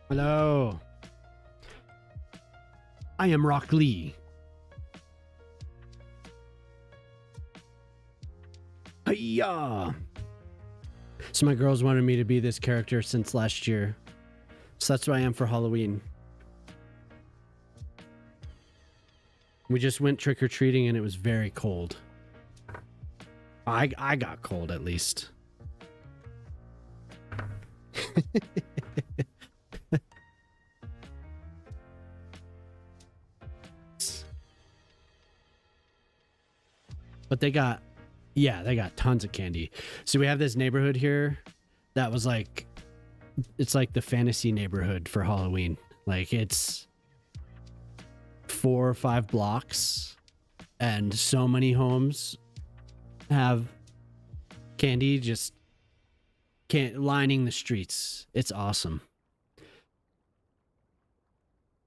Hello. I am Rock Lee. Hiya. So my girls wanted me to be this character since last year. So that's what I am for Halloween. We just went trick-or-treating and it was very cold. I got cold at least. But they got tons of candy. So we have this neighborhood here that was like, it's like the fantasy neighborhood for Halloween. Like it's 4 or 5 blocks and so many homes have candy just lining the streets. It's awesome.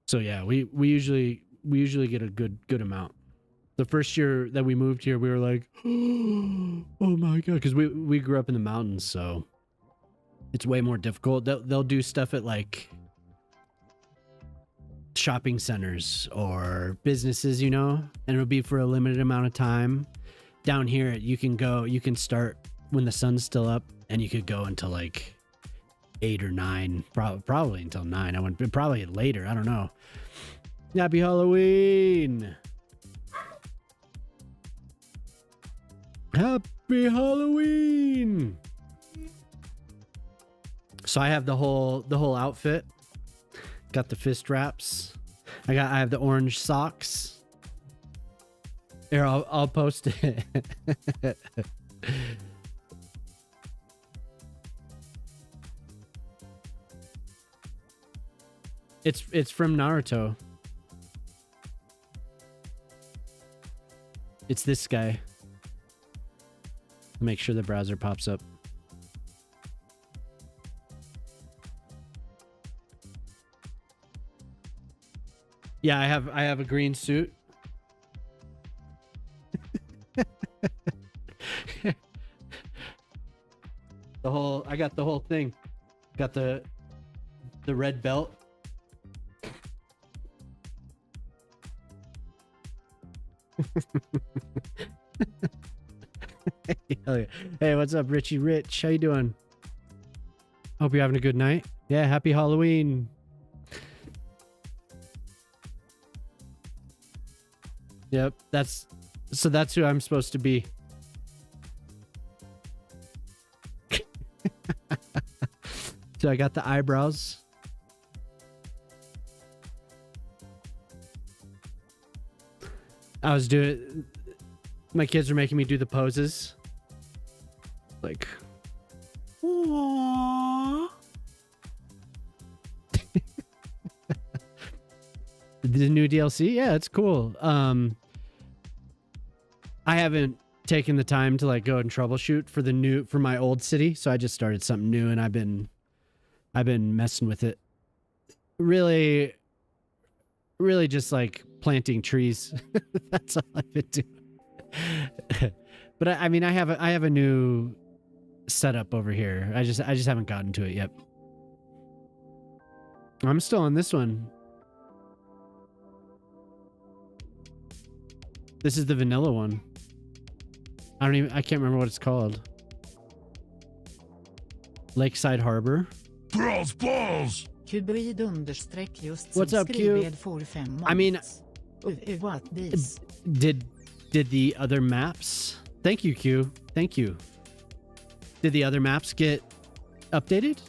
So yeah, we usually get a good amount. The first year that we moved here, we were like, oh my God, because we grew up in the mountains, so it's way more difficult. They'll do stuff at like shopping centers or businesses, you know, and it'll be for a limited amount of time. Down here, you can start when the sun's still up, and you could go until like 8 or 9, probably until 9. I went probably later. I don't know. Happy Halloween. Happy Halloween. So I have the whole outfit. Got the fist wraps. I have the orange socks. Here, I'll post it. It's from Naruto. It's this guy. Make sure the browser pops up. Yeah, I have a green suit. I got the whole thing. Got the red belt. Hey, what's up, Richie Rich? How you doing? Hope you're having a good night. Yeah, happy Halloween. Yep, that's who I'm supposed to be. So I got the eyebrows. My kids are making me do the poses. Like, aww. The new DLC? Yeah, it's cool. I haven't taken the time to like go and troubleshoot for my old city, so I just started something new and I've been messing with it. Really just like planting trees. That's all I've been doing. But I mean, I have a new setup over here. I just haven't gotten to it yet. I'm still on this one. This is the vanilla one. I can't remember what it's called. Lakeside Harbor. Balls. What's up, Q? I mean, did the other maps? Thank you, Q. Thank you. Did the other maps get updated?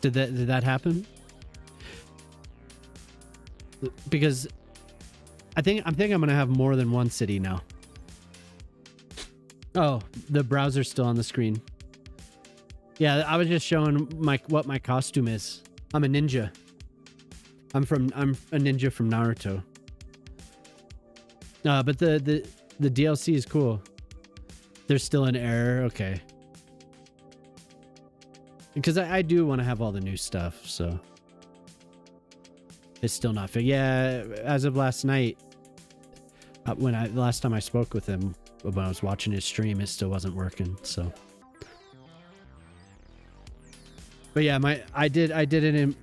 Did that happen? Because I think I'm gonna have more than one city now. Oh, the browser's still on the screen. Yeah, I was just showing what my costume is. I'm a ninja. I'm a ninja from Naruto. But the DLC is cool. There's still an error. Okay. Because I do want to have all the new stuff, so it's still not fixed. Yeah, as of last night, the last time I spoke with him when I was watching his stream, it still wasn't working. So But yeah, I did an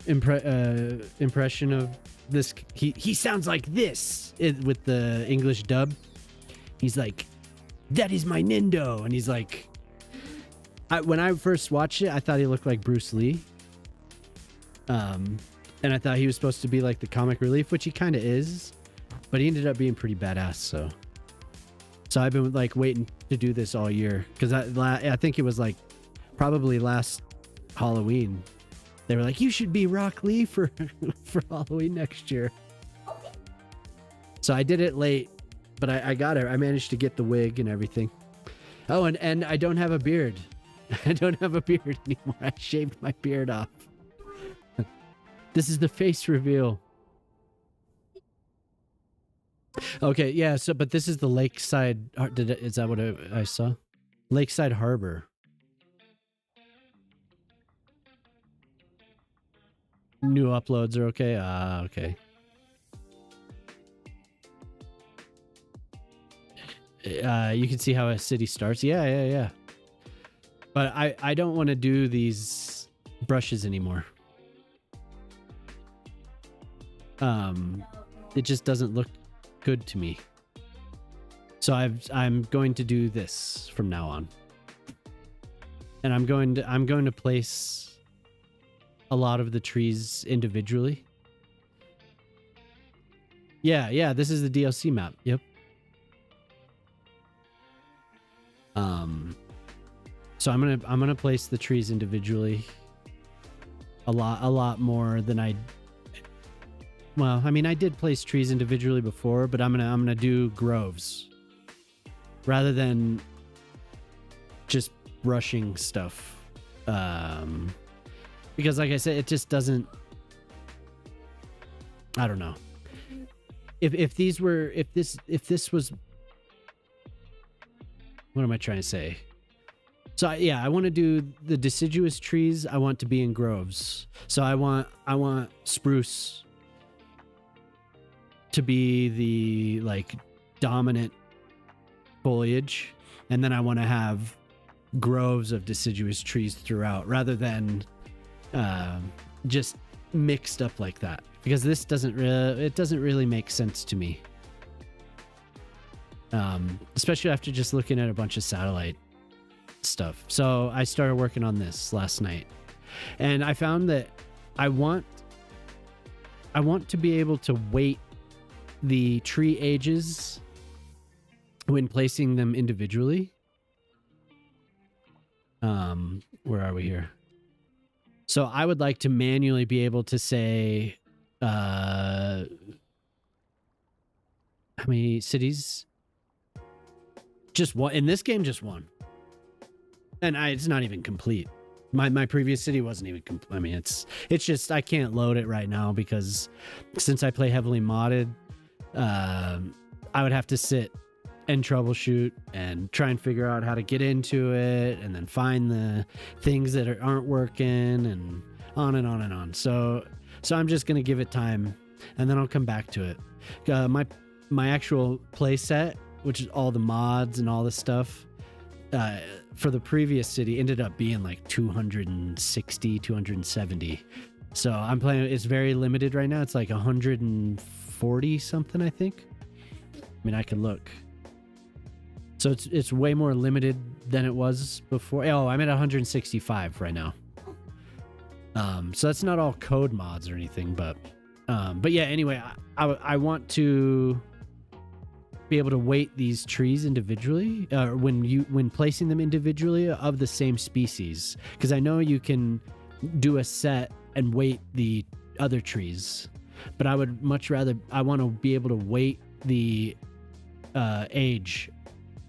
impression of this. He sounds like this with the English dub. He's like, "That is my Nindo," and he's like, when I first watched it, I thought he looked like Bruce Lee. And I thought he was supposed to be like the comic relief, which he kind of is, but he ended up being pretty badass. So I've been like waiting to do this all year because I think it was like probably last Halloween. They were like, "You should be Rock Lee for Halloween next year." So I did it late, but I got it. I managed to get the wig and everything. Oh, and I don't have a beard. I don't have a beard anymore. I shaved my beard off. This is the face reveal. Okay, yeah. So, but this is the Lakeside. Is that what I saw? Lakeside Harbor. New uploads are okay. Okay. You can see how a city starts. Yeah. But I don't want to do these brushes anymore. It just doesn't look good to me. So I'm going to do this from now on. And I'm going to place a lot of the trees individually. Yeah, this is the DLC map. Yep. So I'm gonna place the trees individually a lot more than I did place trees individually before, but I'm gonna do groves rather than just brushing stuff. Because like I said, it just doesn't, I don't know. If this was, what am I trying to say? So yeah, I want to do the deciduous trees. I want to be in groves. So I want spruce to be the like dominant foliage, and then I want to have groves of deciduous trees throughout, rather than just mixed up like that. Because this doesn't really make sense to me. Especially after just looking at a bunch of satellite stuff. So I started working on this last night, and I found that I want to be able to weight the tree ages when placing them individually. Where are we here? So I would like to manually be able to say how many cities. Just one in this game, just one. And it's not even complete. My previous city wasn't even complete. I mean, it's just I can't load it right now because since I play heavily modded, I would have to sit and troubleshoot and try and figure out how to get into it, and then find the things that aren't working, and on and on and on. So I'm just gonna give it time, and then I'll come back to it. My actual play set, which is all the mods and all this stuff, for the previous city ended up being like 260, 270. So I'm playing, it's very limited right now. It's like 140 something, I think. I mean, I can look. So it's way more limited than it was before. Oh, I'm at 165 right now. So that's not all code mods or anything, but yeah, anyway, I want to be able to weight these trees individually, when placing them individually of the same species, because I know you can do a set and weight the other trees, but I would much rather, I want to be able to weight the age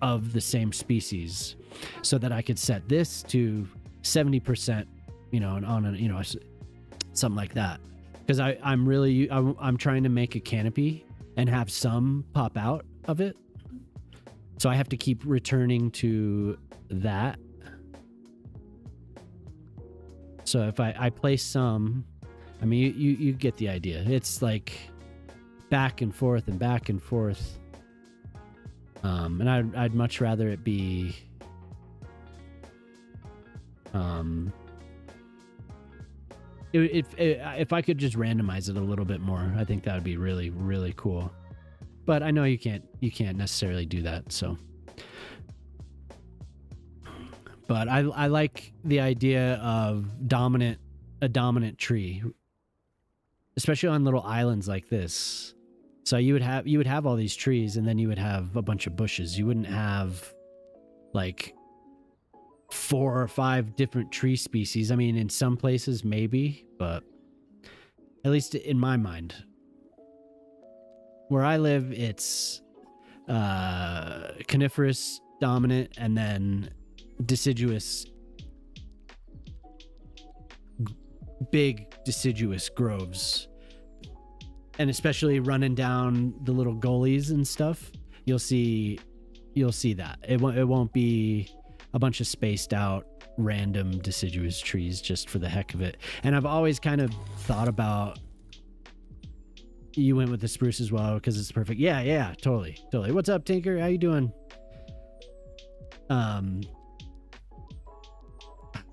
of the same species, so that I could set this to 70%, and on a, something like that, because I'm trying to make a canopy and have some pop out of it, so I have to keep returning to that. So if I place some, I mean, you get the idea. It's like back and forth and back and forth. And I'd much rather it be If I could just randomize it a little bit more, I think that would be really, really cool. But I know you can't necessarily do that. So, but I like the idea of a dominant tree, especially on little islands like this. So you would have all these trees, and then you would have a bunch of bushes. You wouldn't have like 4 or 5 different tree species. I mean, in some places maybe, but at least in my mind, where I live, it's coniferous dominant, and then deciduous, big deciduous groves. And especially running down the little gullies and stuff, you'll see that it won't be a bunch of spaced out random deciduous trees just for the heck of it. And I've always kind of thought about, you went with the spruce as well because it's perfect. Yeah, totally. What's up, Tinker? How you doing?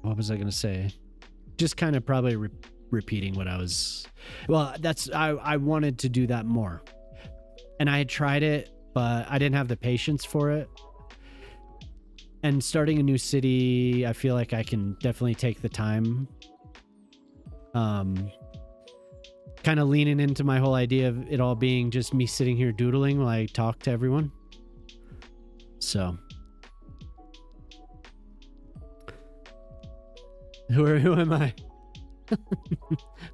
What was I gonna say? Just kind of probably repeating what I was. Well, I wanted to do that more, and I had tried it, but I didn't have the patience for it. And starting a new city, I feel like I can definitely take the time. Kind of leaning into my whole idea of it all being just me sitting here doodling while I talk to everyone. So, who am I?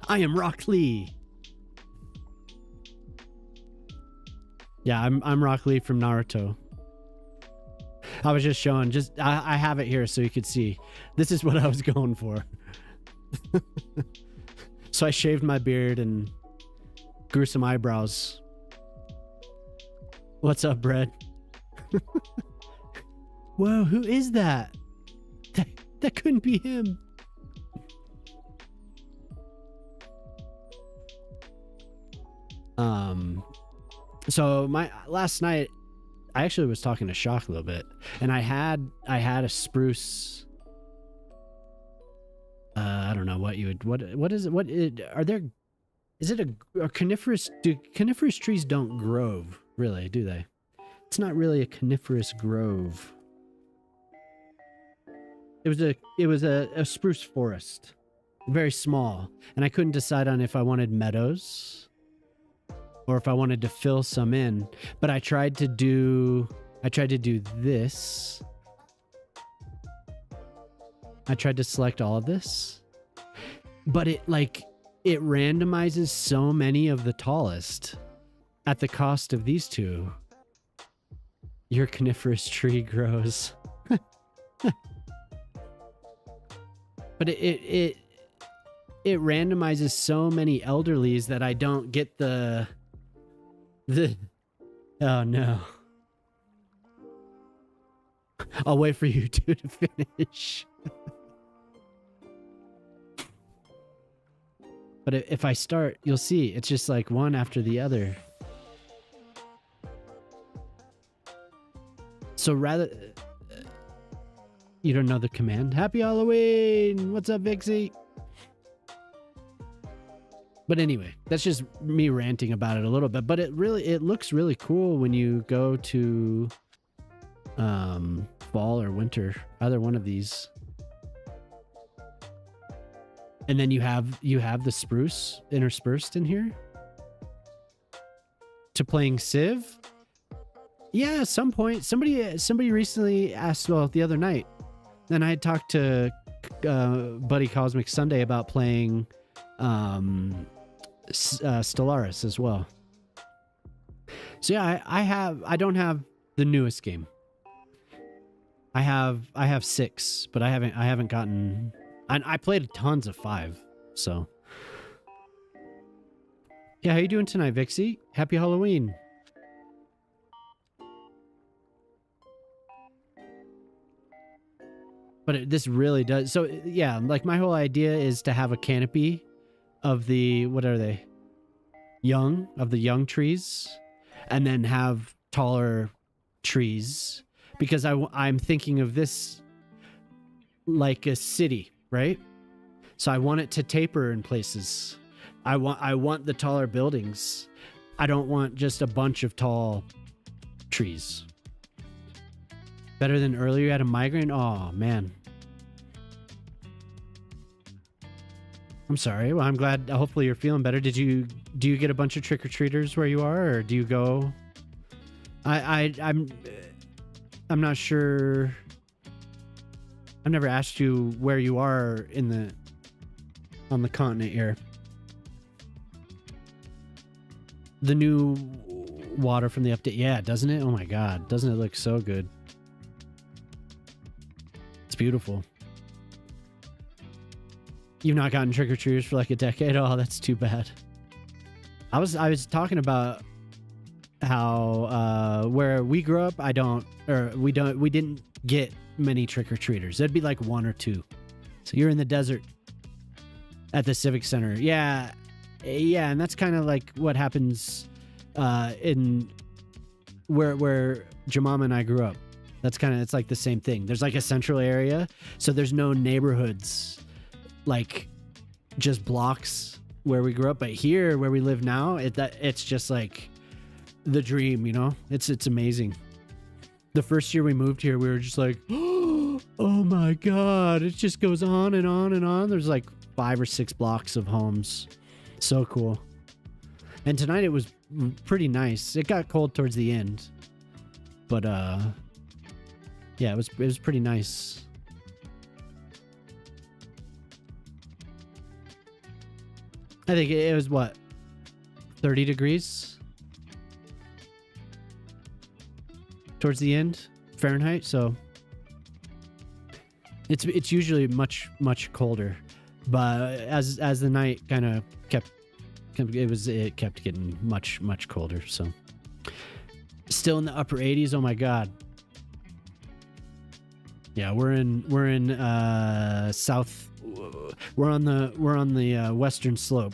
I am Rock Lee. Yeah, I'm Rock Lee from Naruto. I was just showing, I have it here so you could see. This is what I was going for. So I shaved my beard and grew some eyebrows. What's up, Brad? Whoa, who is that? That couldn't be him. So my last night, I actually was talking to Shock a little bit, and I had a spruce. I don't know what you would, what is it? Is it a coniferous? Do coniferous trees don't grove, really, do they? It's not really a coniferous grove. It was a spruce forest, very small, and I couldn't decide on if I wanted meadows or if I wanted to fill some in. But I tried to do this. I tried to select all of this, but it randomizes so many of the tallest at the cost of these two. Your coniferous tree grows. But it randomizes so many elderlies that I don't get the oh no. I'll wait for you two to finish. But if I start, you'll see it's just like one after the other. So rather, you don't know the command. Happy Halloween! What's up, Vixie? But anyway, that's just me ranting about it a little bit. But it looks really cool when you go to fall or winter, either one of these. And then you have the spruce interspersed in here to playing Civ. Yeah, at some point somebody recently asked, well, the other night, and I had talked to Buddy Cosmic Sunday about playing Stellaris as well. So yeah, I don't have the newest game. I have 6, but I haven't gotten. I played tons of 5, so yeah. How you doing tonight, Vixie? Happy Halloween. But this really does. So yeah, like my whole idea is to have a canopy of the, what are they? Young trees, and then have taller trees, because I'm thinking of this like a city, right? So I want it to taper in places. I want the taller buildings. I don't want just a bunch of tall trees. Better than earlier. You had a migraine? Oh, man. I'm sorry. Well, I'm glad. Hopefully you're feeling better. Do you get a bunch of trick-or-treaters where you are, or do you go? I'm not sure. I've never asked you where you are on the continent here. The new water from the update. Yeah, doesn't it? Oh my God. Doesn't it look so good? It's beautiful. You've not gotten trick-or-treaters for like a decade? Oh, that's too bad. I was talking about how where we grew up, we didn't get many trick-or-treaters. It'd be like one or two. So you're in the desert at the Civic Center. Yeah, and that's kind of like what happens in where Jamama and I grew up. It's like the same thing. There's like a central area, so there's no neighborhoods, like just blocks where we grew up. But here, where we live now, it's just like the dream, you know? It's amazing. The first year we moved here, we were just like, oh my God, it just goes on and on and on. There's like 5 or 6 blocks of homes. So cool. And tonight it was pretty nice. It got cold towards the end, but yeah, it was pretty nice. I think it was what, 30 degrees towards the end Fahrenheit. So it's usually much colder, but as the night kind of it kept getting much colder. So still in the upper 80s. Oh my God. Yeah, we're in south. We're on the western slope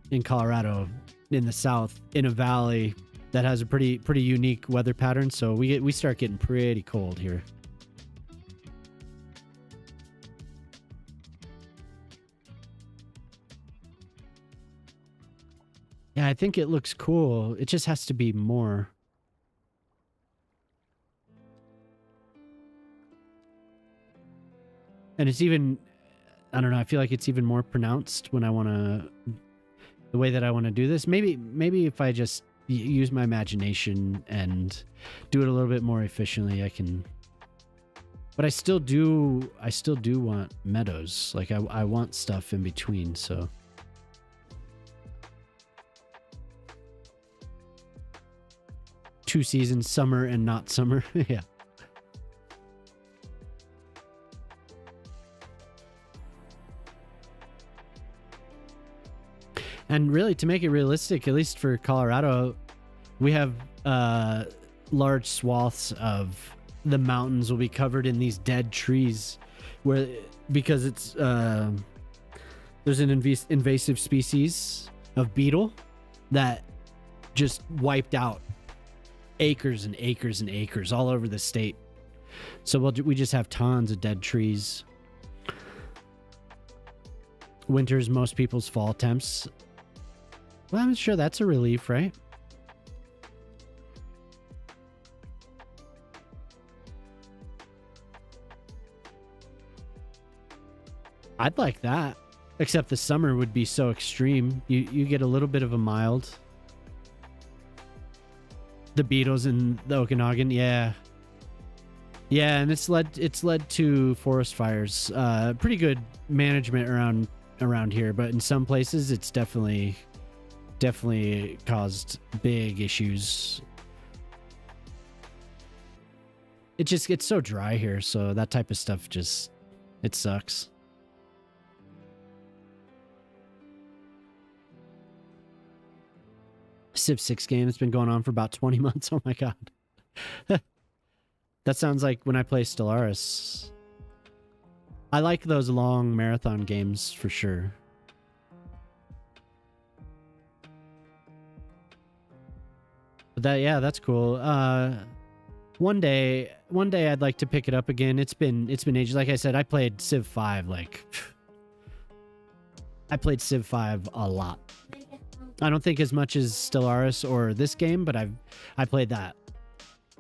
in Colorado, in the south, in a valley that has a pretty unique weather pattern. So we start getting pretty cold here. Yeah, I think it looks cool. It just has to be more. And it's even, I don't know, I feel like it's even more pronounced when the way that I want to do this. Maybe if I just use my imagination and do it a little bit more efficiently, I can. But I still do want meadows. Like I want stuff in between, so. Two seasons, summer and not summer. Yeah. And really, to make it realistic, at least for Colorado, we have large swaths of the mountains will be covered in these dead trees, because it's there's an invasive species of beetle that just wiped out acres and acres and acres all over the state. So we just have tons of dead trees. Winter's most people's fall temps. Well, I'm sure that's a relief, right? I'd like that. Except the summer would be so extreme. You get a little bit of a mild. The beetles in the Okanagan, yeah. Yeah, and it's led to forest fires. Pretty good management around here, but in some places it's definitely caused big issues. It just gets so dry here, so that type of stuff it sucks. Civ 6 game that's been going on for about 20 months. Oh my God. That sounds like when I play Stellaris. I like those long marathon games for sure. But that's cool. One day I'd like to pick it up again. It's been ages. Like I said, I played Civ 5 like I played Civ 5 a lot. I don't think as much as Stellaris or this game, but I played that.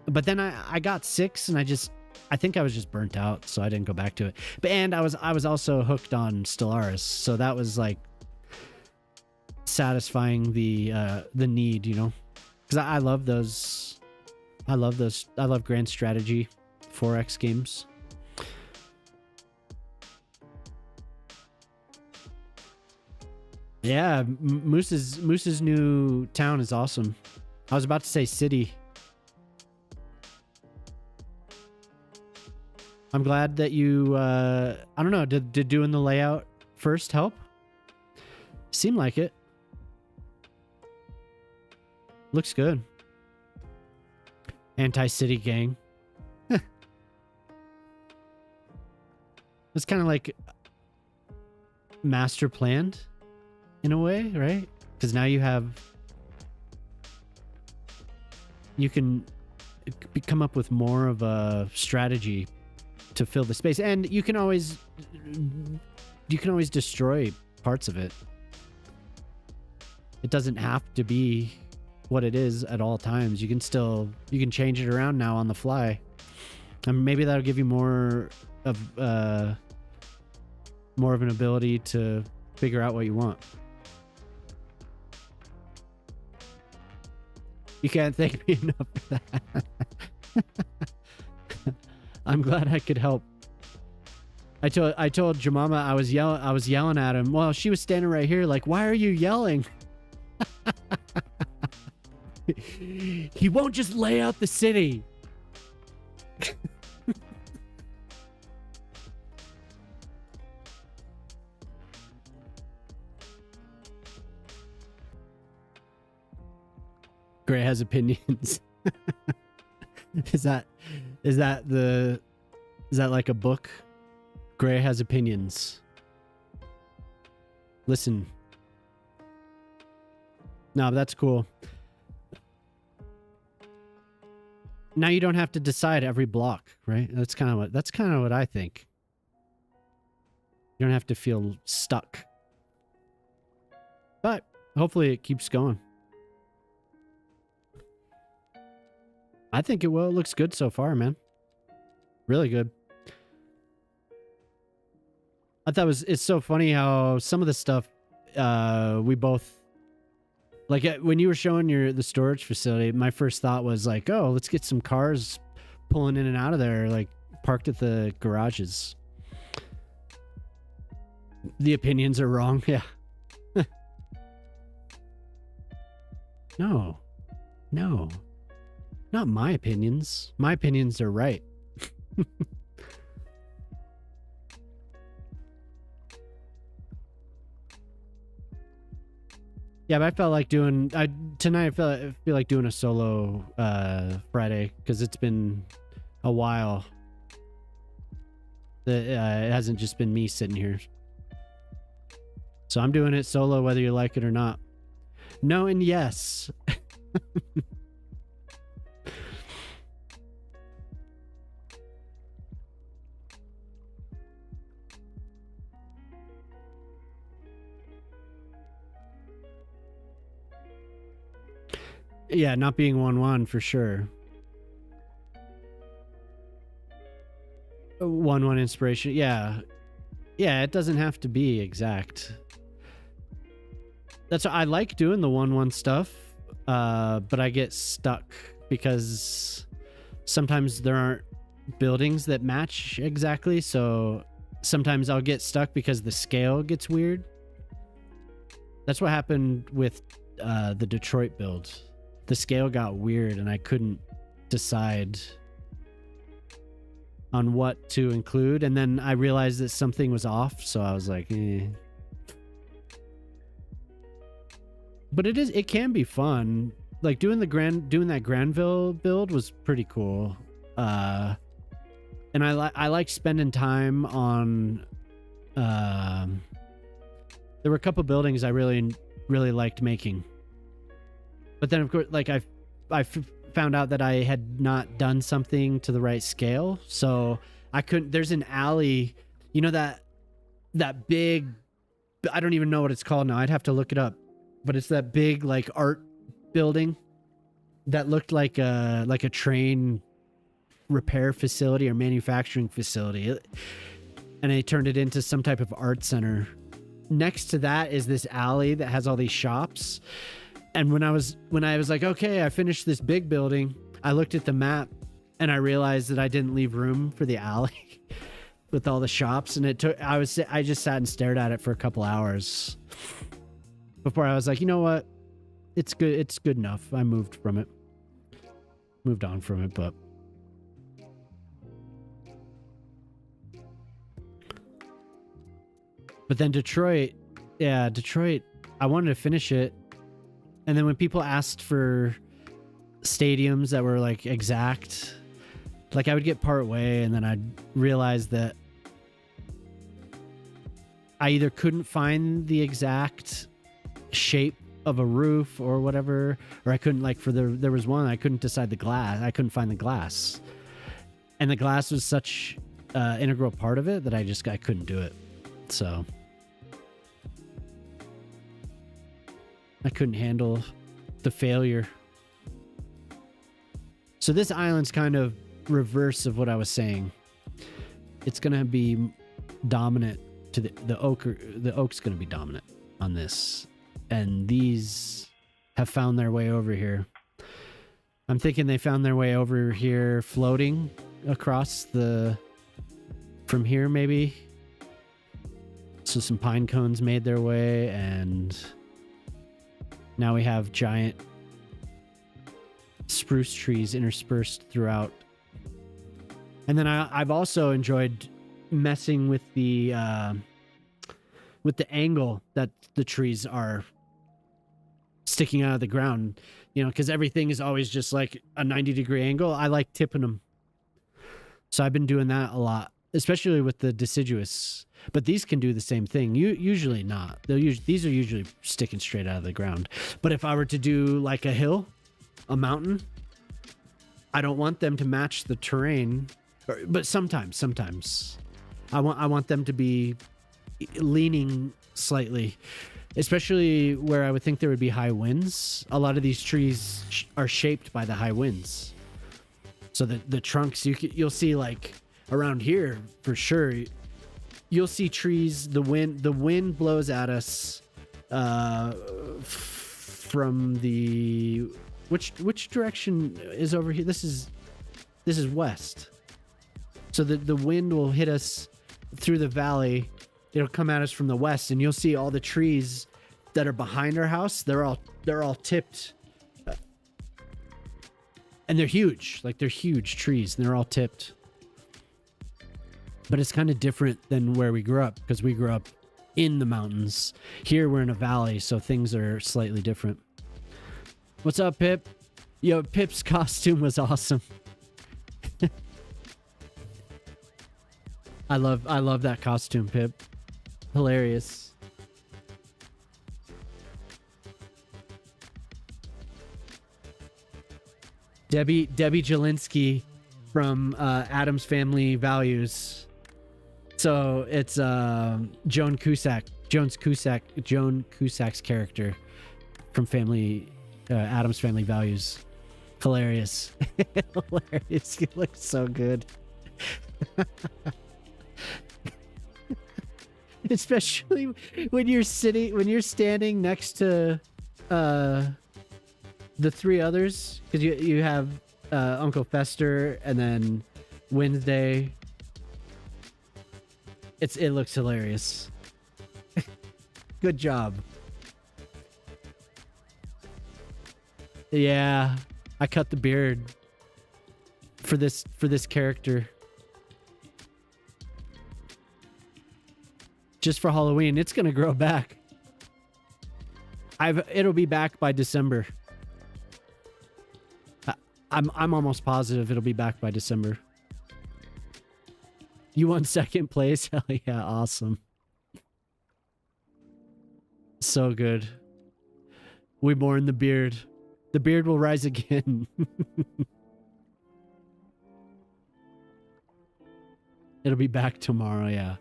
But then I got 6 and I think I was just burnt out, so I didn't go back to it. And I was also hooked on Stellaris, so that was like satisfying the need, you know, because I love those. I love grand strategy 4X games. Yeah, Moose's new town is awesome. I was about to say city. I'm glad that you I don't know, did doing the layout first help? Seemed like it. Looks good. Anti-city gang. It's kind of like master planned in a way, right? Because now you can come up with more of a strategy to fill the space, and you can always destroy parts of it. It doesn't have to be what it is at all times. You can change it around now on the fly, and maybe that'll give you more of an ability to figure out what you want. You can't thank me enough for that. I'm glad I could help. I told Jemima I was yelling at him. Well, she was standing right here like, why are you yelling? He won't just lay out the city. Gray has opinions. Is that like a book? Gray has opinions. Listen. No, but that's cool. Now you don't have to decide every block, right? That's kind of what I think. You don't have to feel stuck. But hopefully it keeps going. I think it will. It looks good so far, man. Really good. I thought it's so funny how some of the stuff we both like when you were showing the storage facility, my first thought was like, oh, let's get some cars pulling in and out of there, like parked at the garages. The opinions are wrong. Yeah. No. Not my opinions. My opinions are right. Yeah, but I felt like tonight. I feel like doing a solo Friday because it's been a while. It hasn't just been me sitting here, so I'm doing it solo whether you like it or not. No and yes. Yeah, not being 1-1 for sure. 1-1 inspiration. Yeah. Yeah, it doesn't have to be exact. That's I like doing the 1-1 stuff, but I get stuck because sometimes there aren't buildings that match exactly, so sometimes I'll get stuck because the scale gets weird. That's what happened with the Detroit build. The scale got weird and I couldn't decide on what to include, and then I realized that something was off, so I was like, eh. But it can be fun. Like doing that Granville build was pretty cool. And I like spending time on there were a couple buildings I really liked making. But then, of course, like I found out that I had not done something to the right scale, so I couldn't. There's an alley, you know, that big I don't even know what it's called now. I'd have to look it up. But it's that big like art building that looked like a train repair facility or manufacturing facility. And they turned it into some type of art center. Next to that is this alley that has all these shops. And when I was like, okay, I finished this big building, I looked at the map and I realized that I didn't leave room for the alley with all the shops. And I just sat and stared at it for a couple hours before I was like, you know what? It's good. It's good enough. I moved on from it, but then Detroit, I wanted to finish it. And then when people asked for stadiums that were like exact, like I would get part way and then I'd realize that I either couldn't find the exact shape of a roof or whatever, or I couldn't there was one, I couldn't decide the glass. I couldn't find the glass. And the glass was such integral part of it that I couldn't do it. So I couldn't handle the failure. So this island's kind of reverse of what I was saying. It's going to be dominant to the oak. The oak's going to be dominant on this. And these have found their way over here. I'm thinking they found their way over here floating across from here maybe. So some pine cones made their way, and now we have giant spruce trees interspersed throughout. And then I've also enjoyed messing with the angle that the trees are sticking out of the ground, because everything is always just like a 90-degree angle. I like tipping them. So I've been doing that a lot, especially with the deciduous. But these can do the same thing. Usually not. These are usually sticking straight out of the ground. But if I were to do like a hill, a mountain, I don't want them to match the terrain. But sometimes I want them to be leaning slightly, especially where I would think there would be high winds. A lot of these trees are shaped by the high winds. So the trunks, you'll see like around here for sure. You'll see trees. The wind blows at us from the which direction is over here? This is west. So the wind will hit us through the valley. It'll come at us from the west, and you'll see all the trees that are behind our house. They're all tipped, and they're huge. Like they're huge trees, and they're all tipped. But it's kind of different than where we grew up, because we grew up in the mountains. Here we're in a valley, so things are slightly different. What's up, Pip? Yo, Pip's costume was awesome. I love that costume, Pip. Hilarious. Debbie Jelinski from Addams Family Values. So it's Joan Cusack's character from Addams Family Values. Hilarious. Hilarious. He looks so good. Especially when you're standing next to the three others, because you have Uncle Fester and then Wednesday. It looks hilarious. Good job. Yeah, I cut the beard for this character. Just for Halloween. It's gonna grow back. It'll be back by December. I'm almost positive it'll be back by December. You won second place? Hell yeah, awesome. So good. We mourn the beard. The beard will rise again. It'll be back tomorrow, yeah.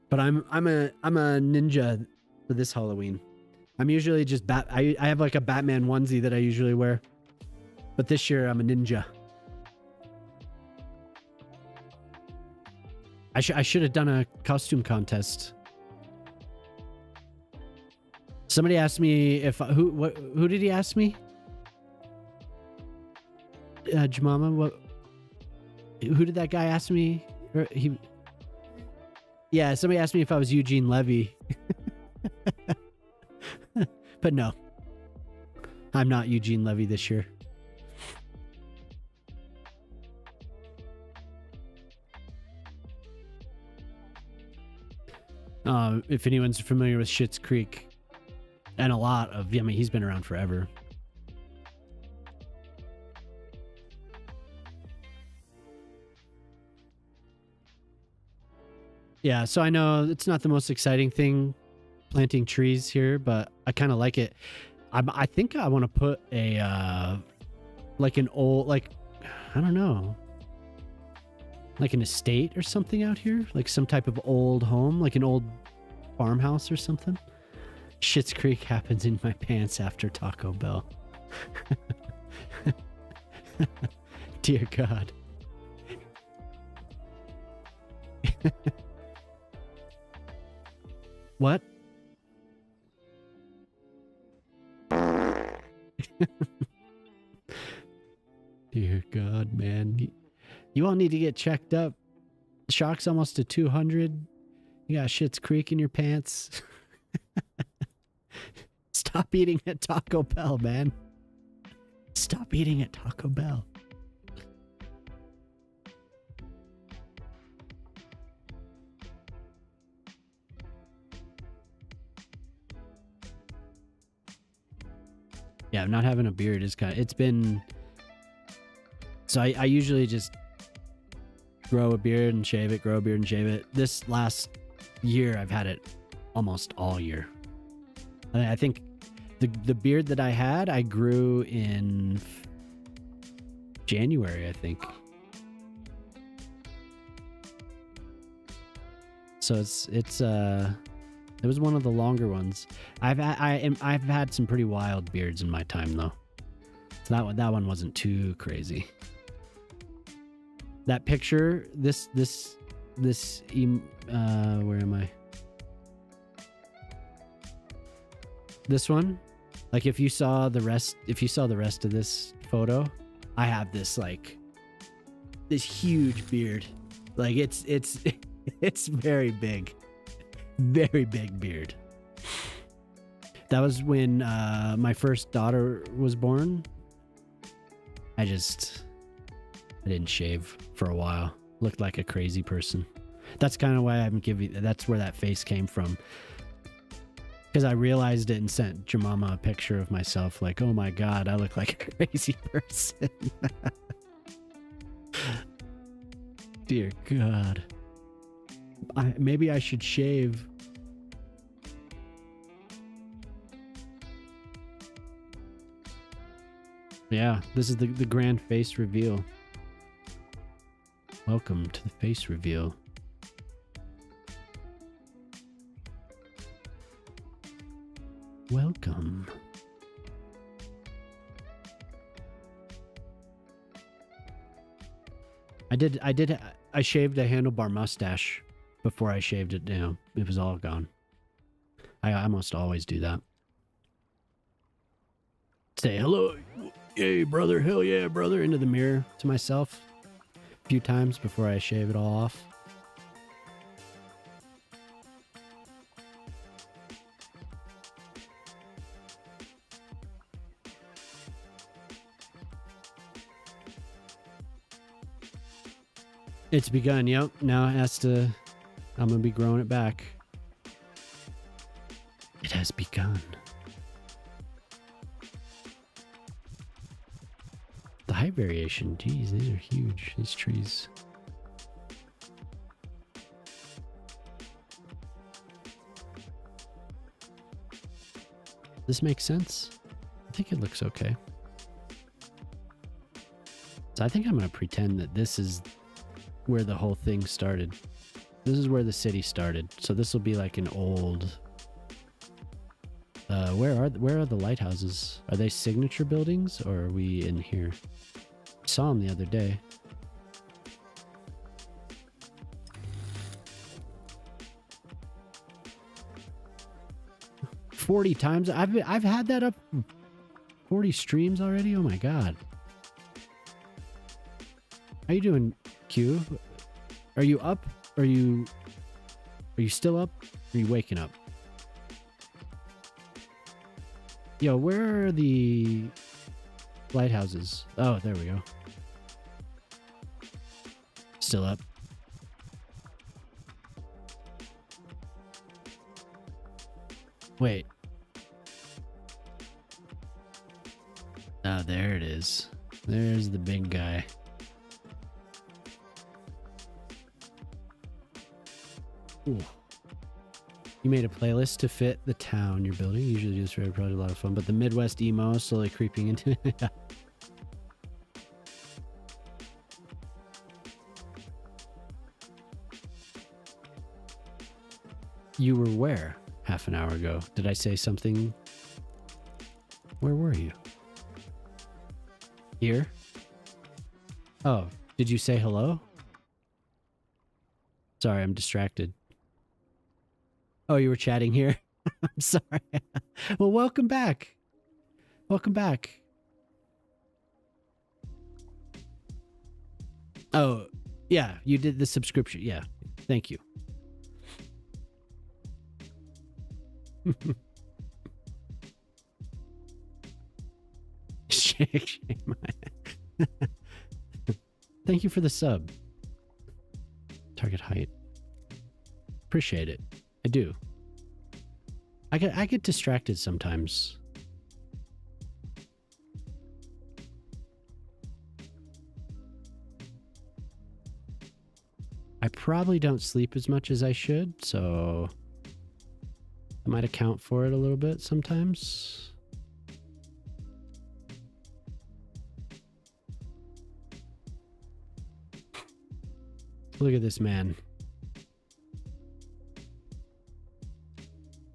But I'm a ninja for this Halloween. I'm usually just I have like a Batman onesie that I usually wear. But this year I'm a ninja. I should have done a costume contest. Somebody asked me if who did he ask me? Jamama, who did that guy ask me? Yeah, somebody asked me if I was Eugene Levy. But no. I'm not Eugene Levy this year. If anyone's familiar with Schitt's Creek, and a lot of, I mean, he's been around forever. Yeah, so I know it's not the most exciting thing planting trees here, but I kind of like it. I think I want to put a like an old, like, I don't know, like an estate or something out here, like some type of old home, like an old farmhouse or something. Schitt's Creek happens in my pants after Taco Bell. Dear God. What? Dear God, man. You all need to get checked up. Shock's almost to 200. You got Schitt's Creek in your pants. Stop eating at Taco Bell, man. Stop eating at Taco Bell. Yeah, not having a beard is kind of, it's been, so I usually just grow a beard and shave it, grow a beard and shave it. This last year, I've had it almost all year. I think the beard that I had, I grew in January, I think. So it was one of the longer ones. I've had some pretty wild beards in my time though. So that one wasn't too crazy. That picture, this where am I? This one, like if you saw the rest of this photo, I have this like this huge beard. Like it's it's very big. Very big beard. That was when my first daughter was born. I didn't shave for a while. Looked like a crazy person. That's kind of why that's where that face came from. Because I realized it and sent Jamama a picture of myself like, oh my God, I look like a crazy person. Dear God. Maybe I should shave. Yeah, this is the grand face reveal. Welcome to the face reveal. Welcome. I shaved a handlebar mustache before I shaved it down. It was all gone. I almost always do that. Say hello, yay brother, hell yeah brother, into the mirror to myself a few times before I shave it all off. It's begun, yep. Now it has to, I'm gonna be growing it back. It has begun. The height variation, geez, these are huge, these trees. This makes sense? I think it looks okay. So I think I'm gonna pretend that this is where the whole thing started. This is where the city started. So this will be like an old... where are the lighthouses? Are they signature buildings or are we in here? I saw them the other day. $40 times. I've had that up 40 streams already. Oh my god. How you doing, Q? Are you up? Are you still up? Are you waking up? Yo, where are the lighthouses? Oh, there we go. Still up. Wait. Oh, there it is. There's the big guy. Ooh. You made a playlist to fit the town you're building. Usually just for a project, a lot of fun, but the Midwest emo is slowly creeping into it. You were where half an hour ago? Did I say something? Where were you? Here? Oh, did you say hello? Sorry, I'm distracted. Oh, you were chatting here? I'm sorry. Well, welcome back. Welcome back. Oh, yeah, you did the subscription. Yeah, thank you. Shake. Thank you for the sub. Target height. Appreciate it. I do. I get distracted sometimes. I probably don't sleep as much as I should, so I might account for it a little bit sometimes. Look at this man.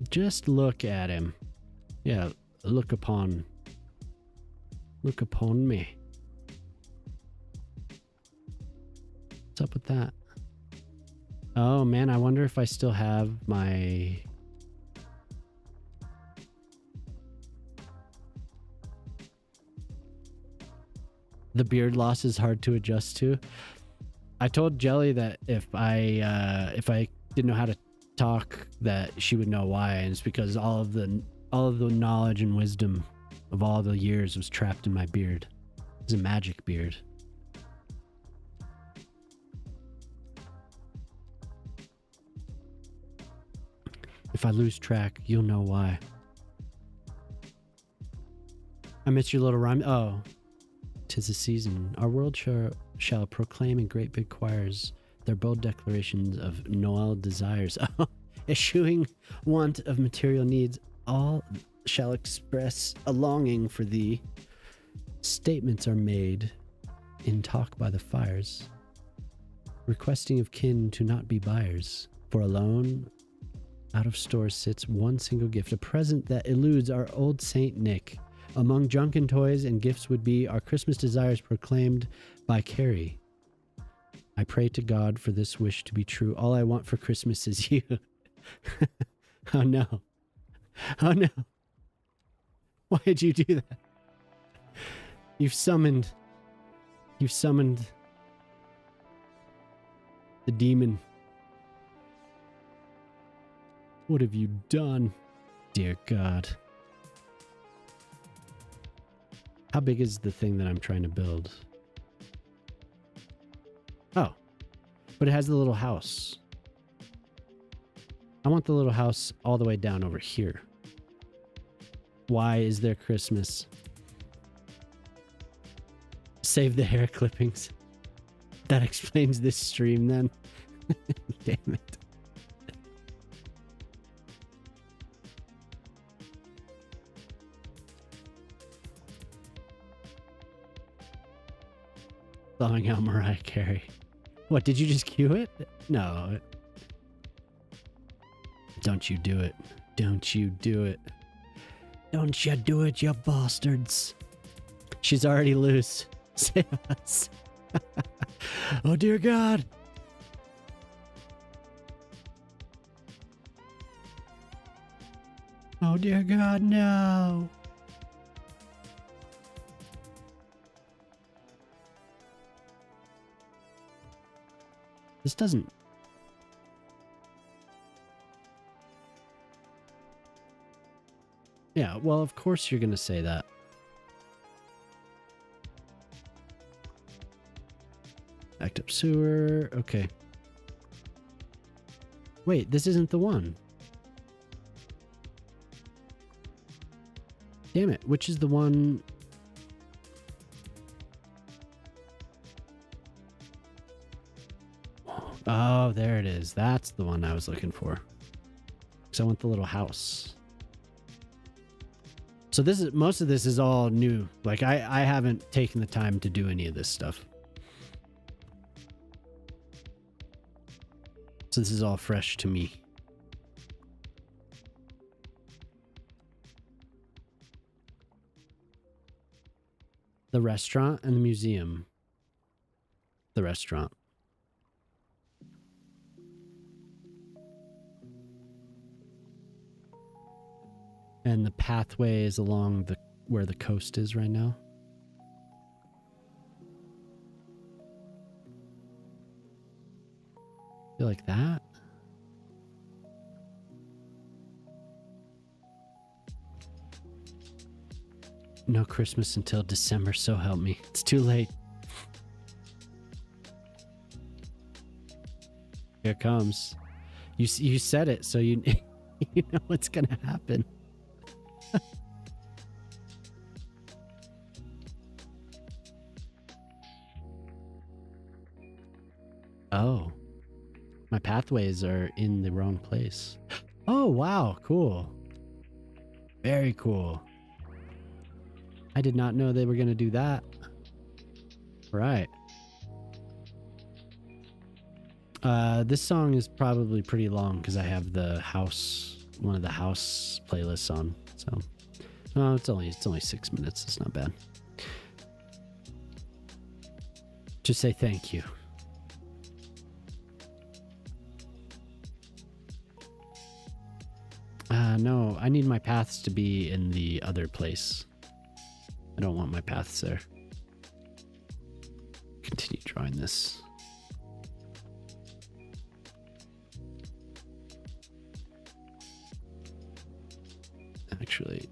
Just look at him. Yeah, look upon me. What's up with that? Oh man, I wonder if I still have my... The beard loss is hard to adjust to. I told Jelly that if I didn't know how to talk, that she would know why, and it's because all of the knowledge and wisdom of all the years was trapped in my beard. It's a magic beard. If I lose track, you'll know why. I miss your little rhyme. Oh, 'tis the season. Our world shall proclaim in great big choirs their bold declarations of Noel desires. Eschewing want of material needs, all shall express a longing for thee. Statements are made in talk by the fires, requesting of kin to not be buyers. For alone out of store sits one single gift, a present that eludes our old Saint Nick. Among junk and toys and gifts would be our Christmas desires proclaimed by Carrie. I pray to God for this wish to be true. All I want for Christmas is you. Oh no. Oh no. Why did you do that? You've summoned the demon. What have you done? Dear God. How big is the thing that I'm trying to build? Oh, but it has the little house. I want the little house all the way down over here. Why is there Christmas? Save the hair clippings. That explains this stream then. Damn it. Sawing out Mariah Carey. What, did you just cue it? No. Don't you do it. Don't you do it. Don't you do it, you bastards. She's already loose. Save us. Oh, dear God. Oh, dear God, no. This doesn't... Yeah, well, of course you're going to say that. Backed up sewer. Okay. Wait, this isn't the one. Damn it, which is the one... Oh, there it is. That's the one I was looking for. Because I want the little house. So this is, most of this is all new. Like I haven't taken the time to do any of this stuff. So this is all fresh to me. The restaurant and the museum. The restaurant. And the pathway is along the where the coast is right now. Feel like that. No Christmas until December, so help me. It's too late. Here it comes. You said it, so you you know what's gonna happen. Oh, my pathways are in the wrong place. Oh, wow. Cool. Very cool. I did not know they were going to do that. Right. This song is probably pretty long because I have the house, one of the house playlists on. So, no, it's only 6 minutes. It's not bad. Just say thank you. No, I need my paths to be in the other place. I don't want my paths there. Continue drawing this. Actually,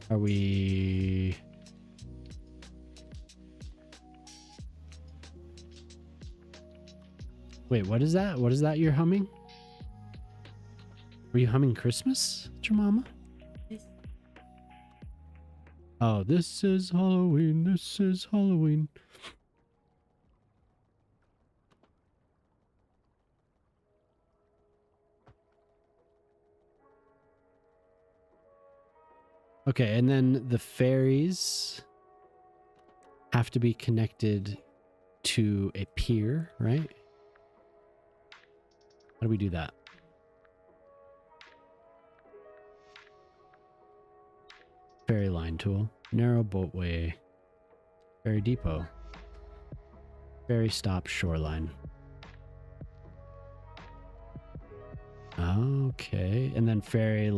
are we... Wait, what is that? What is that you're humming? Were you humming Christmas at your mama? Oh, this is Halloween. This is Halloween. Okay, and then the fairies have to be connected to a pier, right? How do we do that? Ferry line tool. Narrow boatway. Ferry depot. Ferry stop shoreline. Okay. And then ferry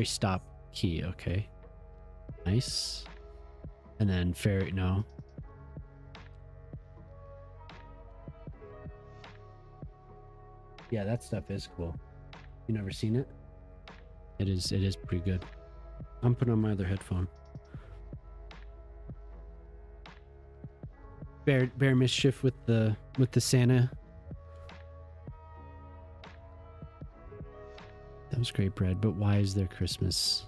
stop key. Okay. Nice. And then ferry, no. Yeah, that stuff is cool. You never seen it? It is pretty good. I'm putting on my other headphone. Bear mischief with the Santa. That was great bread, but why is there Christmas?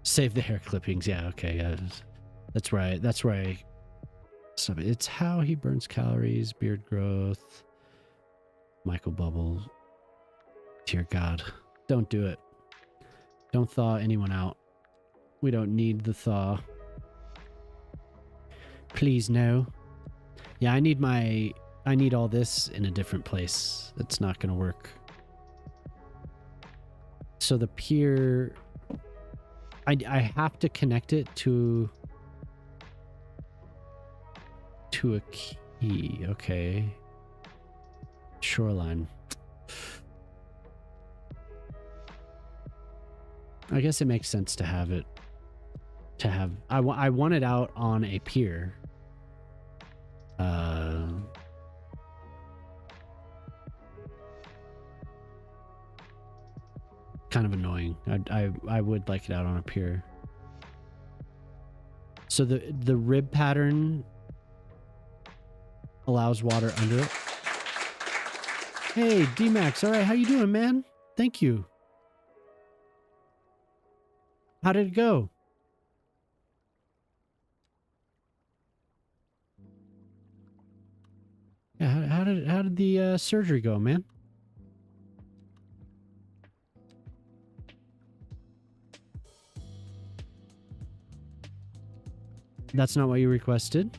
Save the hair clippings. Yeah, okay. That's right. That's right. So it's how he burns calories, beard growth, Michael Bubble. Dear God, don't do it. Don't thaw anyone out. We don't need the thaw. Please, no. Yeah, I need all this in a different place. That's not going to work. So the pier, I have to connect it to a key. Okay. Shoreline. I guess it makes sense to have it. I want it out on a pier. Kind of annoying. I would like it out on a pier. So the rib pattern allows water under it. Hey, D-Max. All right, how you doing, man? Thank you. How did it go? Yeah, how did the surgery go, man? That's not what you requested.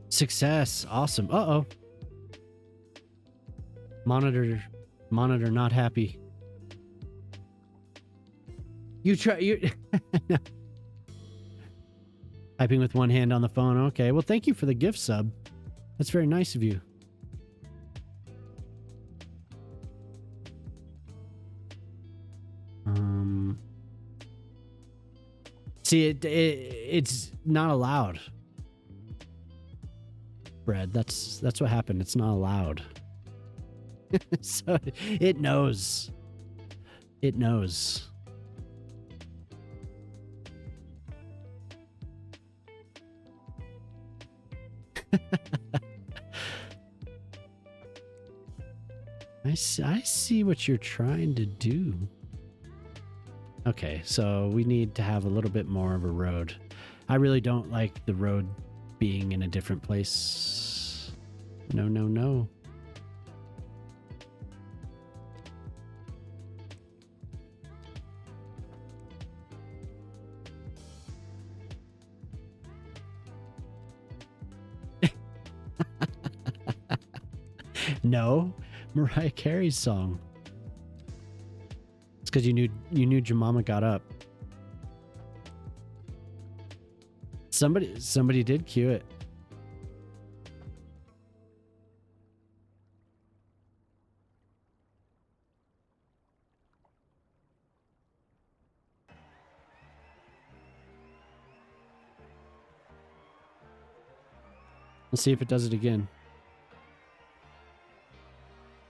Success. Awesome. Uh-oh. Monitor not happy. You typing with one hand on the phone. Okay. Well, thank you for the gift sub. That's very nice of you. See, it's not allowed. Bread. That's what happened. It's not allowed. So it knows. It knows. I see what you're trying to do. Okay, so we need to have a little bit more of a road. I really don't like the road being in a different place. No, no, no. No, Mariah Carey's song. It's because you knew your mama got up. Somebody did cue it. Let's see if it does it again.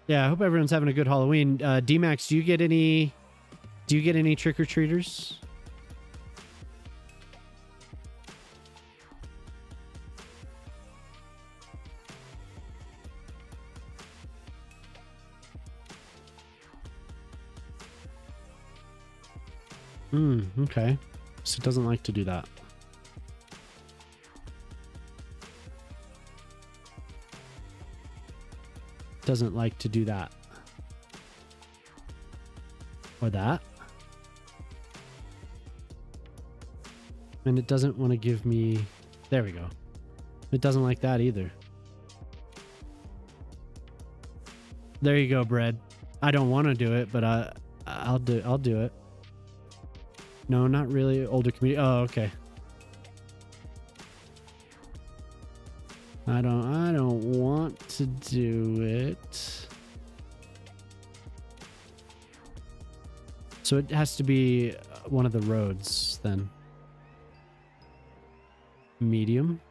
Yeah, I hope everyone's having a good Halloween. D-Max, do you get any trick-or-treaters? Okay. So it doesn't like to do that. Doesn't like to do that. Or that. And it doesn't want to give me... There we go. It doesn't like that either. There you go, Bread. I don't want to do it, but I'll do it. No, not really. Older community. Oh, okay. I don't want to do it. So it has to be one of the roads then. Medium.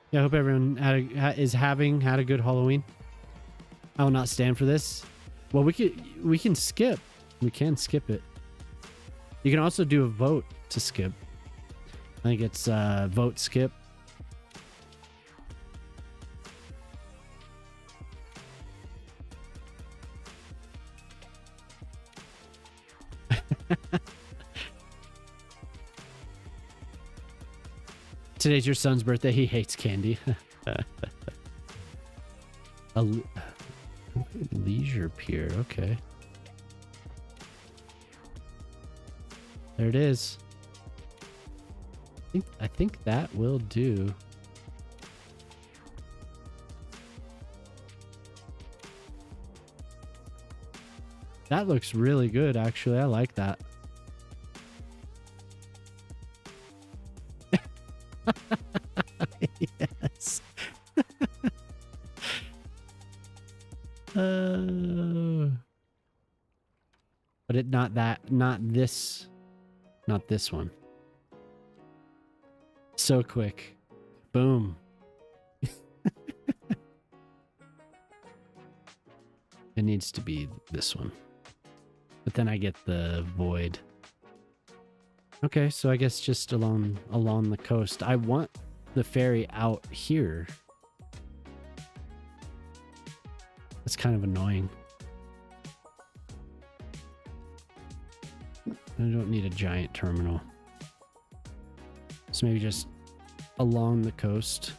Yeah, I hope everyone had a good Halloween. I will not stand for this. Well, we can skip. We can skip it. You can also do a vote to skip. I think it's vote skip. Today's your son's birthday. He hates candy. Leisure pier. Okay. There it is. I think that will do. That looks really good, actually. I like that. Yes. But it not this one. So quick. Boom. It needs to be this one. But then I get the void. Okay, so I guess just along the coast. I want the ferry out here. That's kind of annoying. I don't need a giant terminal. So maybe just along the coast.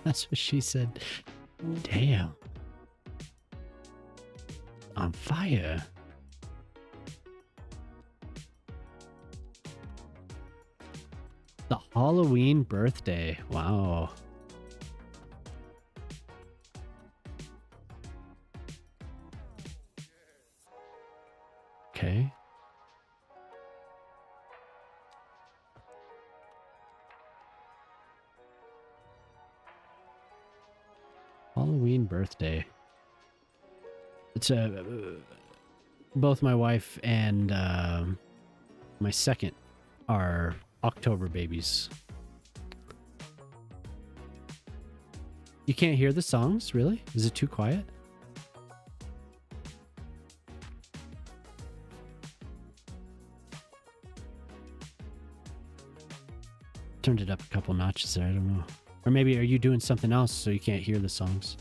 That's what she said. Damn. On fire. The Halloween birthday. Wow. Okay. Halloween birthday. It's both my wife and my second are October babies. You can't hear the songs, really? Is it too quiet? Turned it up a couple notches there, I don't know. Or maybe are you doing something else so you can't hear the songs?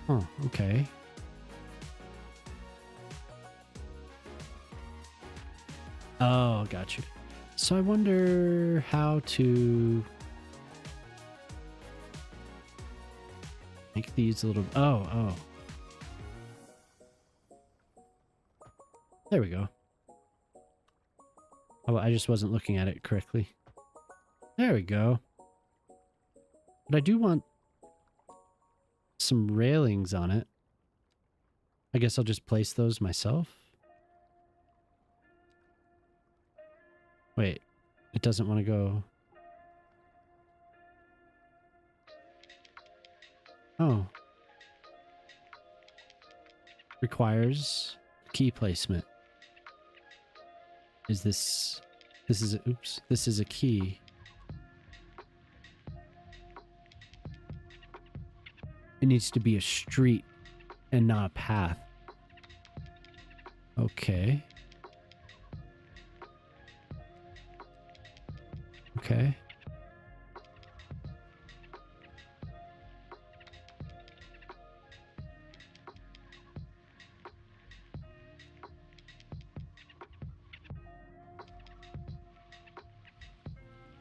Oh, okay. Oh, got you. So I wonder how to make these a little... Oh. There we go. Oh, I just wasn't looking at it correctly. There we go. But I do want some railings on it. I guess I'll just place those myself. Wait, it doesn't want to go. Oh. Requires key placement. Is this is a, oops, this is a key. It needs to be a street and not a path. Okay. Okay.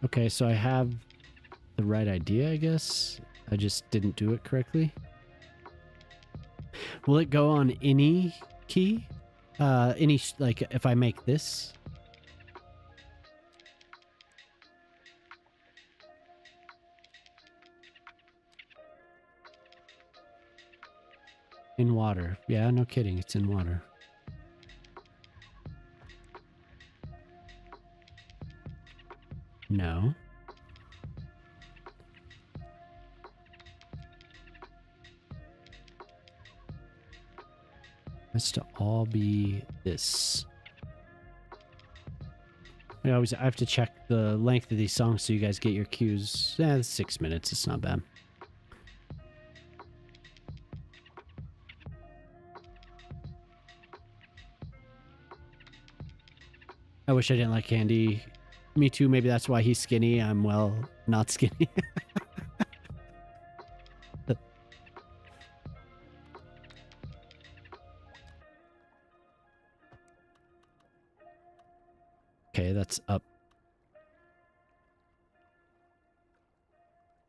Okay, so I have the right idea, I guess. I just didn't do it correctly. Will it go on any key? Like if I make this? In water. Yeah, no kidding. It's in water. No. Has to all be this. I have to check the length of these songs so you guys get your cues. It's 6 minutes. It's not bad. I wish I didn't like candy. Me too. Maybe that's why he's skinny. I'm, well, not skinny. Okay, that's up.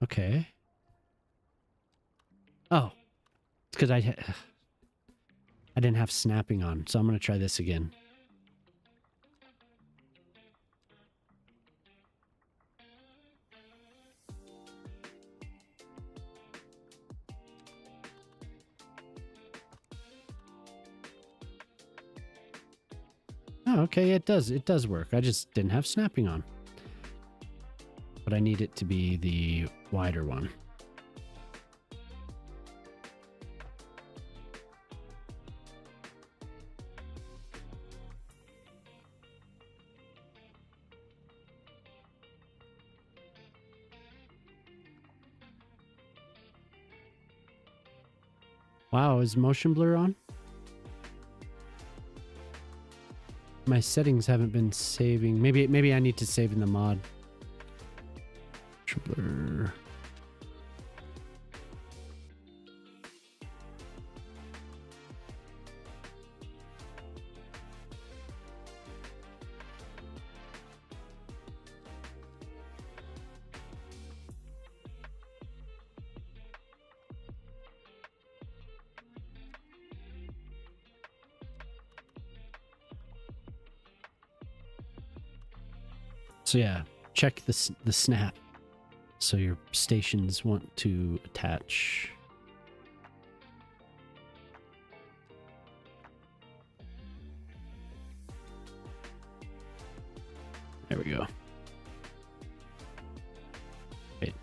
Okay. Oh, it's because I didn't have snapping on, so I'm going to try this again. Oh, okay, it does. It does work. I just didn't have snapping on. But I need it to be the wider one. Wow, is motion blur on? My settings haven't been saving. Maybe I need to save in the mod. Motion blur. So yeah, check the snap. So your stations want to attach. There we go. Wait.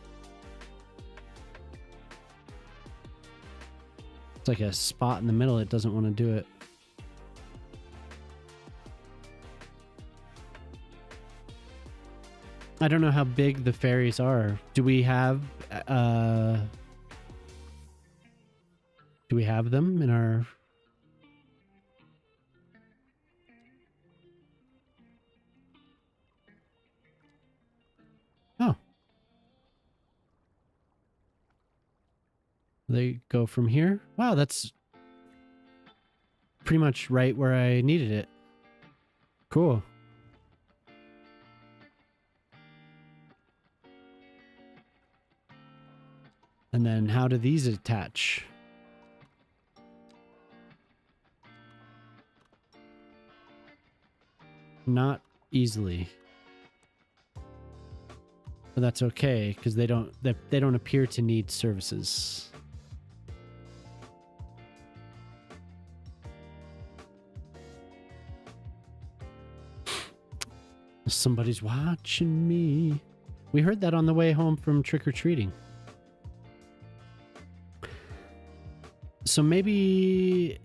It's like a spot in the middle. It doesn't want to do it. I don't know how big the ferries are. Do we have them in our... Oh. They go from here? Wow, that's pretty much right where I needed it. Cool. And then how do these attach? Not easily. But that's okay, because they don't appear to need services. Somebody's watching me. We heard that on the way home from trick-or-treating. So maybe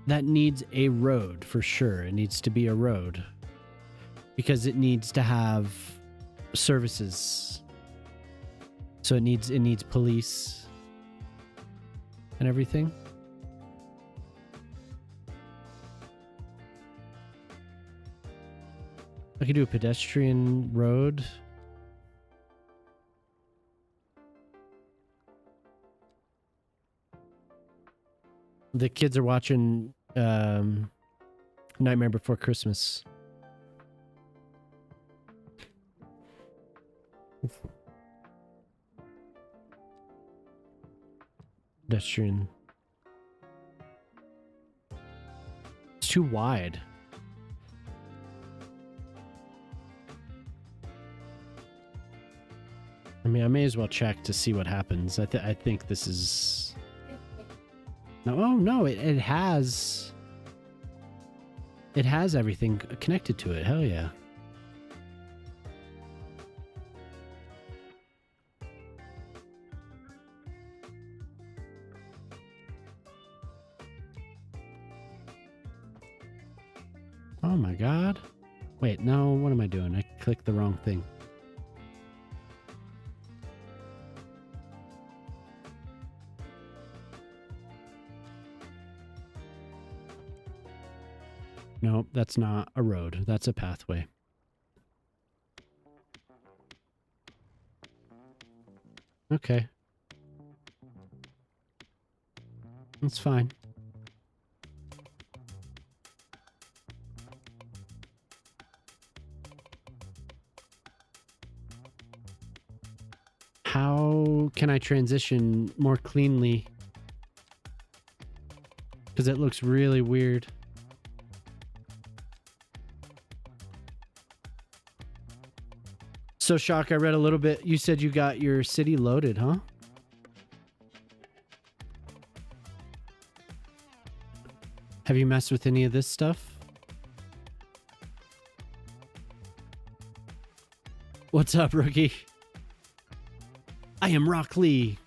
that needs a road for sure. It needs to be a road because it needs to have services. So it needs police and everything. I could do a pedestrian road. The kids are watching Nightmare Before Christmas. Pedestrian. It's too wide. I mean, I may as well check to see what happens. I think this is... No, oh no, it has everything connected to it. Hell yeah. Oh my god. Wait, no, what am I doing? I clicked the wrong thing. Nope, that's not a road. That's a pathway. Okay. That's fine. How can I transition more cleanly? Because it looks really weird. So, Shock, I read a little bit. You said you got your city loaded, huh? Have you messed with any of this stuff? What's up, rookie? I am Rock Lee.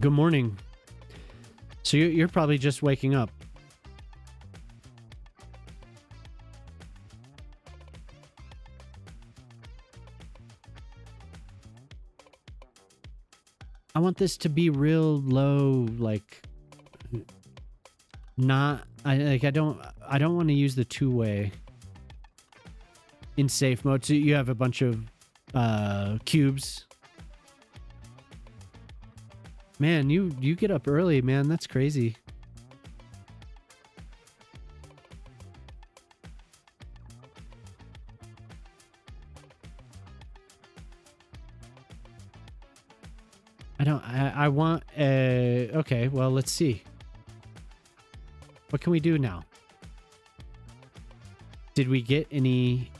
Good morning. So you're probably just waking up. I want this to be real low, like not I don't want to use the two-way in safe mode. So you have a bunch of cubes. Man, you get up early, man. That's crazy. I want okay, well, let's see. What can we do now? Did we get any?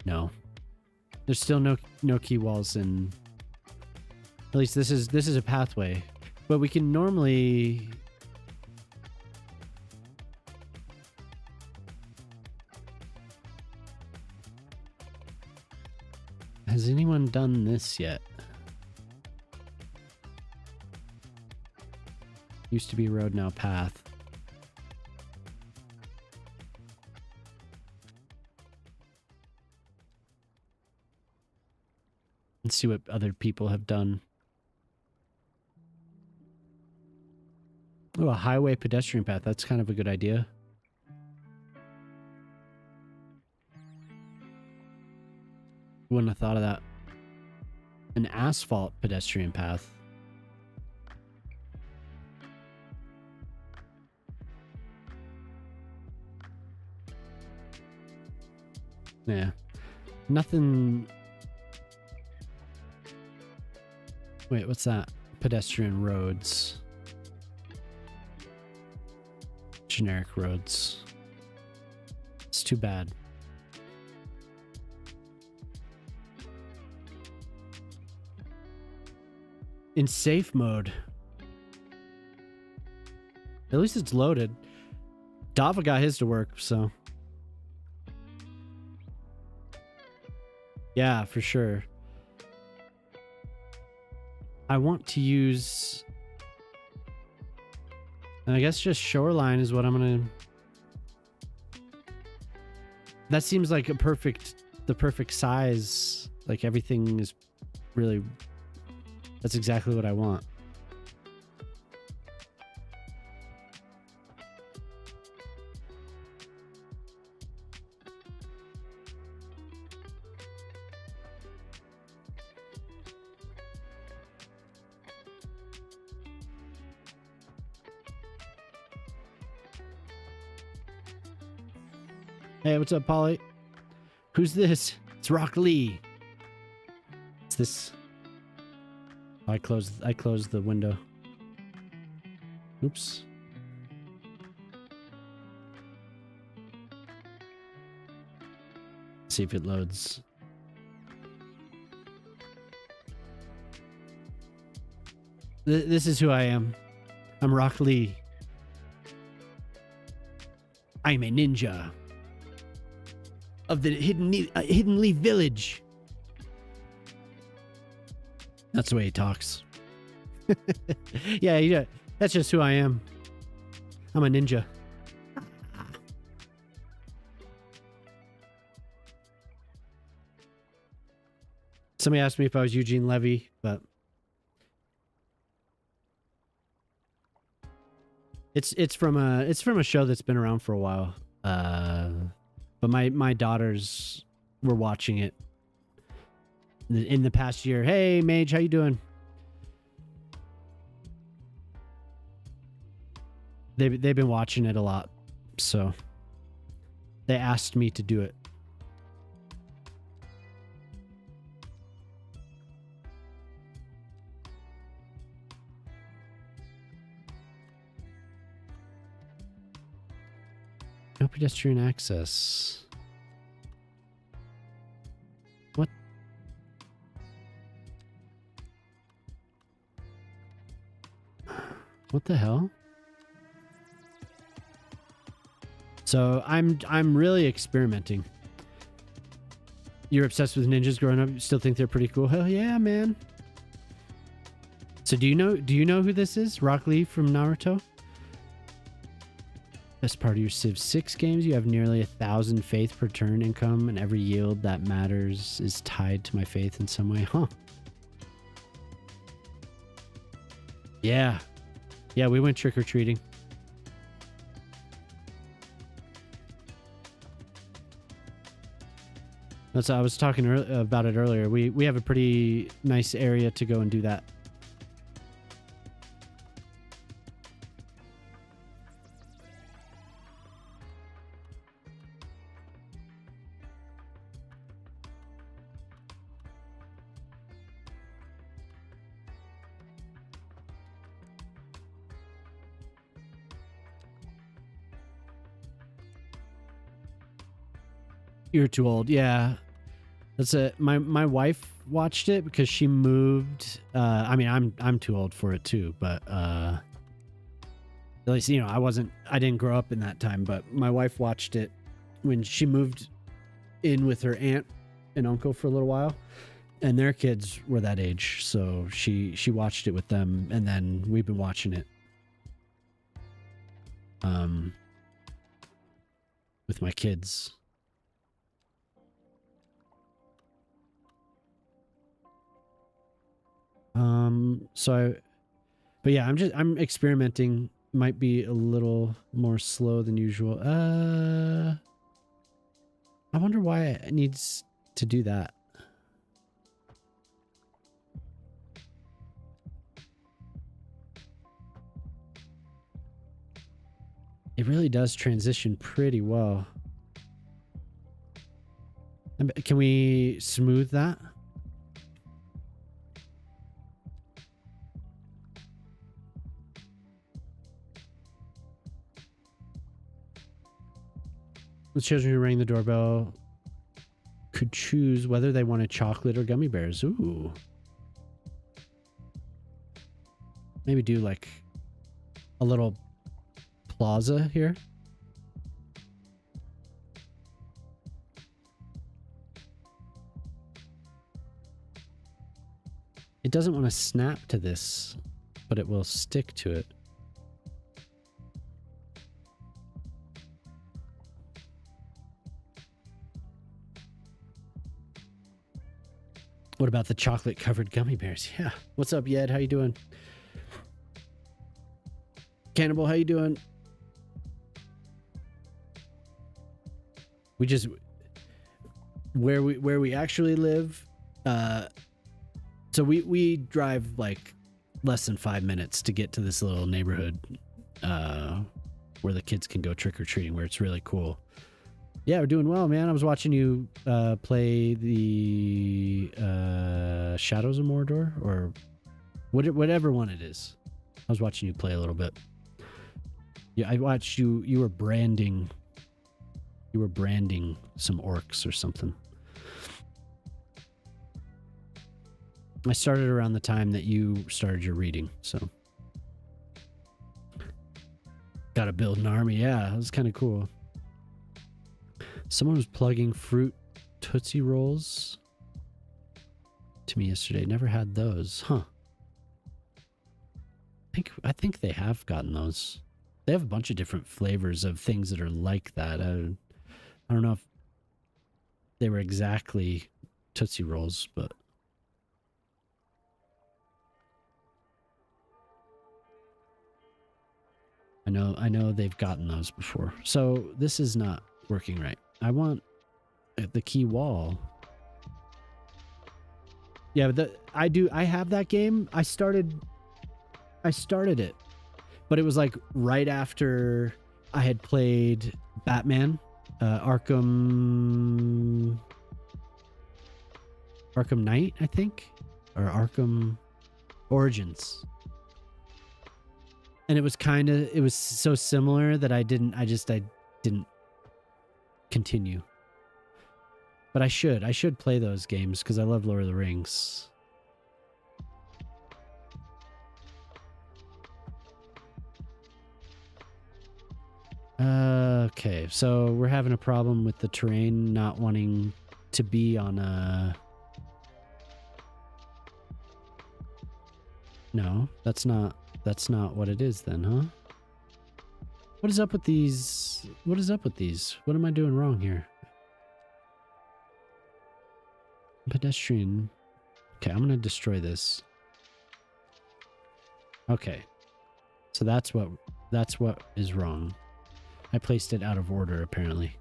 No. There's still no key walls, and at least this is a pathway. But we can normally Has anyone done this yet? Used to be road, now path. Let's see what other people have done. Oh, a highway pedestrian path. That's kind of a good idea. Wouldn't have thought of that. An asphalt pedestrian path. Yeah. Nothing. Wait, what's that? Pedestrian roads. Generic roads. It's too bad. In safe mode. At least it's loaded. Dava got his to work, so. Yeah, for sure. I want to use... I guess just shoreline is what I'm gonna... That seems like the perfect size. Like everything is really... That's exactly what I want. Hey, what's up, Polly? Who's this? It's Rock Lee. It's this... I closed the window. Oops. See if it loads. This is who I am. I'm Rock Lee. I'm a ninja of the Hidden Leaf Village. That's the way he talks. Yeah, that's just who I am. I'm a ninja. Somebody asked me if I was Eugene Levy, but it's from a show that's been around for a while. But my daughters were watching it in the past year. Hey, Mage, how you doing? they've been watching it a lot, so they asked me to do it. No pedestrian access. What? What the hell? So I'm really experimenting. You're obsessed with ninjas growing up. You still think they're pretty cool? Hell yeah, man. So do you know who this is? Rock Lee from Naruto? Best part of your Civ 6 games, you have nearly 1,000 faith per turn income, and every yield that matters is tied to my faith in some way. Huh. Yeah. Yeah, we went trick-or-treating. That's I was talking about it earlier. We have a pretty nice area to go and do that. You're too old. Yeah. That's it. My wife watched it because she moved. I mean, I'm too old for it too, but at least, you know, I didn't grow up in that time, but my wife watched it when she moved in with her aunt and uncle for a little while, and their kids were that age. So she watched it with them, and then we've been watching it with my kids. But yeah, I'm experimenting. Might be a little more slow than usual. I wonder why it needs to do that. It really does transition pretty well. Can we smooth that? The children who rang the doorbell could choose whether they wanted chocolate or gummy bears. Ooh. Maybe do like a little plaza here. It doesn't want to snap to this, but it will stick to it. What about the chocolate covered gummy bears? Yeah. What's up, Yed? How you doing? Cannibal, how you doing? We just where we actually live, so we drive like less than 5 minutes to get to this little neighborhood where the kids can go trick-or-treating, where it's really cool. Yeah, we're doing well, man. I was watching you play the Shadows of Mordor, or whatever one it is. I was watching you play a little bit. Yeah, I watched you. You were branding some orcs or something. I started around the time that you started your reading, so got to build an army. Yeah, it was kind of cool. Someone was plugging fruit Tootsie Rolls to me yesterday. Never had those. Huh. I think they have gotten those. They have a bunch of different flavors of things that are like that. I don't know if they were exactly Tootsie Rolls, but I know they've gotten those before. So this is not working right. I want the key wall. Yeah, but I have that game. I started it but it was like right after I had played Batman, Arkham Knight, I think, or Arkham Origins. And it was so similar that I didn't continue. But I should play those games because I love Lord of the Rings. Okay, so we're having a problem with the terrain not wanting to be on a... No, that's not what it is then, huh? What is up with these? What is up with these? What am I doing wrong here? Pedestrian. Okay, I'm gonna destroy this. Okay. So that's what is wrong. I placed it out of order, apparently.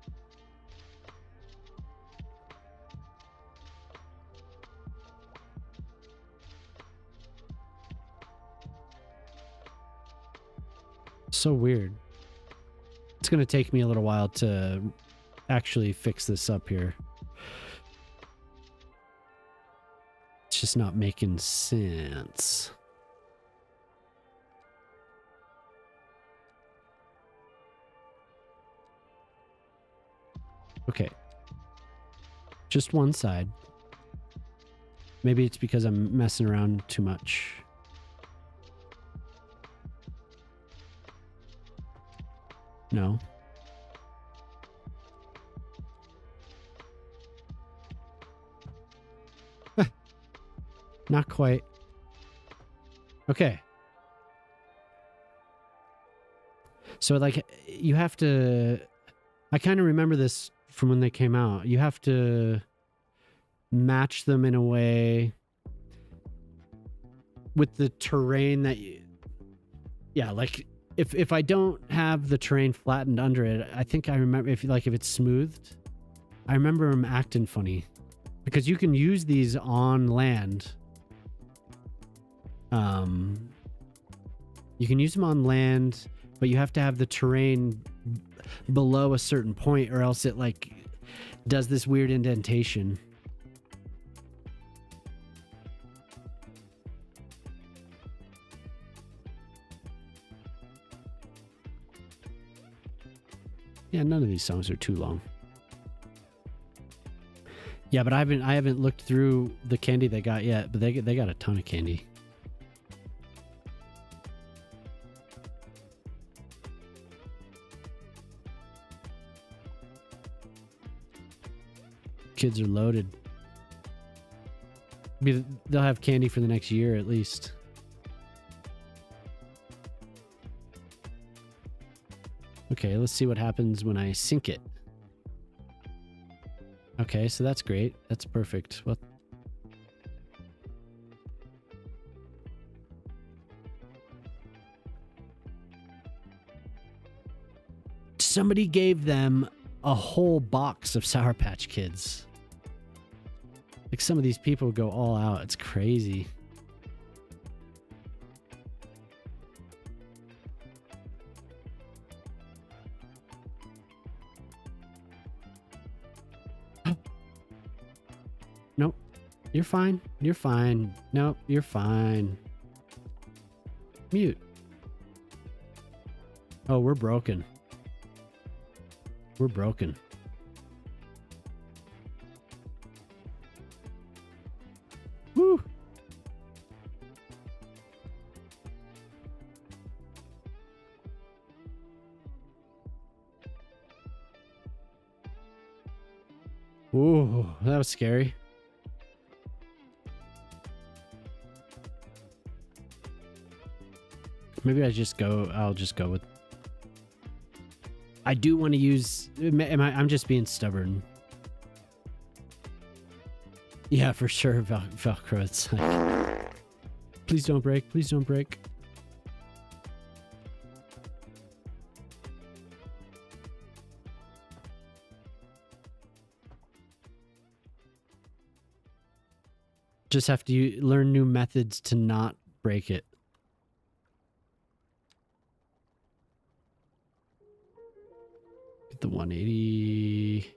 So weird. It's going to take me a little while to actually fix this up here. It's just not making sense. Okay. Just one side. Maybe it's because I'm messing around too much. No. Not quite. Okay. So like you have to... I kind of remember this from when they came out. You have to match them in a way with the terrain that you... Yeah, like if I don't have the terrain flattened under it, I think I remember if it's smoothed, I remember them acting funny. Because you can use these on land. You can use them on land, but you have to have the terrain below a certain point or else it like does this weird indentation. Yeah, none of these songs are too long. Yeah, but I haven't looked through the candy they got yet, but they got a ton of candy. Kids are loaded. They'll have candy for the next year at least. Okay, let's see what happens when I sink it. Okay, so that's great. That's perfect. Well, somebody gave them a whole box of Sour Patch Kids. Like some of these people go all out. It's crazy. Nope. You're fine. You're fine. Nope. You're fine. Mute. Oh, we're broken. We're broken. Woo! Ooh, that was scary. Maybe I'll just go with... I do want to use... I'm just being stubborn. Yeah, for sure, Velcro. It's like... Please don't break. Please don't break. Just have to learn new methods to not break it. the 180.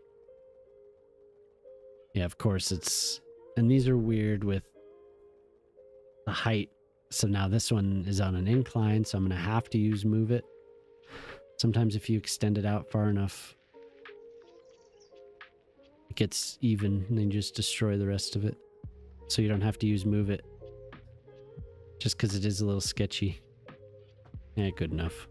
Yeah, of course it's, and these are weird with the height. So now this one is on an incline, so I'm going to have to use move it. Sometimes if you extend it out far enough, it gets even and then you just destroy the rest of it. So you don't have to use move it. Just because it is a little sketchy. Yeah, good enough.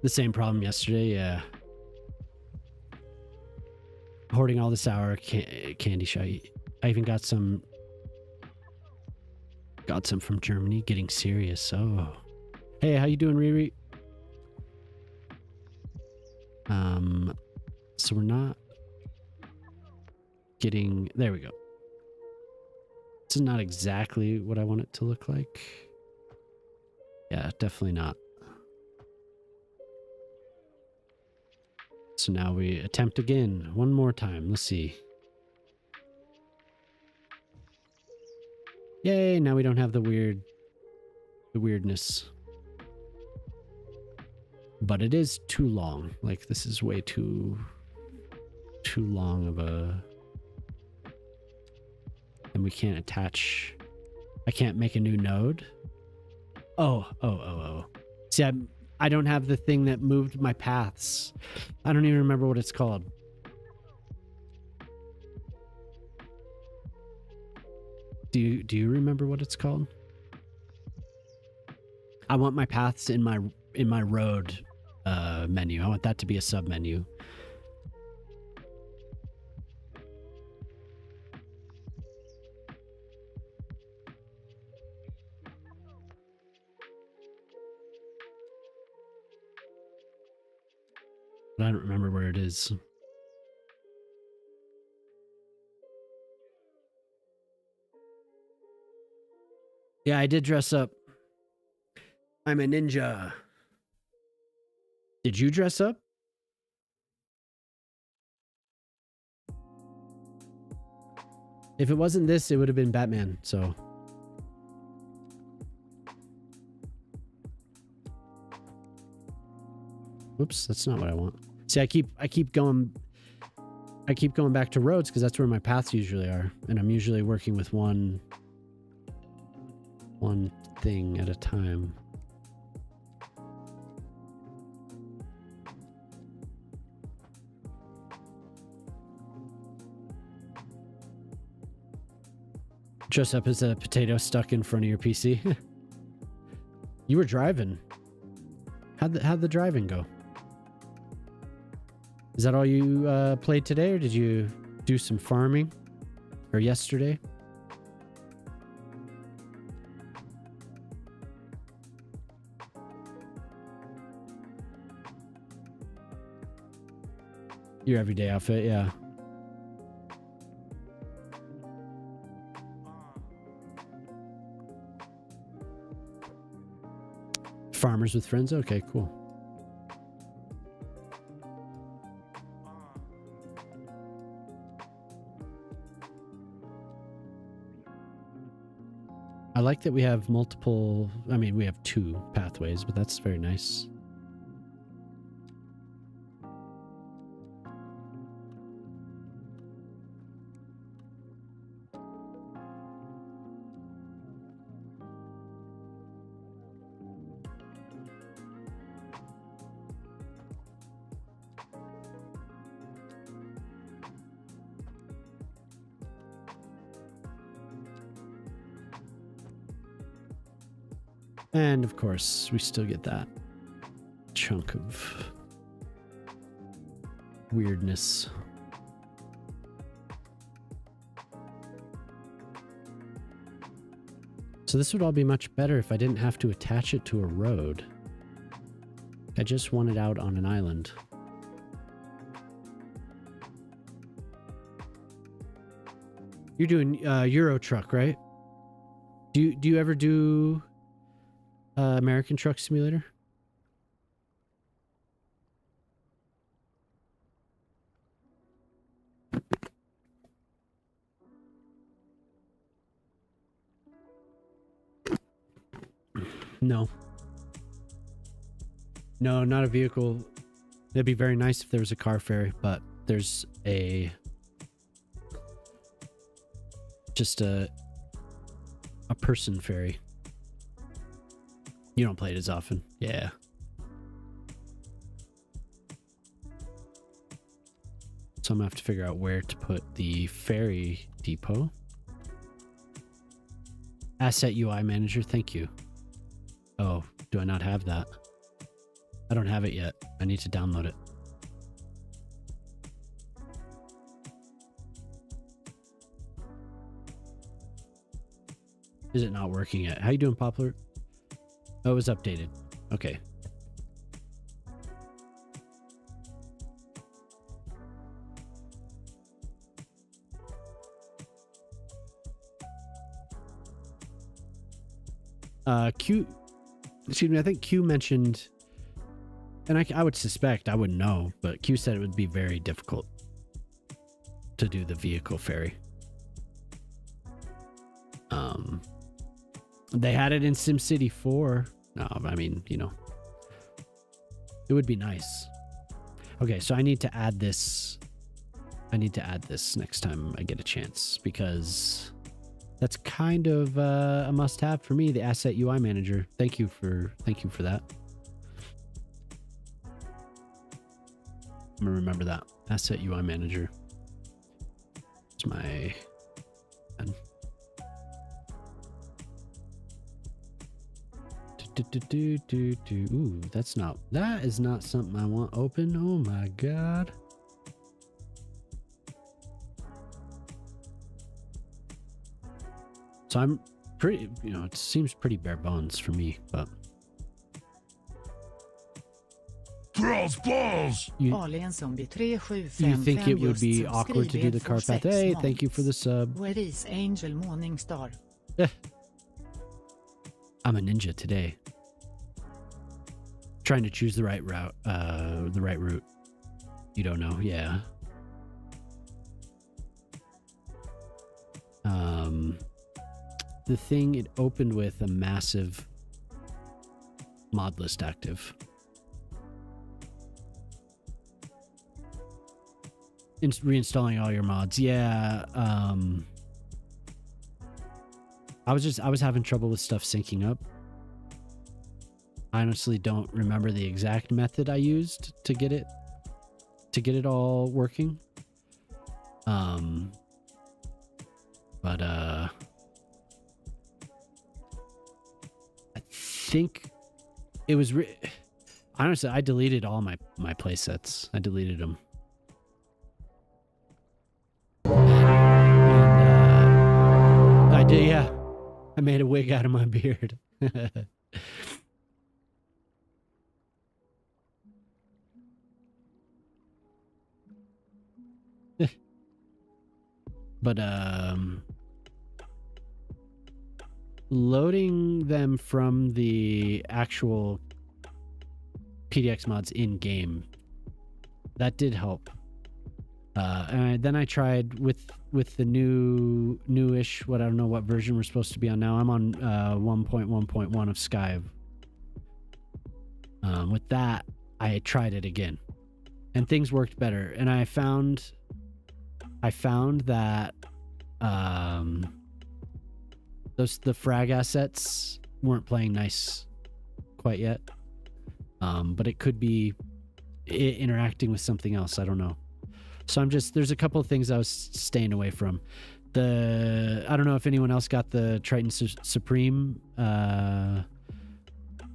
The same problem yesterday, yeah. Hoarding all the sour candy shy. I even got some from Germany. Getting serious. Oh, hey, how you doing, Riri? So we're not getting. There we go. This is not exactly what I want it to look like. Yeah, definitely not. So now we attempt again. One more time. Let's see. Yay, now we don't have the weirdness. But it is too long. Like, this is way too long of a... And we can't attach... I can't make a new node? Oh. See, I don't have the thing that moved my paths. I don't even remember what it's called. Do you remember what it's called? I want my paths in my road menu. I want that to be a sub menu. But I don't remember where it is. Yeah, I did dress up. I'm a ninja. Did you dress up? If it wasn't this, it would have been Batman, so. Oops, that's not what I want. See, I keep going back to roads because that's where my paths usually are, and I'm usually working with one thing at a time. Dress up as a potato stuck in front of your PC. You were driving. How'd the driving go? Is that all you played today, or did you do some farming? Or yesterday? Your everyday outfit, yeah. Farmers with friends? Okay, cool. I like that we have multiple, I mean, we have 2 pathways, but that's very nice. And of course, we still get that chunk of weirdness. So this would all be much better if I didn't have to attach it to a road. I just want it out on an island. You're doing Euro Truck, right? Do you ever do American Truck Simulator? No. No, not a vehicle. It'd be very nice if there was a car ferry, but there's just a person ferry. You don't play it as often. Yeah. So I'm gonna have to figure out where to put the ferry depot. Asset UI manager, thank you. Oh, do I not have that? I don't have it yet. I need to download it. Is it not working yet? How you doing, Poplar? Oh, it was updated. Okay. Q, excuse me, I think Q mentioned, and I would suspect, I wouldn't know, but Q said it would be very difficult to do the vehicle ferry. They had it in SimCity 4. No, I mean, you know, it would be nice. Okay, so I need to add this. I need to add this next time I get a chance, because that's kind of a must-have for me, the Asset UI Manager. Thank you for that. I'm gonna remember that. Asset UI Manager. It's my... Ooh, that is not something I want open. Oh my god. So I'm pretty, you know, it seems pretty bare bones for me, but Girls balls. you think it would be awkward to do the car path? Hey, thank you for the sub. Where is Angel Morningstar? I'm a ninja today. Trying to choose the right route, the right route. You don't know, yeah. The thing, it opened with a massive mod list active. Reinstalling all your mods, yeah. I was having trouble with stuff syncing up. I honestly don't remember the exact method I used to get it all working. But I think it was honestly, I deleted all my play sets. I deleted them. And I did, yeah. I made a wig out of my beard. But loading them from the actual PDX mods in game, that did help. And then I tried with the newish, what I don't know what version we're supposed to be on now. I'm on 1.1.1 of Sky. With that, I tried it again, and things worked better. And I found that the frag assets weren't playing nice quite yet. But it could be interacting with something else. I don't know. So there's a couple of things I was staying away from. I don't know if anyone else got the Triton Supreme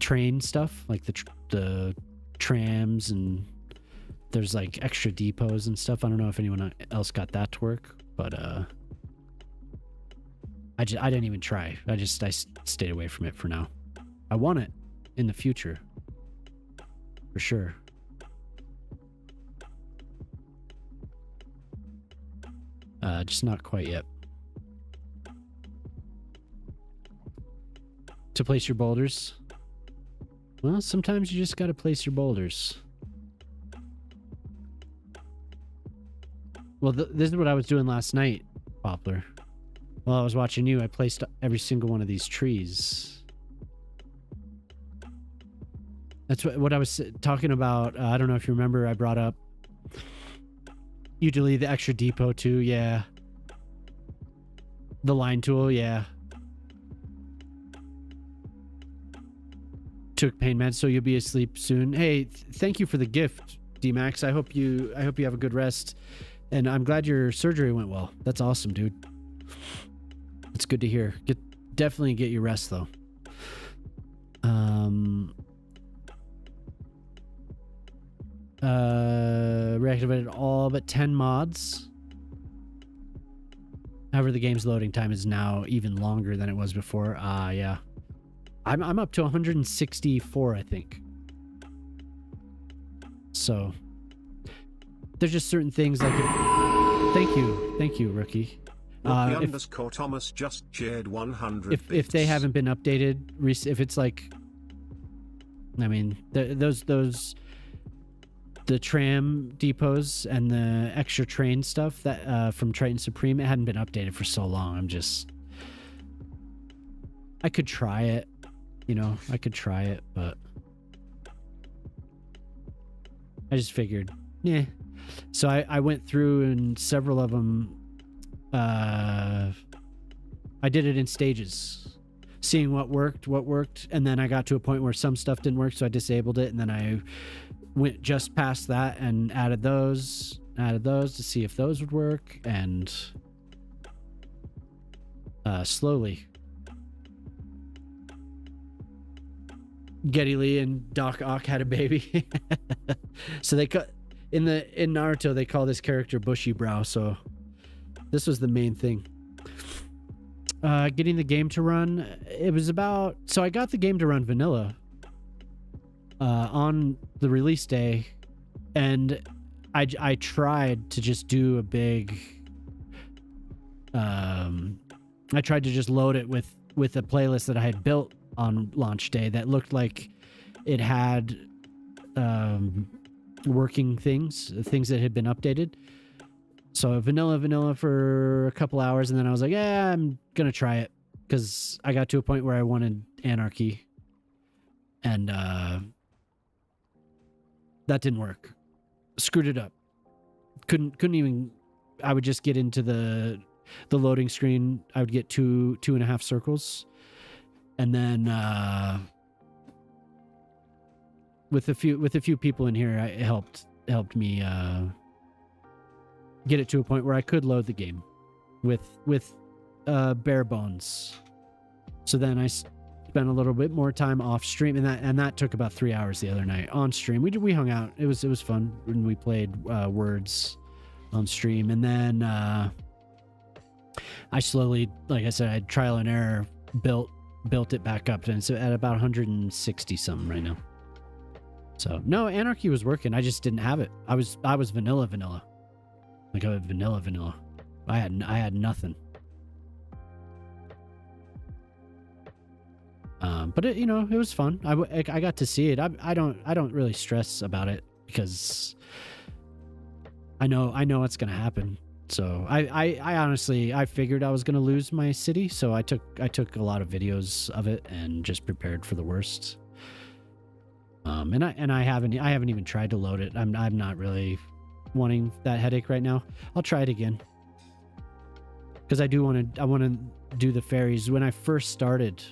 train stuff, like the trams, and there's like extra depots and stuff. I don't know if anyone else got that to work, but I didn't even try. I stayed away from it for now. I want it in the future, for sure. Just not quite yet. To place your boulders? Well, sometimes you just gotta place your boulders. Well, this is what I was doing last night, Poplar. While I was watching you, I placed every single one of these trees. That's what I was talking about. I don't know if you remember, I brought up you delete the extra depot too. Yeah. The line tool. Yeah. Took pain meds, so you'll be asleep soon. Hey, thank you for the gift, D-Max. I hope you have a good rest. And I'm glad your surgery went well. That's awesome, dude. It's good to hear. Definitely get your rest though. Reactivated all but 10 mods. However, the game's loading time is now even longer than it was before. Yeah. I'm up to 164, I think. So there's just certain things like thank you, rookie. Underscore Thomas just shared 100 if they haven't been updated, if it's like, I mean, the tram depots and the extra train stuff that from Triton Supreme, it hadn't been updated for so long. I could try it, but I just figured, yeah. So I went through and several of them, I did it in stages, seeing what worked, and then I got to a point where some stuff didn't work, so I disabled it, and then I went just past that and added those to see if those would work, and slowly. Geddy Lee and Doc Ock had a baby. So they cut in Naruto, they call this character Bushy Brow, so this was the main thing. Getting the game to run, it was about, so I got the game to run vanilla on the release day, and I tried to just do a big I tried to just load it with a playlist that I had built on launch day that looked like it had working things that had been updated. So vanilla for a couple hours, and then I was like, yeah, I'm gonna try it, because I got to a point where I wanted anarchy, and that didn't work. Screwed it up. Couldn't even. I would just get into the loading screen. I would get two and a half circles, and then with a few people in here, it helped me get it to a point where I could load the game with bare bones. So then I spent a little bit more time off stream, and that took about 3 hours the other night. On stream, we hung out. It was fun when we played Words on stream, and then I slowly, like I said, I trial and error built it back up, and it's at about 160 something right now. So no, anarchy was working. I just didn't have it. I was vanilla. Like I had vanilla. I had nothing. But it was fun. I got to see it. I don't really stress about it, because I know what's gonna happen. So I honestly, I figured I was gonna lose my city, so I took a lot of videos of it and just prepared for the worst. And I haven't even tried to load it. I'm not really wanting that headache right now. I'll try it again, because I want to do the ferries. When I first started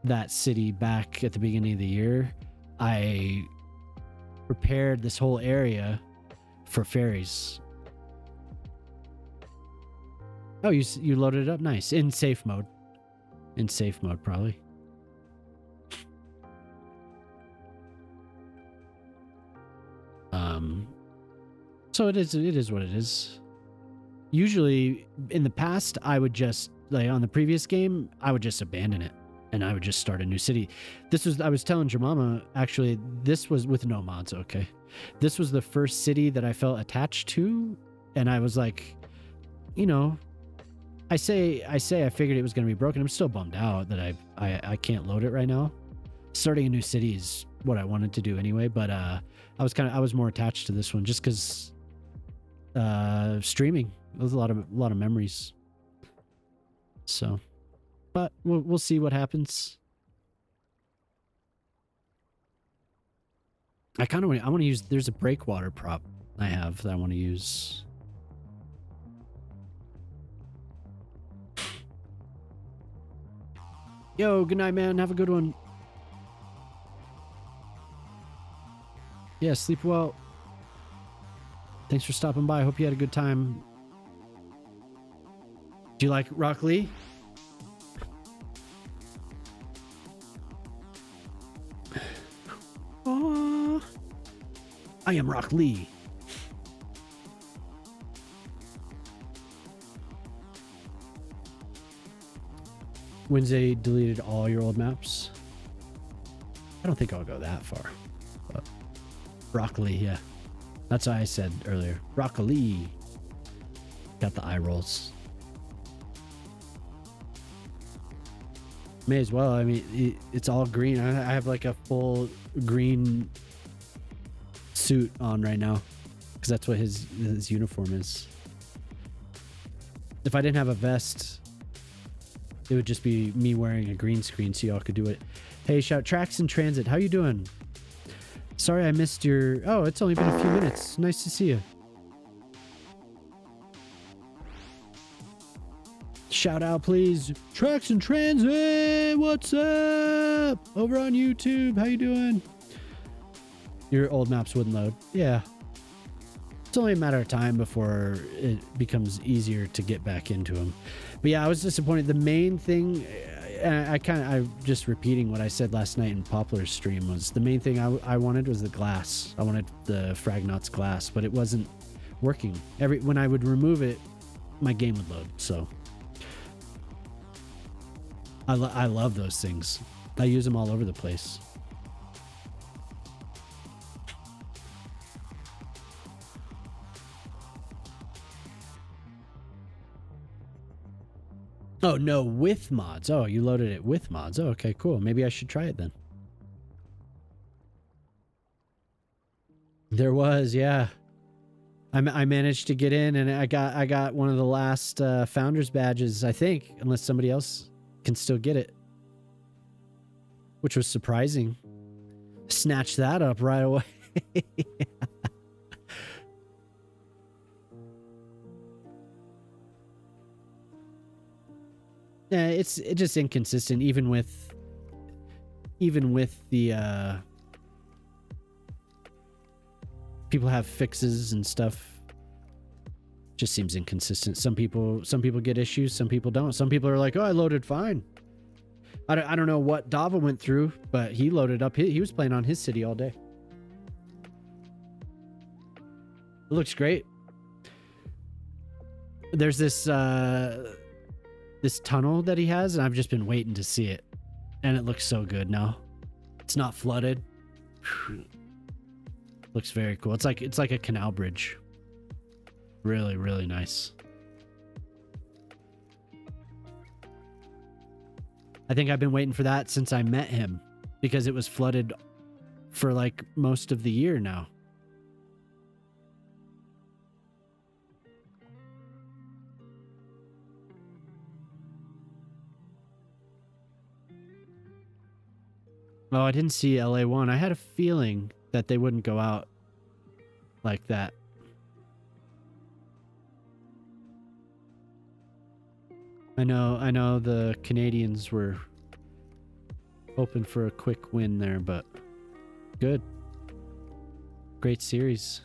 that city back at the beginning of the year, I prepared this whole area for ferries. Oh, you loaded it up? Nice. In safe mode probably. So it is what it is. Usually in the past, I would just, like on the previous game, I would just abandon it and I would just start a new city. I was telling your mama, actually, this was with no mods, okay? This was the first city that I felt attached to, and I was like, I figured it was going to be broken. I'm still bummed out that I can't load it right now. Starting a new city is what I wanted to do anyway, but I was more attached to this one just because streaming. There's a lot of memories. So, but we'll see what happens. I kind of want to use, there's a breakwater prop I have that I want to use. Yo, good night, man. Have a good one. Yeah, sleep well. Thanks for stopping by. Hope you had a good time. Do you like Rock Lee? Oh, I am Rock Lee. Wednesday deleted all your old maps. I don't think I'll go that far. But broccoli, yeah. That's what I said earlier. Broccoli. Got the eye rolls. May as well. I mean, it's all green. I have like a full green suit on right now because that's what his uniform is. If I didn't have a vest, it would just be me wearing a green screen so y'all could do it. Hey, shout Tracks in Transit. How you doing? Sorry I missed your... Oh, it's only been a few minutes. Nice to see you. Shout out, please. Tracks in Transit. What's up? Over on YouTube. How you doing? Your old maps wouldn't load. Yeah. It's only a matter of time before it becomes easier to get back into them. But yeah, I was disappointed. The main thing, I'm just repeating what I said last night in Poplar's stream, was the main thing I wanted was the glass. I wanted the Fragnauts glass, but it wasn't working. When I would remove it, my game would load. So I love those things. I use them all over the place. Oh, no, with mods. Oh, you loaded it with mods. Oh, okay, cool. Maybe I should try it then. There was, yeah. I managed to get in, and I got one of the last founders badges, I think, unless somebody else can still get it, which was surprising. Snatched that up right away. Yeah, it's just inconsistent, even with the people have fixes and stuff. Just seems inconsistent. Some people get issues, some people don't. Some people are like, "Oh, I loaded fine." I don't know what Dava went through, but he loaded up. He was playing on his city all day. It looks great. There's this tunnel that he has, and I've just been waiting to see it, and it looks so good now. It's not flooded. Looks very cool. It's like a canal bridge. Really, really nice. I think I've been waiting for that since I met him, because it was flooded for like most of the year now. Oh, I didn't see LA1. I had a feeling that they wouldn't go out like that. I know the Canadians were hoping for a quick win there, but good. Great series.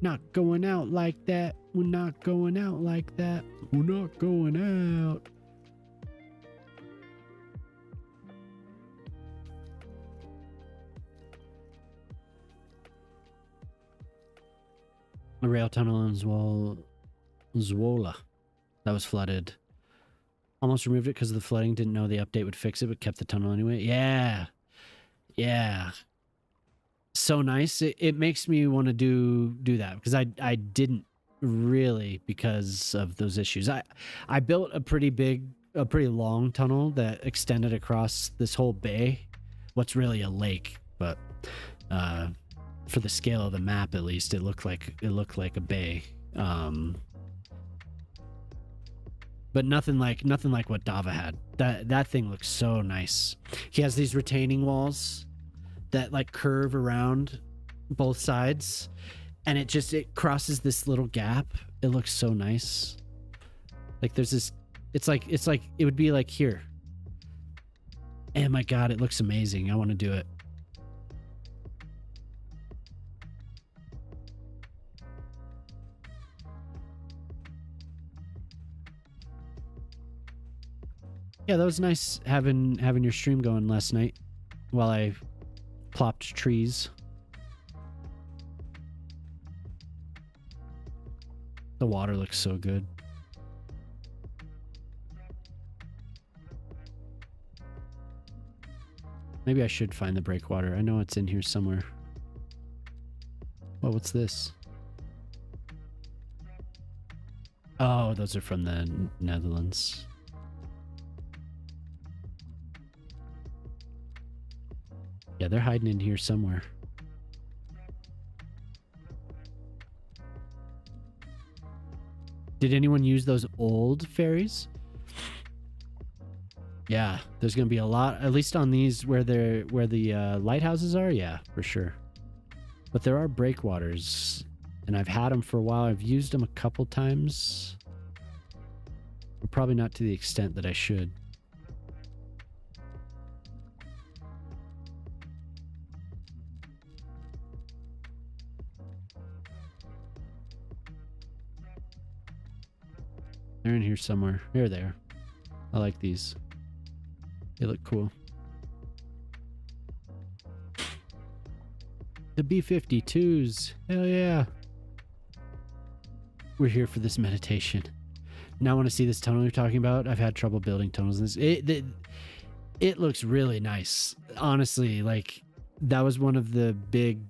Not going out like that. We're not going out like that. We're not going out. A rail tunnel in Zwolle that was flooded. Almost removed it because of the flooding. Didn't know the update would fix it, but kept the tunnel anyway. Yeah. Yeah. So nice. It makes me want to do that, because I didn't really, because of those issues. I built a pretty long tunnel that extended across this whole bay. What's really a lake, but for the scale of the map, at least, it looked like a bay. but nothing like what Dava had. That thing looks so nice. He has these retaining walls that like curve around both sides, and it crosses this little gap. It looks so nice. Like there's this, it's like it would be like here. And my God, it looks amazing. I want to do it. Yeah, that was nice having your stream going last night while I plopped trees. The water looks so good. Maybe I should find the breakwater. I know it's in here somewhere. Oh, what's this? Oh, those are from the Netherlands. Yeah, they're hiding in here somewhere. Did anyone use those old ferries? Yeah, there's gonna be a lot, at least on these where the lighthouses are. Yeah, for sure. But there are breakwaters, and I've had them for a while. I've used them a couple times, but probably not to the extent that I should. They're in here somewhere. Here they are. I like these. They look cool. The B-52s. Hell yeah. We're here for this meditation. Now I want to see this tunnel you're talking about. I've had trouble building tunnels in this. It looks really nice. Honestly, like that was one of the big...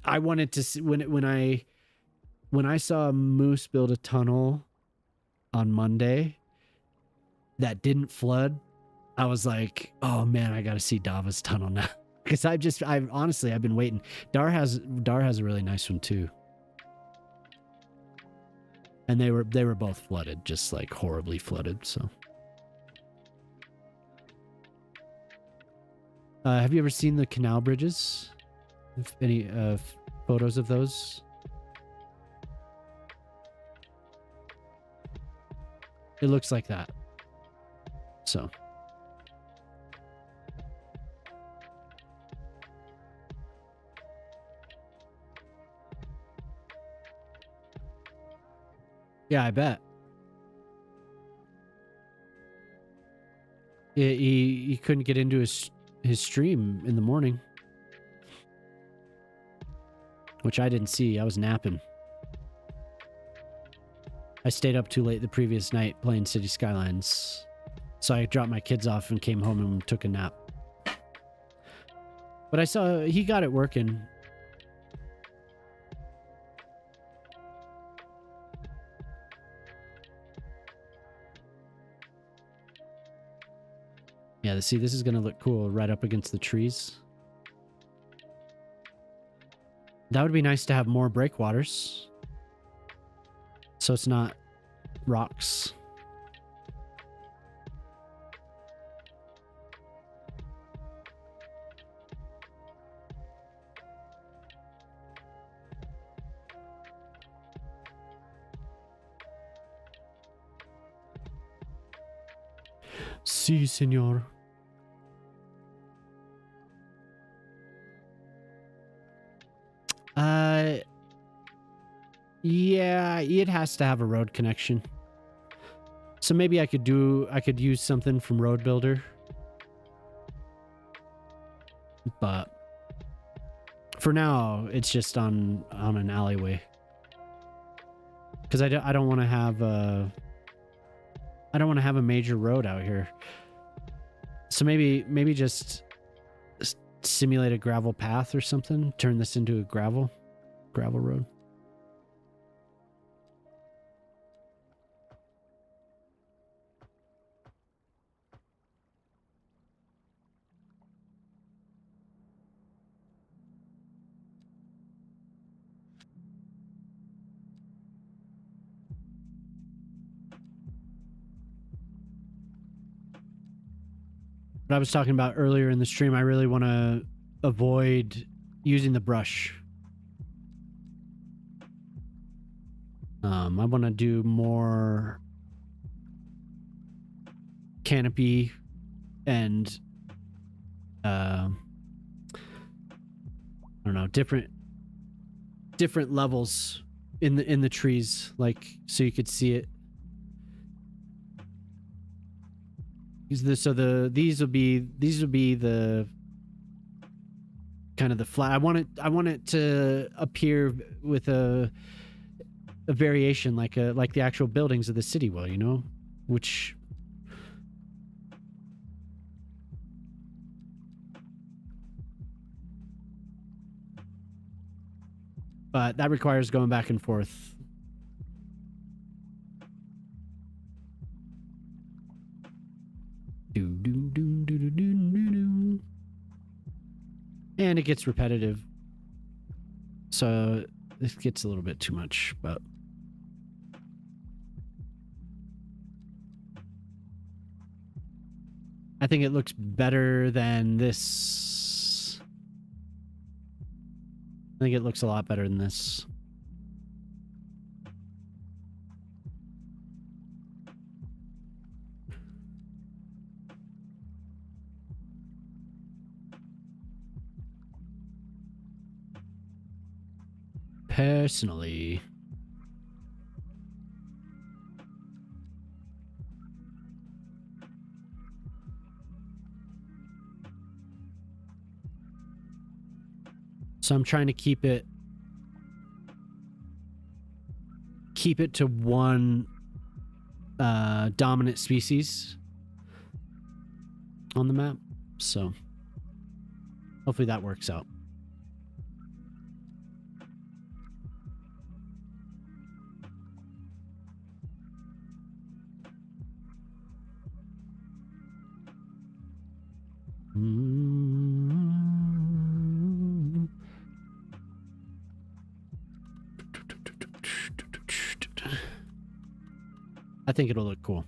I wanted to see when I saw Moose build a tunnel on Monday that didn't flood, I was like, oh man, I got to see Dava's tunnel now. Because I've honestly been waiting. Dar has a really nice one too. And they were both flooded, just like horribly flooded. So, have you ever seen the canal bridges? Any photos of those? It looks like that. So. Yeah, I bet. He couldn't get into his stream in the morning, which I didn't see. I was napping. I stayed up too late the previous night playing City Skylines, so I dropped my kids off and came home and took a nap. But I saw he got it working. Yeah, see, this is going to look cool right up against the trees. That would be nice to have more breakwaters, so it's not rocks. Si, senor. Yeah, it has to have a road connection. So maybe I could use something from Road Builder. But for now, it's just on an alleyway. Cuz I don't want to have a major road out here. So maybe just simulate a gravel path or something, turn this into a gravel road. what I was talking about earlier in the stream, I really want to avoid using the brush. I want to do more canopy and I don't know, different levels in the trees, like so you could see it. These will be the kind of the flat. I want it to appear with a variation like the actual buildings of the city will, you know, which but that requires going back and forth. And it gets repetitive. So this gets a little bit too much, but I think it looks better than this. I think it looks a lot better than this. Personally, so I'm trying to keep it to one dominant species on the map, so hopefully that works out. I think it'll look cool.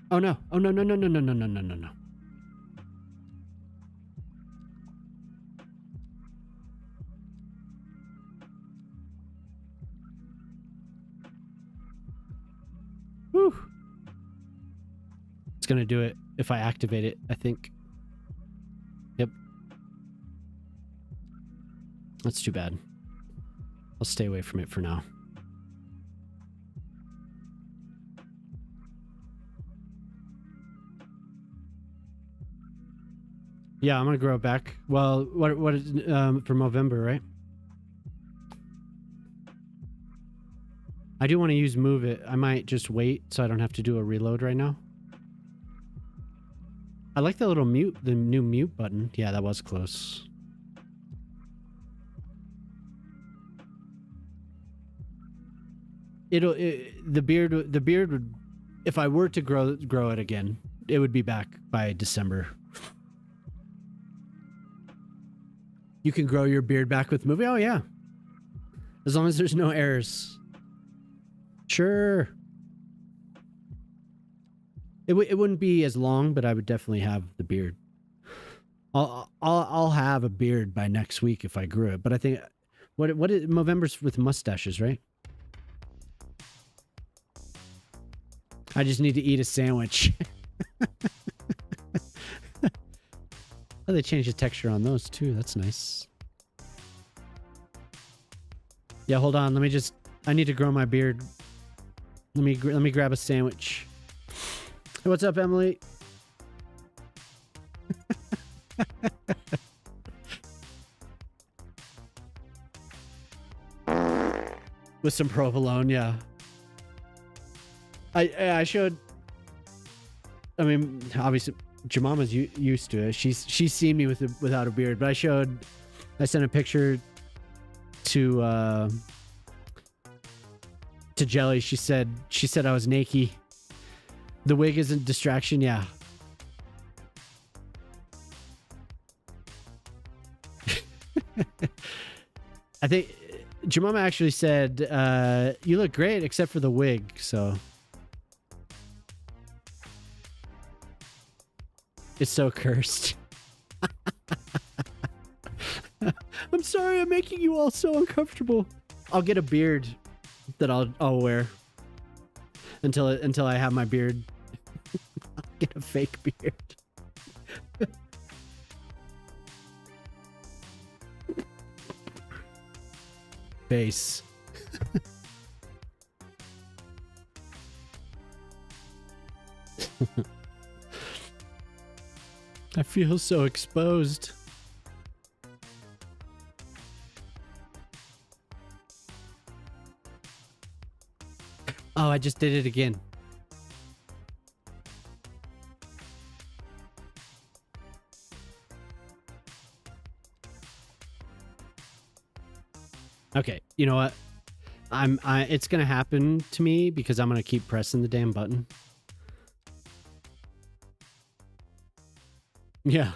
Oh no. Oh no, no, no, no, no, no, no, no, no, no. Whew. It's gonna do it if I activate it, I think. Yep. That's too bad. I'll stay away from it for now. Yeah, I'm gonna grow it back. Well, what is for November, right? I do want to use move it. I might just wait so I don't have to do a reload right now. I like the little mute, the new mute button. Yeah, that was close. The beard would, if I were to grow it again, it would be back by December. You can grow your beard back with movie. Oh yeah, as long as there's no errors. Sure. It wouldn't be as long, but I would definitely have the beard. I'll have a beard by next week if I grew it. But I think what is November's with mustaches, right? I just need to eat a sandwich. Oh, they changed the texture on those too. That's nice. Yeah, hold on. I need to grow my beard. Let me grab a sandwich. Hey, what's up, Emily? With some provolone, yeah. I showed. I mean, obviously, Jemama's used to it. She's seen me without a beard, but I sent a picture to Jelly. She said I was naked. The wig isn't distraction, yeah. I think Jemima actually said, you look great except for the wig, so. It's so cursed. I'm sorry I'm making you all so uncomfortable. I'll get a beard that I'll wear until I have my beard. I'll get a fake beard. Face. I feel so exposed. Oh, I just did it again. Okay, you know what? It's gonna happen to me because I'm gonna keep pressing the damn button. Yeah.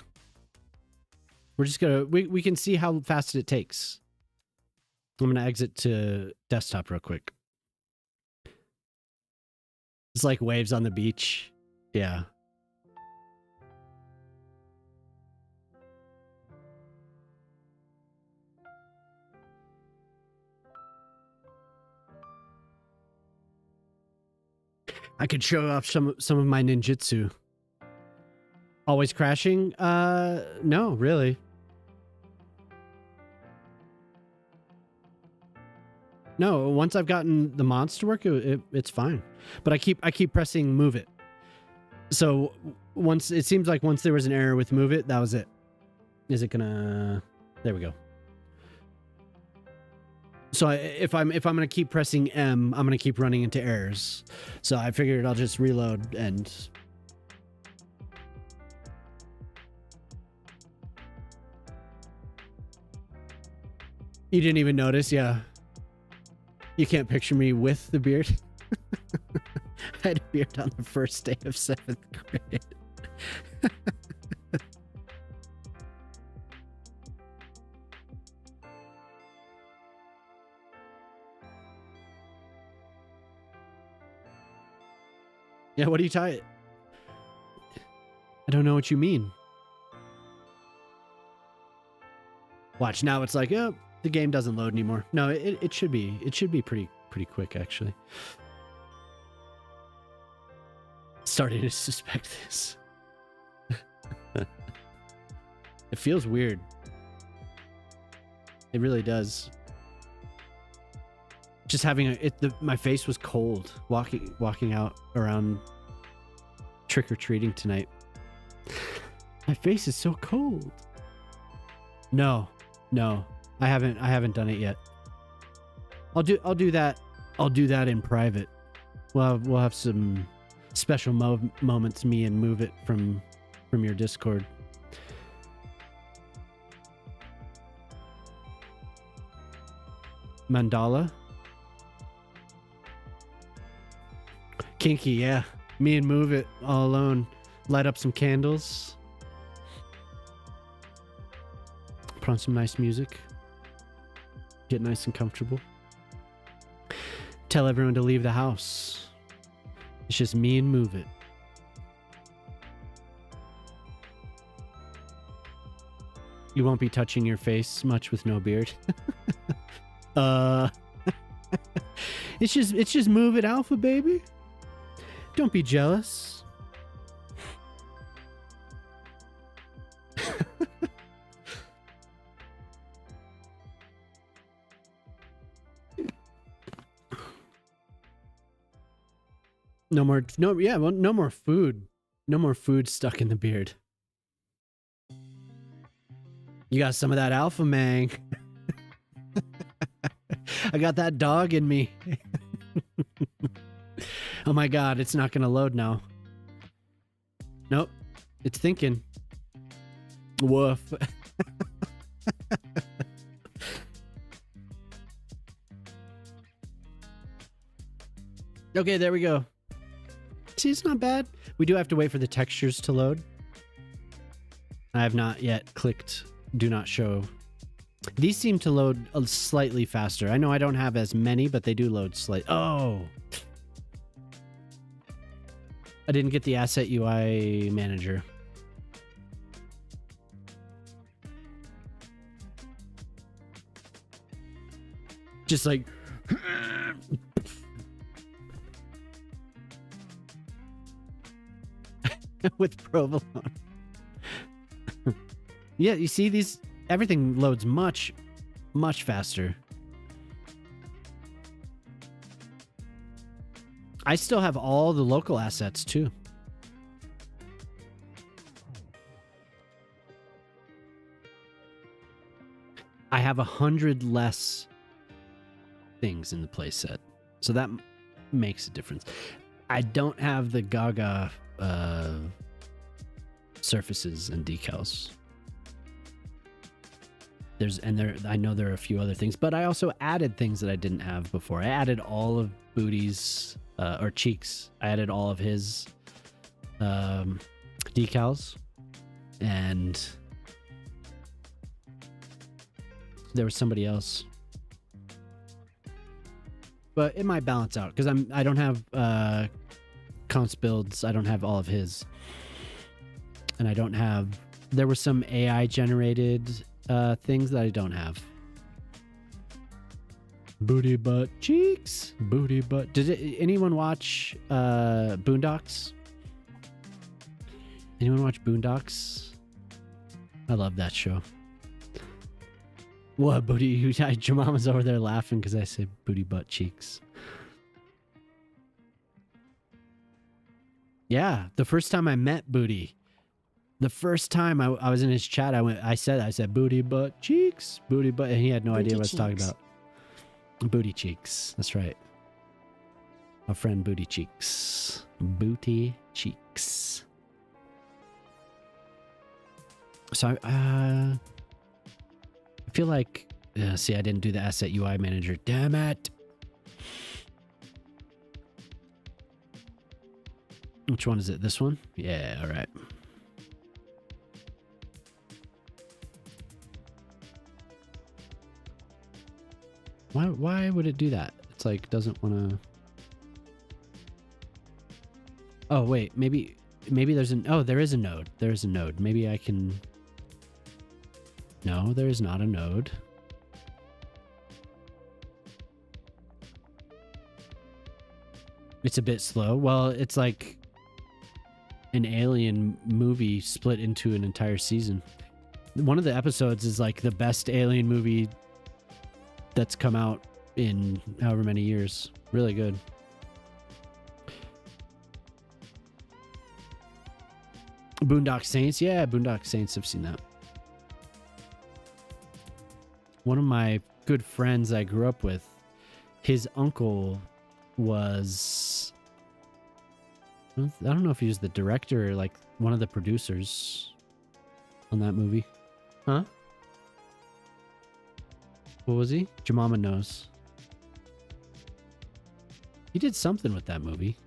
We're just gonna we can see how fast it takes. I'm gonna exit to desktop real quick. It's like waves on the beach. Yeah. I could show off some of my ninjutsu. Always crashing? No, really. No, once I've gotten the mods to work, it's fine. But I keep pressing move it. So once it seems like once there was an error with move it, that was it. Is it gonna? There we go. So if I'm gonna keep pressing M, I'm gonna keep running into errors. So I figured I'll just reload and. You didn't even notice, yeah. You can't picture me with the beard. I had a beard on the first day of 7th grade. Yeah, what do you tie it? I don't know what you mean. Watch, now it's like, oh, the game doesn't load anymore. No, it should be pretty quick actually. Starting to suspect this. It feels weird. It really does. Just having my face was cold walking out around trick-or-treating tonight. My face is so cold. No. I haven't done it yet. I'll do that. I'll do that in private. We'll have some special moments, me and Move It from your Discord. Mandala. Kinky, yeah. Me and Move It all alone. Light up some candles. Put on some nice music. Get nice and comfortable. Tell everyone to leave the house. It's just me and Move It. You won't be touching your face much with no beard. It's just Move It Alpha, baby. Don't be jealous. No more food. No more food stuck in the beard. You got some of that alpha, man. I got that dog in me. Oh my god, it's not gonna load now. Nope. It's thinking. Woof. Okay, there we go. See, it's not bad. We do have to wait for the textures to load. I have not yet clicked do not show These seem to load slightly faster. I know I don't have as many, but they do load slightly. Oh! I didn't get the asset UI manager. Just like... with provolone. Yeah, you see these... Everything loads much faster. I still have all the local assets too. I have 100 less things in the playset, so that makes a difference. I don't have the Gaga surfaces and decals. I know there are a few other things, but I also added things that I didn't have before. I added all of Booty's or Cheeks. I added all of his decals, and there was somebody else, but it might balance out because I don't have Counts builds. I don't have all of his, and I don't have. There were some AI generated things that I don't have. Booty butt cheeks. Booty butt. Did anyone watch Boondocks? Anyone watch Boondocks? I love that show. What booty? Your mom was over there laughing because I said booty butt cheeks. Yeah, the first time I met Booty. The first time I was in his chat, I said booty butt cheeks, booty butt, and he had no idea what I was talking about. Booty cheeks, that's right. My friend Booty Cheeks, booty cheeks. So I feel like, see, I didn't do the asset UI manager. Damn it! Which one is it? This one? Yeah, all right. Why would it do that? It's like doesn't want to. Oh wait, maybe there's an. Oh, there is a node. There is a node. Maybe I can. No, there is not a node. It's a bit slow. Well, it's like an alien movie split into an entire season. One of the episodes is like the best alien movie that's come out in however many years. Really good. Boondock Saints. Yeah, Boondock Saints. I've seen that. One of my good friends I grew up with, his uncle was... I don't know if he was the director or like one of the producers on that movie. Huh? What was he? Jemima knows. He did something with that movie.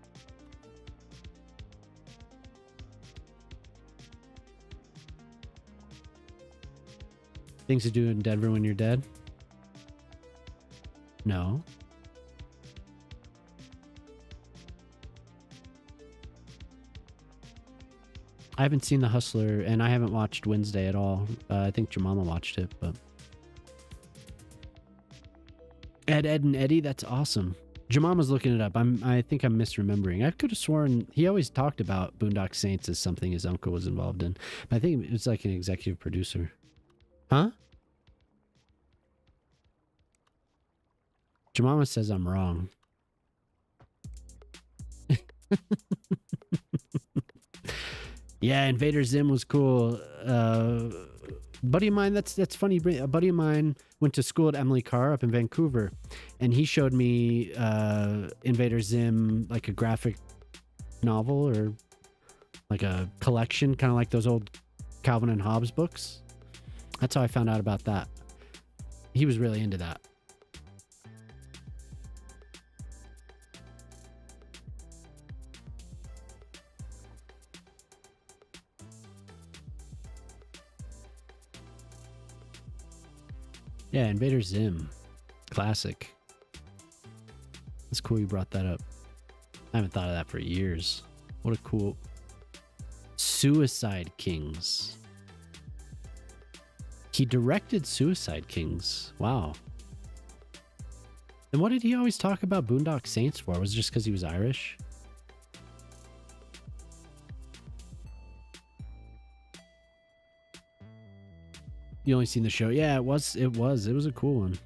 Things to do in Denver when you're dead? No. I haven't seen The Hustler, and I haven't watched Wednesday at all. I think Jemima watched it, but... Ed, and Eddie, that's awesome. Jemima's looking it up. I think I'm misremembering. I could have sworn he always talked about Boondock Saints as something his uncle was involved in. But I think it was like an executive producer. Huh? Jemima says I'm wrong. Yeah, Invader Zim was cool. Buddy of mine, that's funny. A buddy of mine went to school at Emily Carr up in Vancouver, and he showed me Invader Zim, like a graphic novel or like a collection, kind of like those old Calvin and Hobbes books. That's how I found out about that. He was really into that. Yeah, Invader Zim. Classic. It's cool you brought that up. I haven't thought of that for years. What a cool... Suicide Kings. He directed Suicide Kings. Wow. And what did he always talk about Boondock Saints for? Was it just because he was Irish? You only seen the show? Yeah, it was a cool one.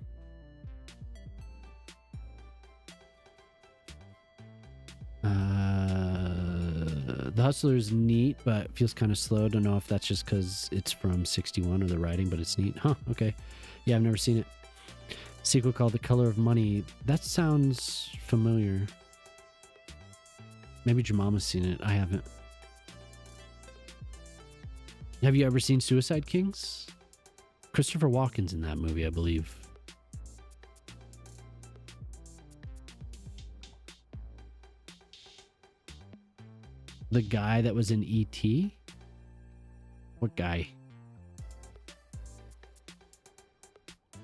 The Hustler's neat, but feels kind of slow. Don't know if that's just because it's from 61 or the writing, but it's neat. Huh, okay. Yeah, I've never seen it. Sequel called The Color of Money. That sounds familiar. Maybe Jamama's seen it. I haven't. Have you ever seen Suicide Kings? Christopher Walken's in that movie, I believe. The guy that was in E.T.? What guy?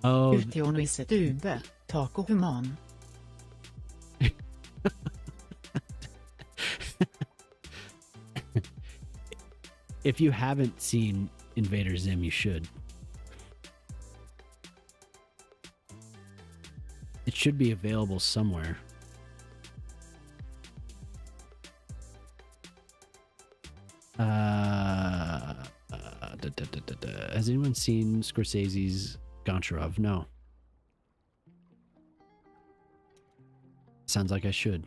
Oh. Utionvisse dube, taco human. If you haven't seen Invader Zim, you should. It should be available somewhere. Has anyone seen Scorsese's Goncharov? No. Sounds like I should.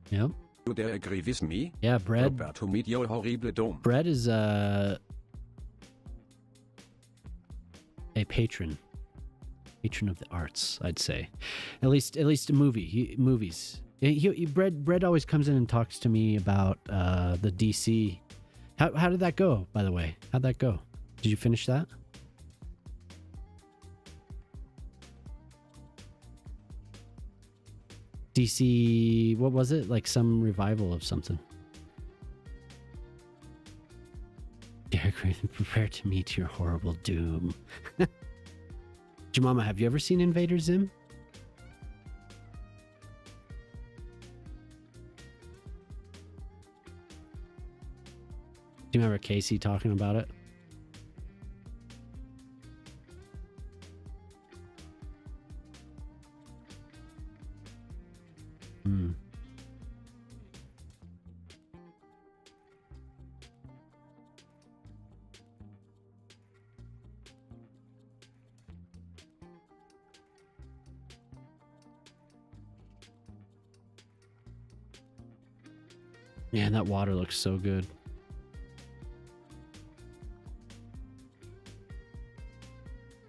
Yep. Do they agree with me? Yeah, Bread. Roberto meet your horrible dome. Bread is a patron of the arts, I'd say. At least movies. Bread always comes in and talks to me about the DC. How did that go, by the way? How'd that go? Did you finish that? DC, what was it? Like some revival of something. Derek, prepare to meet your horrible doom. Jamama, have you ever seen Invader Zim? Do you remember Casey talking about it? Hmm. Man, that water looks so good.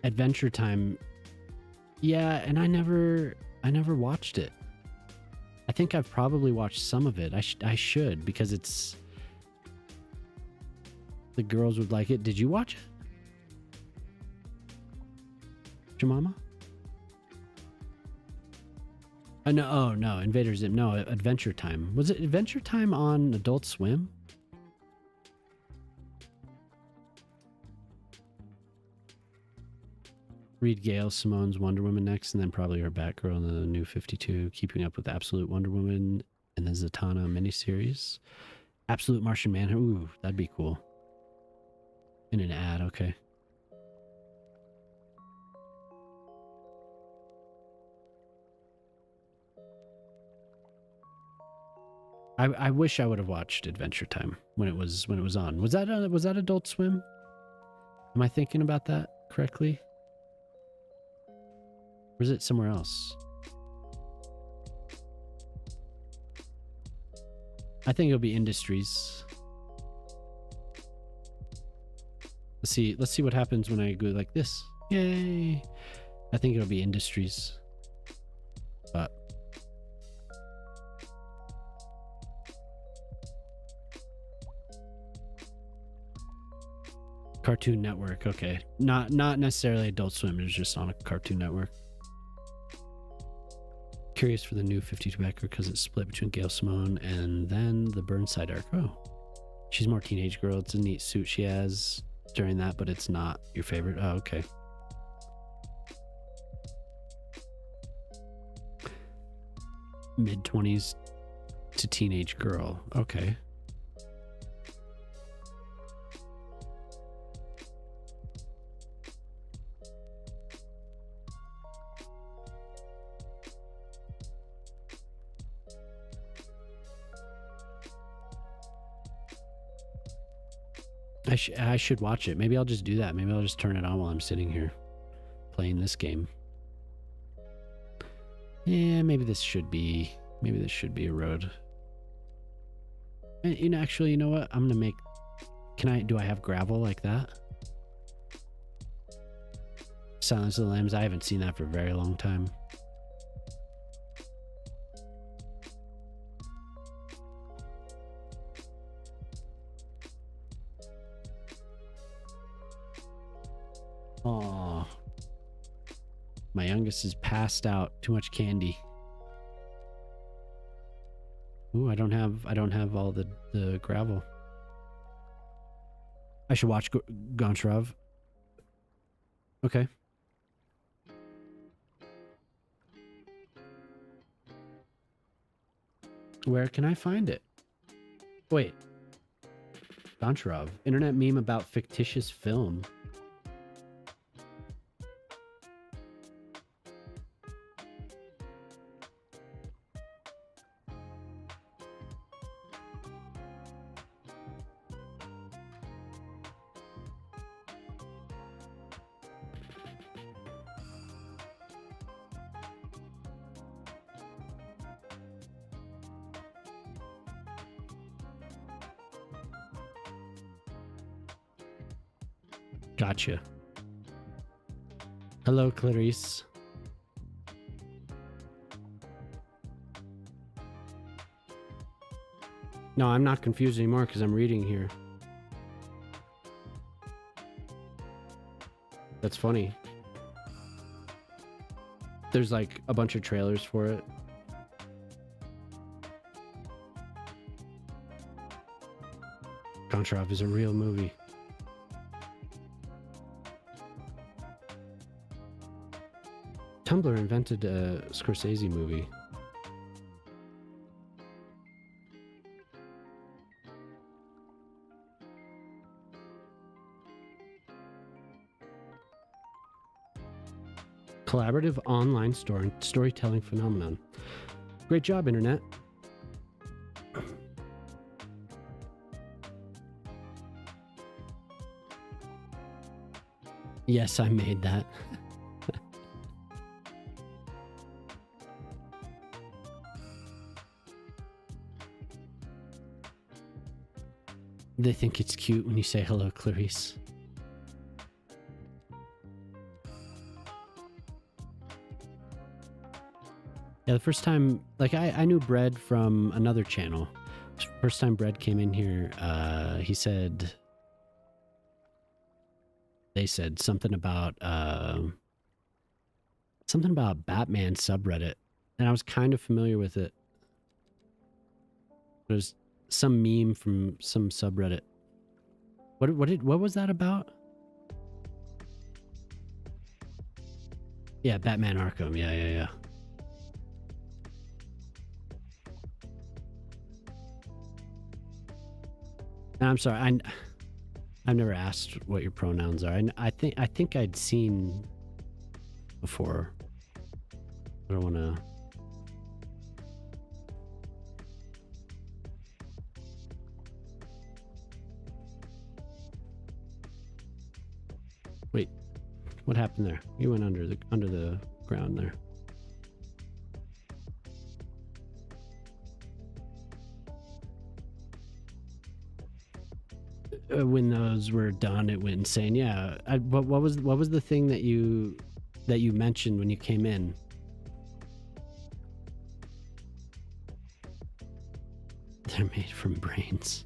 Adventure Time. Yeah, and I never watched it. I think I've probably watched some of it. I should, because it's... The girls would like it. Did you watch it? Jamama? No, oh no, Invader Zim. No, Adventure Time. Was it Adventure Time on Adult Swim? Read Gail Simone's Wonder Woman next, and then probably her Batgirl in the New 52, Keeping Up with Absolute Wonder Woman, and the Zatanna miniseries. Absolute Martian Manhunter. Ooh, that'd be cool. In an ad, okay. I wish I would have watched Adventure Time when it was on. Was that Adult Swim? Am I thinking about that correctly? Or is it somewhere else? I think it'll be Industries. Let's see what happens when I go like this. Yay! I think it'll be Industries. But Cartoon Network, okay. Not necessarily Adult Swim, it was just on a Cartoon Network. Curious for the new 52 backer because it's split between Gail Simone and then the Burnside arc. Oh, she's more teenage girl. It's a neat suit she has during that, but it's not your favorite. Oh, okay. Mid-20s to teenage girl. Okay. I should watch it. Maybe I'll just do that. Maybe I'll just turn it on while I'm sitting here playing this game. Yeah, maybe this should be a road. And, actually, you know what? I'm gonna make. Do I have gravel like that? Silence of the Lambs. I haven't seen that for a very long time. Oh, my youngest is passed out. Too much candy. Ooh, I don't have all the gravel. I should watch Goncharov. Okay. Where can I find it? Wait. Goncharov. Internet meme about fictitious film. Gotcha. Hello, Clarice. No, I'm not confused anymore because I'm reading here. That's funny. There's like a bunch of trailers for it. Goncharov is a real movie. Tumblr invented a Scorsese movie. Collaborative online storytelling phenomenon. Great job, Internet. Yes, I made that. They think it's cute when you say hello, Clarice. Yeah, the first time, like I knew Bread from another channel. First time Bread came in here, they said something about Batman subreddit, and I was kind of familiar with it. It was some meme from some subreddit. What was that about? Yeah, Batman Arkham. Yeah. I'm sorry. I've never asked what your pronouns are. I think I'd seen before. I don't want to. Wait, what happened there? You went under the ground there. When those were done, it went insane. Yeah. What was the thing that you mentioned when you came in? They're made from brains.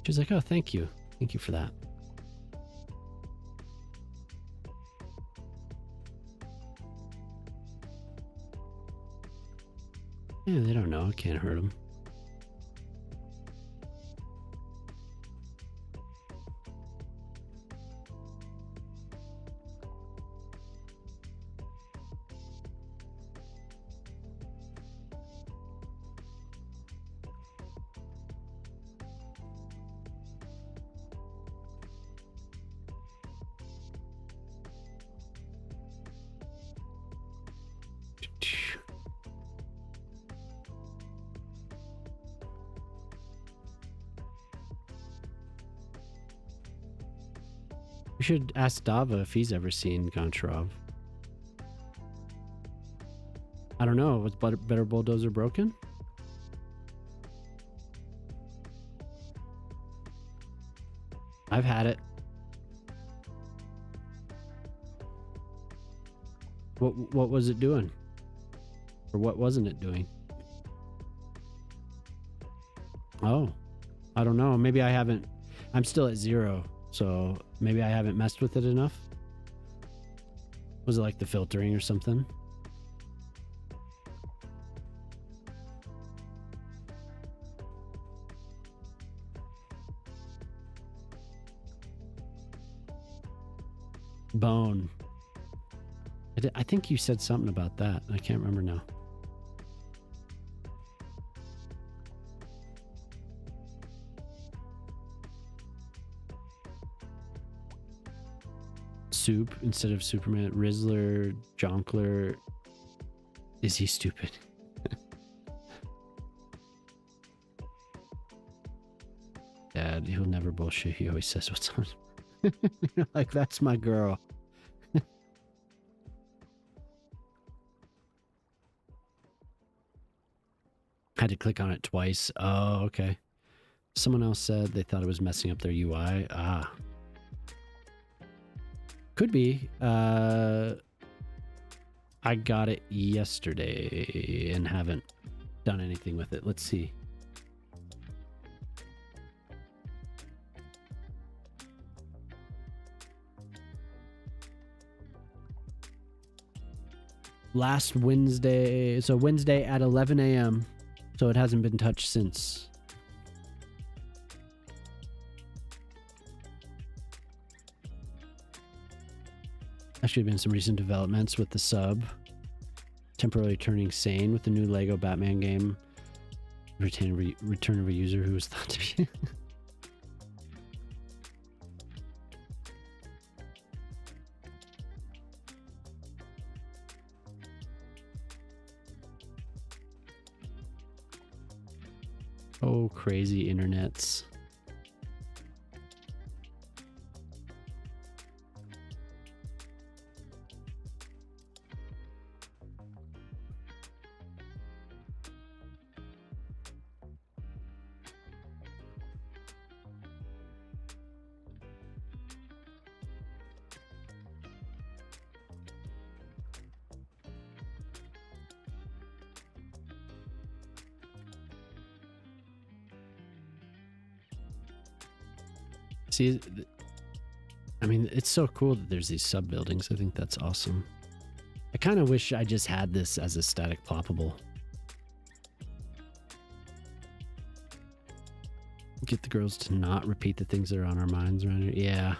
She's like, oh, thank you for that. Yeah, they don't know. It can't hurt them. We should ask Dava if he's ever seen Goncharov. I don't know. Was Better Bulldozer broken? I've had it. What was it doing? Or what wasn't it doing? Oh, I don't know. Maybe I haven't. I'm still at 0, so maybe I haven't messed with it enough. Was it like the filtering or something? Bone. I think you said something about that. I can't remember now. Soup instead of Superman. Rizzler, Jonkler. Is he stupid? Dad, he'll never bullshit. He always says what's on. Like, that's my girl. Had to click on it twice. Oh, okay. Someone else said they thought it was messing up their UI. Ah. Could be. I got it yesterday and haven't done anything with it. Let's see. Last Wednesday, so Wednesday at 11 a.m. So it hasn't been touched since. Actually, been some recent developments with the sub. Temporarily turning sane with the new Lego Batman game. Return of a user who was thought to be... Oh, crazy internets. See, I mean, it's so cool that there's these sub buildings. I think that's awesome. I kind of wish I just had this as a static ploppable. Get the girls to not repeat the things that are on our minds around here. Yeah.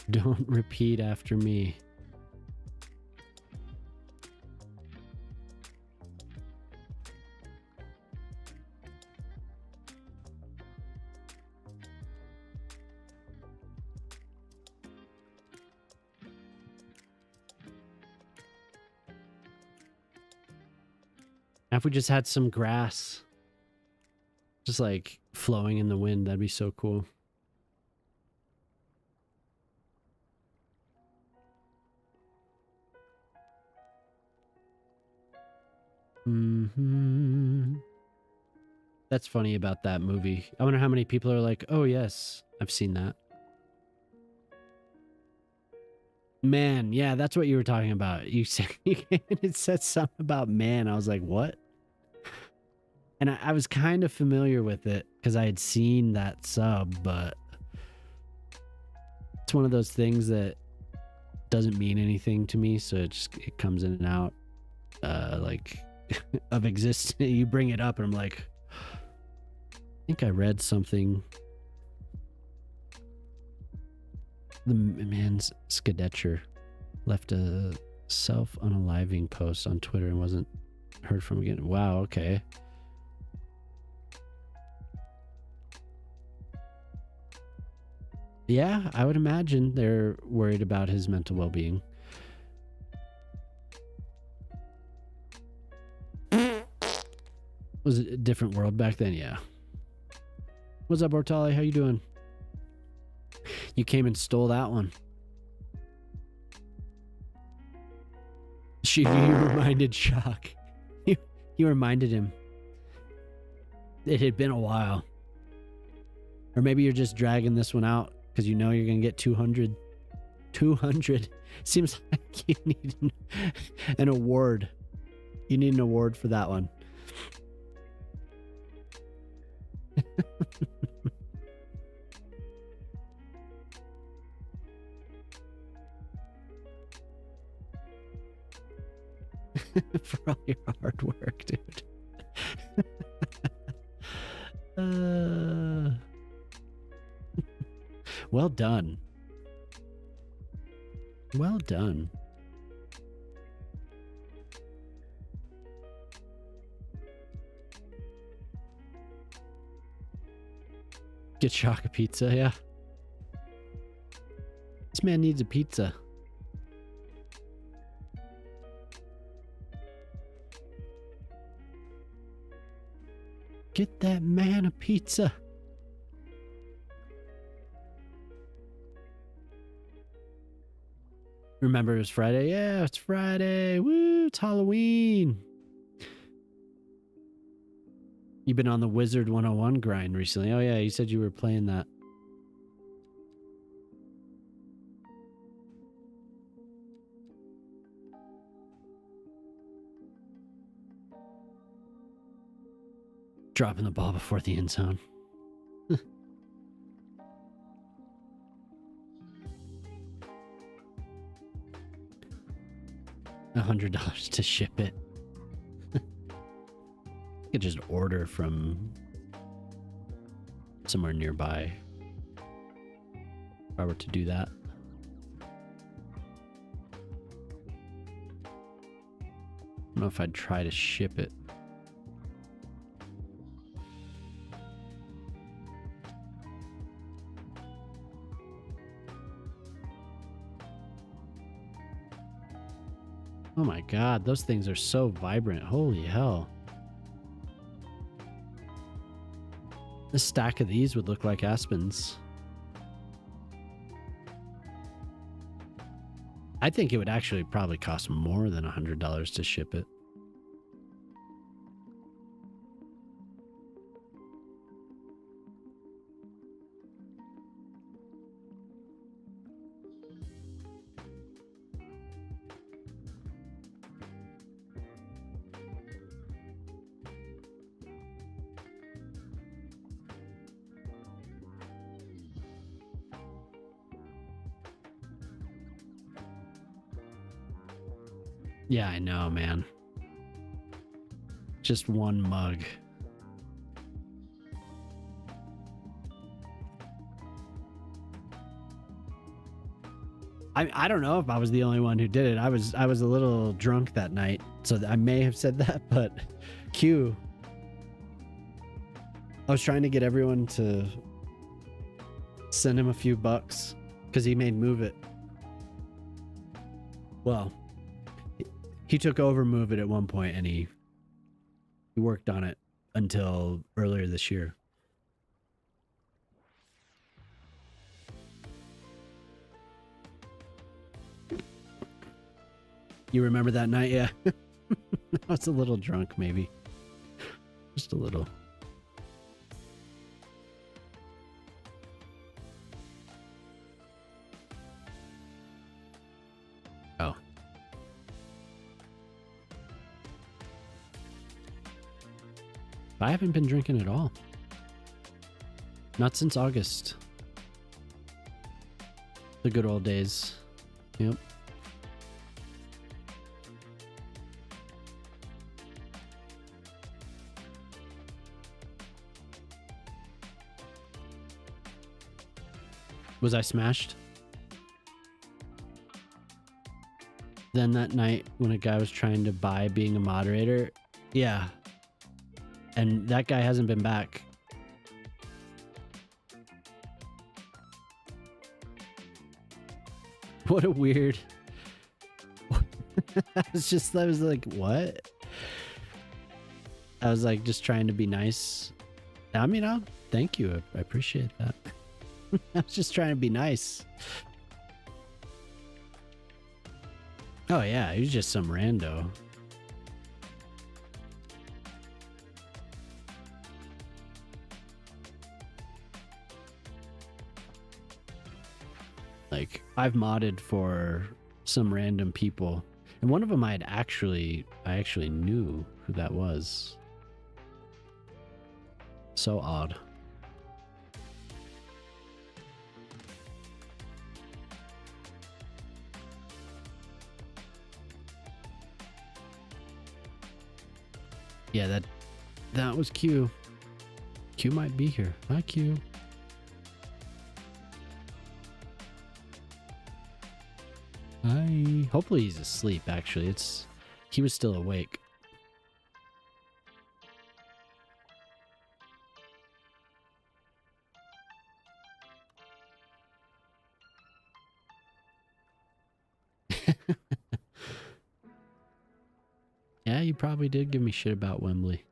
Don't repeat after me. Now if we just had some grass just like flowing in the wind, that'd be so cool. That's funny about that movie. I wonder how many people are like, oh yes, I've seen that. Man, yeah, that's what you were talking about. You said it said something about man. I was like, what? And I was kind of familiar with it. because I had seen that sub, but it's one of those things that doesn't mean anything to me, so it comes in and out like of existence. You bring it up and I'm like, I think I read something. The man's Skadetcher left a self-unaliving post on Twitter and wasn't heard from again. Wow, okay. Yeah, I would imagine they're worried about his mental well-being. Was it a different world back then? Yeah. What's up, Ortali? How you doing? You came and stole that one. You reminded Shock. You reminded him. It had been a while. Or maybe you're just dragging this one out because you know you're going to get 200. 200. Seems like you need an award. You need an award for that one. For all your hard work, dude. Well done. Well done. Get Shock a pizza, yeah. This man needs a pizza. Get that man a pizza. Remember it was Friday? Yeah, it's Friday. Woo, it's Halloween. You've been on the Wizard 101 grind recently. Oh yeah, you said you were playing that. Dropping the ball before the end zone. $100 to ship it. I could just order from somewhere nearby if I were to do that. I don't know if I'd try to ship it. Oh my god, those things are so vibrant. Holy hell. A stack of these would look like aspens. I think it would actually probably cost more than $100 to ship it. Yeah, I know, man. Just one mug. I don't know if I was the only one who did it. I was a little drunk that night, so I may have said that, but Q. I was trying to get everyone to send him a few bucks because he made Move It. Well, he took over Move It at one point, and he worked on it until earlier this year. You remember that night? Yeah. I was a little drunk, maybe. Just a little. Oh. I haven't been drinking at all. Not since August. The good old days. Yep. Was I smashed? Then that night when a guy was trying to buy being a moderator, yeah. And that guy hasn't been back. What a weird. I was like, what? I was like, just trying to be nice. I mean, thank you. I appreciate that. I was just trying to be nice. Oh yeah, he was just some rando. Like, I've modded for some random people, and one of them I actually knew who that was. So odd. Yeah, that was Q. Q might be here. Hi, Q. Hi. Hopefully he's asleep, actually. He was still awake. Yeah, you probably did give me shit about Wembley.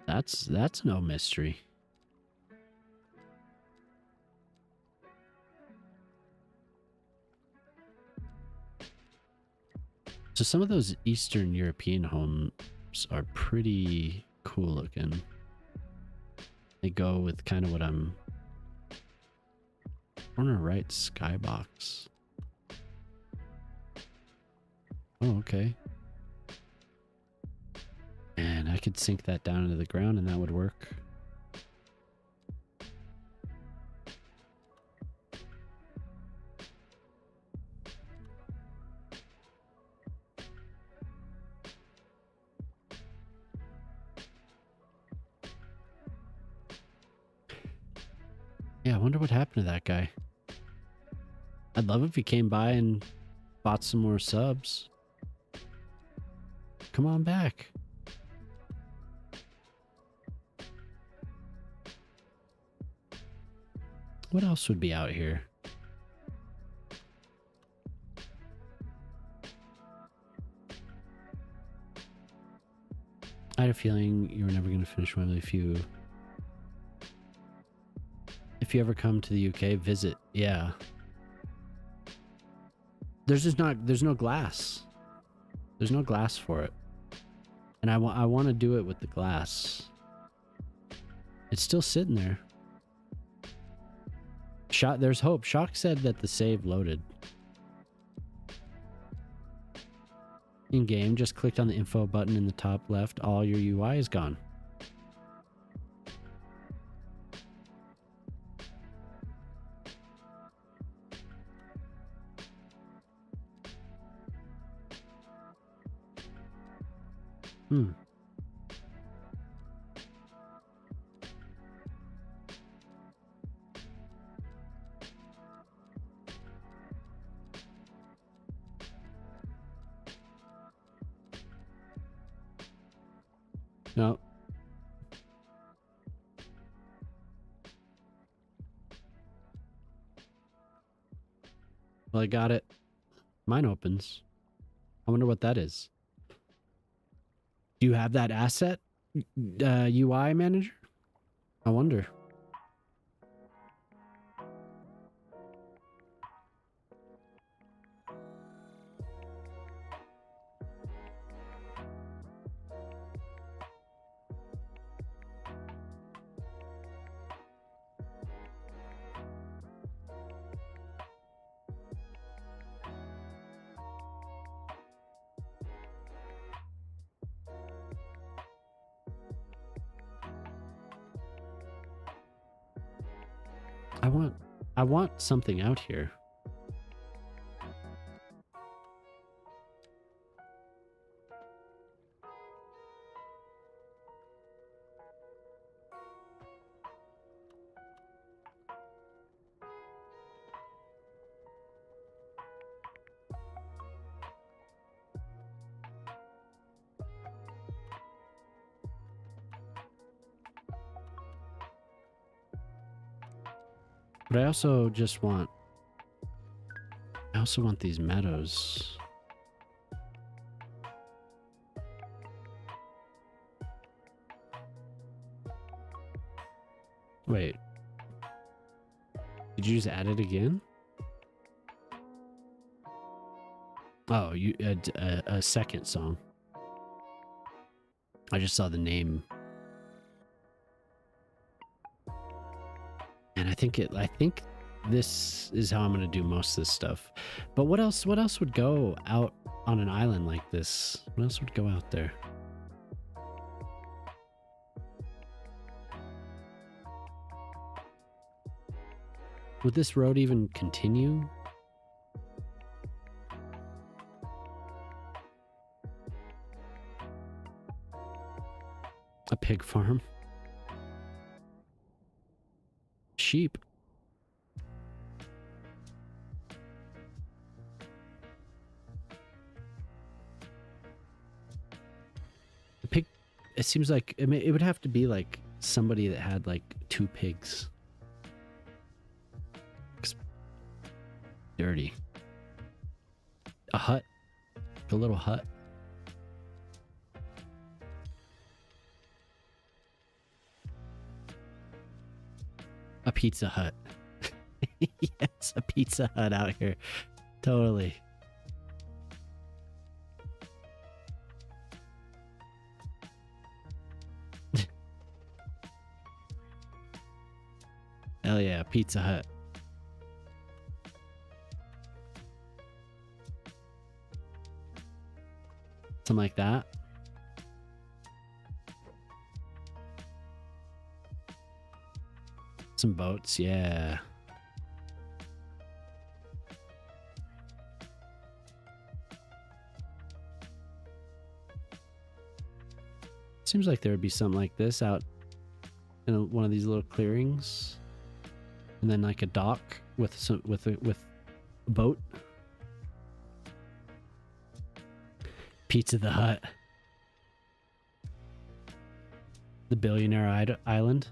That's no mystery. So some of those Eastern European homes are pretty cool looking. They go with kind of what I'm... Corner right skybox. Oh, okay. And I could sink that down into the ground and that would work. Yeah, I wonder what happened to that guy. I'd love if he came by and bought some more subs. Come on back. What else would be out here? I had a feeling you were never going to finish Wembley if you ever come to the UK, visit. Yeah. There's no glass. There's no glass for it. And I want to do it with the glass. It's still sitting there. There's hope. Shock said that the save loaded. In game, just clicked on the info button in the top left. All your UI is gone. No. Well, I got it. Mine opens. I wonder what that is. Do you have that asset? UI manager? I wonder. I want something out here. But I also want these meadows. Wait. Did you just add it again? Oh, you a second song. I just saw the name. And I think this is how I'm going to do most of this stuff. But what else would go out on an island like this? What else would go out there? Would this road even continue? A pig farm? Sheep? The pig, it seems like it would have to be like somebody that had like 2 pigs. Dirty. A hut. A little hut. A Pizza Hut. Yes, a Pizza Hut out here. Totally. Hell yeah, Pizza Hut. Something like that. Some boats, yeah. Seems like there would be something like this out in one of these little clearings, and then like a dock with a boat. Pizza the Hut. The billionaire island.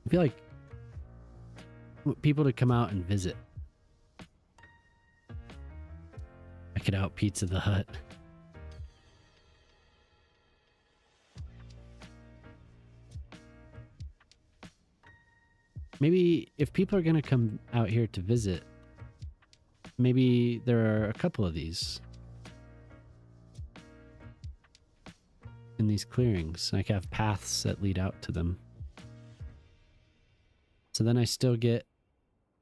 I feel like people to come out and visit. Check it out, Pizza the Hut. Maybe if people are going to come out here to visit, maybe there are a couple of these in these clearings. Like have paths that lead out to them. So then I still get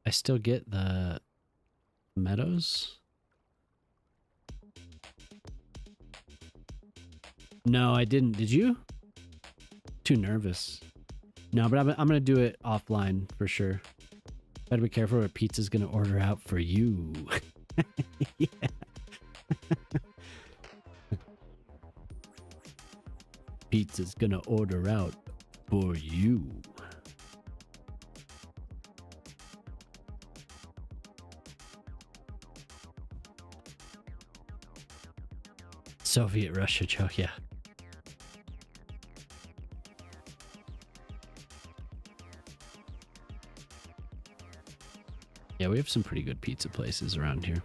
the meadows. No, I didn't. Did you? Too nervous. No, but I'm gonna do it offline for sure. Better be careful what pizza's gonna order out for you. Yeah. Pizza's gonna order out for you. Soviet Russia joke, yeah. Yeah, we have some pretty good pizza places around here.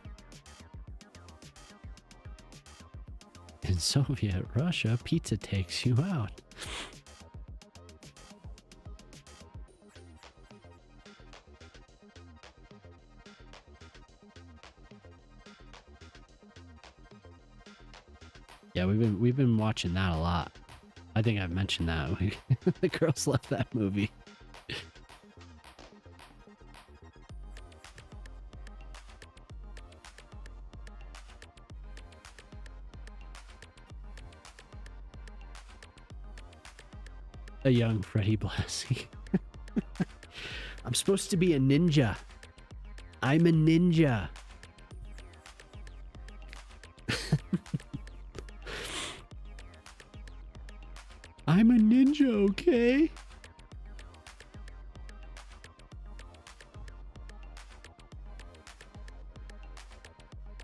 In Soviet Russia, pizza takes you out. Yeah, we've been watching that a lot. I think I've mentioned that. The girls love that movie. A young Freddie Blassie. I'm supposed to be a ninja. I'm a ninja. I'm a ninja, okay?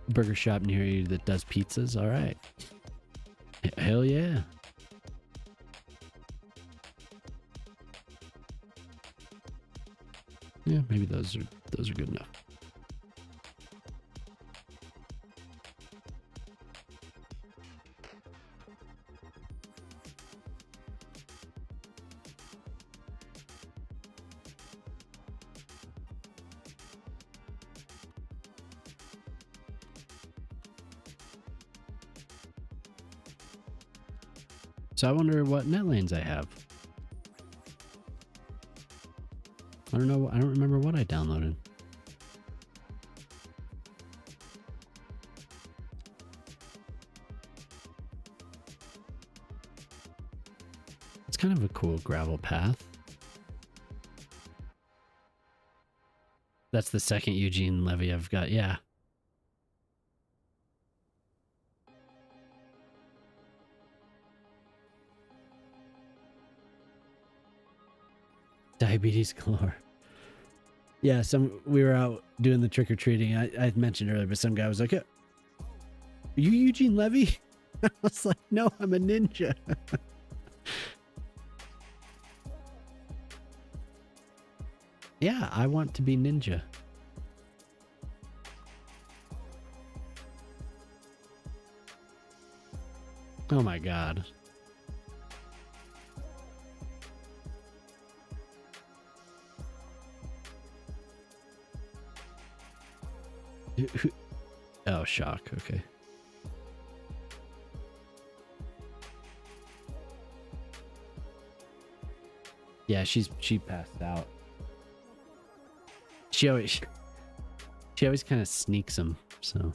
Burger shop near you that does pizzas. All right. Hell yeah. Yeah, maybe those are good enough. So I wonder what net lanes I have. I don't know. I don't remember what I downloaded. It's kind of a cool gravel path. That's the second Eugene Levy I've got. Yeah. Diabetes galore. Yeah, we were out doing the trick or treating. I mentioned earlier, but some guy was like, "Are you Eugene Levy?" I was like, "No, I'm a ninja." Yeah, I want to be ninja. Oh my god. Oh, shock. Okay. Yeah, she passed out. She always kind of sneaks them, so.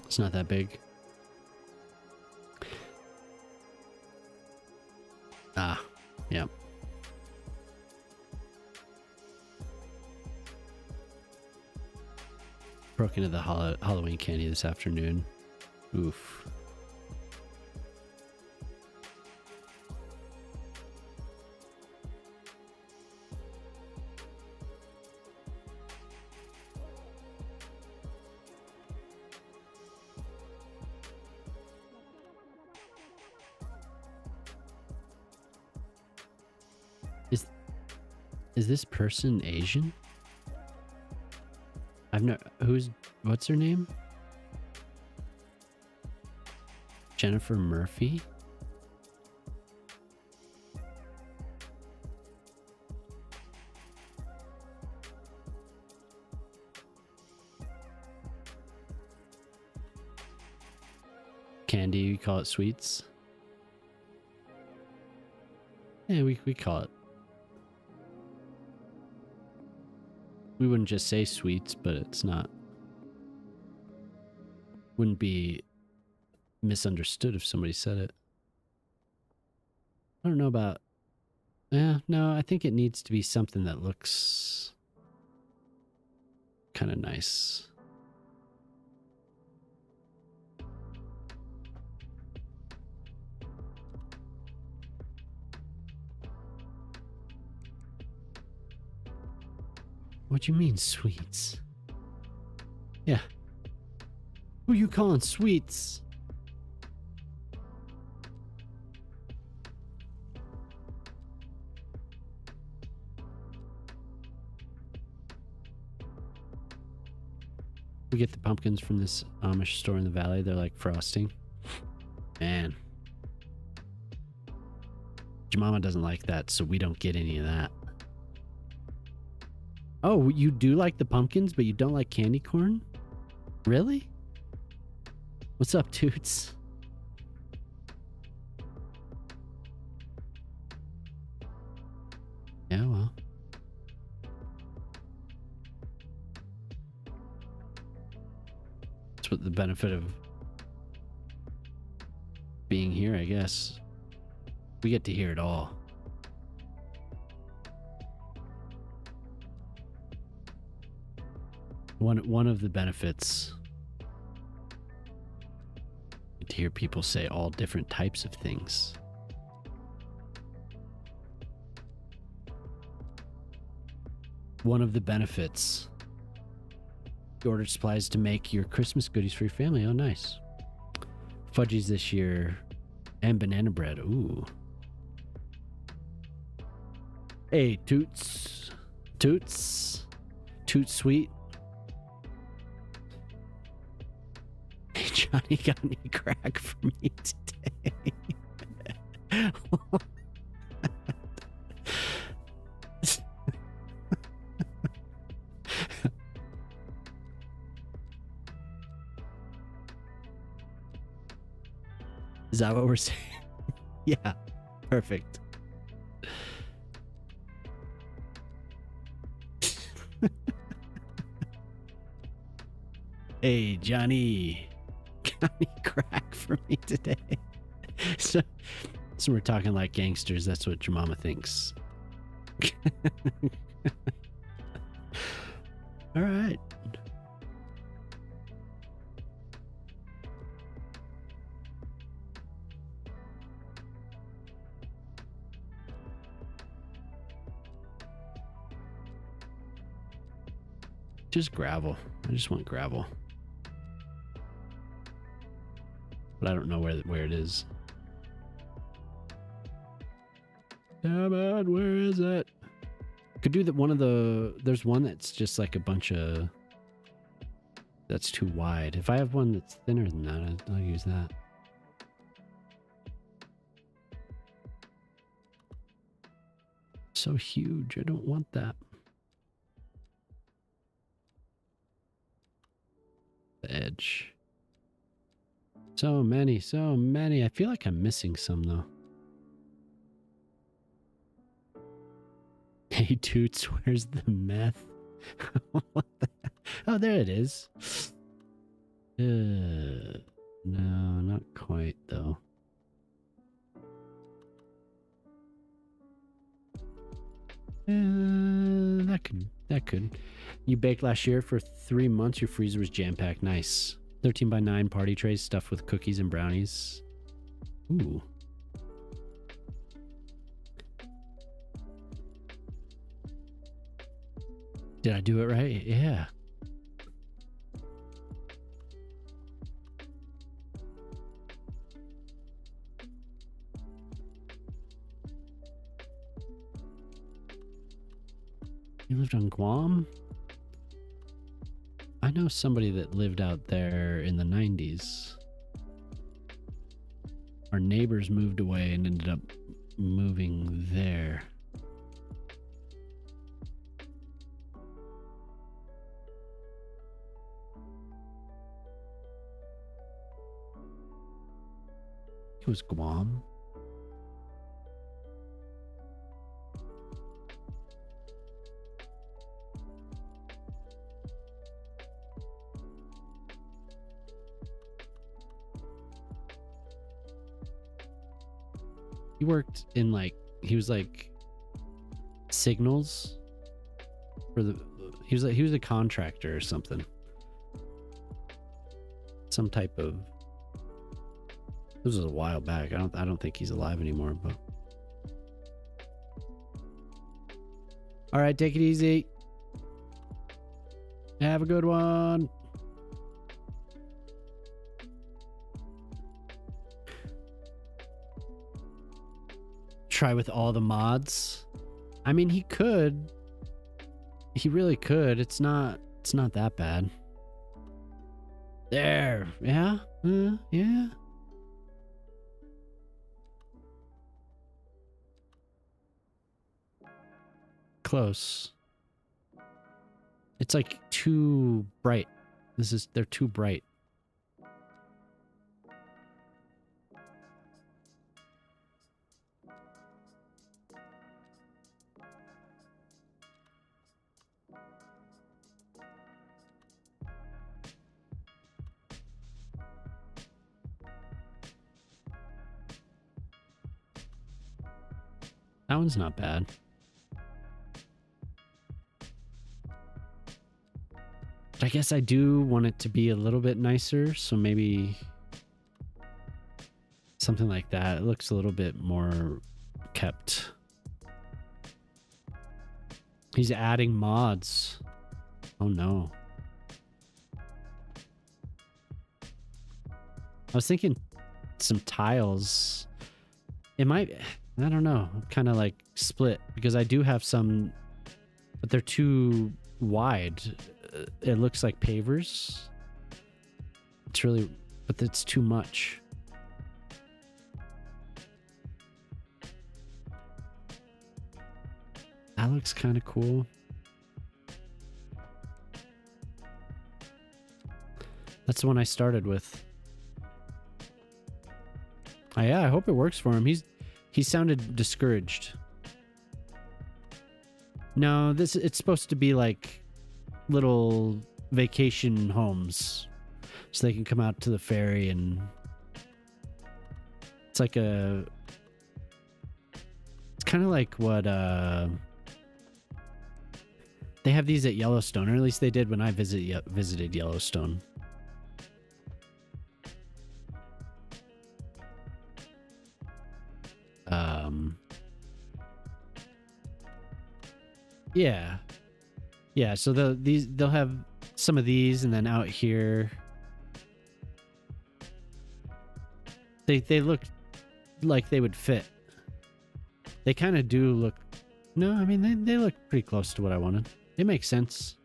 It's not that big. Ah, yeah. Broke into the Halloween candy this afternoon. Oof. Is this person Asian? What's her name? Jennifer Murphy? Candy, you call it sweets? Yeah, we call it. We wouldn't just say sweets, but it's not. Wouldn't be misunderstood if somebody said it. I don't know about. Yeah, no, I think it needs to be something that looks kind of nice. What do you mean, sweets? Yeah. Who you calling sweets? We get the pumpkins from this Amish store in the valley. They're like frosting. Man. Your mama doesn't like that, so we don't get any of that. Oh, you do like the pumpkins, but you don't like candy corn? Really? What's up, Toots? Yeah, well. That's what the benefit of being here, I guess. We get to hear it all. One of the benefits, to hear people say all different types of things. One of the benefits, you ordered supplies to make your Christmas goodies for your family. Oh, nice. Fudgies this year and banana bread. Ooh. Hey, Toots. Toots. Toot Sweet. Hey, Johnny, got any crack for me today? Is that what we're saying? Yeah, perfect. Hey, Johnny, got any crack for me today? So we're talking like gangsters. That's what your mama thinks. All right. Just gravel. I just want gravel. But I don't know where it is. Damn it, where is it? Could do that. There's one that's just like a bunch of, that's too wide. If I have one that's thinner than that, I'll use that. So huge, I don't want that. The edge. So many. I feel like I'm missing some though. Hey Toots, where's the meth? What the hell? Oh, there it is. No, not quite though. That could. You baked last year for 3 months. Your freezer was jam-packed. Nice. 13x9 party trays stuffed with cookies and brownies. Ooh. Did I do it right? Yeah. You lived on Guam? I know somebody that lived out there in the 90s. Our neighbors moved away and ended up moving there. It was Guam. He worked in he was like signals for the, he was a contractor or something. Some type of, this was a while back. I don't think he's alive anymore, but. All right, take it easy. Have a good one. Try with all the mods. I mean, he could. He really could. It's not that bad. There. Yeah. Yeah. Close. It's like too bright. They're too bright. That one's not bad. But I guess I do want it to be a little bit nicer, so maybe something like that. It looks a little bit more kept. He's adding mods. Oh no. I was thinking some tiles. It might, I don't know, kind of like split because I do have some, but they're too wide. It looks like pavers. It's really, but it's too much. That looks kind of cool. That's the one I started with. Oh, yeah, I hope it works for him. He sounded discouraged. No, it's supposed to be like little vacation homes, so they can come out to the ferry, and it's like it's kind of like what they have these at Yellowstone, or at least they did when I visited Yellowstone. Yeah, so they'll have some of these, and then out here they look like they would fit. They kind of do look, no, I mean they look pretty close to what I wanted. It makes sense.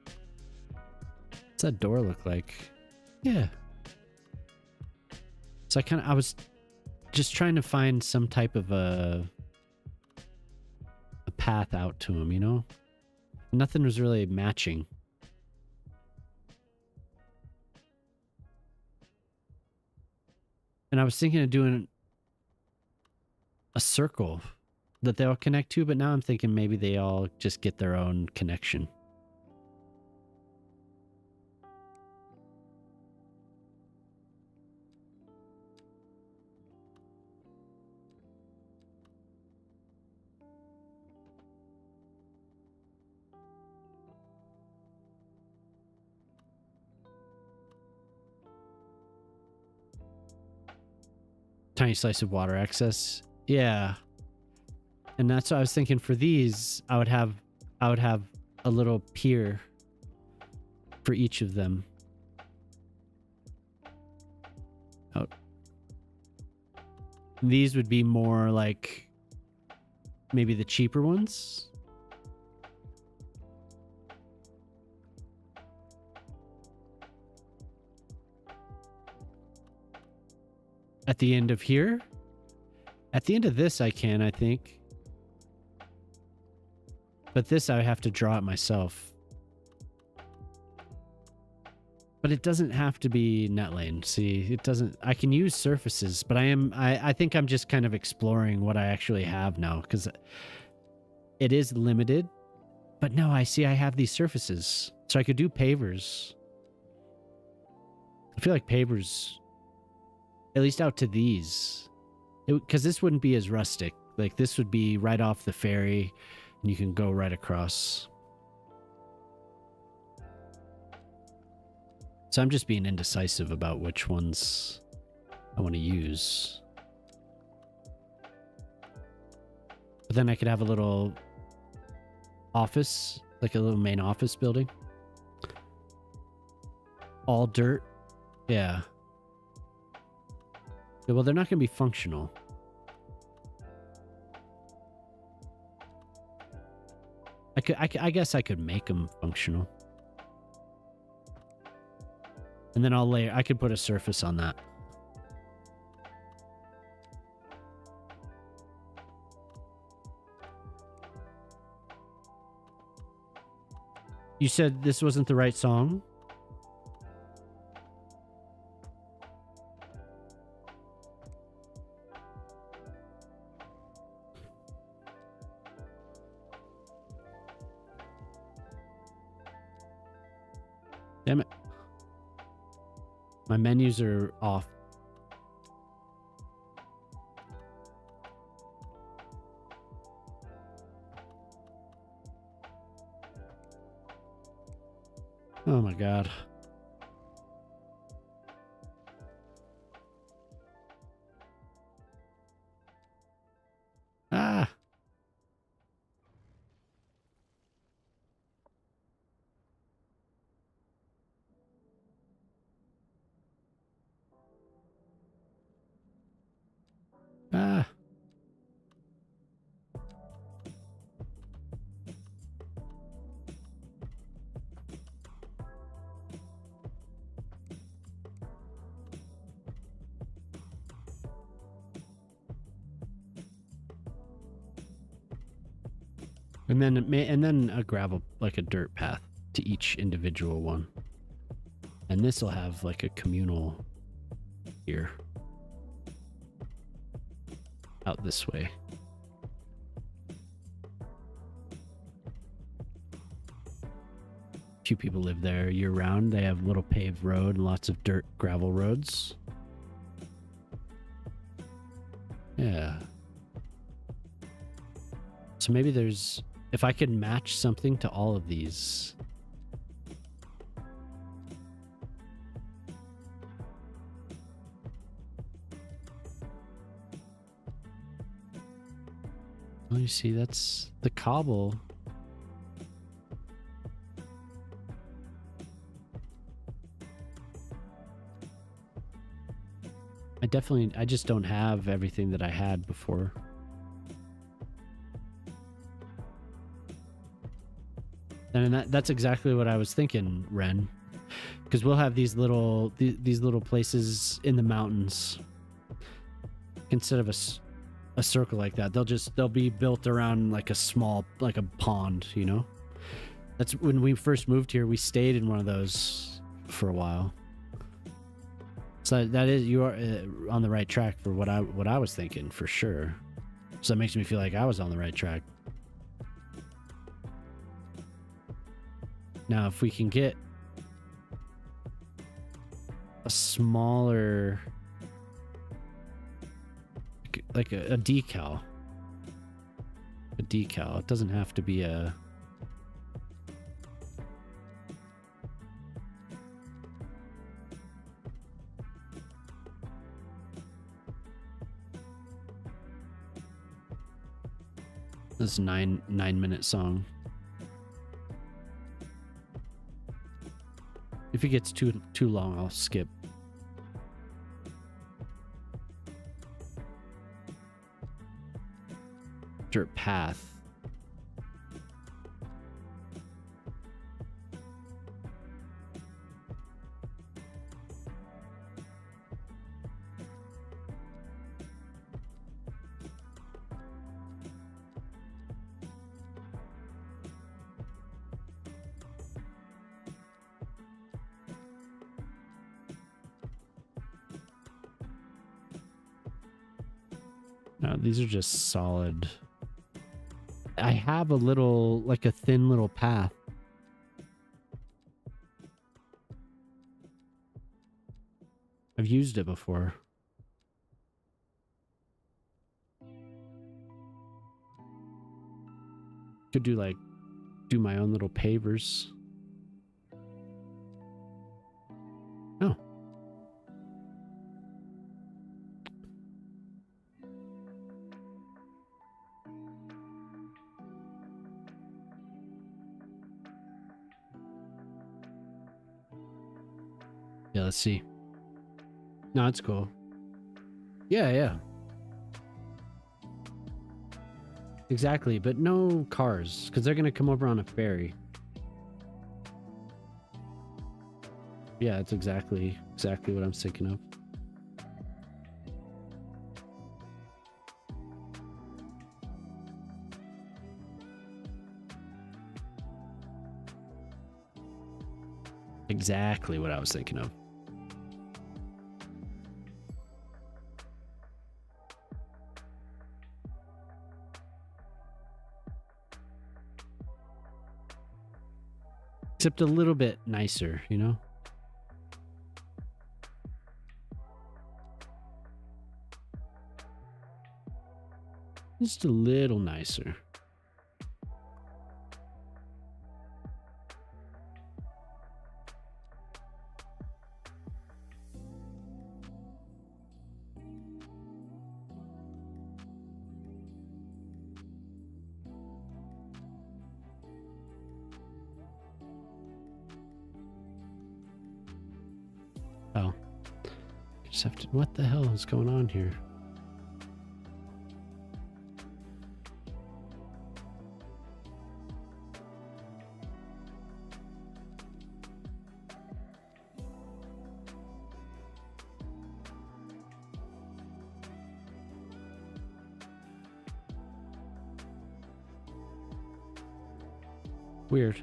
What's that door look like? Yeah. So I was just trying to find some type of a path out to him, you know? Nothing was really matching. And I was thinking of doing a circle that they all connect to, but now I'm thinking maybe they all just get their own connection. Tiny slice of water access. Yeah. And that's what I was thinking for these. I would have a little pier for each of them. Oh. These would be more like maybe the cheaper ones. At the end of here? At the end of this I can, I think. But this I have to draw it myself. But it doesn't have to be netlane. See, it doesn't, I can use surfaces, but I think I'm just kind of exploring what I actually have now, because it is limited. But no, I see I have these surfaces. So I could do pavers. I feel like pavers, at least out to these, because this wouldn't be as rustic. Like this would be right off the ferry and you can go right across. So I'm just being indecisive about which ones I want to use. But then I could have a little office, like a little main office building. All dirt. Yeah. Well, they're not going to be functional. I guess I could make them functional. And then I could put a surface on that. You said this wasn't the right song? Damn it. My menus are off. Oh my god. Ah. Ah. And then a gravel, like a dirt path to each individual one. And this will have like a communal here. Out this way. Few people live there year round. They have little paved road and lots of dirt gravel roads. Yeah. So maybe there's, if I could match something to all of these. Well, you see, that's the cobble. I just don't have everything that I had before. And that's exactly what I was thinking, Ren. Because we'll have these little places in the mountains. Instead of a circle like that, they'll be built around like a small, like a pond, you know? That's when we first moved here, we stayed in one of those for a while. So that is, you are on the right track for what I was thinking, for sure. So that makes me feel like I was on the right track. Now, if we can get a smaller, like a decal. A decal. It doesn't have to be a... This 9-minute song. If it gets too long, I'll skip. Dirt path. No, these are just solid. I have a little, like a thin little path. I've used it before. Could do my own little pavers. Oh. Yeah, let's see. No, it's cool. Yeah. Exactly, but no cars, because they're going to come over on a ferry. Yeah, that's exactly what I'm thinking of. Exactly what I was thinking of. Except a little bit nicer, you know? Just a little nicer. Oh. Just have to, what the hell is going on here? Weird.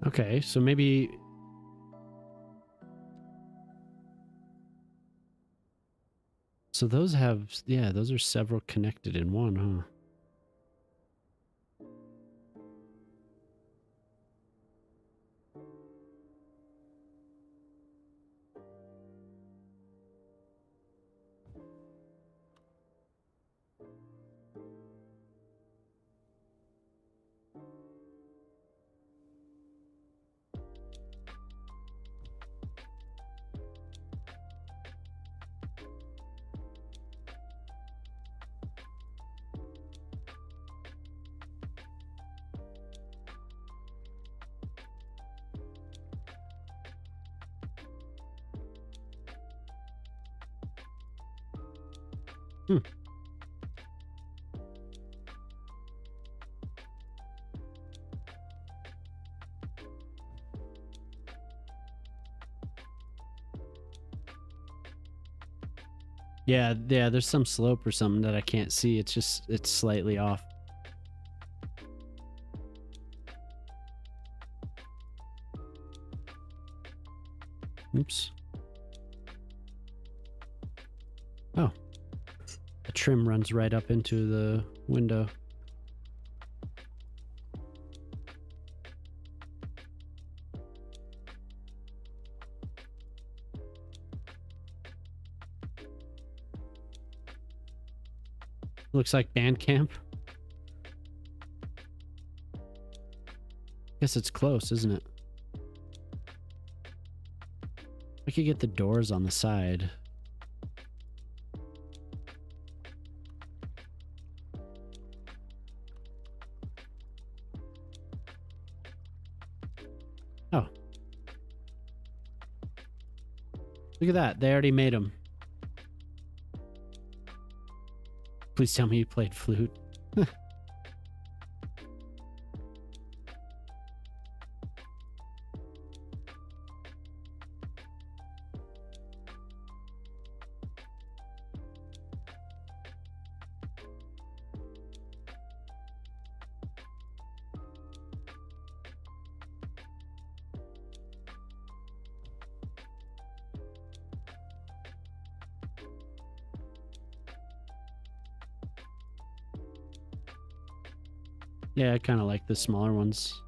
Okay, so maybe... So those have... Yeah, those are several connected in one, huh? Hmm. Yeah, there's some slope or something that I can't see. It's just, it's slightly off. Oops. Oh. The trim runs right up into the window. Looks like Bandcamp. Guess it's close, isn't it? I could get the doors on the side. Oh. Look at that. They already made them. Please tell me you played flute. Yeah, I kind of like the smaller ones.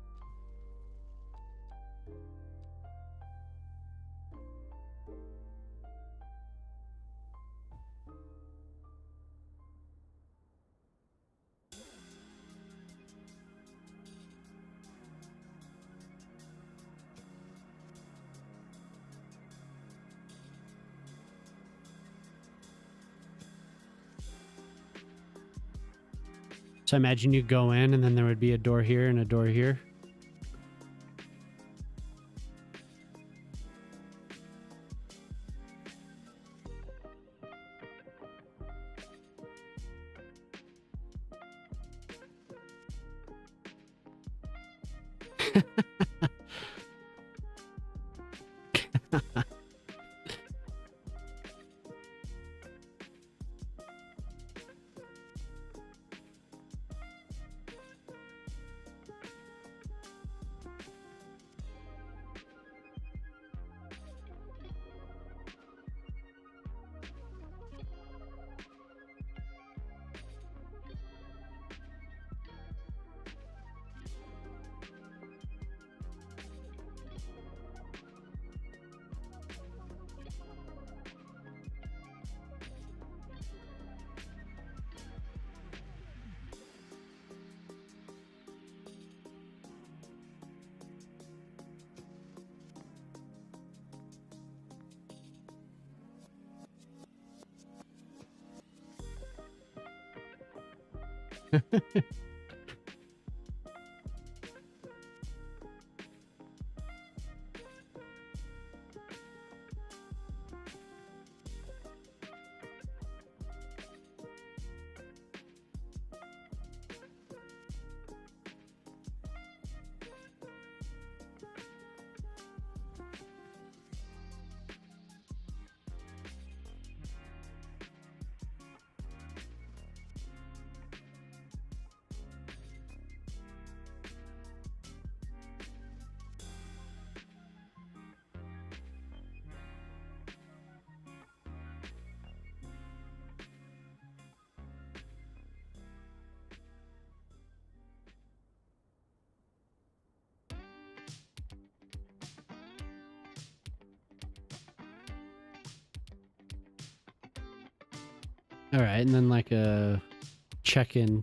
So I imagine you go in and then there would be a door here and a door here. All right, and then like a check-in.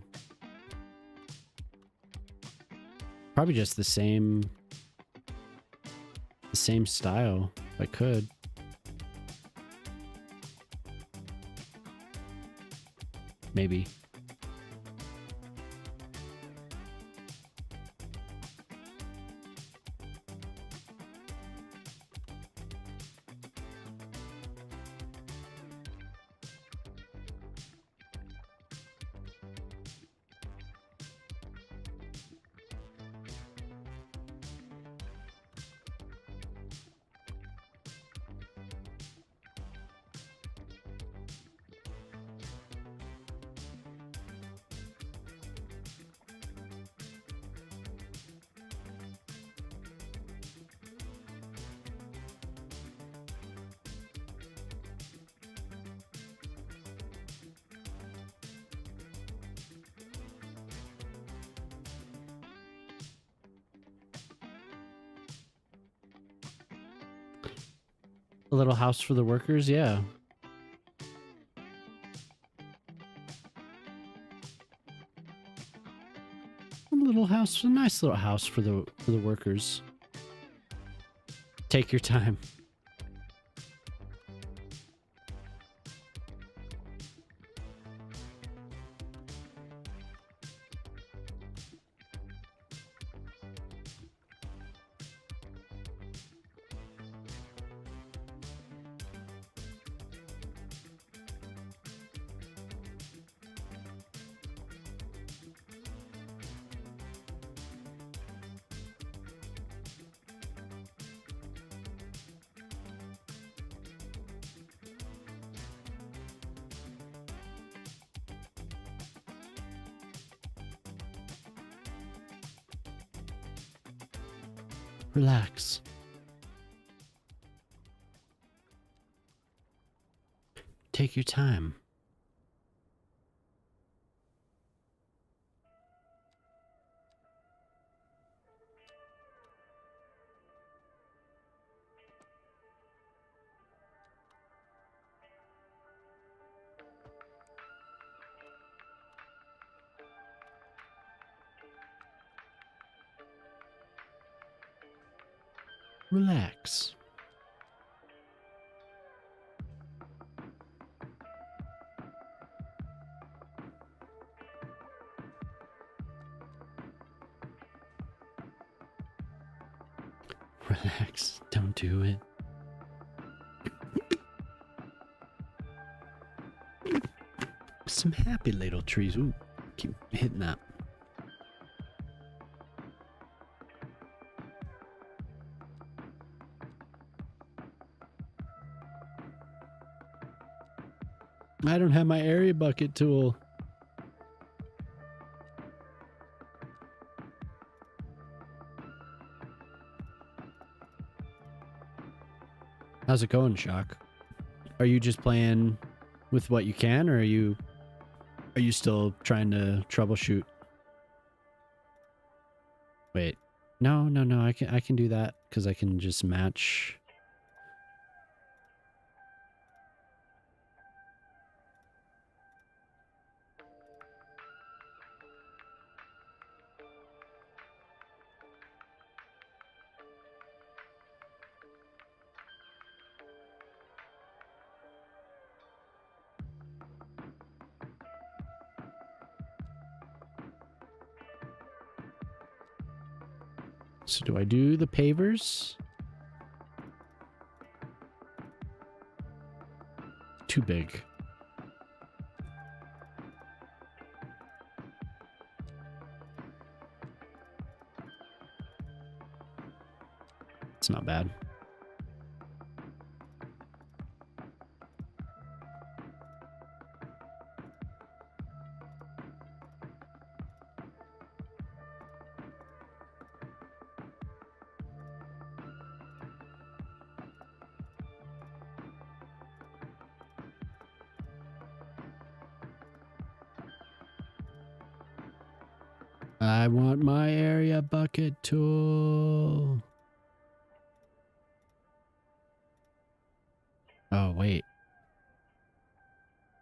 Probably just the same style, if I could. Maybe. A little house for the workers, yeah. A little house, a nice little house for the workers. Take your time. Relax. Take your time. Relax. Relax. Don't do it. Some happy little trees. Ooh, keep hitting that. I don't have my area bucket tool. How's it going, Shock? Are you just playing with what you can, or are you still trying to troubleshoot? Wait. No. I can do that because I can just match. So do I do the pavers? Too big. It's not bad. I want my area bucket tool. Oh, wait.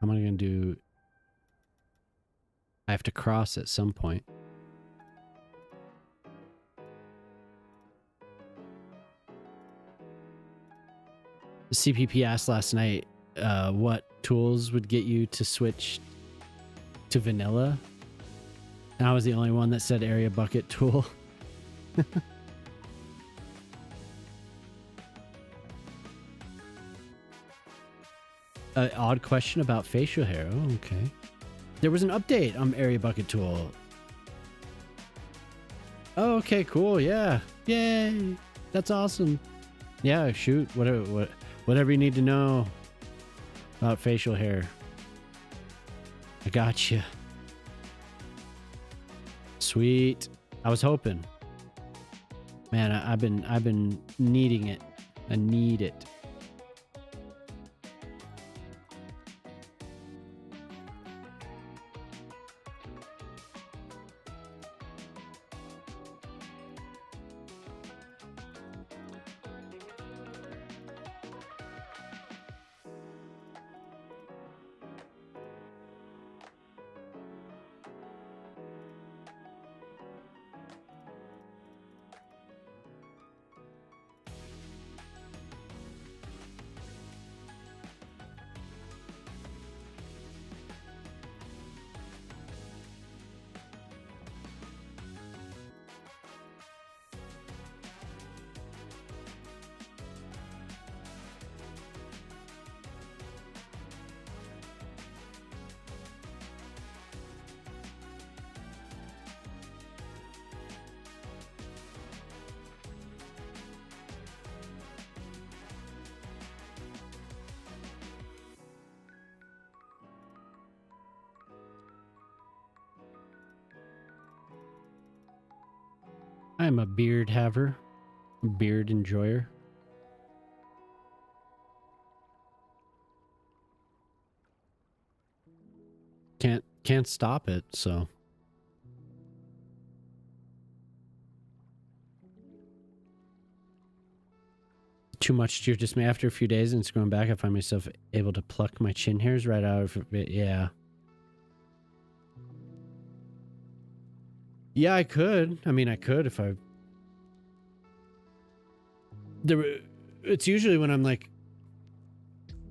How am I going to do? I have to cross at some point. The CPP asked last night what tools would get you to switch to vanilla. And I was the only one that said area bucket tool. Odd question about facial hair. Oh, okay. There was an update on area bucket tool. Oh, okay, cool. Yeah. Yay. That's awesome. Yeah, shoot. Whatever you need to know about facial hair. I got you. Sweet. I was hoping. Man, I've been needing it. I need it. I'm a beard haver, beard enjoyer. Can't stop it, so. Too much to dismay. After a few days and scrolling back, I find myself able to pluck my chin hairs right out of it. Yeah. Yeah, I could. I mean, I could if I... It's usually when I'm like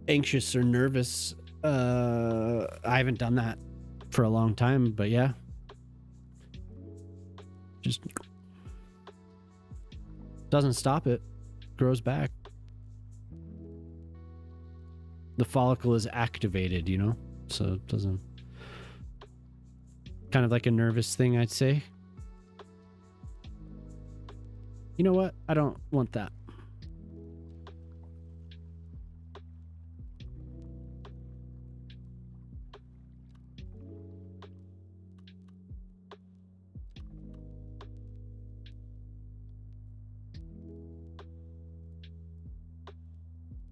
anxious or nervous. I haven't done that for a long time, but yeah. Just doesn't stop it. Grows back. The follicle is activated, you know? So it doesn't... Kind of like a nervous thing, I'd say. You know what? I don't want that.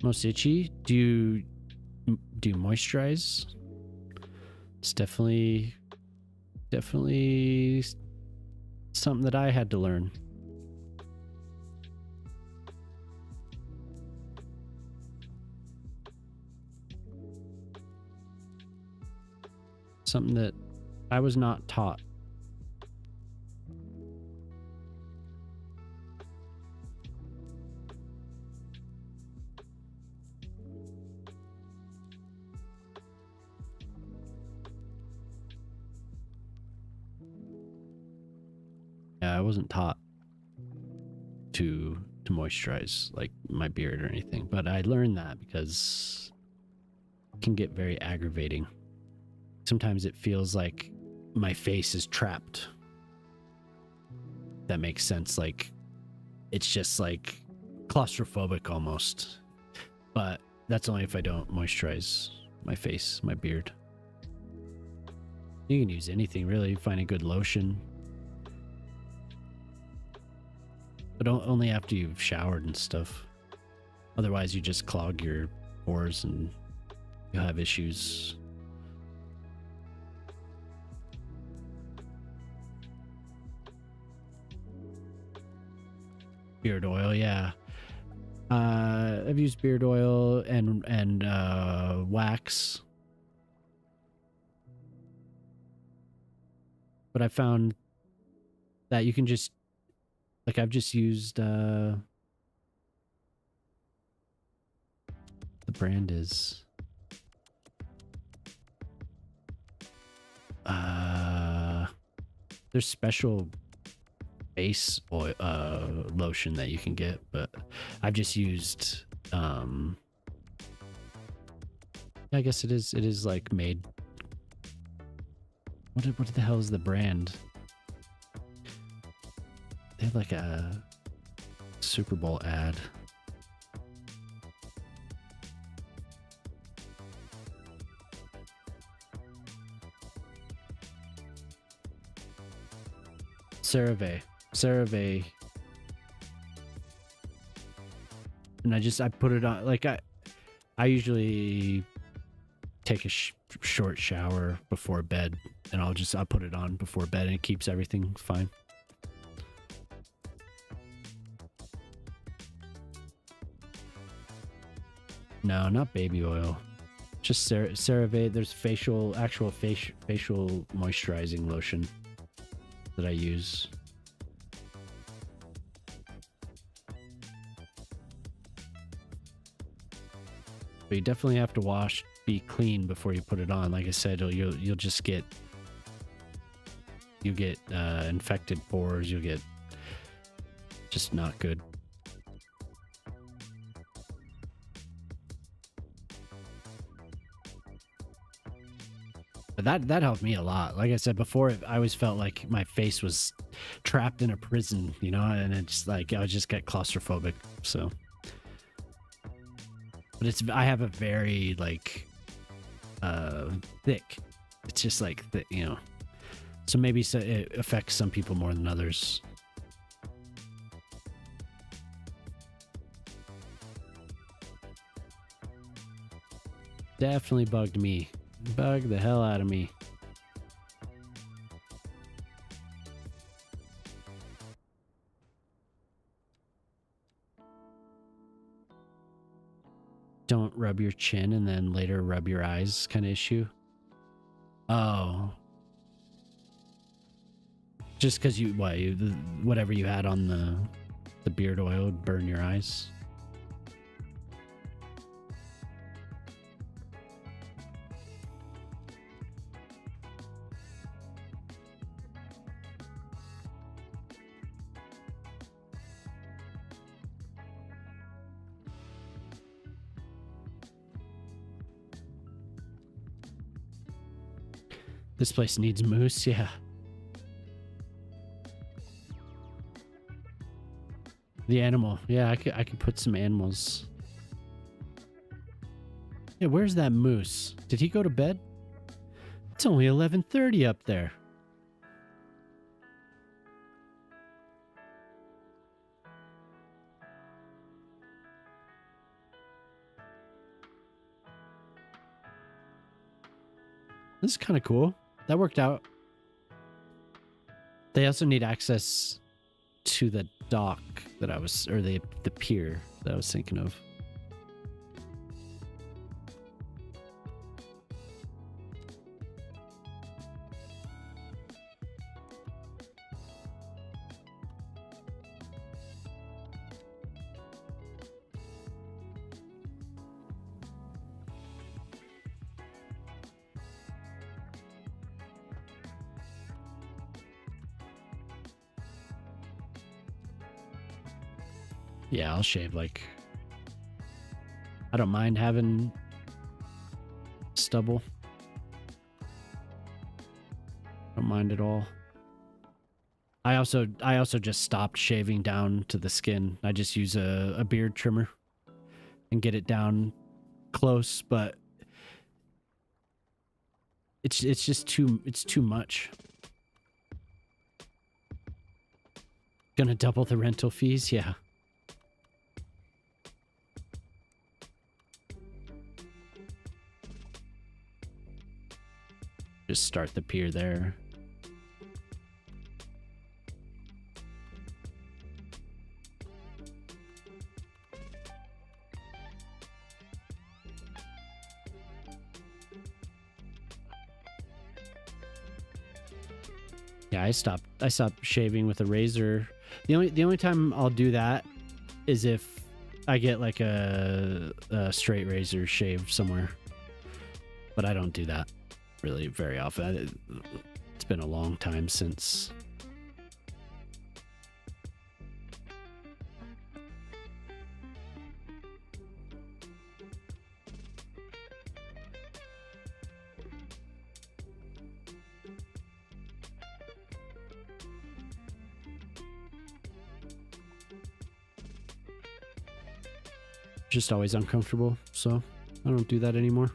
Most itchy? Do you moisturize? It's definitely something that I had to learn. Something that I was not taught. Yeah, I wasn't taught. to moisturize like my beard or anything. But I learned that because it can get very aggravating. Sometimes it feels like my face is trapped. That makes sense. Like it's just like claustrophobic almost. But that's only if I don't moisturize my face, my beard. You can use anything really. Find a good lotion. But only after you've showered and stuff. Otherwise, you just clog your pores and you'll have issues. Beard oil, yeah. I've used beard oil and wax. But I found that you can just, like, I've just used, the brand is, there's special base oil, lotion that you can get, but I've just used, I guess it is like made, what the hell is the brand? They have like a Super Bowl ad. CeraVe. And I put it on, like I usually take a short shower before bed, and I'll put it on before bed, and it keeps everything fine. No, not baby oil. Just CeraVe. There's actual facial moisturizing lotion that I use. But you definitely have to be clean before you put it on. Like I said, you'll just get infected pores. You'll get just not good. But that helped me a lot. Like I said before, I always felt like my face was trapped in a prison, you know, and it's like I would just get claustrophobic. So, but I have a very like thick. It's just like you know, so maybe it affects some people more than others. Definitely bugged me. Bugged the hell out of me. Don't rub your chin and then later rub your eyes kind of issue. Oh. Just because whatever you had on the beard oil would burn your eyes. This place needs moose, yeah. The animal, yeah, I could put some animals. Yeah, where's that moose? Did he go to bed? It's only 11:30 up there. This is kind of cool. That worked out. They also need access to the dock that or the pier that I was thinking of. Yeah, I'll shave like... I don't mind having stubble. Don't mind at all. I also just stopped shaving down to the skin. I just use a beard trimmer and get it down close, but it's just too much. Gonna double the rental fees? Yeah. Just start the pier there. Yeah, I stopped shaving with a razor. The only time I'll do that is if I get like a straight razor shave somewhere. But I don't do that really very often. It's been a long time since. Just always uncomfortable, so I don't do that anymore.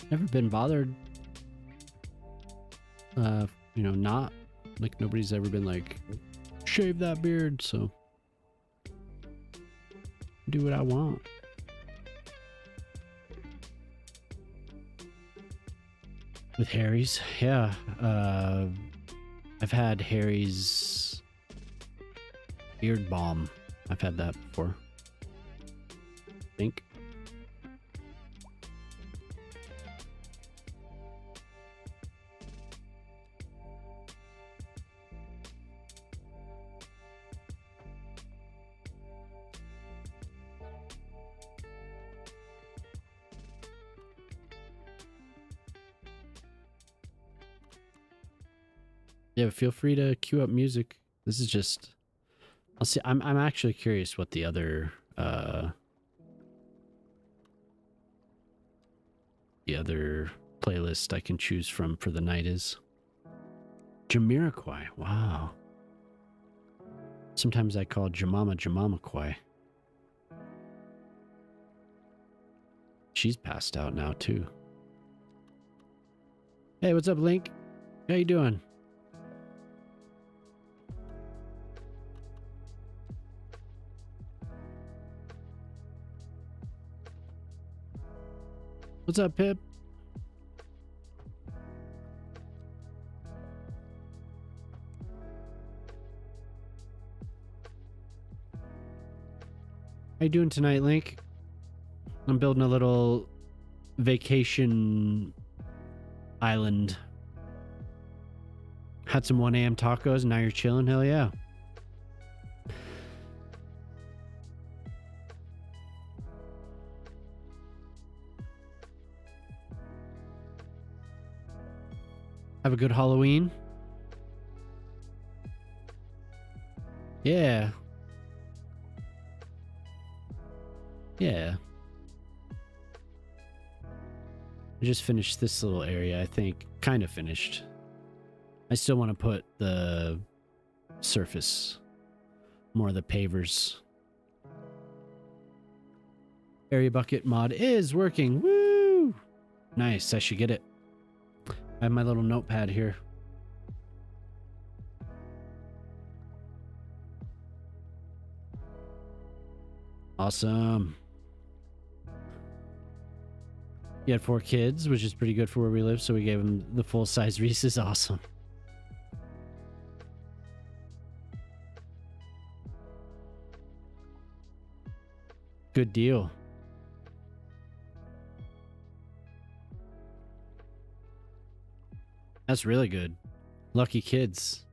Never been bothered. You know, not like nobody's ever been like, shave that beard, so do what I want. With Harry's, yeah. I've had Harry's beard balm. I've had that before. I think. Yeah, feel free to queue up music. This is just, I'll see. I'm actually curious what the other playlist I can choose from for the night is. Jamiroquai. Wow. Sometimes I call Jamamaquai. She's passed out now too. Hey, what's up, Link? How you doing? What's up, Pip? How you doing tonight, Link? I'm building a little vacation island. Had some 1 a.m. tacos, and now you're chilling? Hell yeah. Have a good Halloween. Yeah. Yeah. I just finished this little area, I think. Kind of finished. I still want to put the surface, more of the pavers. Area bucket mod is working. Woo! Nice, I should get it. I have my little notepad here. Awesome. He had 4 kids, which is pretty good for where we live, so we gave him the full-size Reese's. Awesome. Good deal. That's really good. Lucky kids.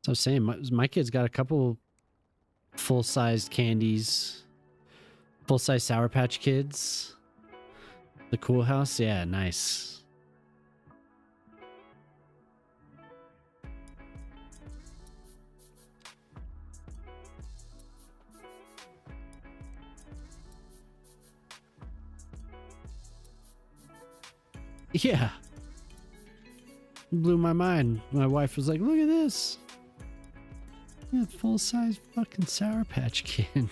So I was saying, my kid's got a couple full-sized candies, full-size Sour Patch Kids. The Cool House, yeah, nice. Yeah. Blew my mind. My wife was like, look at this. Yeah, full-size fucking Sour Patch Kid.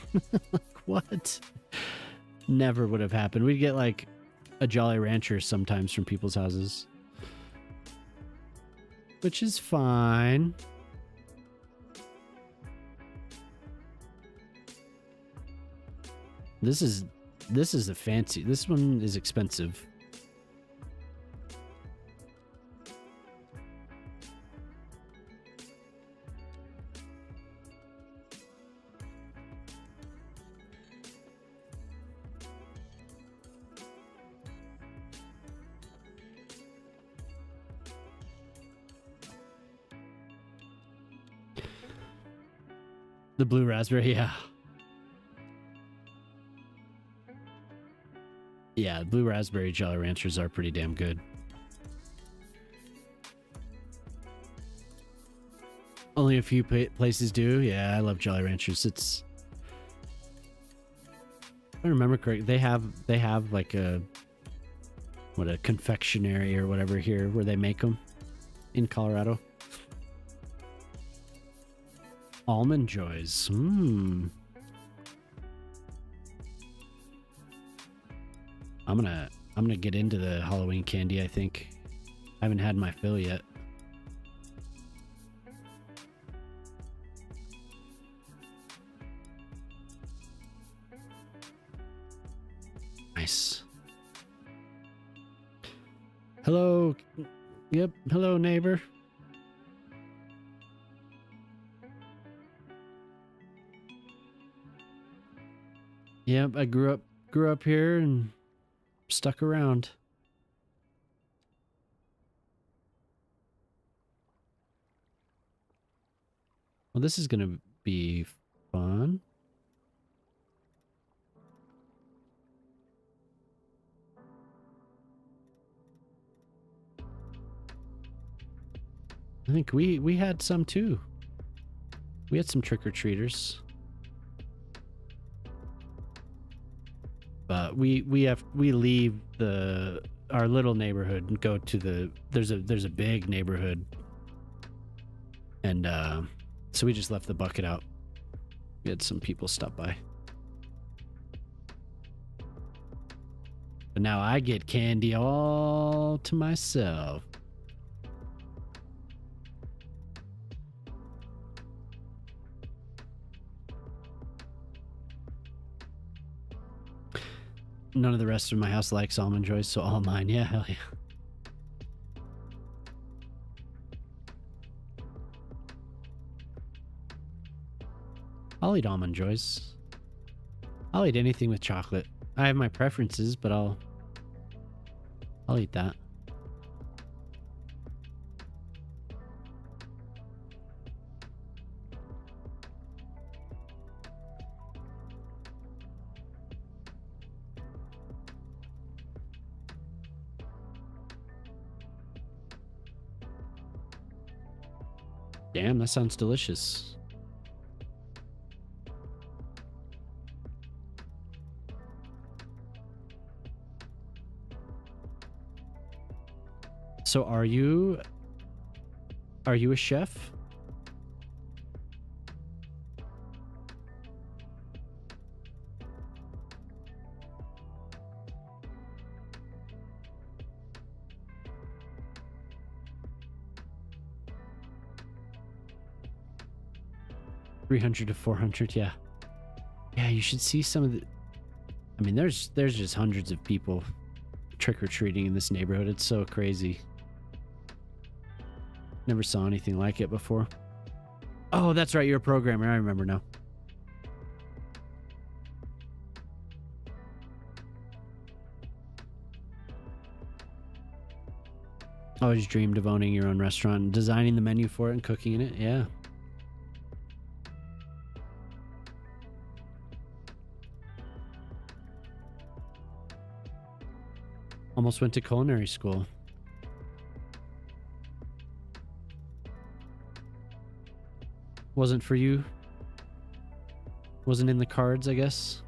Like, what? Never would have happened. We'd get like a Jolly Rancher sometimes from people's houses. Which is fine. This is a fancy. This one is expensive. The blue raspberry, yeah. Yeah, blue raspberry Jolly Ranchers are pretty damn good. Only a few places do. Yeah, I love Jolly Ranchers. It's, if I remember correctly, they have like a confectionery or whatever here where they make them in Colorado. Almond Joys. I'm gonna get into the Halloween candy, I think. I haven't had my fill yet. Nice. Hello. Yep. Hello, neighbor. Yep, I grew up here and stuck around. Well, this is gonna be fun. I think we had some too. We had some trick-or-treaters. But we leave our little neighborhood and go to there's a big neighborhood, and so we just left the bucket out. We had some people stop by, but now I get candy all to myself. None of the rest of my house likes Almond Joys, so all mine. Yeah, hell yeah. I'll eat Almond Joys. I'll eat anything with chocolate. I have my preferences, but I'll eat that. Damn, that sounds delicious. So are you a chef? $300 to $400, yeah. Yeah, you should see some of the... I mean, there's just hundreds of people trick-or-treating in this neighborhood. It's so crazy. Never saw anything like it before. Oh, that's right, you're a programmer. I remember now. I always dreamed of owning your own restaurant and designing the menu for it and cooking in it. Yeah. Almost went to culinary school. Wasn't for you. Wasn't in the cards, I guess.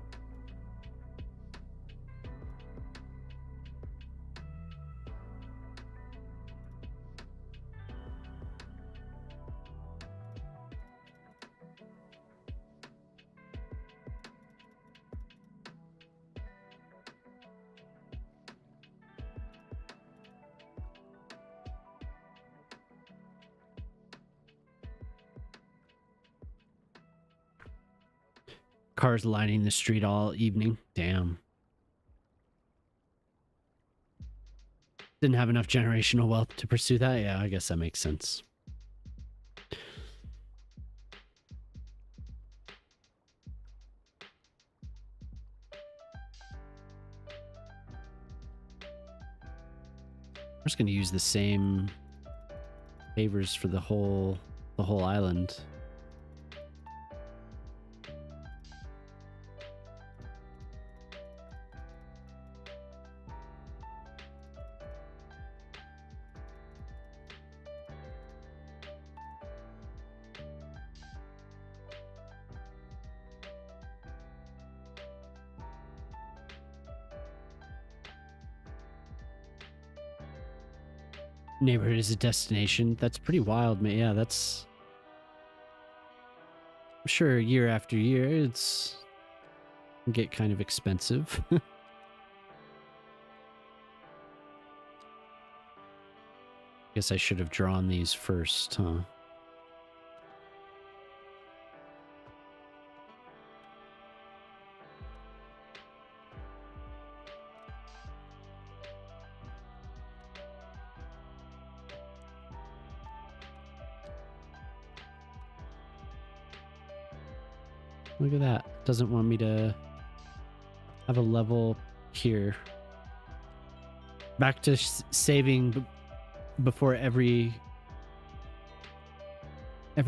Cars lining the street all evening. Damn. Didn't have enough generational wealth to pursue that? Yeah, I guess that makes sense. I'm just gonna use the same pavers for the whole island. Neighborhood is a destination. That's pretty wild, man. Yeah, that's... I'm sure year after year, it's... can get kind of expensive. Guess I should have drawn these first, huh? Look at that. Doesn't want me to have a level here. Back to saving before every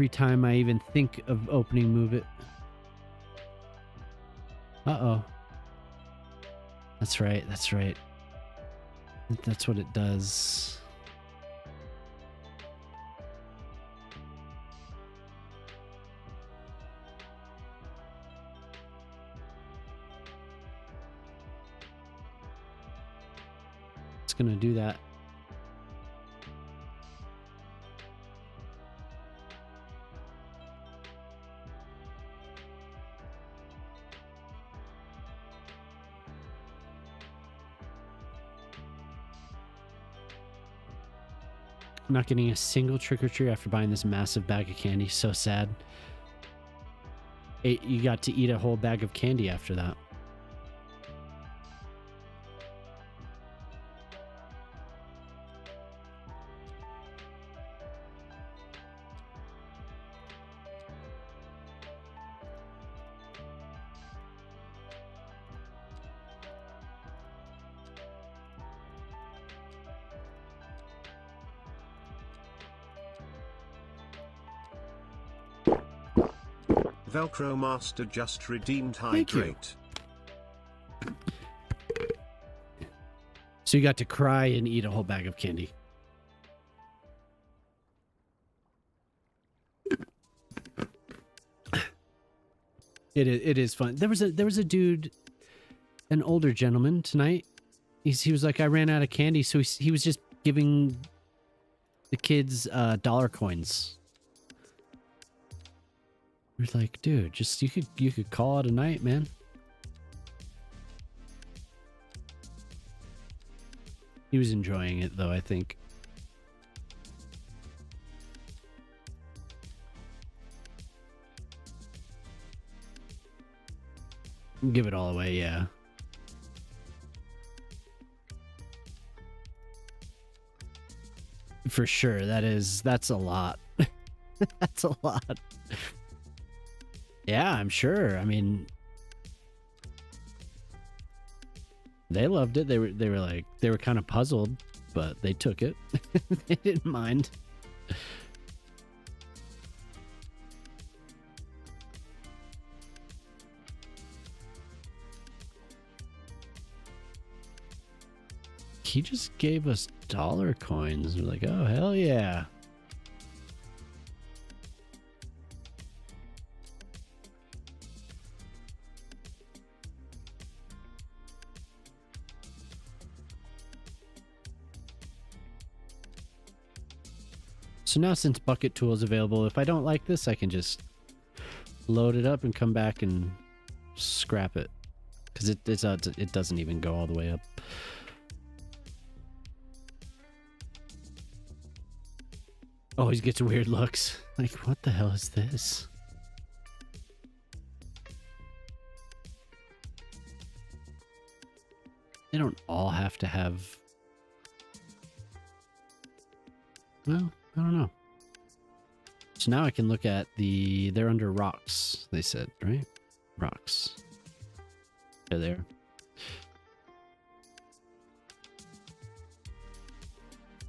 time I even think of opening move it. Uh-oh. That's right. That's right. That's what it does. Gonna do that. I'm not getting a single trick-or-treat after buying this massive bag of candy. So sad. You got to eat a whole bag of candy after that. Velcro Master just redeemed hydrate. So you got to cry and eat a whole bag of candy. It is fun. There was a dude, an older gentleman tonight. He was like, I ran out of candy, so he was just giving the kids dollar coins. We're like, dude, just you could call it a night, man. He was enjoying it though, I think. Give it all away, yeah. For sure, that's a lot. That's a lot. Yeah, I'm sure. I mean, they loved it. They were kind of puzzled, but they took it. They didn't mind. he just gave us dollar coins. We're like, oh, hell yeah. So now since bucket tool is available, if I don't like this, I can just load it up and come back and scrap it. Because it doesn't even go all the way up. Always gets weird looks. Like, what the hell is this? They don't all have to have... Well, I don't know. So now I can look at the... They're under rocks, they said, right? Rocks. They're there.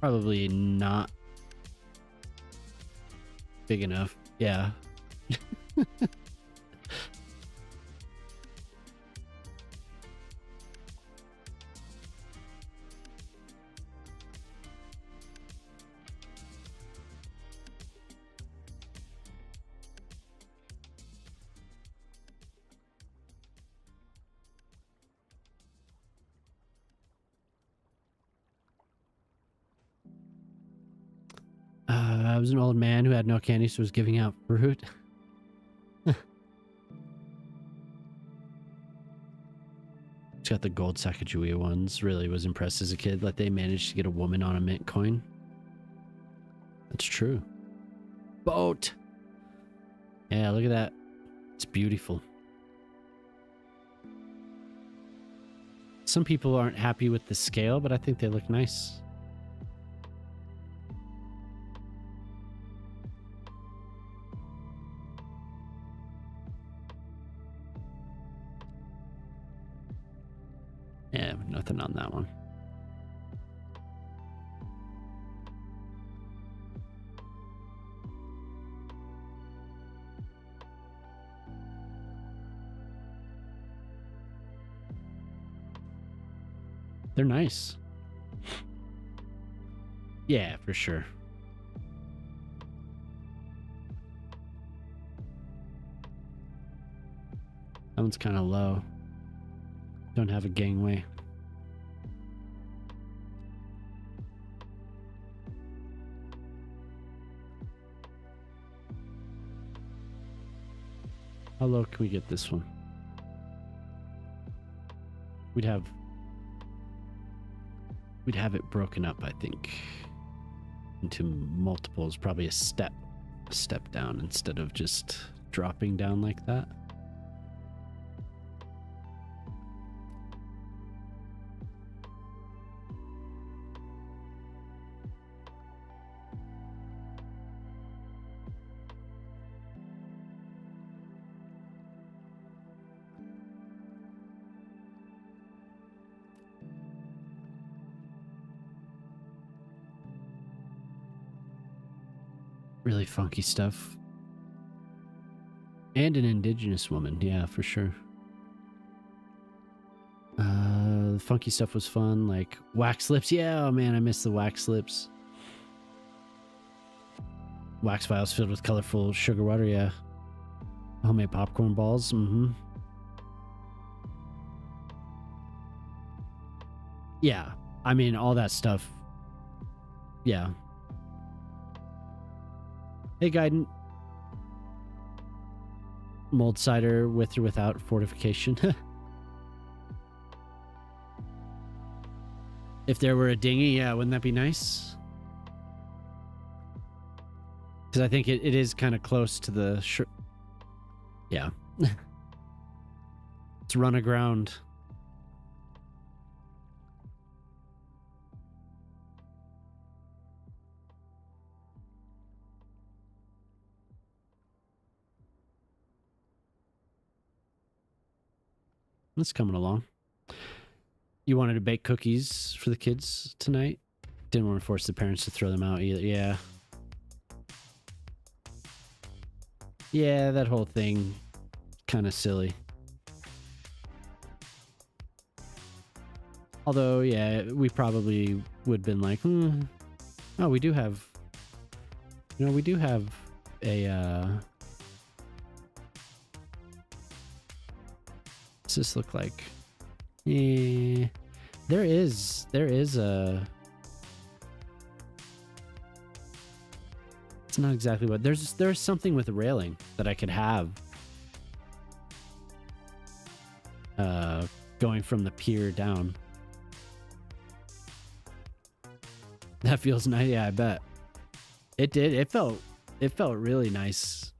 Probably not big enough. Yeah. I was an old man who had no candy, so was giving out fruit. He's got the gold Sacagawea ones. Really was impressed as a kid that they managed to get a woman on a mint coin. That's true. Boat! Yeah, look at that. It's beautiful. Some people aren't happy with the scale, but I think they look nice. Yeah, nothing on that one. They're nice. Yeah, for sure. That one's kind of low. Don't have a gangway. How low can we get this one? We'd have it broken up, I think, into multiples, probably a step down instead of just dropping down like that. Really funky stuff. And an indigenous woman, yeah, for sure. The funky stuff was fun, like wax lips. Yeah, oh man, I miss the wax lips. Wax vials filled with colorful sugar water, yeah. Homemade popcorn balls, mm-hmm. Yeah, I mean, all that stuff. Yeah. Hey, Guidant. Mulled cider with or without fortification. If there were a dinghy, yeah, wouldn't that be nice? Because I think it is kind of close to the... Yeah. Let's run aground. It's coming along. You wanted to bake cookies for the kids tonight? Didn't want to force the parents to throw them out either. Yeah. Yeah, that whole thing. Kind of silly. Although, yeah, we probably would have been like, oh, we do have, we do have a, what's this look like? Yeah, there is a, it's not exactly what, there's something with railing that I could have, going from the pier down. That feels nice. Yeah, I bet it did. It felt really nice.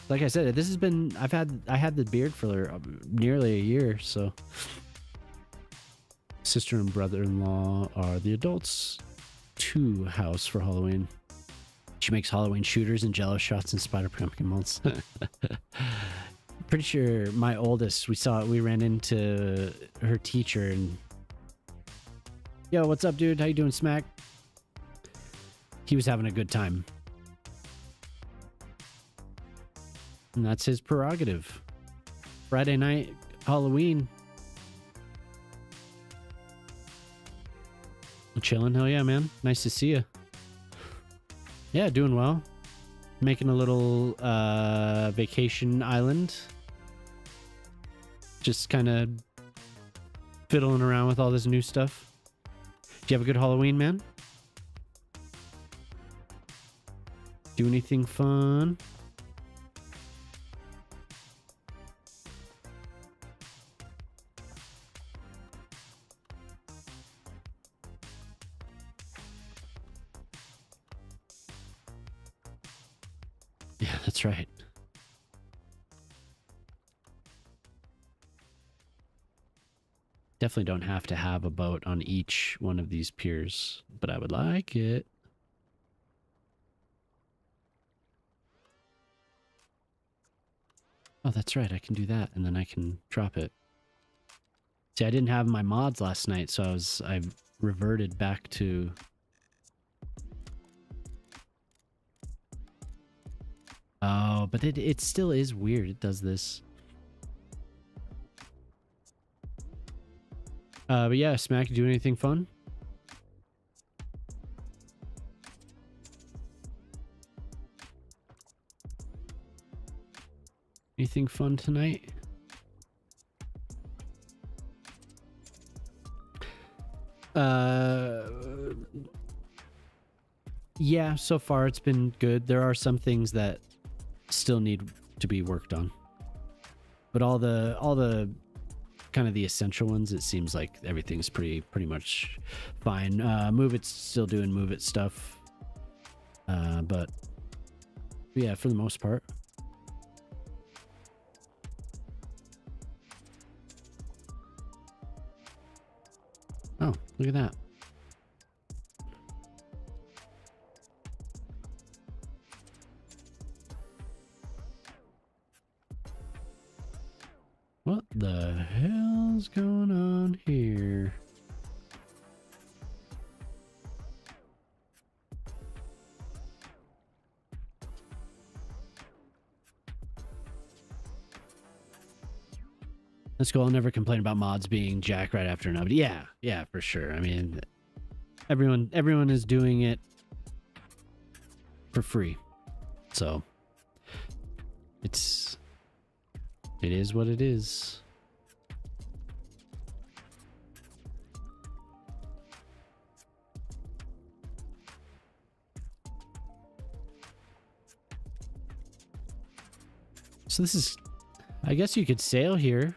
Like I said, this has been, I had the beard for nearly a year. So sister and brother-in-law are the adults to house for Halloween. She makes Halloween shooters and jello shots and spider pumpkin molds. Pretty sure my oldest, we ran into her teacher and, yo, what's up, dude? How you doing, Smack? He was having a good time. And that's his prerogative. Friday night, Halloween. Chilling, hell yeah, man. Nice to see you. Yeah, doing well. Making a little vacation island. Just kind of fiddling around with all this new stuff. Did you have a good Halloween, man? Do anything fun? Yeah, that's right. Definitely don't have to have a boat on each one of these piers, but I would like it. Oh, that's right. I can do that, and then I can drop it. See, I didn't have my mods last night, so I reverted back to... Oh, but it still is weird. It does this. But yeah, Smack, do anything fun? Anything fun tonight? Yeah, so far it's been good. There are some things that still need to be worked on. But all the kind of the essential ones, it seems like everything's pretty much fine. Move It's still doing Move It stuff. But yeah, for the most part. Oh, look at that. What the hell's going on here? That's cool. I'll never complain about mods being jack right after an update. Yeah, for sure. I mean, everyone is doing it for free. So it is what it is. So this is, I guess you could sail here.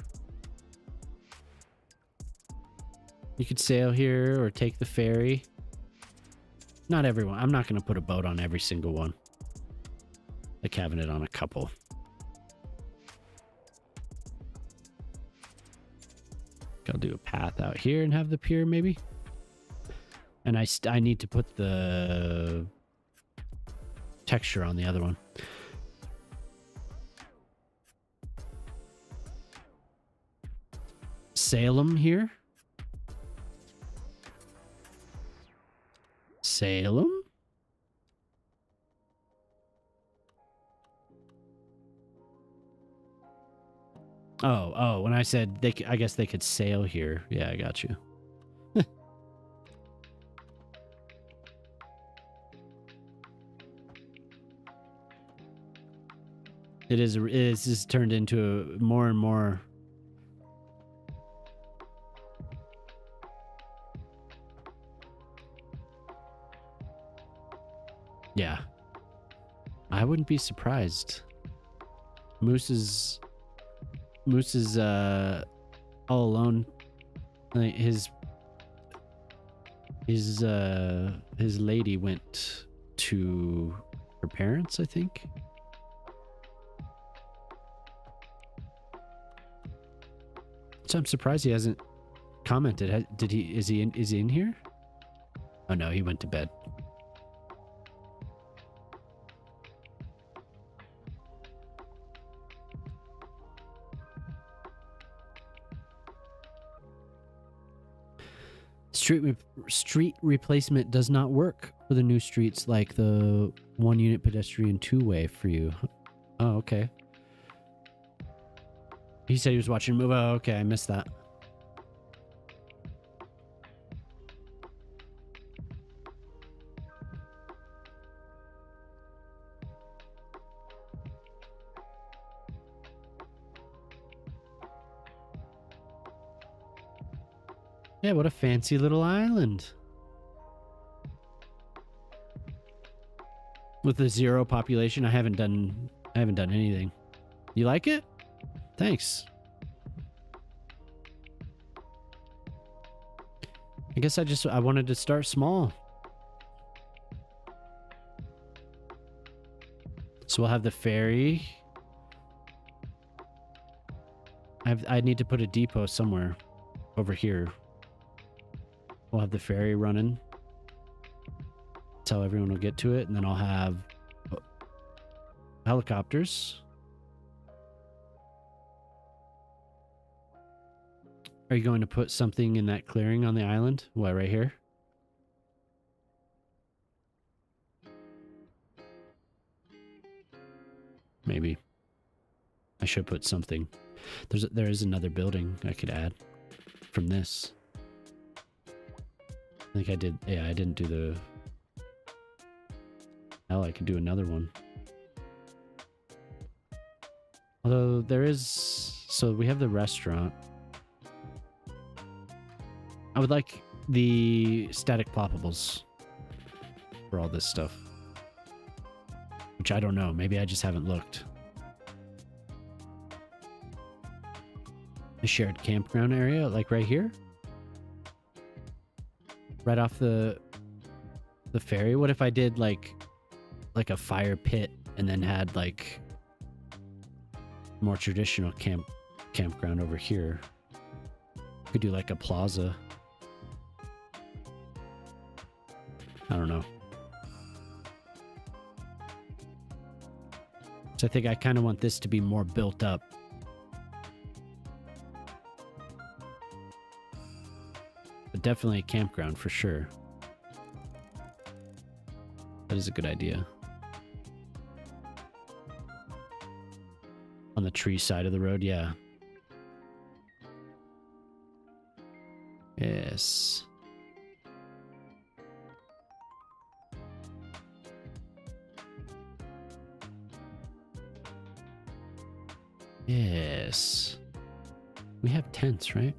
You could sail here or take the ferry. Not everyone. I'm not going to put a boat on every single one. Like having it on a couple. I'll do a path out here and have the pier maybe. And I need to put the texture on the other one. Salem here. Salem? Oh, when I said I guess they could sail here. Yeah, I got you. It is just turned into a more and more. Yeah. I wouldn't be surprised. Moose is all alone. Like his lady went to her parents, I think. So I'm surprised he hasn't commented. Did he? Is he in here? Oh no, he went to bed. Street replacement does not work for the new streets like the 1-unit pedestrian 2-way for you. Oh, okay. He said he was watching a movie. Oh, okay, I missed that. Yeah, what a fancy little island. With a 0 population, I haven't done anything. You like it? Thanks. I guess I wanted to start small. So we'll have the ferry. I need to put a depot somewhere over here. We'll have the ferry running. That's how everyone will get to it. And then I'll have helicopters. Are you going to put something in that clearing on the island? What, right here? Maybe. I should put something. There is another building I could add from this. I think I did. Yeah, I didn't do the... Hell, I could do another one. Although there is... So we have the restaurant. I would like the static ploppables for all this stuff. Which I don't know. Maybe I just haven't looked. A shared campground area, like right here? Right off the ferry? What if I did like a fire pit and then had like more traditional campground over here? Could do like a plaza. I don't know. So I think I kind of want this to be more built up. But definitely a campground for sure. That is a good idea. On the tree side of the road, yeah. Yes. Yes. We have tents, right?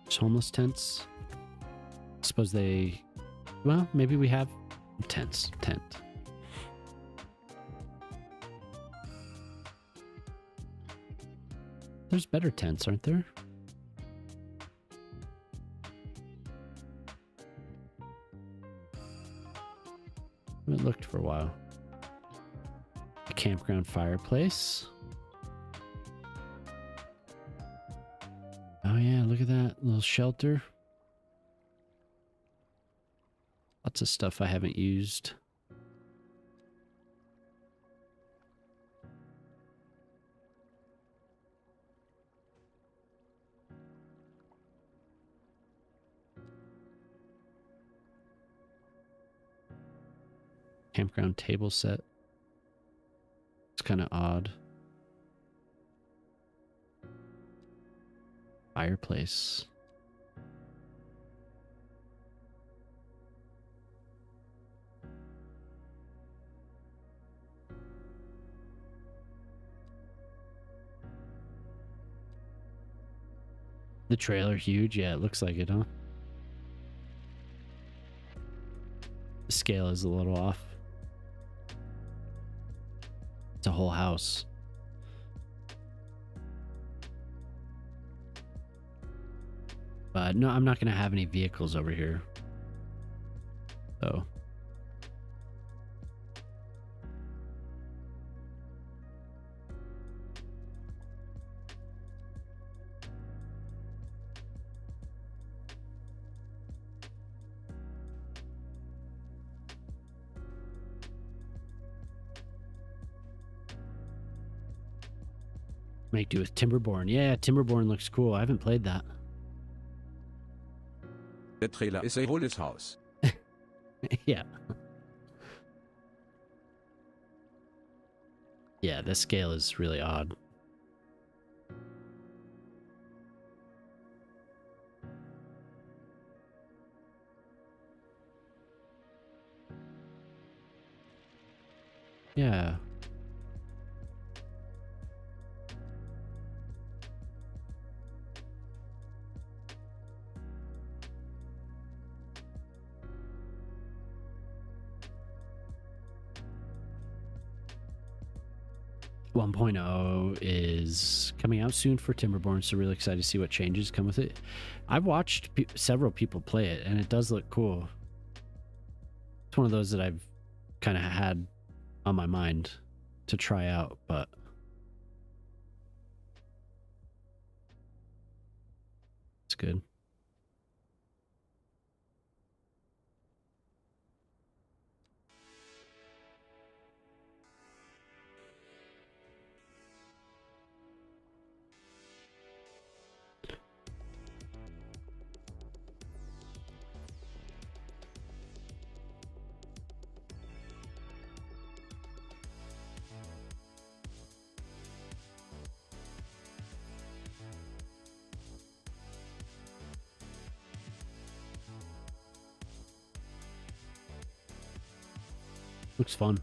Just homeless tents. Suppose they... Well, maybe we have tents. Tent. There's better tents, aren't there? I haven't looked for a while. A campground fireplace. Oh yeah, look at that little shelter. Lots of stuff I haven't used. Campground table set. It's kind of odd. Fireplace. The trailer huge? Yeah, it looks like it, huh? The scale is a little off. It's a whole house. But no, I'm not going to have any vehicles over here. So. Make do with Timberborn. Yeah, Timberborn looks cool. I haven't played that. Der Trailer ist ein hohles Haus. Yeah. Yeah, this scale is really odd. Yeah. One point oh is coming out soon for Timberborn, so really excited to see what changes come with it. I've watched several people play it, and it does look cool. It's one of those that I've kind of had on my mind to try out, but it's good. Looks fun.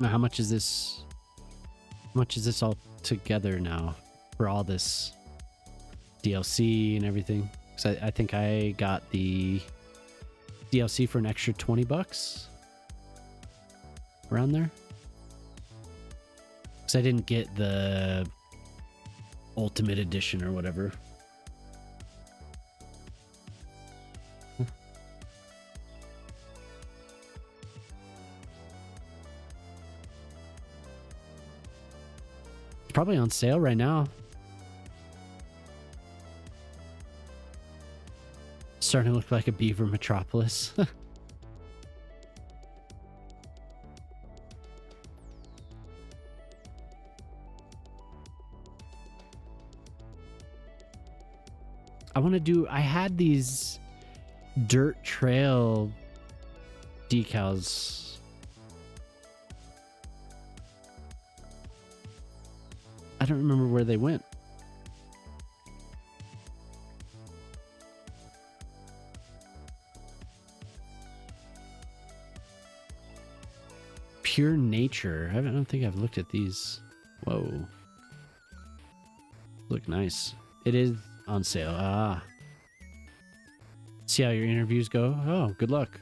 Now, how much is this? How much is this all together now for all this DLC and everything? Because I think I got the DLC for an extra $20 around there. Because I didn't get the Ultimate Edition or whatever. It's probably on sale right now. Starting to look like a beaver metropolis. I had these dirt trail decals. I don't remember where they went. Pure Nature. I don't think I've looked at these. Whoa. Look nice. It is on sale. Ah. See how your interviews go? Oh, good luck.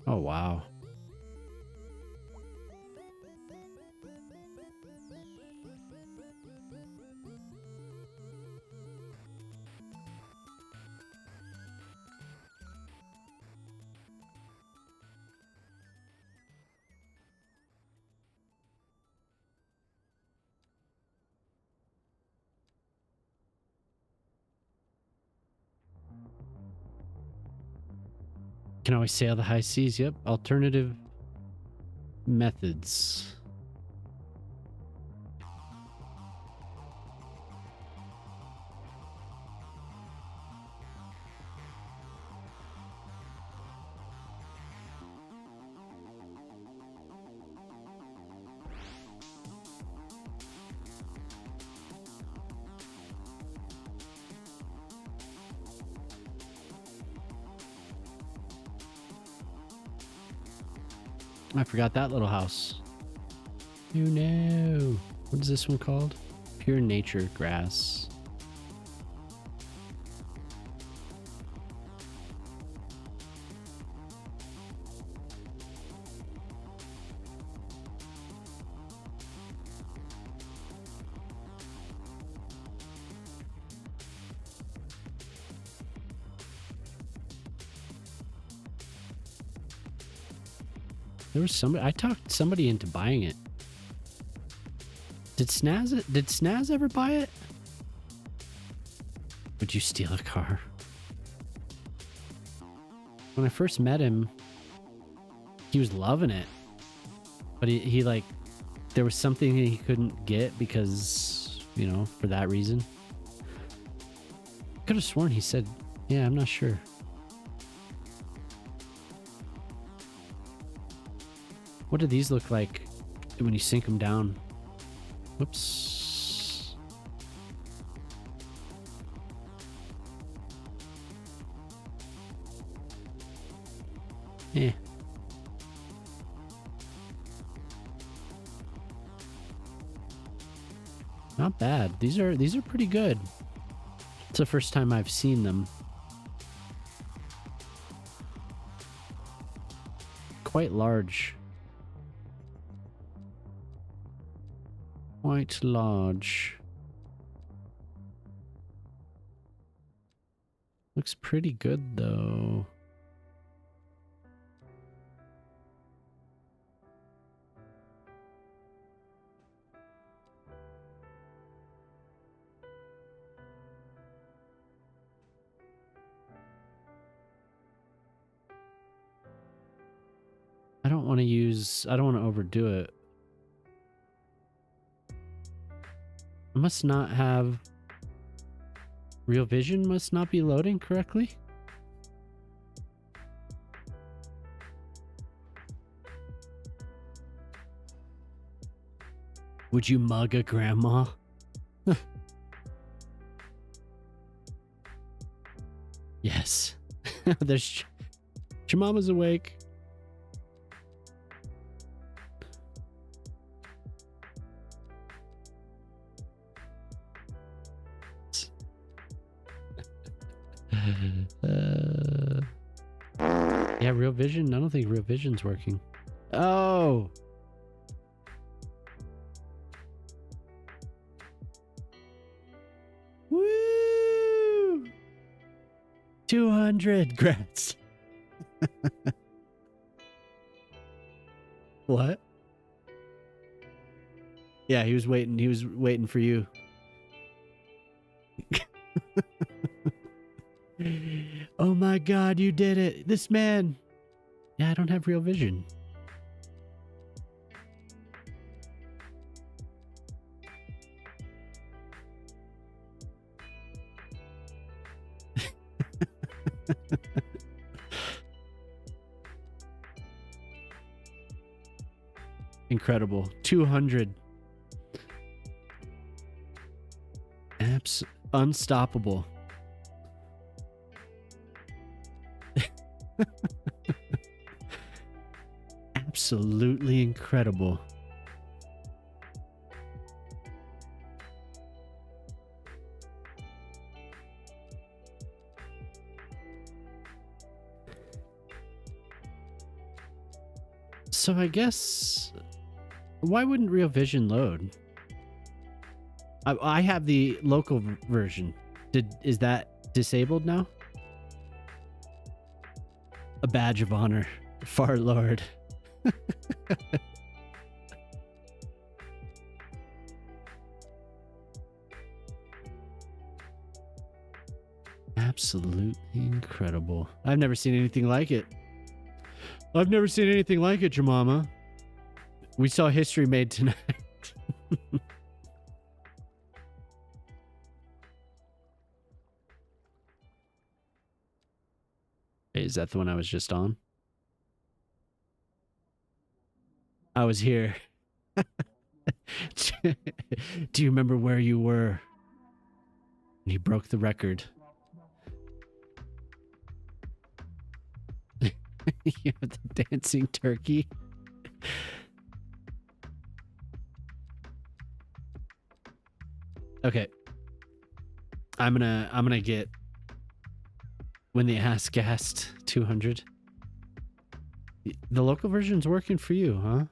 Oh, wow. Can always sail the high seas. Yep. Alternative methods. I forgot that little house. Oh no. What is this one called? Pure nature grass. There was somebody, I talked somebody into buying it. Did Snaz ever buy it? Would you steal a car? When I first met him, he was loving it. But he like, there was something he couldn't get because, you know, for that reason. Could have sworn he said, yeah, I'm not sure. What do these look like when you sink them down? Whoops. Eh. Not bad. These are pretty good. It's the first time I've seen them. Quite large. Quite large. Looks pretty good though. I don't want to overdo it. I must not have... Real Vision must not be loading correctly? Would you mug a grandma? Yes. There's... Your mama's awake. Yeah, Real Vision? I don't think Real Vision's working. Oh! Woo! 200 grats. What? Yeah, he was waiting for you. Oh my god, you did it. This man. Yeah, I don't have Real Vision. Incredible. 200. Unstoppable. Absolutely incredible. So I guess, why wouldn't Real Vision load? I have the local version. Is that disabled now? A badge of honor. Far Lord. Absolutely incredible. I've never seen anything like it. I've never seen anything like it, Jemama. We saw history made tonight. Hey, is that the one I was just on? I was here. Do you remember where you were when you broke the record? You have the dancing turkey. Okay. I'm gonna get when the ass gassed 200. The local version's working for you, huh?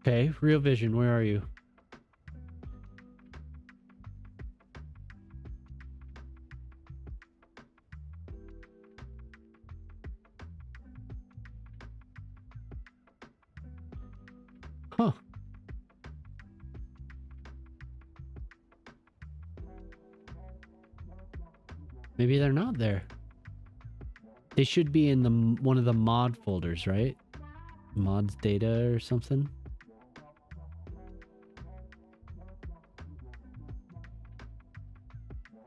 Okay, Real Vision, where are you? Huh. Maybe they're not there. They should be in the one of the mod folders, right? Mods data or something.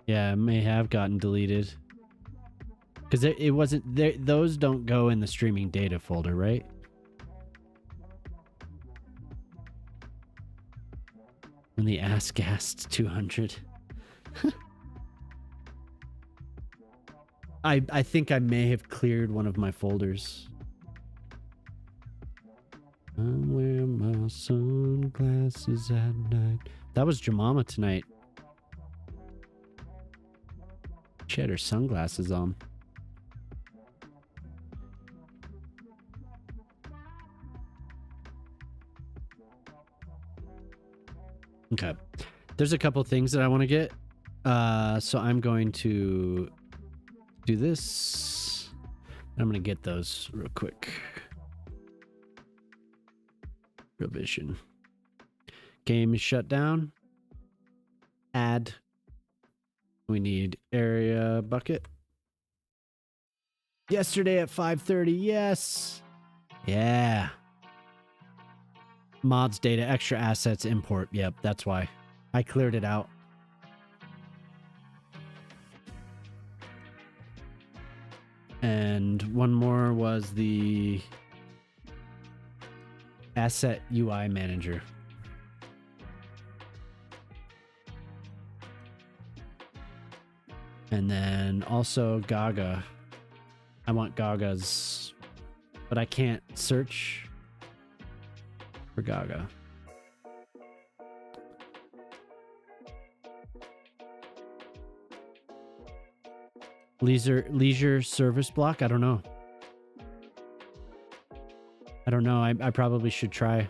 Yeah, it may have gotten deleted. Because it wasn't there. Those don't go in the streaming data folder, right? When the ass gassed 200. I think I may have cleared one of my folders. I wear my sunglasses at night. That was Jemima tonight. She had her sunglasses on. Okay. There's a couple things that I want to get. So I'm going to do this. I'm going to get those real quick. Revision. Game is shut down. Add. We need area bucket. Yesterday at 5:30. Yes. Yeah. Mods data, extra assets, import. Yep, that's why. I cleared it out. And one more was the asset UI manager. And then also Gaga. I want Gaga's, but I can't search for Gaga. Leisure service block? I don't know. I probably should try.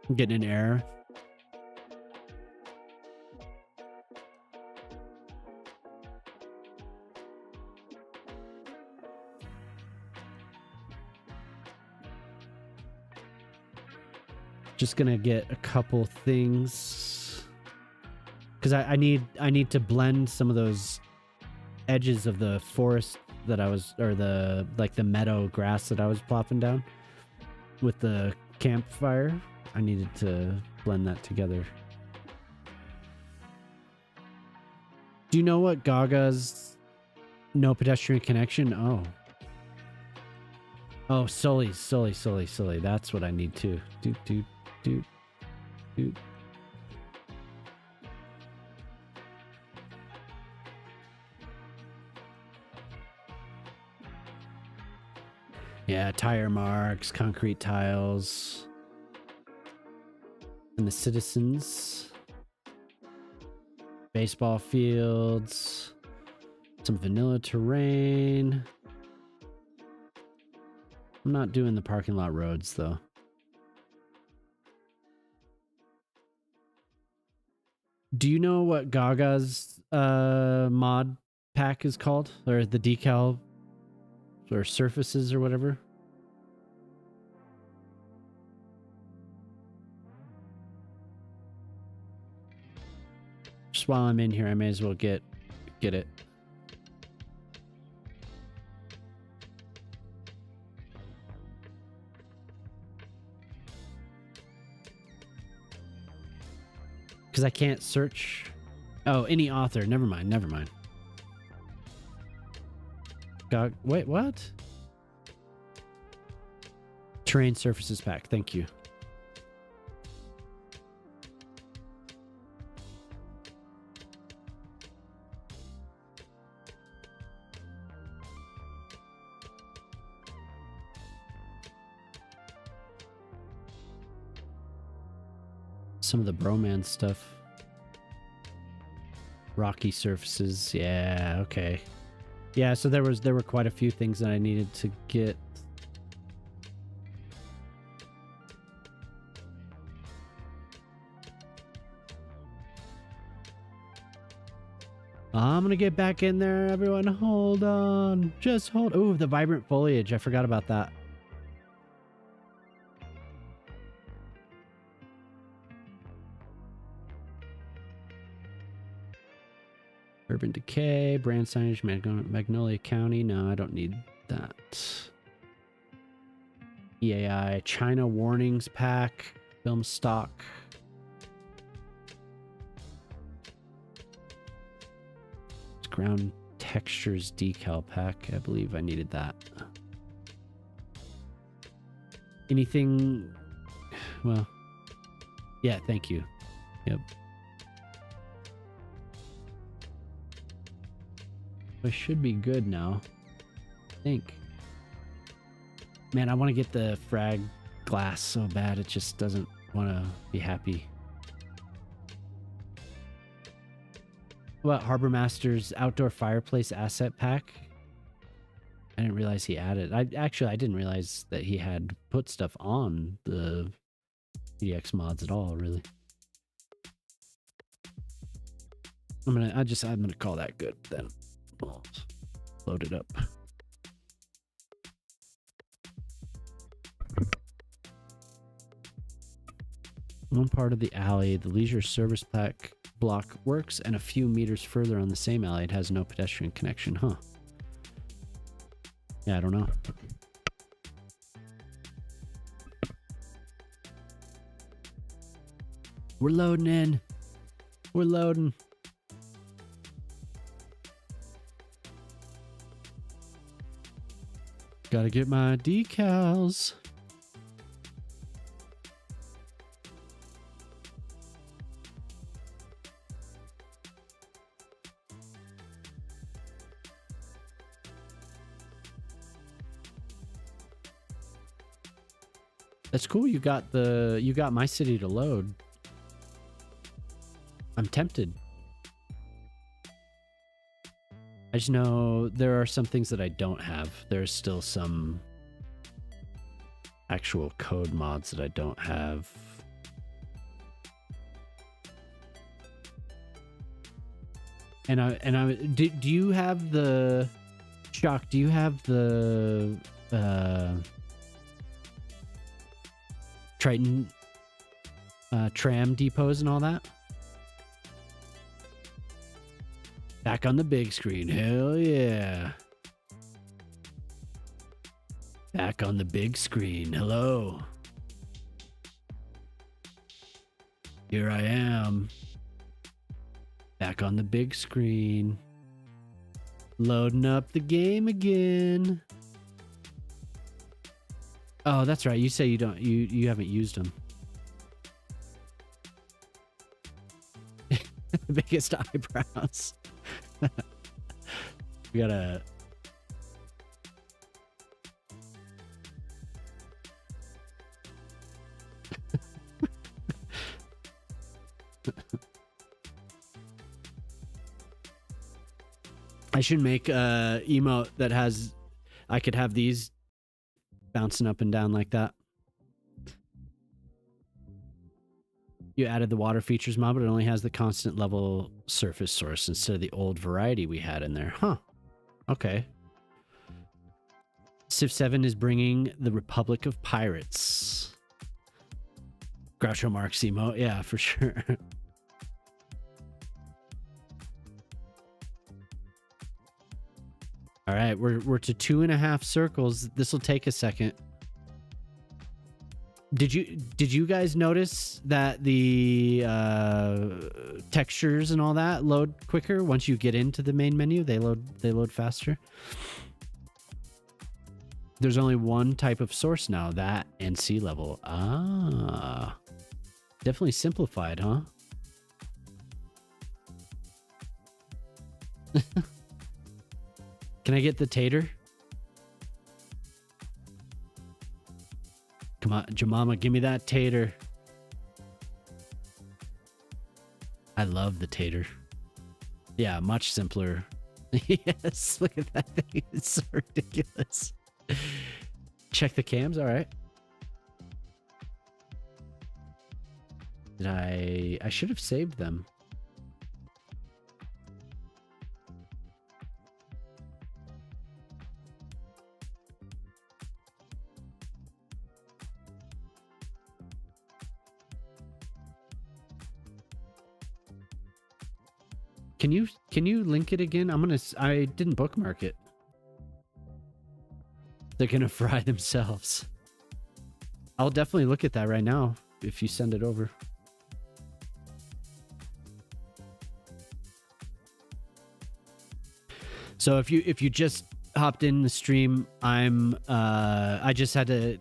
I'm getting an error. Just gonna get a couple things because I need to blend some of those edges of the forest that I was, or the meadow grass that I was plopping down with the campfire. I needed to blend that together. Do you know what Gaga's no pedestrian connection? Oh, Sully. That's what I need to do. Yeah, tire marks, concrete tiles, and the citizens, baseball fields, some vanilla terrain. I'm not doing the parking lot roads though. Do you know what Gaga's mod pack is called? Or the decal or surfaces or whatever? Just while I'm in here, I may as well get it. Because I can't search. Oh, any author. Never mind. Never mind. God, wait, what? Terrain surfaces pack. Thank you. Some of the bromance stuff. Rocky surfaces. Yeah, okay. Yeah, so there were quite a few things that I needed to get. I'm gonna get back in there, everyone. Hold on. Just hold. Ooh, the vibrant foliage. I forgot about that. Urban Decay, brand signage, Magnolia County. No, I don't need that. EAI, China Warnings Pack, film stock. Ground Textures Decal Pack. I believe I needed that. Anything? Well, yeah, thank you. Yep. I should be good now. I think. Man, I want to get the frag glass so bad. It just doesn't want to be happy. What about Harbor Master's Outdoor Fireplace Asset Pack? I didn't realize he added. I didn't realize that he had put stuff on the PDX mods at all, really. I'm gonna call that good then. We'll load it up. One part of the alley, the leisure service pack block works, and a few meters further on the same alley, it has no pedestrian connection, huh? Yeah, I don't know. We're loading in. We're loading. Gotta get my decals. That's cool. You got my city to load. I'm tempted. I just know there are some things that I don't have. There's still some actual code mods that I don't have. Do you have the Shock? Do you have the Triton tram depots and all that? Back on the big screen. Hell yeah. Back on the big screen. Hello. Here I am. Back on the big screen. Loading up the game again. Oh, that's right. You say you haven't used them. The biggest eyebrows. We gotta. I should make a emote that has. I could have these bouncing up and down like that. You added the water features mod, but it only has the constant level surface source instead of the old variety we had in there. Huh. Okay. Civ 7 is bringing the Republic of Pirates. Groucho Marx emote. Yeah, for sure. All right, we're to 2.5 circles. This will take a second. Did you guys notice that the textures and all that load quicker once you get into the main menu? They load faster. There's only one type of source now, that and sea level. Ah, definitely simplified, huh? Can I get the tater? Come on, Jemima, give me that tater. I love the tater. Yeah, much simpler. Yes, look at that thing. It's so ridiculous. Check the cams, all right. Did I should have saved them. Can you link it again? I didn't bookmark it. They're gonna fry themselves. I'll definitely look at that right now if you send it over. So if you just hopped in the stream, I just had to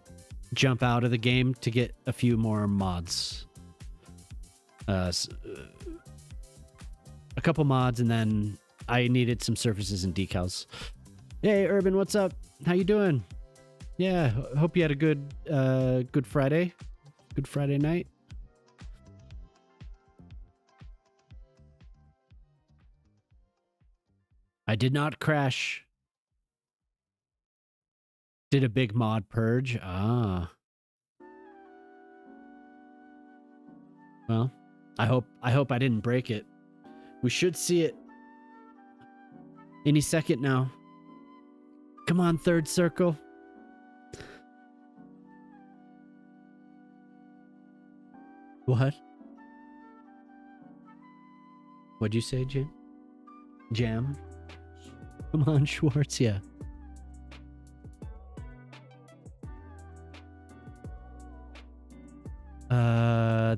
jump out of the game to get a few more mods. A couple mods, and then I needed some surfaces and decals. Hey, Urban, what's up? How you doing? Yeah, hope you had a good Friday. Good Friday night. I did not crash. Did a big mod purge. Ah. Well, I hope I didn't break it. We should see it any second now. Come on, third circle. What? What'd you say, Jim? Jam? Come on, Schwartz, yeah.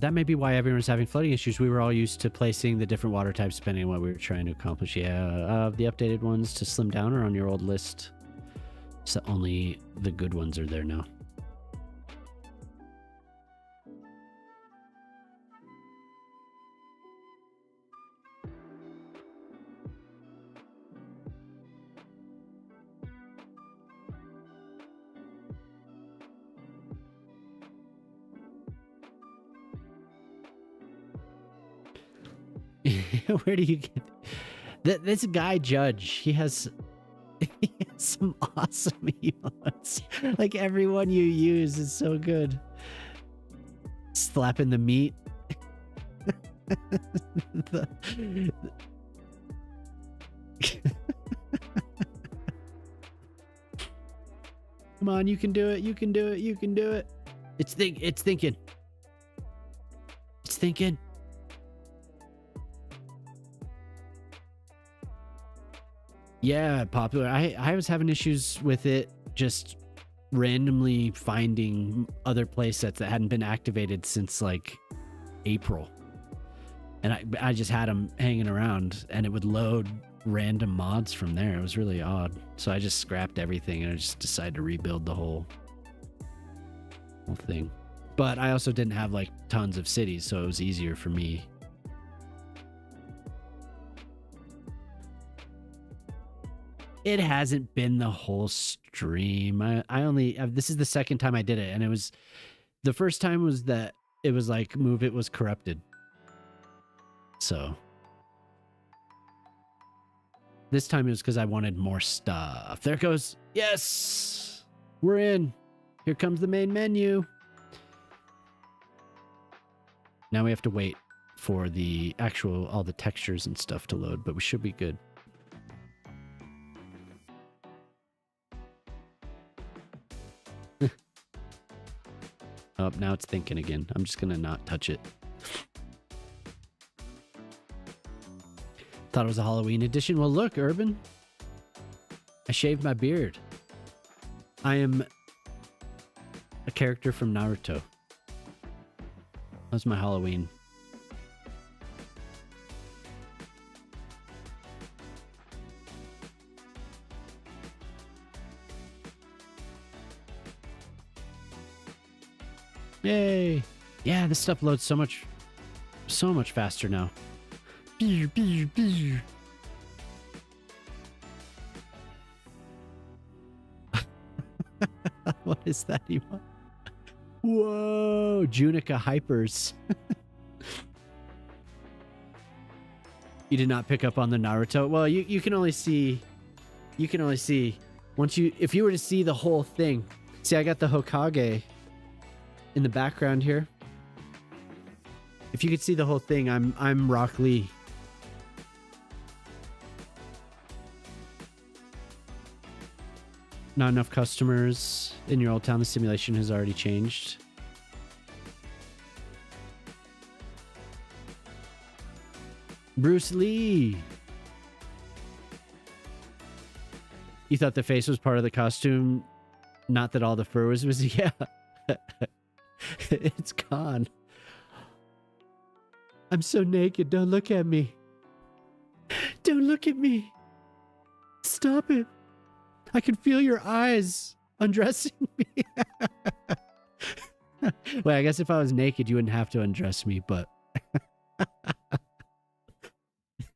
That may be why everyone's having flooding issues. We were all used to placing the different water types depending on what we were trying to accomplish. Yeah, the updated ones to slim down are on your old list. So only the good ones are there now. Where do you get this guy Judge? He has some awesome emotes. Like everyone you use is so good. Slapping the meat. Come on, you can do it. You can do it. You can do it. It's thinking. It's thinking. Yeah, popular. I was having issues with it just randomly finding other play sets that hadn't been activated since like April. And I just had them hanging around and it would load random mods from there. It was really odd. So I just scrapped everything and I just decided to rebuild the whole thing. But I also didn't have like tons of cities, so it was easier for me. It hasn't been the whole stream. I only, this is the second time I did it. And it was, the first time was that it was like Move It was corrupted. So this time it was because I wanted more stuff. There it goes. Yes, we're in. Here comes the main menu. Now we have to wait for the actual, all the textures and stuff to load, but we should be good. Oh, now it's thinking again. I'm just gonna not touch it. Thought it was a Halloween edition. Well, look, Urban. I shaved my beard. I am a character from Naruto. That's my Halloween. Yay! Yeah, this stuff loads so much faster now. What is that, Eva? Whoa, Junica Hypers. You did not pick up on the Naruto. Well, you can only see once if you were to see the whole thing. See, I got the Hokage in the background here. If you could see the whole thing, I'm Rock Lee. Not enough customers in your old town. The simulation has already changed. Bruce Lee. You thought the face was part of the costume, not that all the fur was yeah. It's gone. I'm so naked. Don't look at me. Don't look at me. Stop it. I can feel your eyes undressing me. Well, I guess if I was naked, you wouldn't have to undress me, but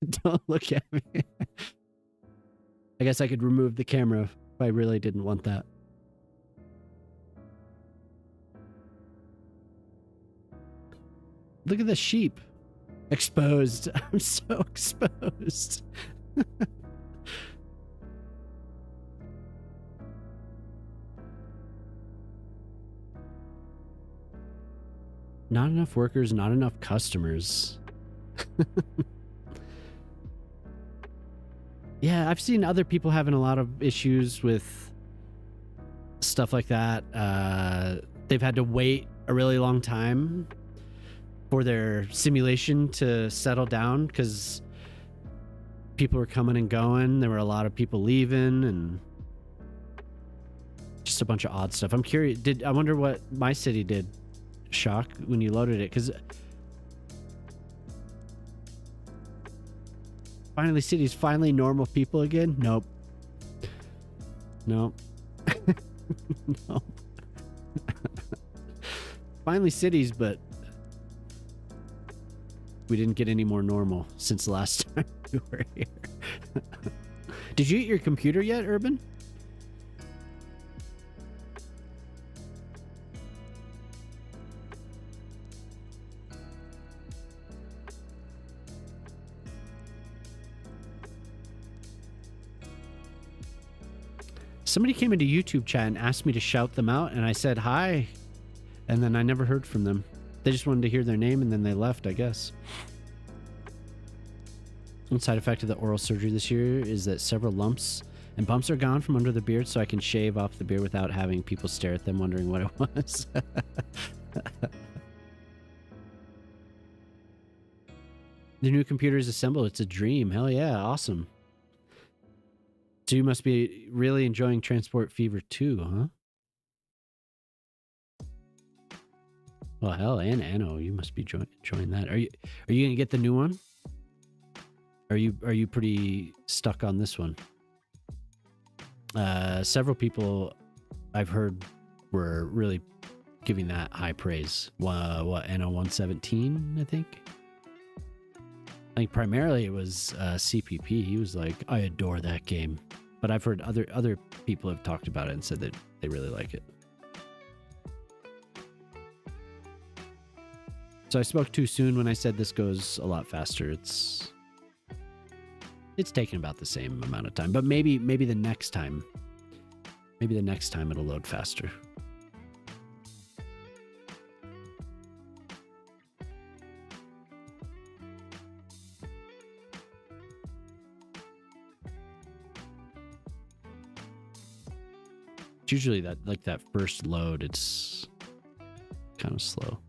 don't look at me. I guess I could remove the camera if I really didn't want that. Look at the sheep. Exposed. I'm so exposed. Not enough workers, not enough customers. Yeah, I've seen other people having a lot of issues with stuff like that. They've had to wait a really long time for their simulation to settle down because people were coming and going. There were a lot of people leaving and just a bunch of odd stuff. I'm curious. I wonder what my city did, Shock, when you loaded it, because finally cities, finally normal people again. Nope. Nope. Nope. Finally cities, but we didn't get any more normal since the last time we were here. Did you eat your computer yet, Urban? Somebody came into YouTube chat and asked me to shout them out, and I said hi, and then I never heard from them. They just wanted to hear their name, and then they left, I guess. One side effect of the oral surgery this year is that several lumps and bumps are gone from under the beard, so I can shave off the beard without having people stare at them wondering what it was. The new computer is assembled. It's a dream. Hell yeah, awesome. So you must be really enjoying Transport Fever 2, huh? Well, hell, and Anno, you must be enjoying that. Are you gonna get the new one? Are you pretty stuck on this one? Several people I've heard were really giving that high praise. What Anno 117, I think. I think primarily it was CPP. He was like, I adore that game. But I've heard other people have talked about it and said that they really like it. So I spoke too soon when I said this goes a lot faster. It's taking about the same amount of time, but maybe the next time. Maybe the next time it'll load faster. It's usually that first load, it's kind of slow.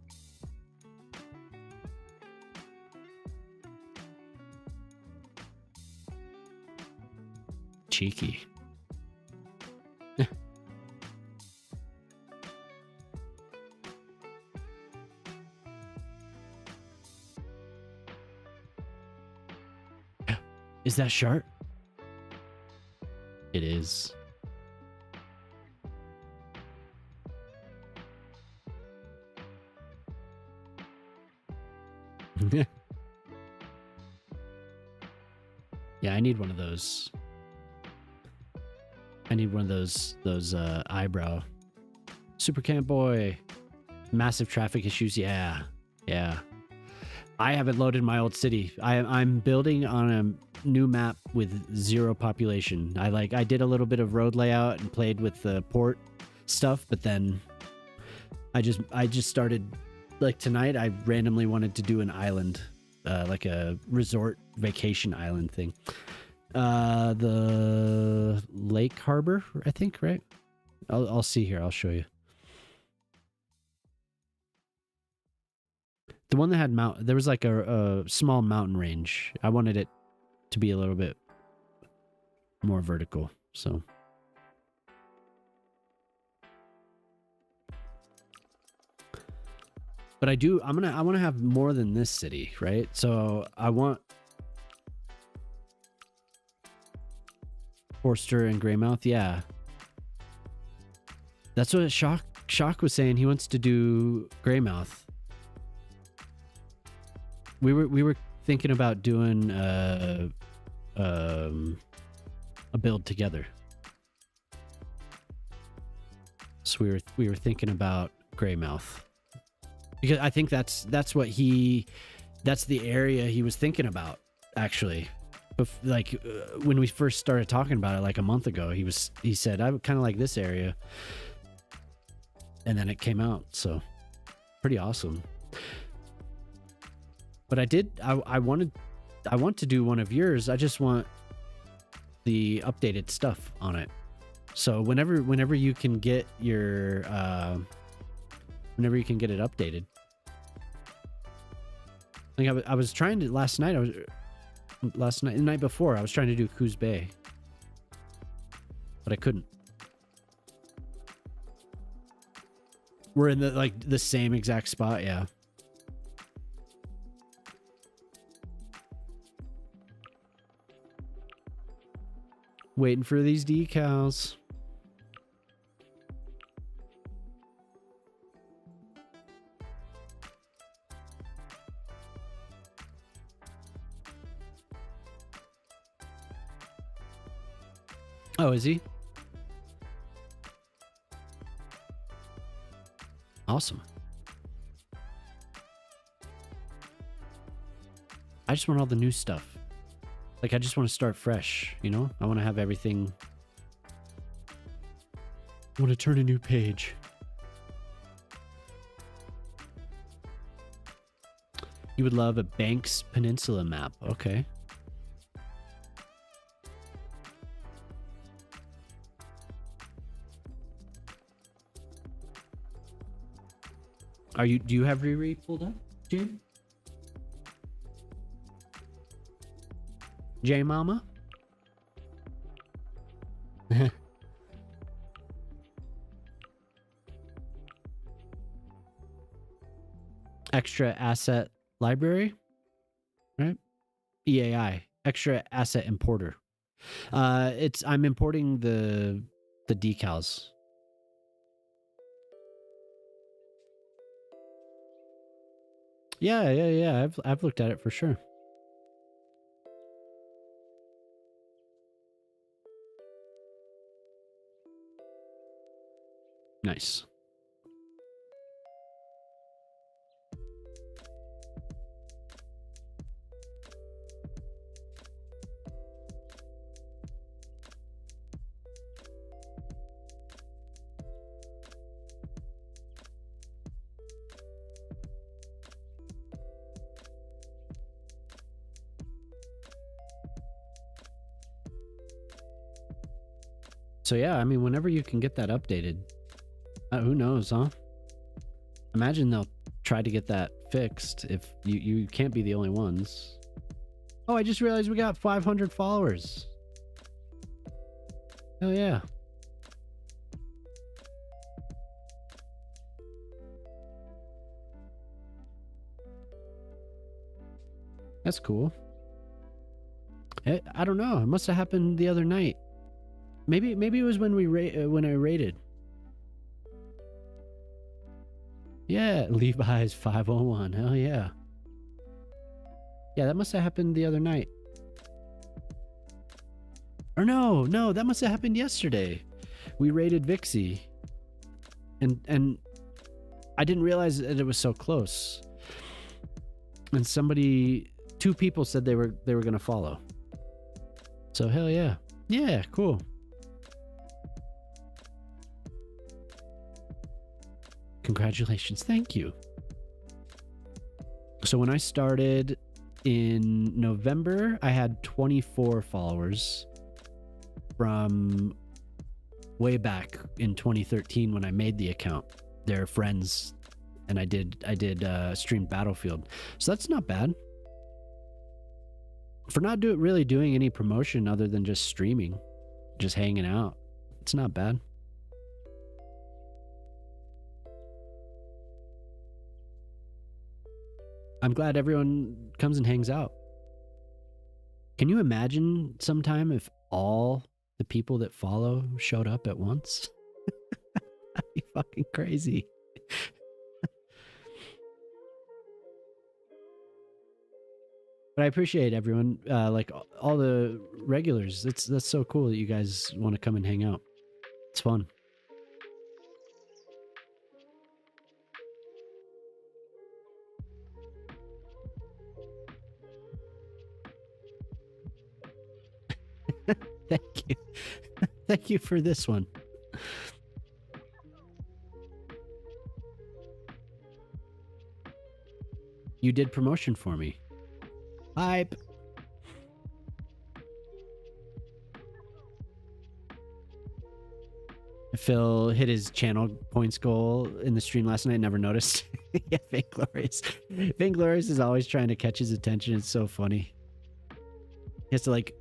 Cheeky. Is that sharp? It is. Yeah, I need one of those. I need one of those eyebrow. Super Camp Boy. Massive traffic issues. Yeah. Yeah. I haven't loaded my old city. I'm building on a new map with 0 population. I did a little bit of road layout and played with the port stuff, but then I just started, like tonight I randomly wanted to do an island, like a resort vacation island thing. The Lake Harbor, I think, right? I'll see here. I'll show you. The one that had there was like a small mountain range. I wanted it to be a little bit more vertical, so. But I want to have more than this city, right? So I want Forster and Greymouth, yeah. That's what Shock was saying. He wants to do Greymouth. We were thinking about doing a build together. So we were thinking about Greymouth. Because I think that's the area he was thinking about, actually. When we first started talking about it like a month ago, he said I would kind of like this area. And then it came out, so pretty awesome. But I want to do one of yours. I just want the updated stuff on it. So whenever you can get your whenever you can get it updated. Like I was trying to the night before I was trying to do Coos Bay, but I couldn't. We're in the same exact spot, yeah. Waiting for these decals. Oh, is he? Awesome. I just want all the new stuff. Like, I just want to start fresh, you know? I want to have everything. I want to turn a new page. You would love a Banks Peninsula map. Okay. Do you have Riri pulled up, Jane? J Mama? Extra asset library, right? EAI, extra asset importer. I'm importing the decals. Yeah. I've looked at it for sure. Nice. So yeah, I mean, whenever you can get that updated, who knows, huh? Imagine they'll try to get that fixed if you can't be the only ones. Oh, I just realized we got 500 followers. Hell yeah. That's cool. I don't know. It must have happened the other night. Maybe it was when when I raided. Yeah, Levi's 501. Hell yeah. Yeah, that must have happened the other night. Or no, that must have happened yesterday. We raided Vixie. And I didn't realize that it was so close. And two people said they were gonna follow. So hell yeah. Yeah, cool. Congratulations. Thank you. So when I started in November, I had 24 followers from way back in 2013 when I made the account. They're friends, and I did stream Battlefield. So that's not bad. For not really doing any promotion other than just streaming, just hanging out. It's not bad. I'm glad everyone comes and hangs out. Can you imagine sometime if all the people that follow showed up at once? That'd be fucking crazy. But I appreciate everyone, like all the regulars. That's so cool that you guys want to come and hang out. It's fun. Thank you. Thank you for this one. You did promotion for me. Hype. Phil hit his channel points goal in the stream last night. Never noticed. Yeah, Vainglorious. Vainglorious is always trying to catch his attention. It's so funny. He has to like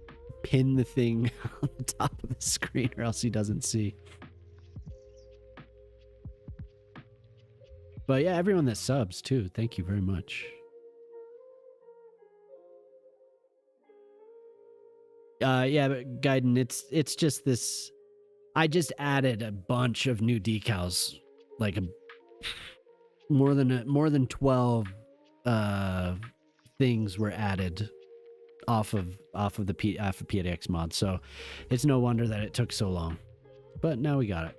pin the thing on the top of the screen or else he doesn't see. But yeah, everyone that subs too. Thank you very much. Yeah, but Gaiden, it's just this. I just added a bunch of new decals, like more than 12 things were added off of PDX mod. So it's no wonder that it took so long. But now we got it.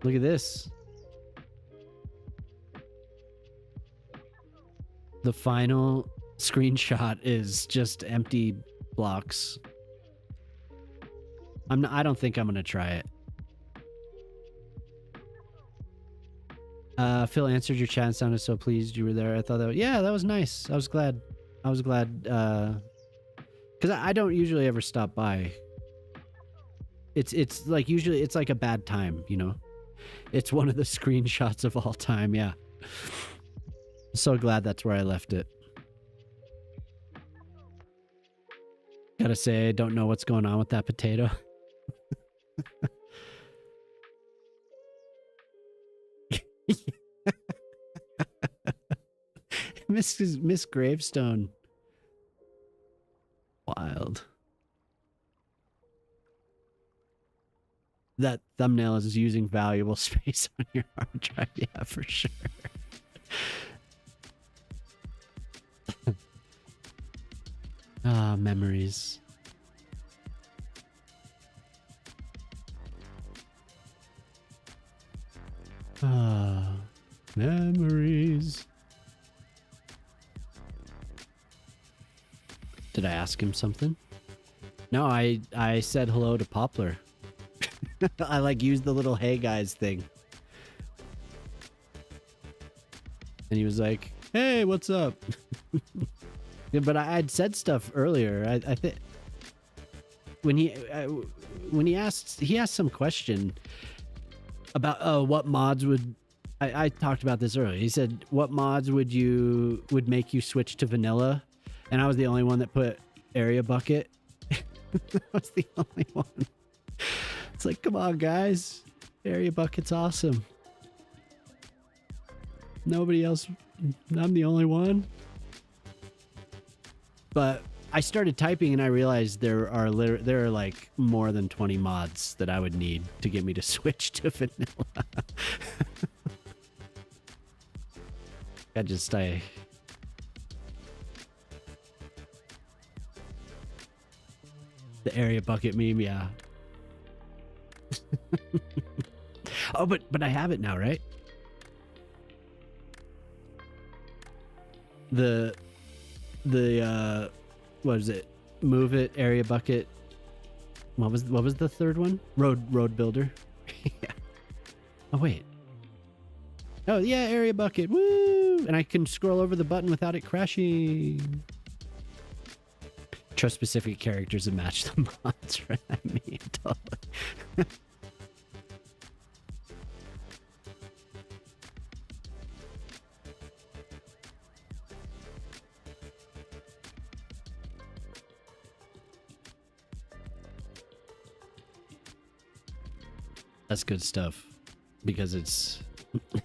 Look at this. The final screenshot is just empty blocks. I don't think I'm gonna try it. Phil answered your chat and sounded so pleased you were there. I thought that was nice. I was glad because I don't usually ever stop by. It's like usually it's like a bad time, you know. It's one of the screenshots of all time. Yeah. I'm so glad that's where I left it. Gotta say, I don't know what's going on with that potato. Miss Gravestone. Wild. That thumbnail is using valuable space on your hard drive. Yeah, for sure. Ah, memories. Ah, memories. Did I ask him something? No, I said hello to Poplar. I like used the little hey guys thing. And he was like, hey, what's up? Yeah, but I'd said stuff earlier. I think when he asked some question about what mods would I talked about this earlier. He said what mods would make you switch to vanilla, and I was the only one that put area bucket. I was the only one. It's like, come on, guys, area bucket's awesome. Nobody else. I'm the only one. But I started typing and I realized there are like more than 20 mods that I would need to get me to switch to vanilla. I the area bucket meme, yeah. Oh, but I have it now, right? The what is it? Move it, area bucket. What was the third one? Road builder. Yeah. Oh wait. Oh yeah, area bucket. Woo! And I can scroll over the button without it crashing. Trust specific characters and match the mods. Right? I mean, totally. That's good stuff because it's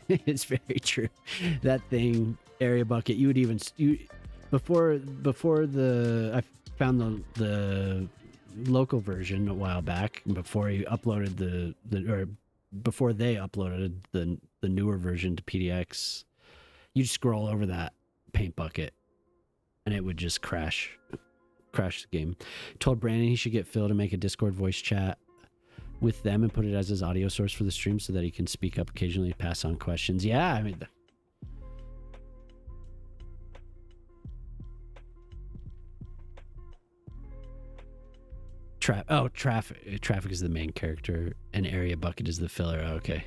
it's very true. That thing, area bucket, you would even before I found the local version a while back, before he uploaded before they uploaded the newer version to PDX, you'd scroll over that paint bucket and it would just crash the game. Told Brandon he should get Phil to make a Discord voice chat with them and put it as his audio source for the stream so that he can speak up occasionally, pass on questions. Yeah, I mean, traffic is the main character and area bucket is the filler. Okay.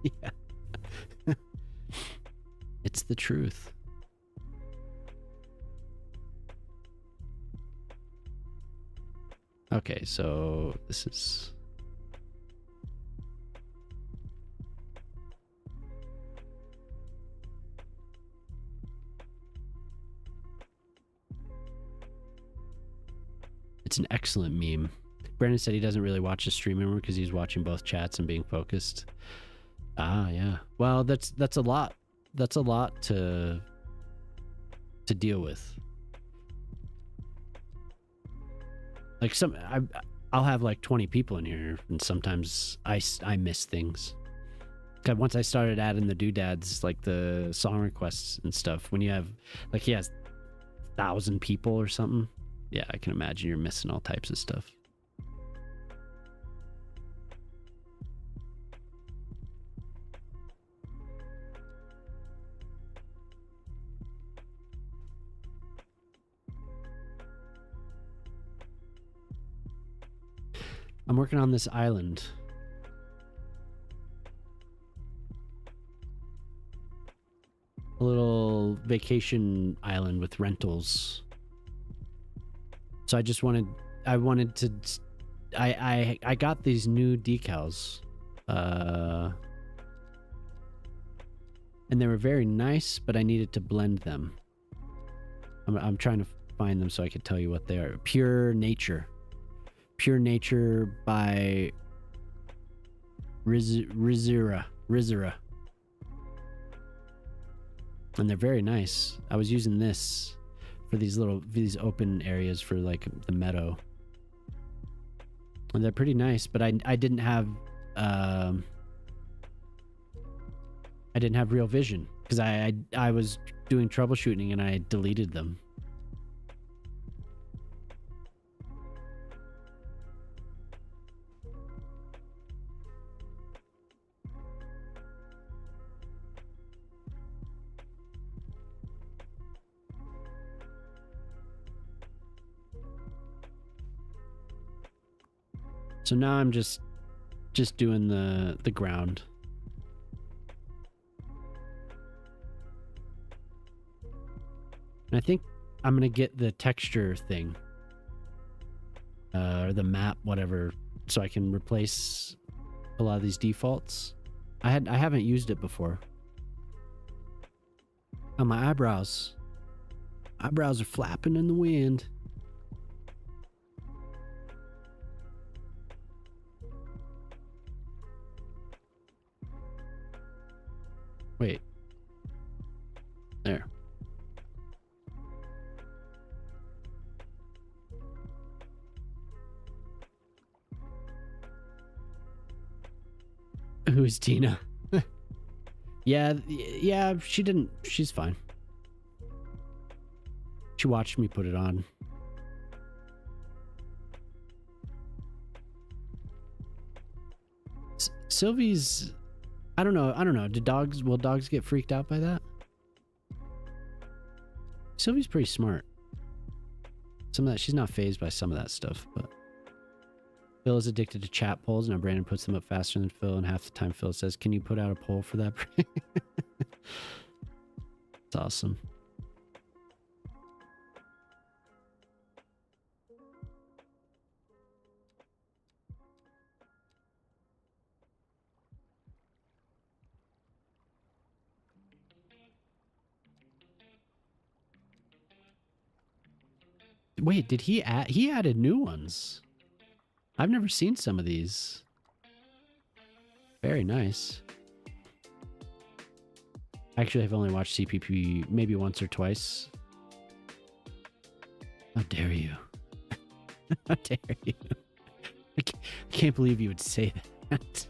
Yeah. It's the truth. Okay, so this is it's an excellent meme. Brandon said he doesn't really watch the stream anymore because he's watching both chats and being focused. Ah, yeah. Well, that's a lot. That's a lot to deal with. Like I'll have like 20 people in here, and sometimes I miss things. God, once I started adding the doodads, like the song requests and stuff, when you have like he has 1,000 people or something. Yeah, I can imagine you're missing all types of stuff. I'm working on this island. A little vacation island with rentals. So I got these new decals. And they were very nice, but I needed to blend them. I'm trying to find them so I could tell you what they are. Pure Nature by Rizura. And they're very nice. I was using this for these open areas for like the meadow. And they're pretty nice, but I didn't have real vision because I was doing troubleshooting and I deleted them. So now I'm just doing the ground. And I think I'm gonna get the texture thing, or the map, whatever, so I can replace a lot of these defaults. I haven't used it before. Oh, my eyebrows are flapping in the wind. Wait. There. is Tina. Yeah, she's fine. She watched me put it on. Sylvie's, I don't know. Will dogs get freaked out by that? Sylvie's pretty smart. Some of that, she's not fazed by some of that stuff, but Phil is addicted to chat polls. Now Brandon puts them up faster than Phil, and half the time Phil says, "Can you put out a poll for that?" It's awesome. Wait, did he add? He added new ones. I've never seen some of these. Very nice. Actually, I've only watched CPP maybe once or twice. How dare you? How dare you? I can't believe you would say that.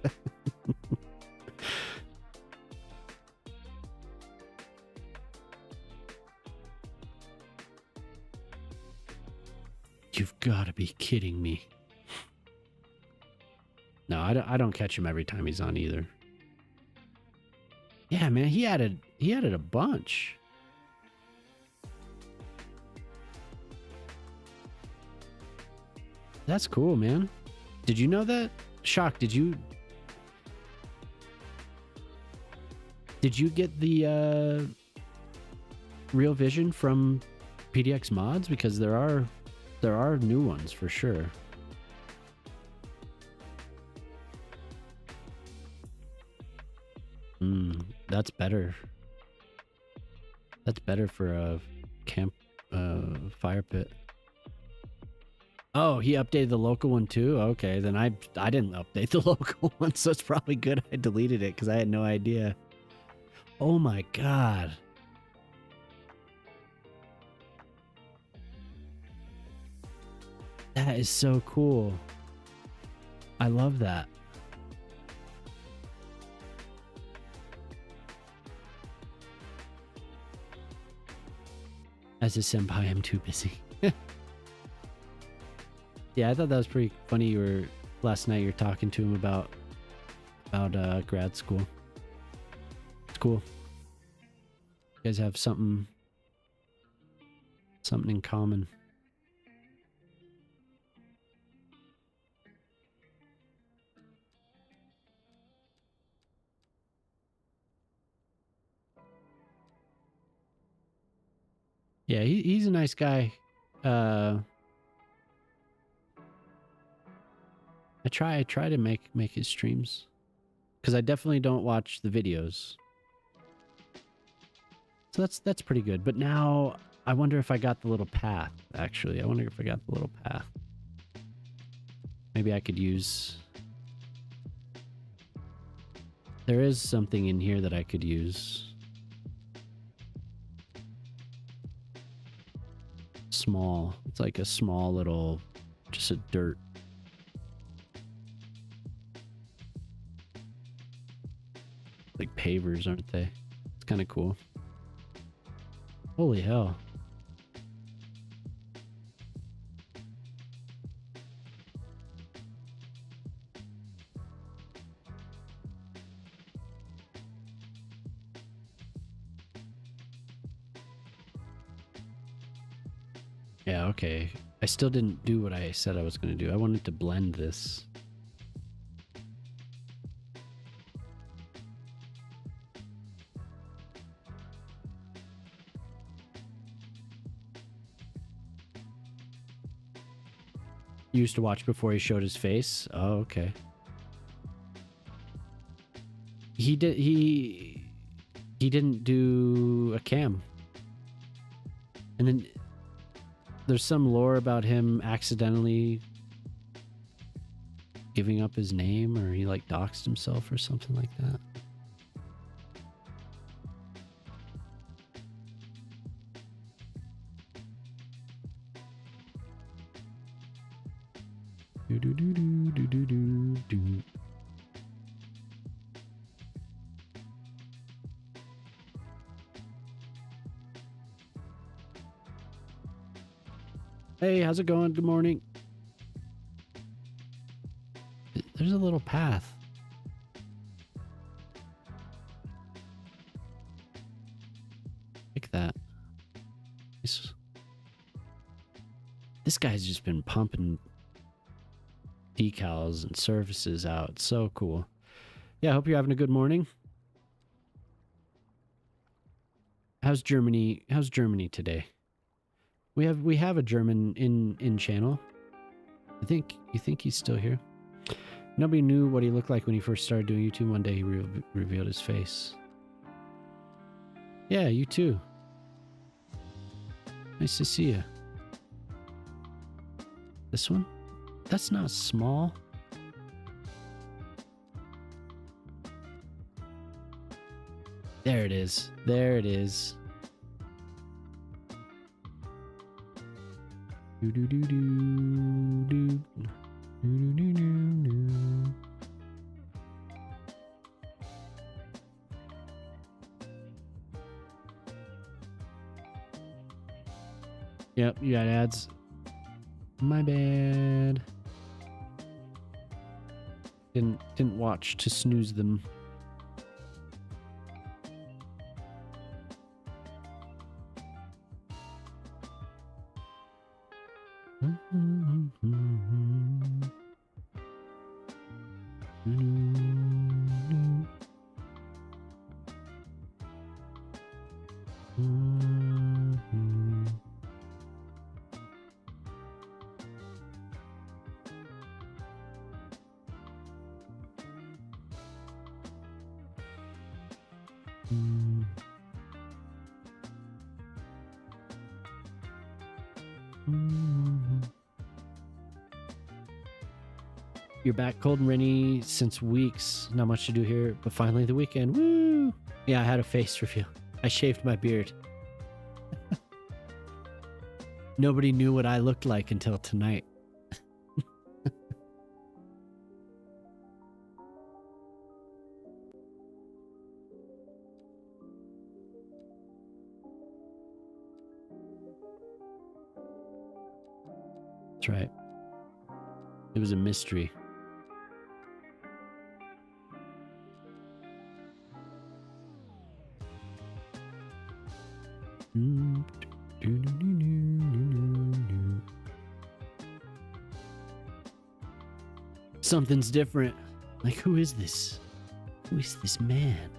You've got to be kidding me. No, I don't catch him every time he's on either. Yeah, man, he added a bunch. That's cool, man. Did you know that? Shock, did you get the Real Vision from PDX mods? Because there are new ones for sure. That's better. That's better for a camp fire pit. Oh, he updated the local one too? Okay, then I didn't update the local one, so it's probably good I deleted it because I had no idea. Oh my god. That is so cool. I love that. As a senpai, I'm too busy. Yeah, I thought that was pretty funny. Last night you're talking to him about grad school. It's cool. You guys have something in common. Yeah, he's a nice guy. I try to make his streams, because I definitely don't watch the videos. So that's pretty good. But now I wonder if I got the little path. Actually, I wonder if I got the little path. Maybe I could use. There is something in here that I could use. Small. It's like a small little, just a dirt. Like pavers, aren't they? It's kind of cool. Holy hell. Yeah, okay. I still didn't do what I said I was going to do. I wanted to blend this. You used to watch before he showed his face? Oh, okay. He didn't do a cam. And then there's some lore about him accidentally giving up his name, or he like doxed himself or something like that. Do do do do do do do. Hey, how's it going? Good morning. There's a little path. Like that. This guy's just been pumping decals and surfaces out. So cool. Yeah, I hope you're having a good morning. How's Germany? How's Germany today? We have a German in channel. You think he's still here? Nobody knew what he looked like when he first started doing YouTube. One day he revealed his face. Yeah, you too. Nice to see you. This one? That's not small. There it is. There it is. Do do do do do do do do do. Yep, you got ads. My bad. Didn't watch to snooze them. You're back cold and rainy since weeks. Not much to do here, but finally the weekend. Woo! Yeah, I had a face reveal. I shaved my beard. Nobody knew what I looked like until tonight. That's right. It was a mystery. Something's different. Like, who is this? Who is this man?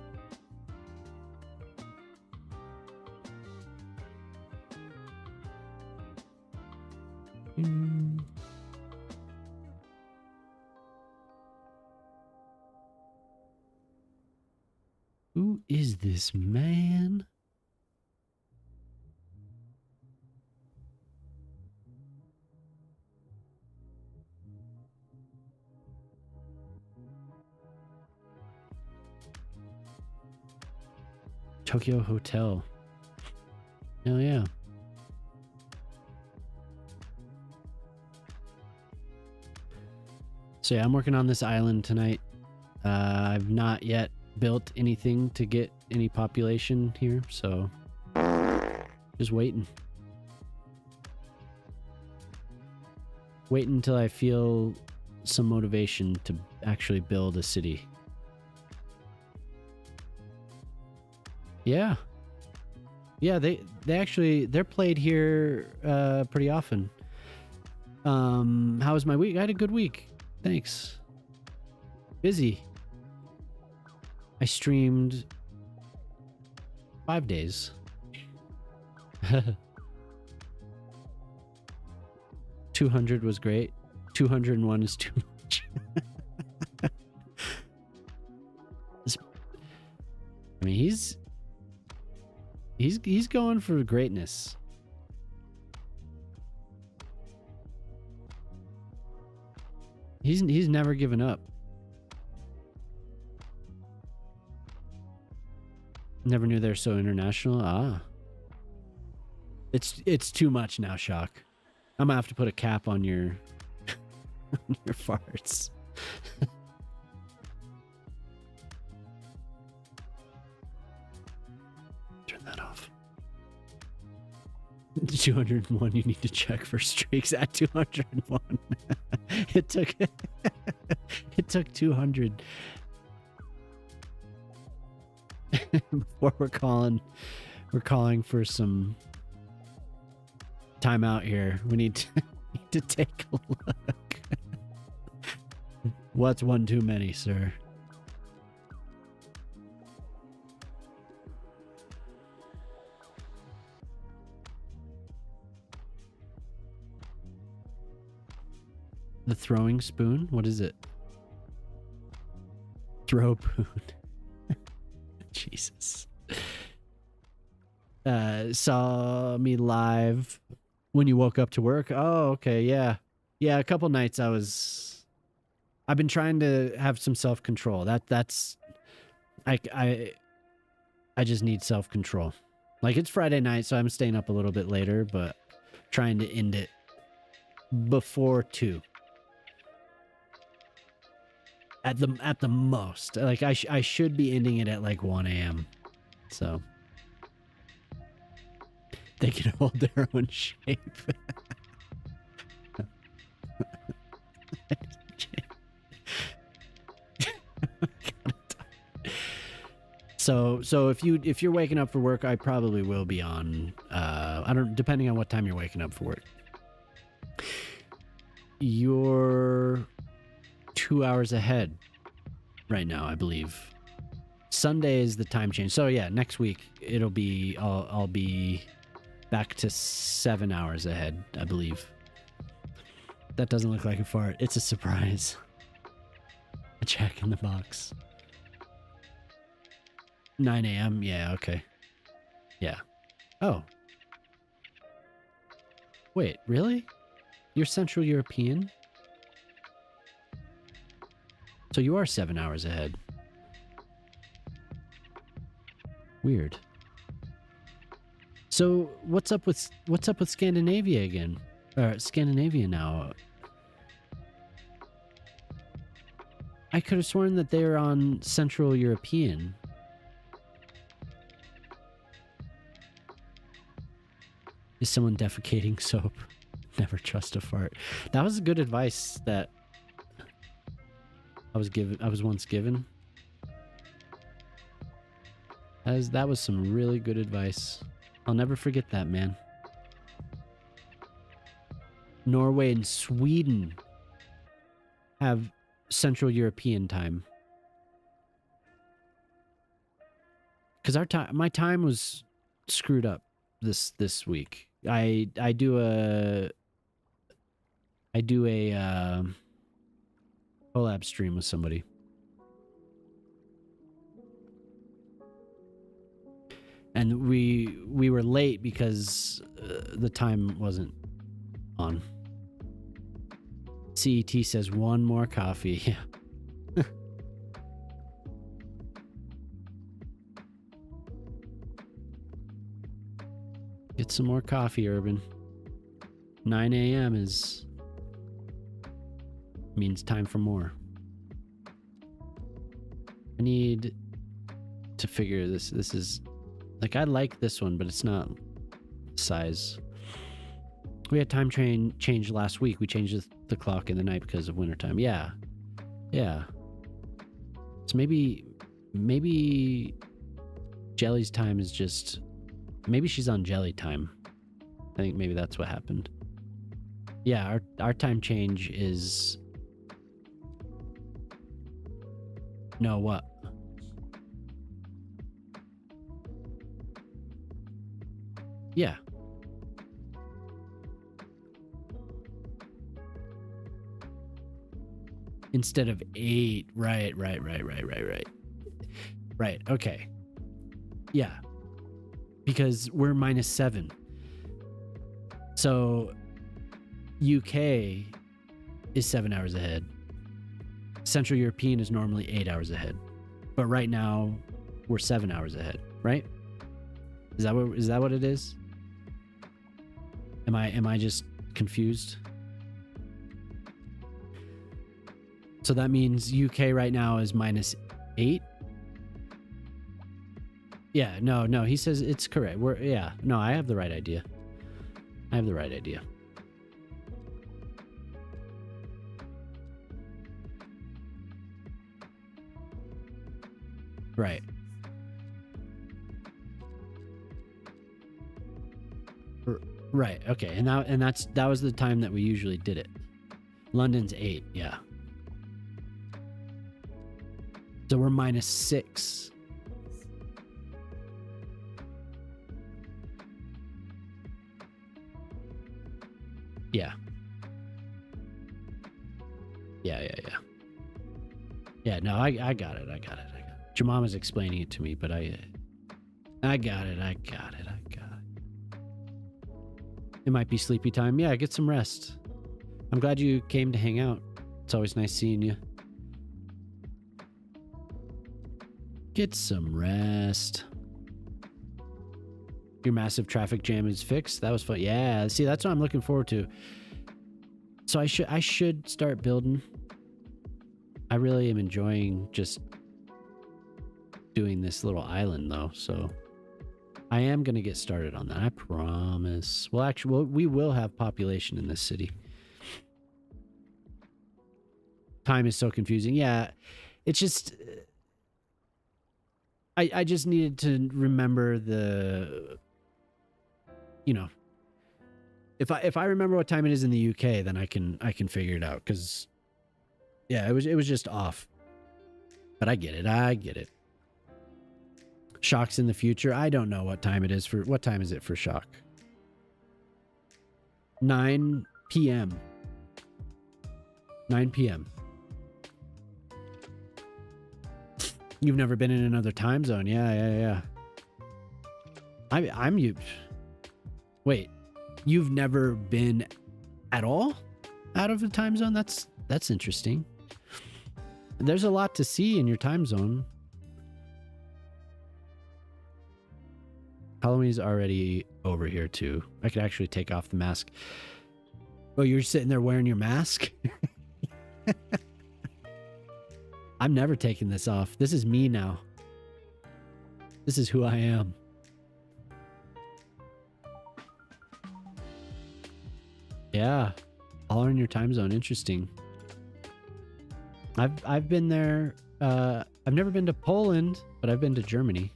Who is this man? Tokyo Hotel. Oh yeah. So yeah, I'm working on this island tonight. I've not yet built anything to get any population here, so just waiting. Waiting until I feel some motivation to actually build a city. Yeah. Yeah, they're played here pretty often. How was my week? I had a good week. Thanks. Busy. I streamed 5 days. 200 was great. 201 is too much. I mean, he's going for greatness. He's never given up. Never knew they're so international. Ah. It's too much now, Shock. I'm gonna have to put a cap on your on your farts. Turn that off. 201, you need to check for streaks at 201. it took 200 before we're calling for some time out here. We need to take a look. What's one too many, sir? The throwing spoon? What is it? Throw poon. Jesus. Saw me live when you woke up to work. Oh, okay, yeah. Yeah, a couple nights I've been trying to have some self-control. That's I just need self-control. Like, it's Friday night, so I'm staying up a little bit later, but trying to end it before 2. At the most. Like, I should be ending it at like 1 a.m. So they can hold their own shape. So if you're waking up for work, I probably will be on. Depending on what time you're waking up for work. You're 2 hours ahead right now, I believe. Sunday is the time change. So yeah, next week I'll be back to 7 hours ahead, I believe. That doesn't look like a fart. It's a surprise. A check in the box. 9 a.m. Yeah, okay. Yeah. Oh. Wait, really? You're Central European? So you are 7 hours ahead. Weird. So what's up with Scandinavia again? Or Scandinavia now? I could have sworn that they're on Central European. Is someone defecating soap? Never trust a fart. That was good advice that I was once given. That was some really good advice. I'll never forget that, man. Norway and Sweden have Central European time. Because my time was screwed up this week. I do a collab stream with somebody. And we were late because the time wasn't on. CET says one more coffee. Yeah. Get some more coffee, Urban. 9 a.m. means time for more. I need to figure this. This is like, I like this one, but it's not size. We had time change last week. We changed the clock in the night because of wintertime. Yeah. Yeah. So maybe Jelly's time is just, maybe she's on Jelly time. I think maybe that's what happened. Yeah, our time change is, no, what? Yeah. Instead of 8. Right. Right, okay. Yeah. Because we're -7. So UK is 7 hours ahead. Central European is normally 8 hours ahead. But right now we're 7 hours ahead, right? Is that what it is? Am I just confused? So that means UK right now is -8. Yeah, no, he says it's correct. I have the right idea. I have the right idea. Right. Right. Okay. And that was the time that we usually did it. London's 8. Yeah. So we're -6. Yeah. Yeah. Yeah. No, I got it. Your mom was explaining it to me, but I got it. It might be sleepy time. Yeah, get some rest. I'm glad you came to hang out. It's always nice seeing you. Get some rest. Your massive traffic jam is fixed. That was fun. Yeah, see, that's what I'm looking forward to. So I should start building. I really am enjoying just doing this little island though, so I am going to get started on that. I promise. Well, actually, we will have population in this city. Time is so confusing. Yeah, it's just I just needed to remember the, you know, if I remember what time it is in the UK, then I can figure it out, because yeah, it was just off. But I get it. Shock's in the future. I don't know what time it is for. What time is it for Shock? 9 p.m. 9 p.m. You've never been in another time zone. Yeah. I'm you. Wait, you've never been at all out of the time zone? That's interesting. There's a lot to see in your time zone. Halloween's already over here too. I could actually take off the mask. Oh, you're sitting there wearing your mask? I'm never taking this off. This is me now. This is who I am. Yeah. All in your time zone. Interesting. I've been there. I've never been to Poland, but I've been to Germany.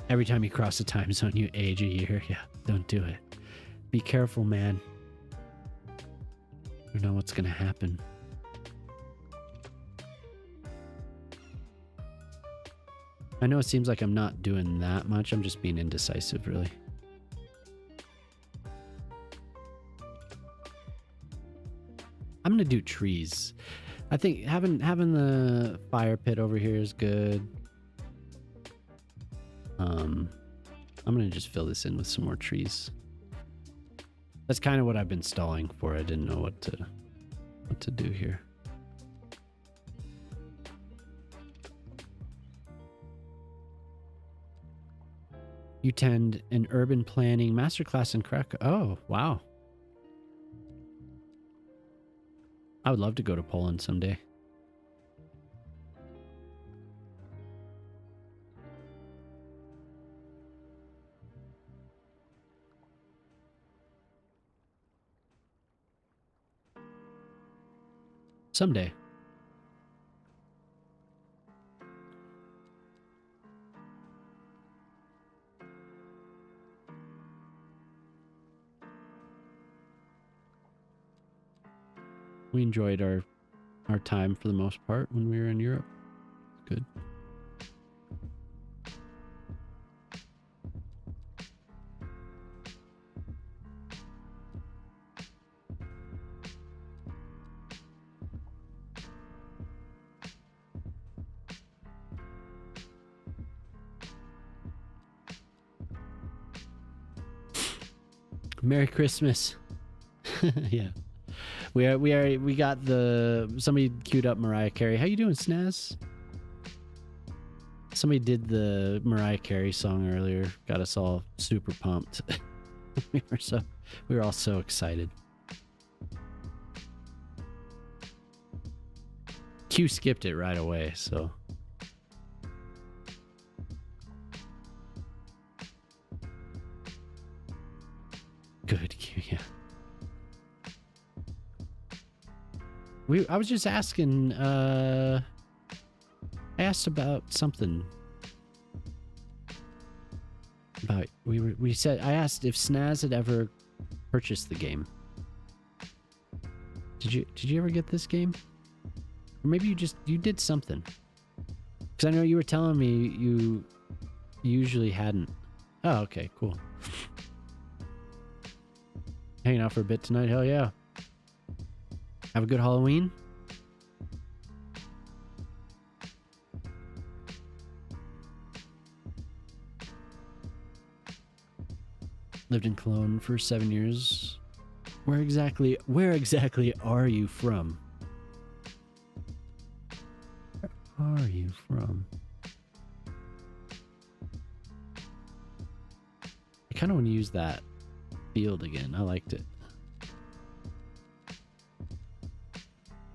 Every time you cross a time zone, you age a year. Yeah, don't do it. Be careful, man. You know what's going to happen. I know it seems like I'm not doing that much. I'm just being indecisive, really. I'm going to do trees. I think having the fire pit over here is good. I'm going to just fill this in with some more trees. That's kind of what I've been stalling for. I didn't know what to do here. You attend an urban planning masterclass in Krakow. Oh, wow. I would love to go to Poland someday. Someday. We enjoyed our time for the most part when we were in Europe. Good. Merry Christmas. Yeah. We got somebody queued up Mariah Carey. How you doing, Snaz? Somebody did the Mariah Carey song earlier. Got us all super pumped. we were all so excited. Q skipped it right away, so. Good Q, yeah. I was just asking, I asked about something. About, I asked if Snaz had ever purchased the game. Did you ever get this game? Or maybe you did something. Because I know you were telling me you usually hadn't. Oh, okay, cool. Hanging out for a bit tonight, hell yeah. Have a good Halloween. Lived in Cologne for 7 years. Where exactly are you from? Where are you from? I kind of want to use that field again. I liked it.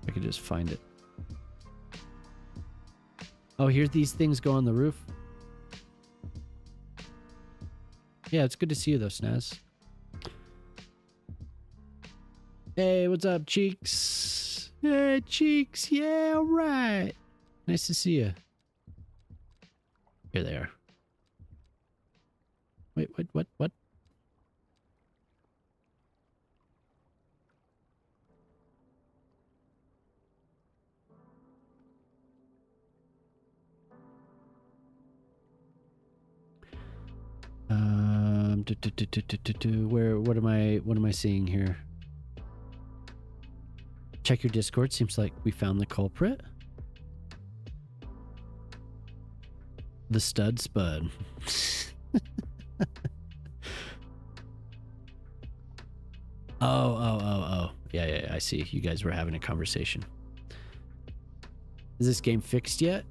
I could just find it. Oh, here these things go on the roof. Yeah, it's good to see you though, Snaz. Hey, what's up, Cheeks? Hey, Cheeks. Yeah, all right. Nice to see you. Here they are. Wait, what? What am I seeing here? Check your Discord. Seems like we found the culprit. The stud spud. Oh. Yeah, I see. You guys were having a conversation. Is this game fixed yet?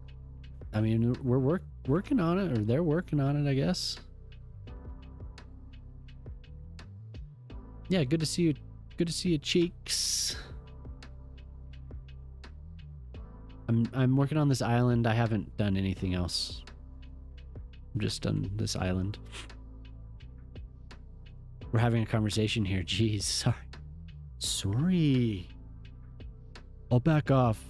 I mean, we're working on it, or they're working on it, I guess. Yeah, good to see you. Good to see you, Cheeks. I'm working on this island. I haven't done anything else. I'm just done this island. We're having a conversation here. Jeez, sorry. I'll back off.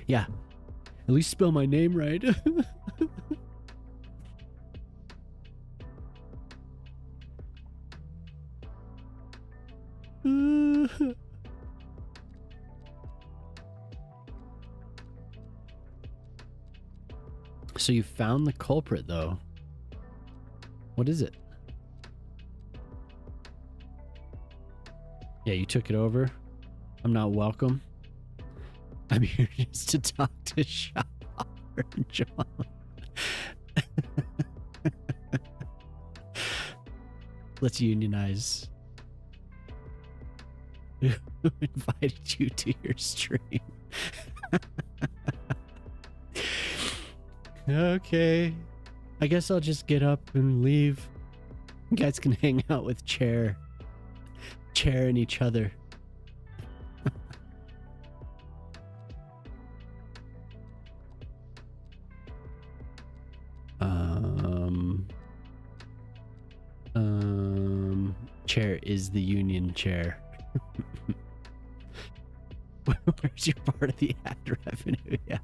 Yeah. At least spell my name right. So you found the culprit, though. What is it? Yeah, you took it over. I'm not welcome. I'm here just to talk to Shop and John. Let's unionize. Who invited you to your stream? Okay. I guess I'll just get up and leave. You guys can hang out with Chair and each other. Chair is the union chair. Where's your part of the ad revenue? Yeah.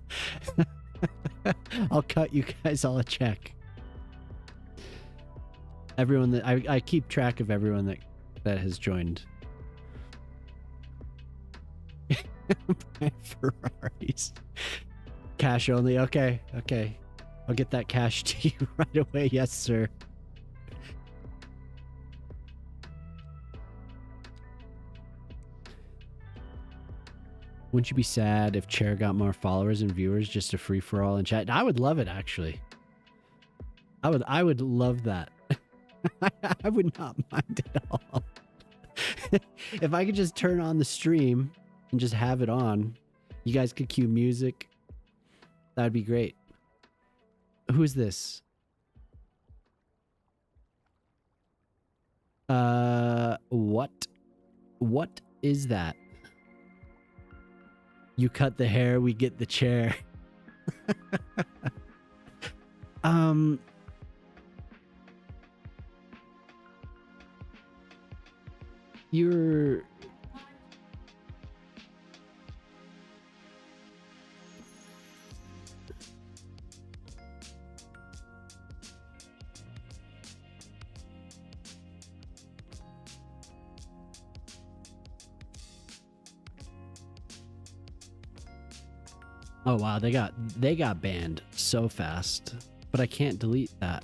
I'll cut you guys all a check. Everyone that I keep track of everyone that has joined. Ferraris. Cash only. Okay. I'll get that cash to you right away. Yes, sir. Wouldn't you be sad if Chair got more followers and viewers, just a free for all in chat? I would love it, actually. I would love that. I would not mind at all. If I could just turn on the stream and just have it on, you guys could cue music. That would be great. Who is this? What is that? You cut the hair, we get the chair. You're Oh wow, they got banned so fast, but I can't delete that.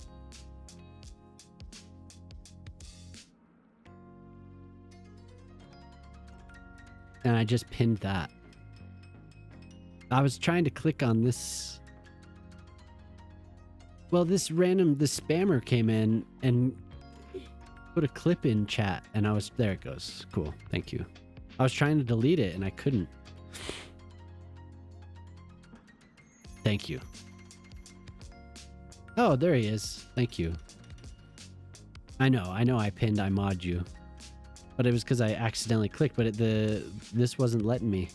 And I just pinned that. I was trying to click on this. Well, this spammer came in and put a clip in chat, and there it goes. Cool, thank you. I was trying to delete it and I couldn't. Thank you. Oh, there he is. Thank you. I know I pinned I mod you. But it was because I accidentally clicked, but this wasn't letting me.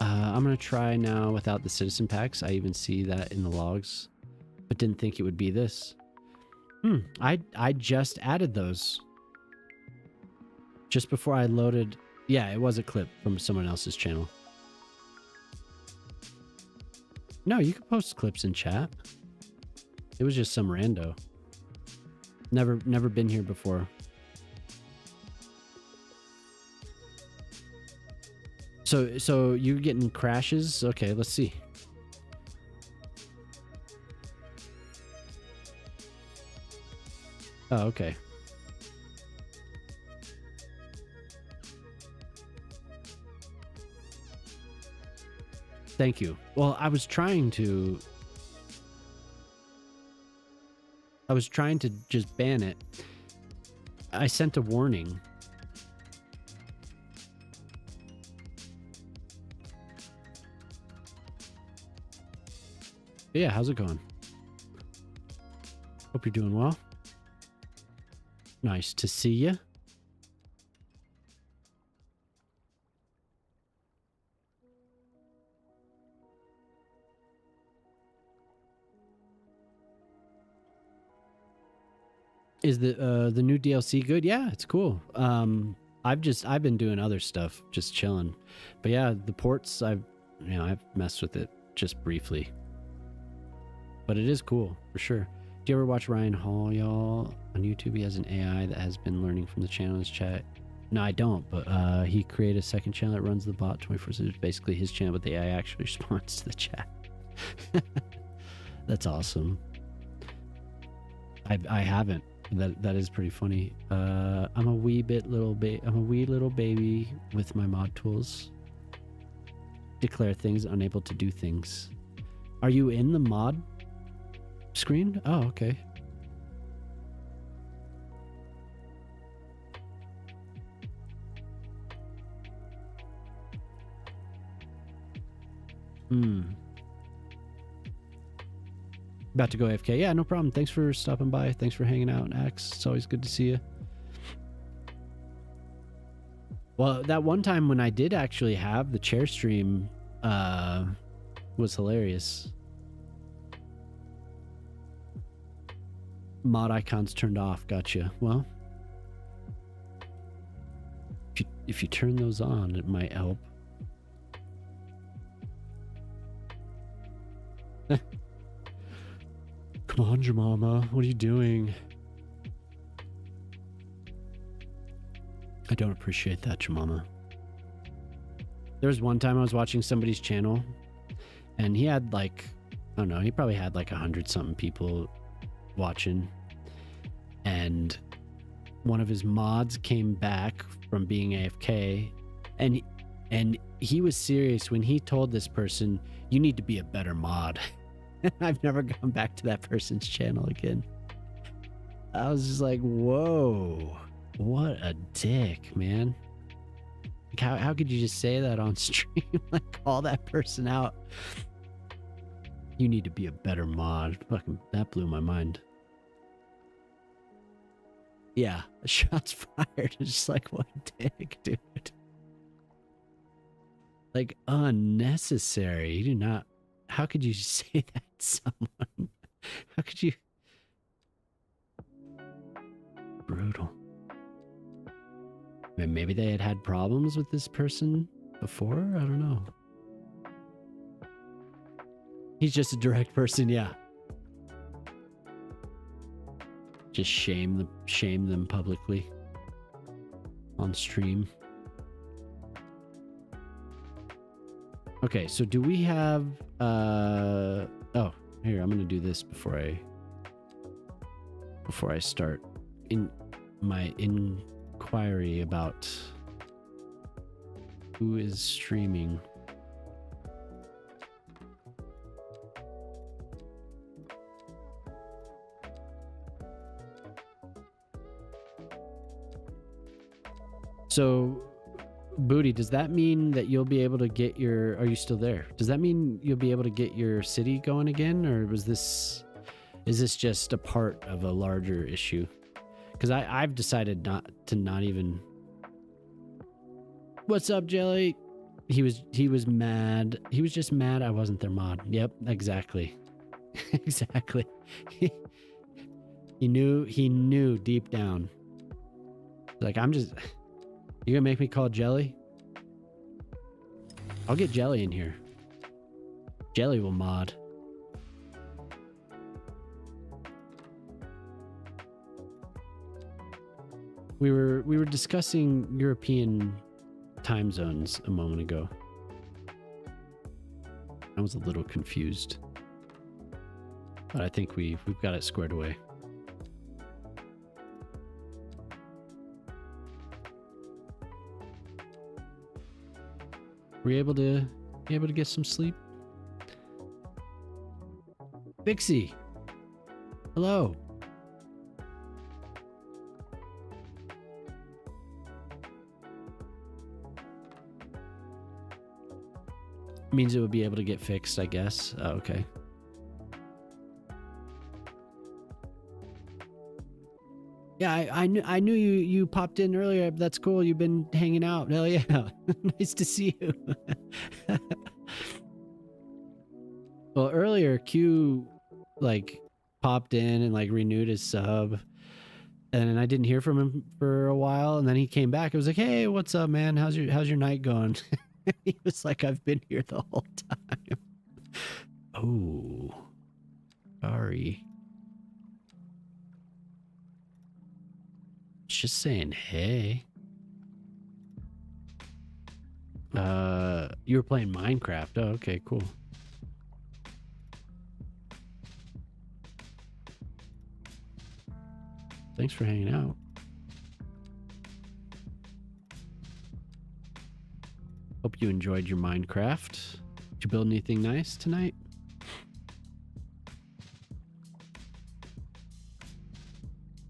I'm gonna try now without the citizen packs. I even see that in the logs, but didn't think it would be this. I just added those. Just before I loaded. Yeah, it was a clip from someone else's channel. No, you can post clips in chat. It was just some rando. Never been here before. So you're getting crashes? Okay, let's see. Oh, okay. Thank you. Well, I was trying to just ban it. I sent a warning. But yeah, how's it going? Hope you're doing well. Nice to see you. Is the new DLC good? Yeah, it's cool. I've been doing other stuff, just chilling. But yeah, the ports I've messed with it just briefly. But it is cool for sure. Do you ever watch Ryan Hall, y'all? On YouTube, he has an AI that has been learning from the channel's chat. No, I don't, but he created a second channel that runs the bot 24/7. It's basically his channel, but the AI actually responds to the chat. That's awesome. I haven't. That is pretty funny. I'm a wee little baby with my mod tools. Declare things, unable to do things. Are you in the mod screen? Oh, okay. About to go AFK. Yeah, no problem. Thanks for stopping by. Thanks for hanging out, Axe. It's always good to see you. Well, that one time when I did actually have the chair stream was hilarious. Mod icons turned off. Gotcha. Well, if you turn those on, it might help. Come on, Jemama. What are you doing? I don't appreciate that, Jemama. There was one time I was watching somebody's channel, and he had like, I don't know, he probably had like 100-something people watching, and one of his mods came back from being AFK, and he was serious when he told this person, "You need to be a better mod." I've never gone back to that person's channel again. I was just like, whoa, what a dick, man. Like, how could you just say that on stream? Like, call that person out? You need to be a better mod. Fucking, that blew my mind. Yeah, shots fired. It's just like, what a dick, dude. Like, unnecessary. You do not. How could you say that to someone? How could you? Brutal. I mean, maybe they had problems with this person before? I don't know. He's just a direct person, yeah. Just shame them publicly on stream. Okay, so do we have oh, here, I'm gonna do this before I start in my inquiry about who is streaming. So, Booty, does that mean that you'll be able to get your... Are you still there? Does that mean you'll be able to get your city going again? Or is this just a part of a larger issue? Because I've decided not even... What's up, Jelly? He was mad. He was just mad I wasn't their mod. Yep, exactly. Exactly. He knew deep down. Like, I'm just... You gonna make me call Jelly? I'll get Jelly in here. Jelly will mod. We were discussing European time zones a moment ago. I was a little confused, but I think we've got it squared away. Were you able to get some sleep? Bixie, hello. Means it would be able to get fixed, I guess. Oh, okay. Yeah, I knew you popped in earlier. That's cool. You've been hanging out. Hell yeah. Nice to see you. Well, earlier Q like popped in and like renewed his sub. And I didn't hear from him for a while, and then he came back. It was like, "Hey, what's up, man? How's your night going?" He was like, "I've been here the whole time." Oh. Sorry. Just saying, hey. You were playing Minecraft. Oh, okay, cool. Thanks for hanging out. Hope you enjoyed your Minecraft. Did you build anything nice tonight?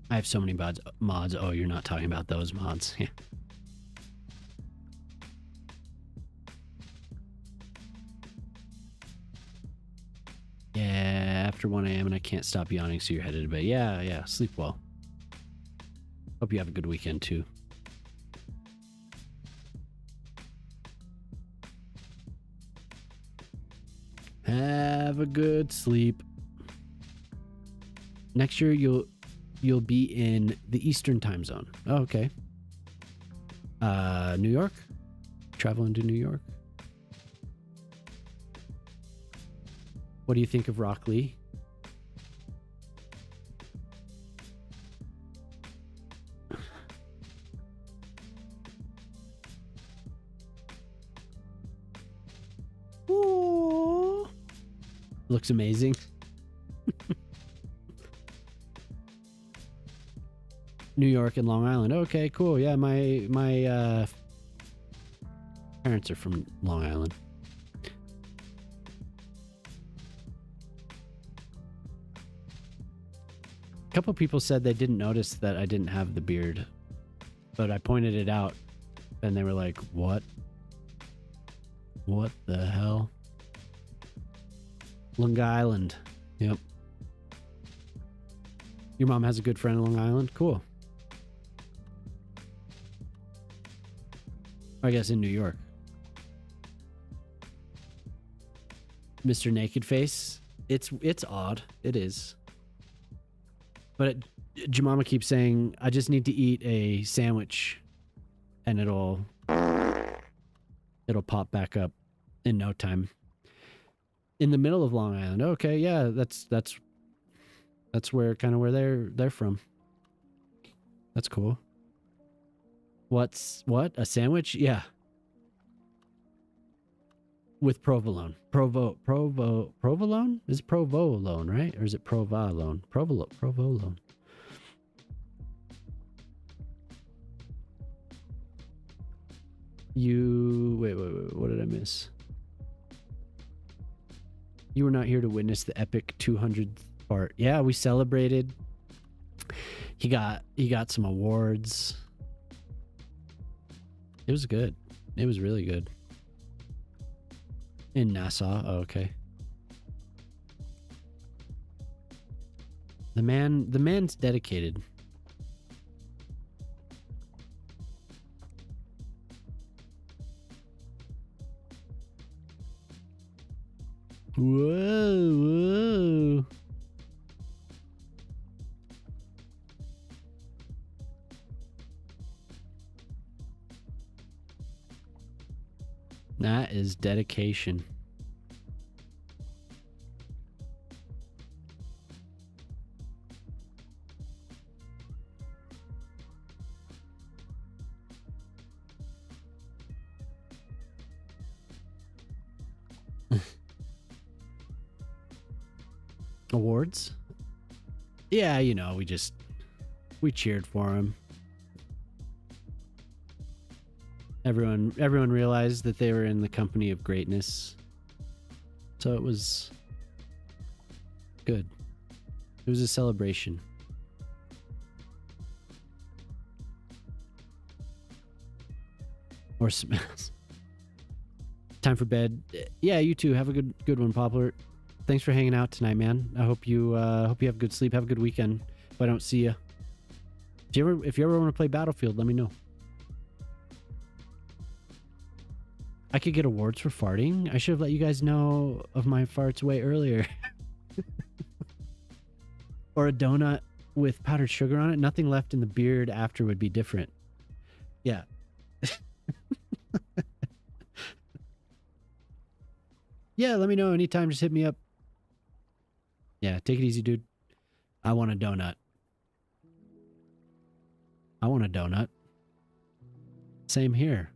I have so many mods. Oh, you're not talking about those mods. Yeah. Yeah, after 1 a.m. and I can't stop yawning, so you're headed to bed. Yeah, sleep well. Hope you have a good weekend, too. Have a good sleep. Next year, you'll be in the Eastern time zone. Oh, okay. New York? Traveling to New York? What do you think of Rock Lee? Ooh. Looks amazing. New York and Long Island. Okay, cool. Yeah, my parents are from Long Island. A couple people said they didn't notice that I didn't have the beard, but I pointed it out and they were like, "What? What the hell?" Long Island. Yep. Your mom has a good friend in Long Island? Cool. I guess in New York. Mr. Naked Face. It's odd. It is. But Jemima keeps saying, I just need to eat a sandwich and it'll pop back up in no time. In the middle of Long Island. Okay, yeah, that's where kind of where they're from. That's cool. What? A sandwich? Yeah. With provolone. Provolone? Is it provolone, right? Or is it provolone? Provolone. Wait, what did I miss? You were not here to witness the epic 200th part. Yeah, we celebrated. He got some awards. It was good. It was really good. In Nassau. Oh, okay. The man's dedicated. Whoa. That is dedication. Awards? Yeah, you know, we cheered for him. Everyone realized that they were in the company of greatness. So it was good. It was a celebration. Or time for bed. Yeah, you too. Have a good one, Poplar. Thanks for hanging out tonight, man. I hope you have good sleep. Have a good weekend. If I don't see you. If you ever want to play Battlefield, let me know. I could get awards for farting. I should have let you guys know of my farts way earlier. Or a donut with powdered sugar on it. Nothing left in the beard after would be different. Yeah. Yeah, let me know anytime. Just hit me up. Yeah, take it easy, dude. I want a donut. I want a donut. Same here.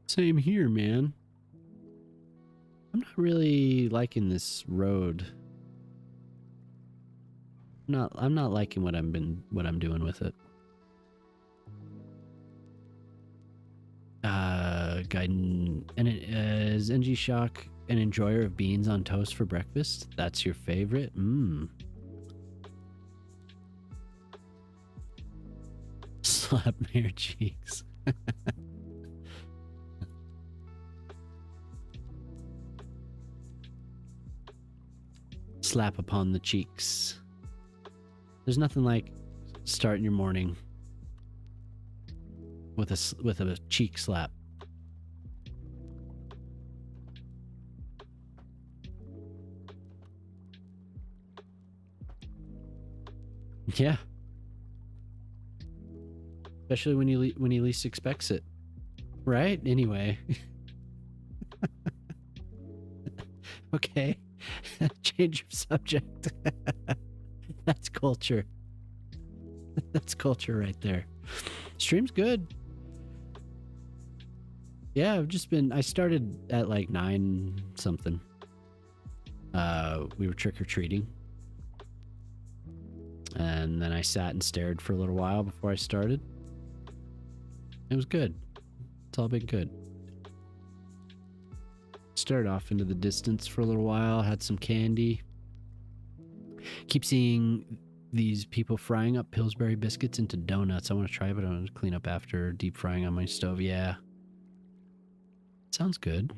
Same here, man. I'm not really liking this road. I'm not liking what I'm doing with it. Gaiden, and is NG Shock an enjoyer of beans on toast for breakfast? That's your favorite? Slap mere cheeks. Slap upon the cheeks. There's nothing like starting your morning with a cheek slap. Yeah. Especially when he least expects it. Right? Anyway. Okay. Change of subject. That's culture. That's culture right there. Stream's good. Yeah, I started at like 9 something. We were trick-or-treating. And then I sat and stared for a little while before I started. It was good. It's all been good. Stared off into the distance for a little while, had some candy. Keep seeing these people frying up Pillsbury biscuits into donuts. I want to try it, but I'm going to clean up after deep frying on my stove. Yeah. Sounds good.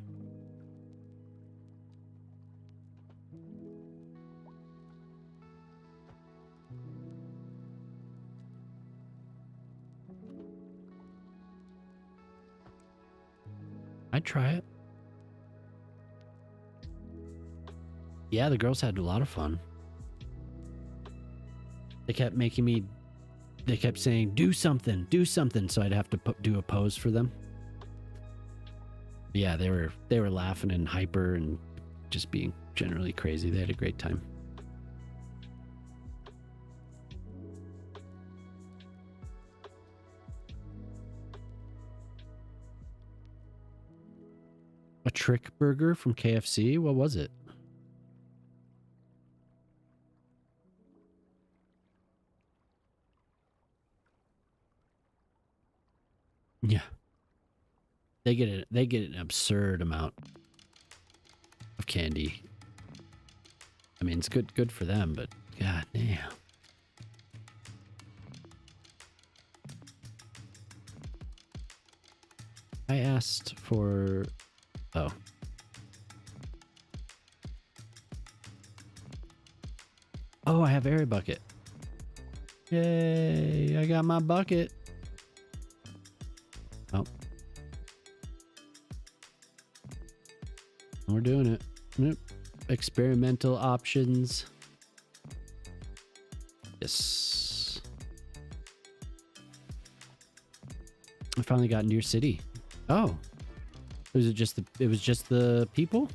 I'd try it. Yeah, the girls had a lot of fun. They kept making me, they kept saying, do something, so I'd have to do a pose for them. But yeah, they were laughing and hyper and just being generally crazy. They had a great time. A trick burger from KFC? What was it? Yeah. They get an absurd amount of candy. I mean, it's good for them, but god damn. I asked for oh. Oh, I have Airy Bucket. Yay, I got my bucket. Oh. We're doing it. Nope. Experimental options. Yes. I finally got into your city. Oh. Was it just the people?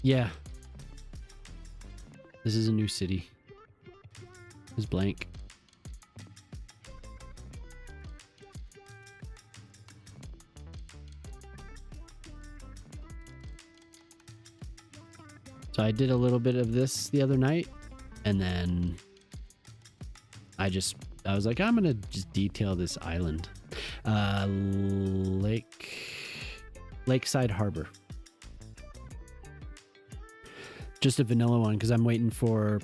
Yeah. This is a new city. It's blank. So I did a little bit of this the other night, and then I was like, I'm gonna just detail this island. Lakeside Harbor. Just a vanilla one because I'm waiting for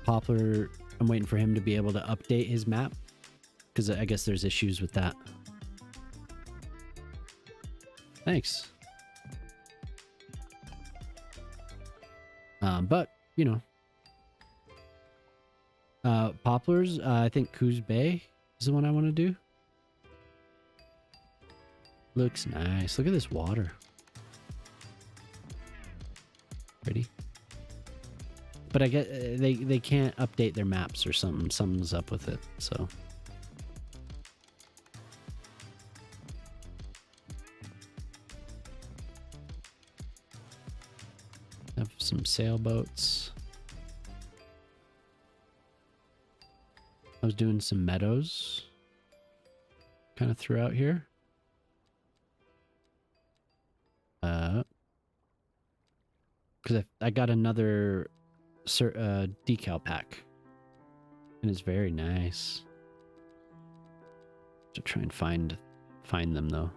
Poplar. I'm waiting for him to be able to update his map because I guess there's issues with that. Thanks. But you know, Poplars. I think Coos Bay is the one I want to do. Looks nice. Look at this water. Pretty. But I get they can't update their maps or something. Something's up with it. So. Have some sailboats. I was doing some meadows kind of throughout here. Because I got another decal pack. And it's very nice. To try and find them though.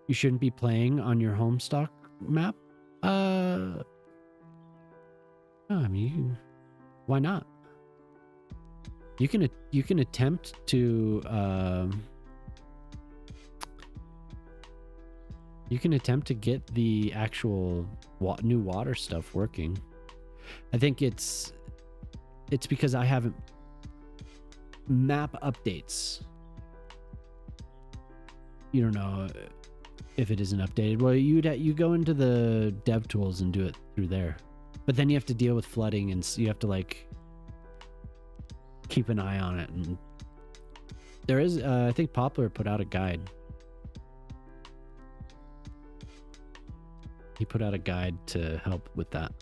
You shouldn't be playing on your Homestuck map? No, I mean, why not? You can attempt to get the actual new water stuff working. I think it's because I haven't map updates. You don't know if it isn't updated. Well, you go into the dev tools and do it through there, but then you have to deal with flooding and you have to like keep an eye on it. And there is I think Poplar put out a guide. He put out a guide to help with that.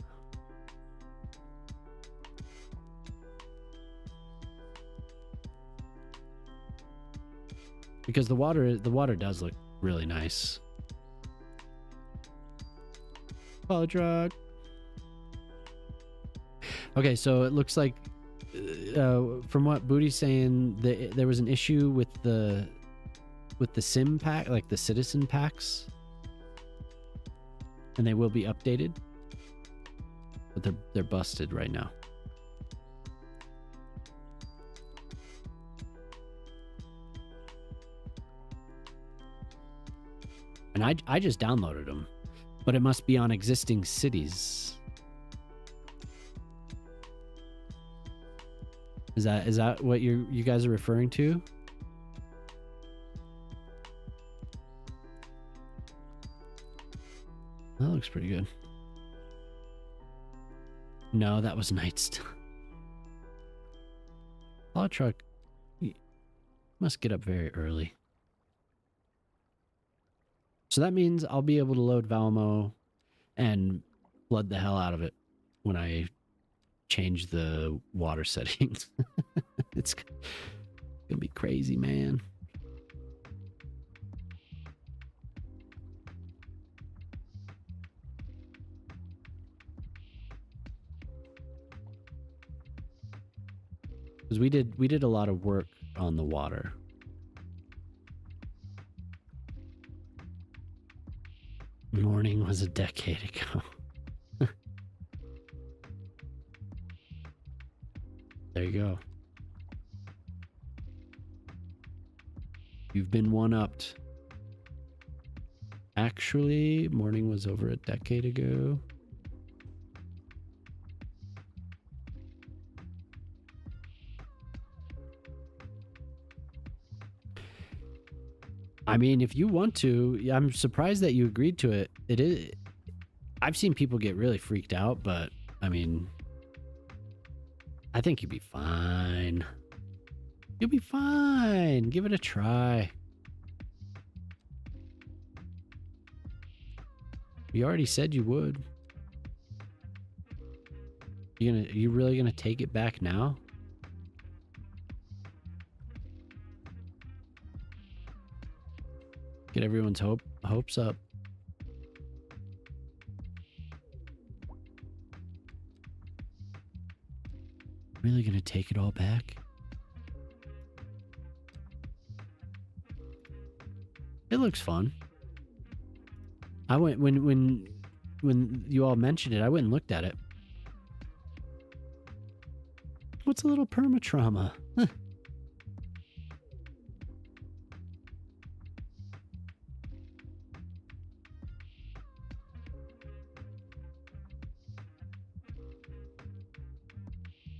Because the water does look really nice. Follow truck. Okay, so it looks like, from what Booty's saying, there was an issue with the sim pack, like the citizen packs, and they will be updated, but they're busted right now. And I just downloaded them, but it must be on existing cities. Is that what you guys are referring to? That looks pretty good. No, that was Night's. Paw truck must get up very early. So that means I'll be able to load Valmo and flood the hell out of it when I change the water settings. It's gonna be crazy, man. Because we did a lot of work on the water. Morning was a decade ago. There you go. You've been one-upped. Actually, morning was over a decade ago. I mean, if you want to, I'm surprised that you agreed to it. It is. I've seen people get really freaked out, but I mean, I think you'll be fine. You'll be fine. Give it a try. You already said you would. You really gonna take it back now? Get everyone's hopes up. Really gonna take it all back? It looks fun. I went when you all mentioned it, I went and looked at it. What's a little perma trauma? Huh.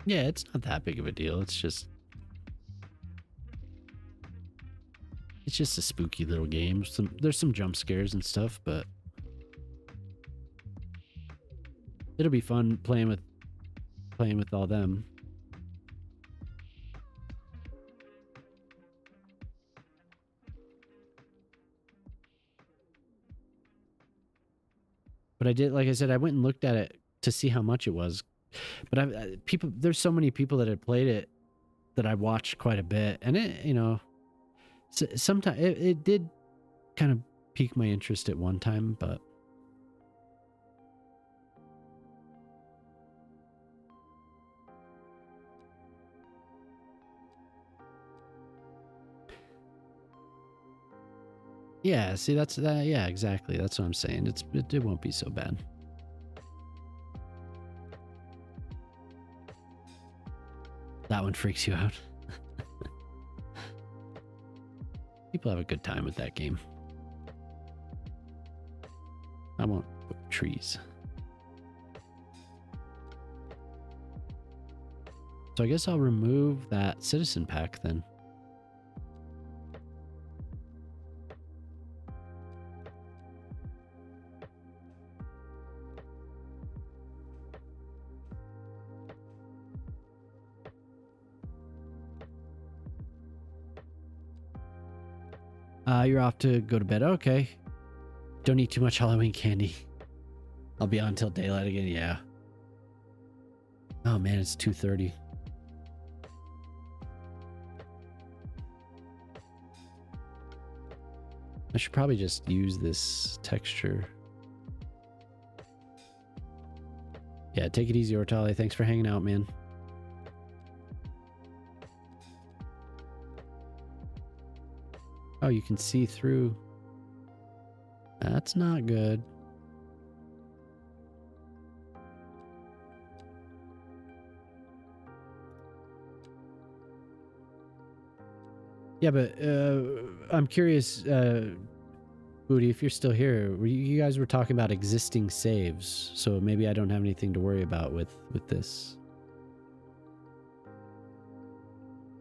Yeah, it's not that big of a deal. It's just a spooky little game. There's some jump scares and stuff, but it'll be fun playing with all them. But I did, like I said, I went and looked at it to see how much it was. But there's so many people that had played it that I watched quite a bit, and it, sometimes it did kind of pique my interest at one time, but yeah, see, that's that. Yeah, exactly. That's what I'm saying. It won't be so bad. That one freaks you out. People have a good time with that game. I won't put trees. So I guess I'll remove that citizen pack then. You're off to go to bed. Okay. Don't eat too much Halloween candy. I'll be on until daylight again. Yeah. Oh man, it's 2:30. I should probably just use this texture. Yeah, take it easy, Ortali. Thanks for hanging out, man. Oh, you can see through. That's not good. Yeah, but I'm curious, Booty, if you're still here, you guys were talking about existing saves, so maybe I don't have anything to worry about with this.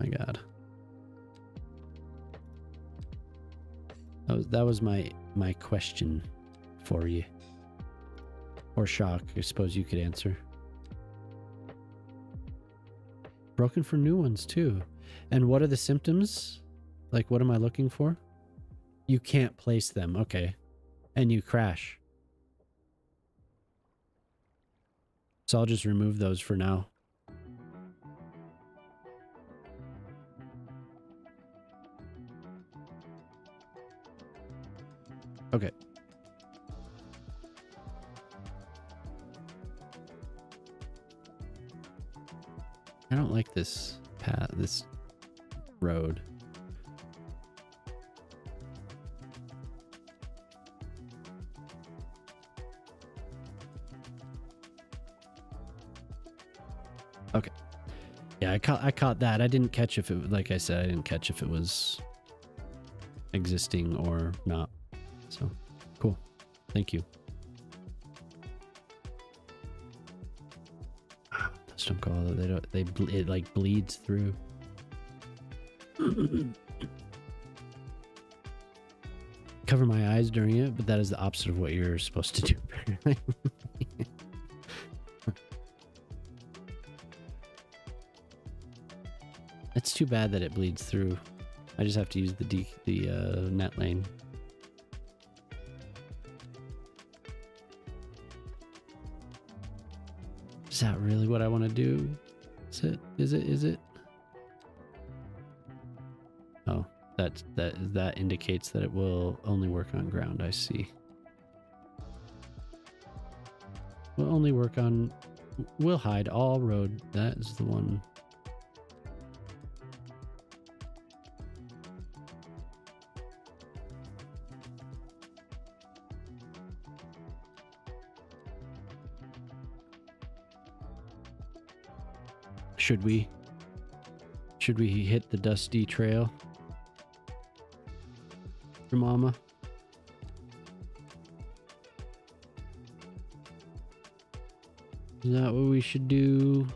My God. That was my question for you. Or Shock, I suppose you could answer. Broken for new ones too. And what are the symptoms? Like, what am I looking for? You can't place them. Okay. And you crash. So I'll just remove those for now. Okay. I don't like this path, this road. Okay. Yeah, I caught that. I didn't catch if it, like I said, I didn't catch if it was existing or not. So, cool. Thank you. Those don't go. They don't. It like bleeds through. Cover my eyes during it, but that is the opposite of what you're supposed to do. Apparently. It's too bad that it bleeds through. I just have to use the net lane. Is that really what I want to do? Is it? Oh, that indicates that it will only work on ground. I see. Will only work on. Will hide all road. That is the one. Should we hit the dusty trail for Mama? Is that what we should do?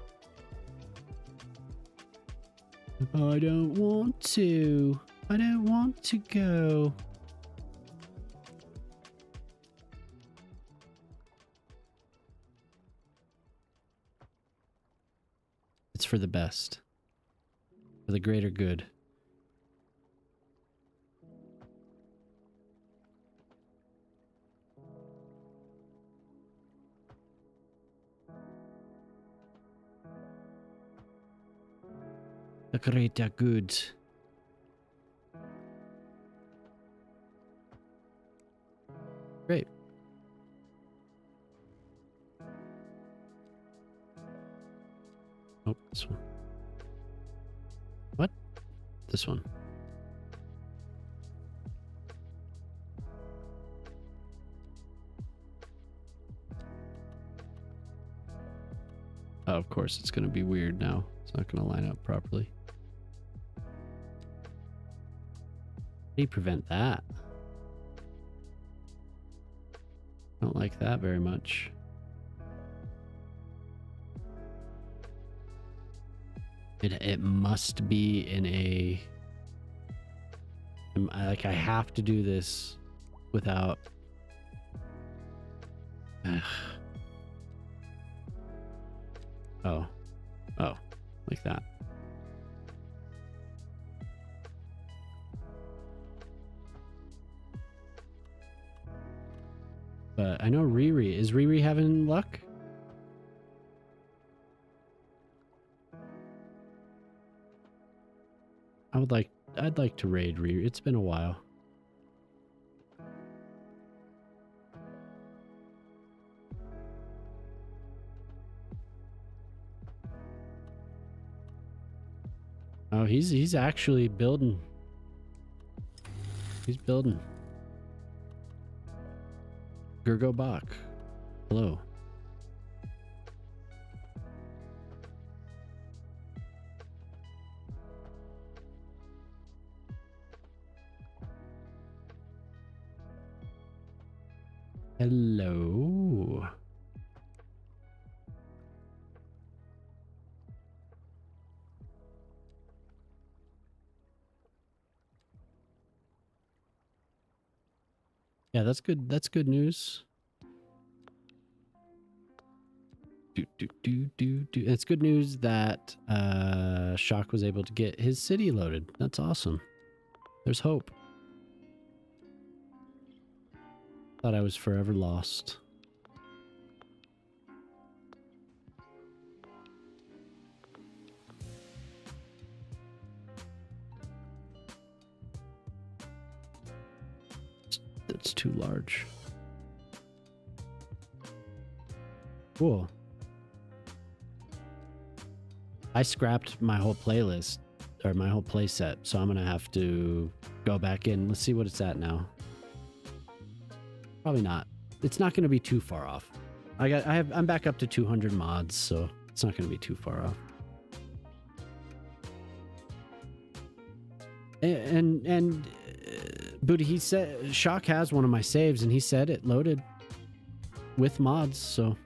I don't want to. I don't want to go. It's for the best. For the greater good. The greater good. Great. Oh, this one. What? This one. Oh, of course, it's going to be weird now. It's not going to line up properly. How do you prevent that? I don't like that very much. It must be in a... Like, I have to do this without... Ugh. Oh. Oh. Like that. But I know Riri. Is Riri having luck? I'd like to raid Riri. It's been a while. he's actually building. He's building. Gergo Bach. Hello. Hello. Yeah, that's good. That's good news. It's good news that Shock was able to get his city loaded. That's awesome. There's hope. Thought I was forever lost. That's too large. Cool. I scrapped my whole playlist, or my whole playset, so I'm gonna have to go back in. Let's see what it's at now. Probably not. It's not gonna be too far off. I'm back up to 200 mods, so it's not gonna be too far off. And Booty, he said Shock has one of my saves, and he said it loaded with mods, so.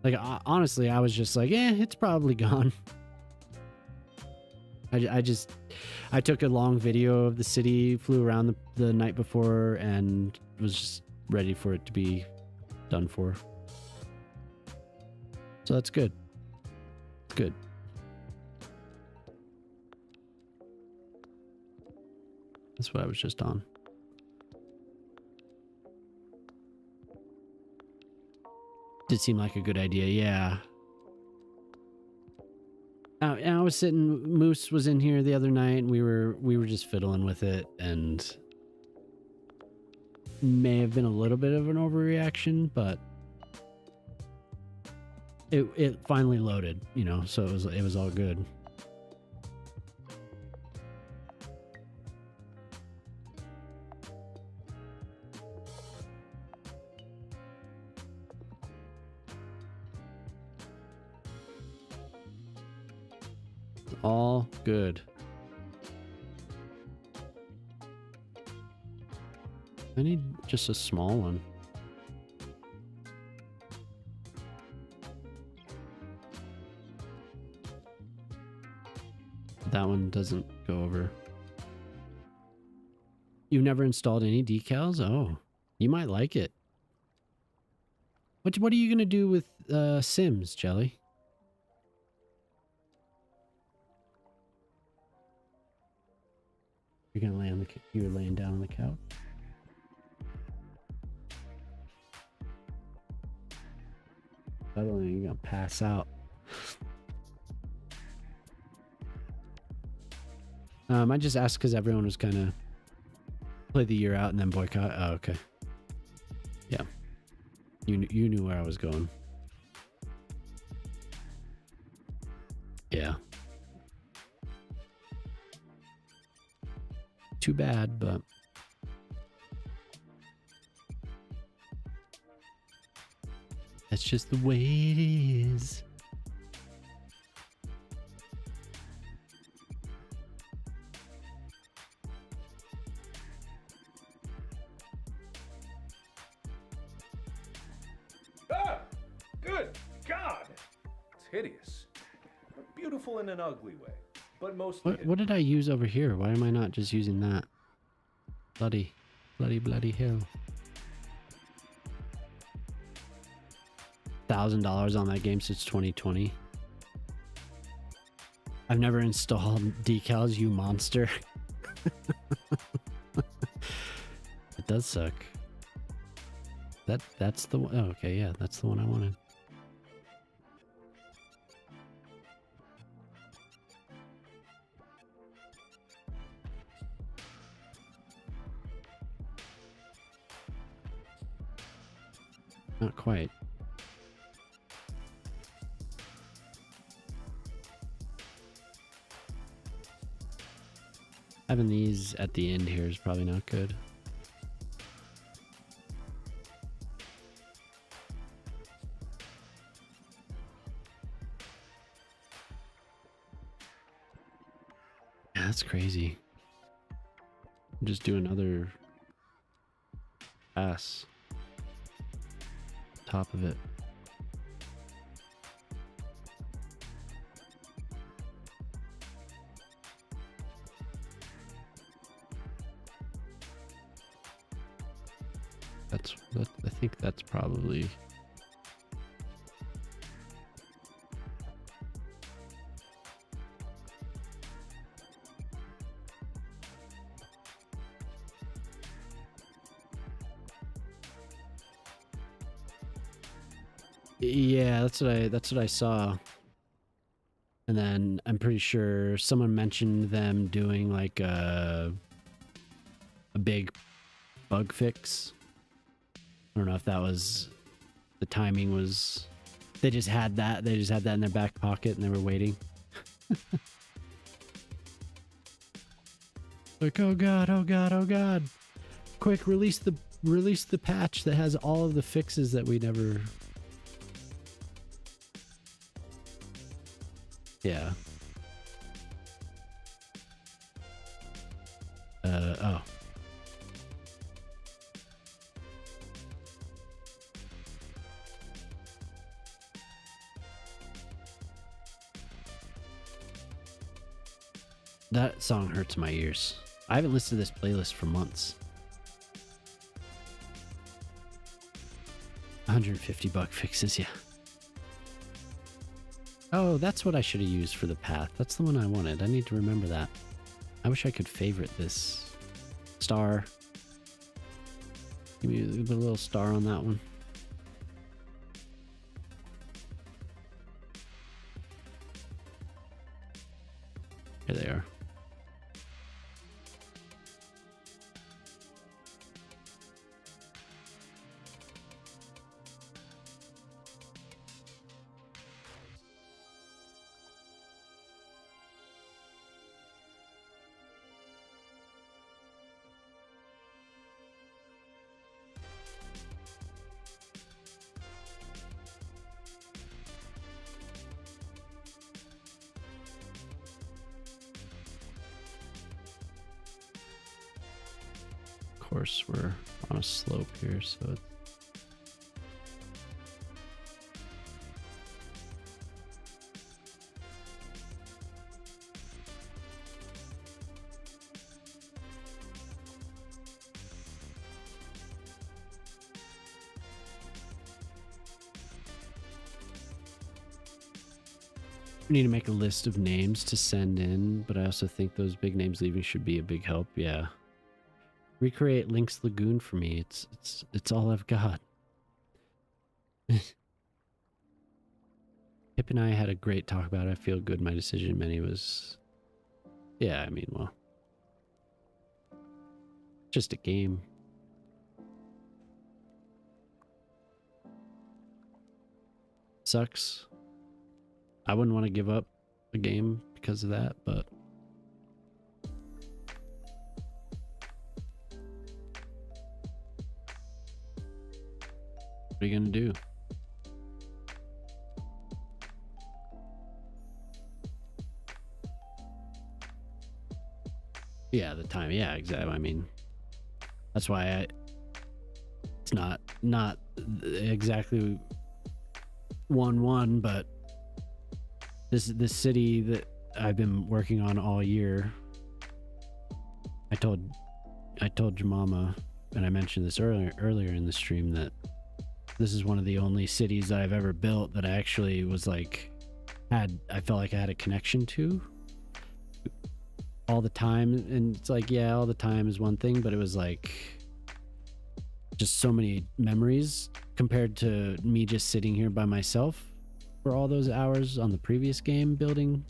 Like, honestly, I was just like, it's probably gone. I took a long video of the city, flew around the night before, and was just ready for it to be done for. So that's good. It's good. That's what I was just on. Did seem like a good idea, yeah. And I was sitting. Moose was in here the other night, and we were just fiddling with it, and may have been a little bit of an overreaction, but it finally loaded, you know. So it was all good. All good. I need just a small one. That one doesn't go over. You've never installed any decals? Oh, you might like it. What are you gonna do with Sims, Jelly? You're gonna lay on you're laying down on the couch. Suddenly you're gonna pass out. I just asked because everyone was kind of play the year out and then boycott. Oh, okay. Yeah, you knew where I was going. Yeah. Too bad, but that's just the way it is. Ah! Good God! It's hideous. But beautiful in an ugly way. But mostly. What did I use over here? Why am I not just using that? Bloody hell. $1,000 on that game since 2020. I've never installed decals, you monster. It does suck. That's the one. Oh, okay, yeah, that's the one I wanted. Not quite. trees at the end here is probably not good. Yeah, that's crazy. Just do another pass. Top of it. I think that's probably. Yeah, that's what I saw. And then I'm pretty sure someone mentioned them doing like a big bug fix. I don't know if that was the timing was they just had that in their back pocket and they were waiting. Like, oh god, oh god, oh god. Quick, release the patch that has all of the fixes that we never. Yeah. Oh. That song hurts my ears. I haven't listened to this playlist for months. $150 fixes, yeah. Oh, that's what I should have used for the path. That's the one I wanted. I need to remember that. I wish I could favorite this. Star. Give me a little star on that one. Here they are. Of course, we're on a slope here, so it's we need to make a list of names to send in, but I also think those big names leaving should be a big help. Yeah. Recreate Link's Lagoon for me. It's all I've got. Pip and I had a great talk about it. I feel good. My decision, Many was, yeah. I mean, well, just a game. Sucks. I wouldn't want to give up a game because of that, but. What are you gonna do? Yeah, the time. Yeah, exactly. I mean, that's why it's not exactly 1-1, but this city that I've been working on all year. I told your mama, and I mentioned this earlier in the stream, that this is one of the only cities that I've ever built that I actually was like, I felt like I had a connection to all the time. And it's like, yeah, all the time is one thing, but it was like just so many memories compared to me just sitting here by myself for all those hours on the previous game building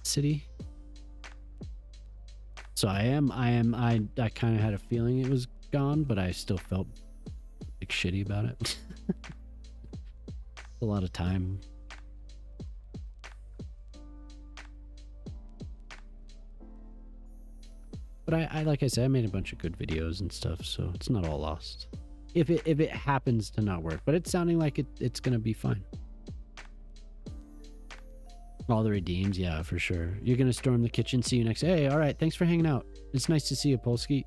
city. So I kind of had a feeling it was gone, but I still felt like shitty about it. A lot of time. But I like I said, I made a bunch of good videos and stuff, so it's not all lost. If it happens to not work, but it's sounding like it's gonna be fine. All the redeems, yeah, for sure. You're gonna storm the kitchen. See you next. Hey, all right. Thanks for hanging out. It's nice to see you, Polsky.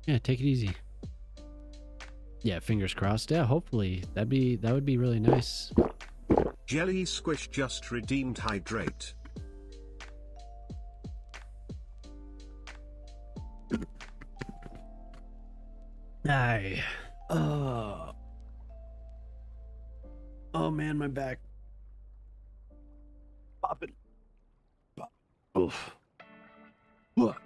Yeah, take it easy. Yeah, fingers crossed. Yeah, hopefully that would be really nice. Jelly Squish just redeemed hydrate. Aye. Oh man, my back. Popping. Oof. What?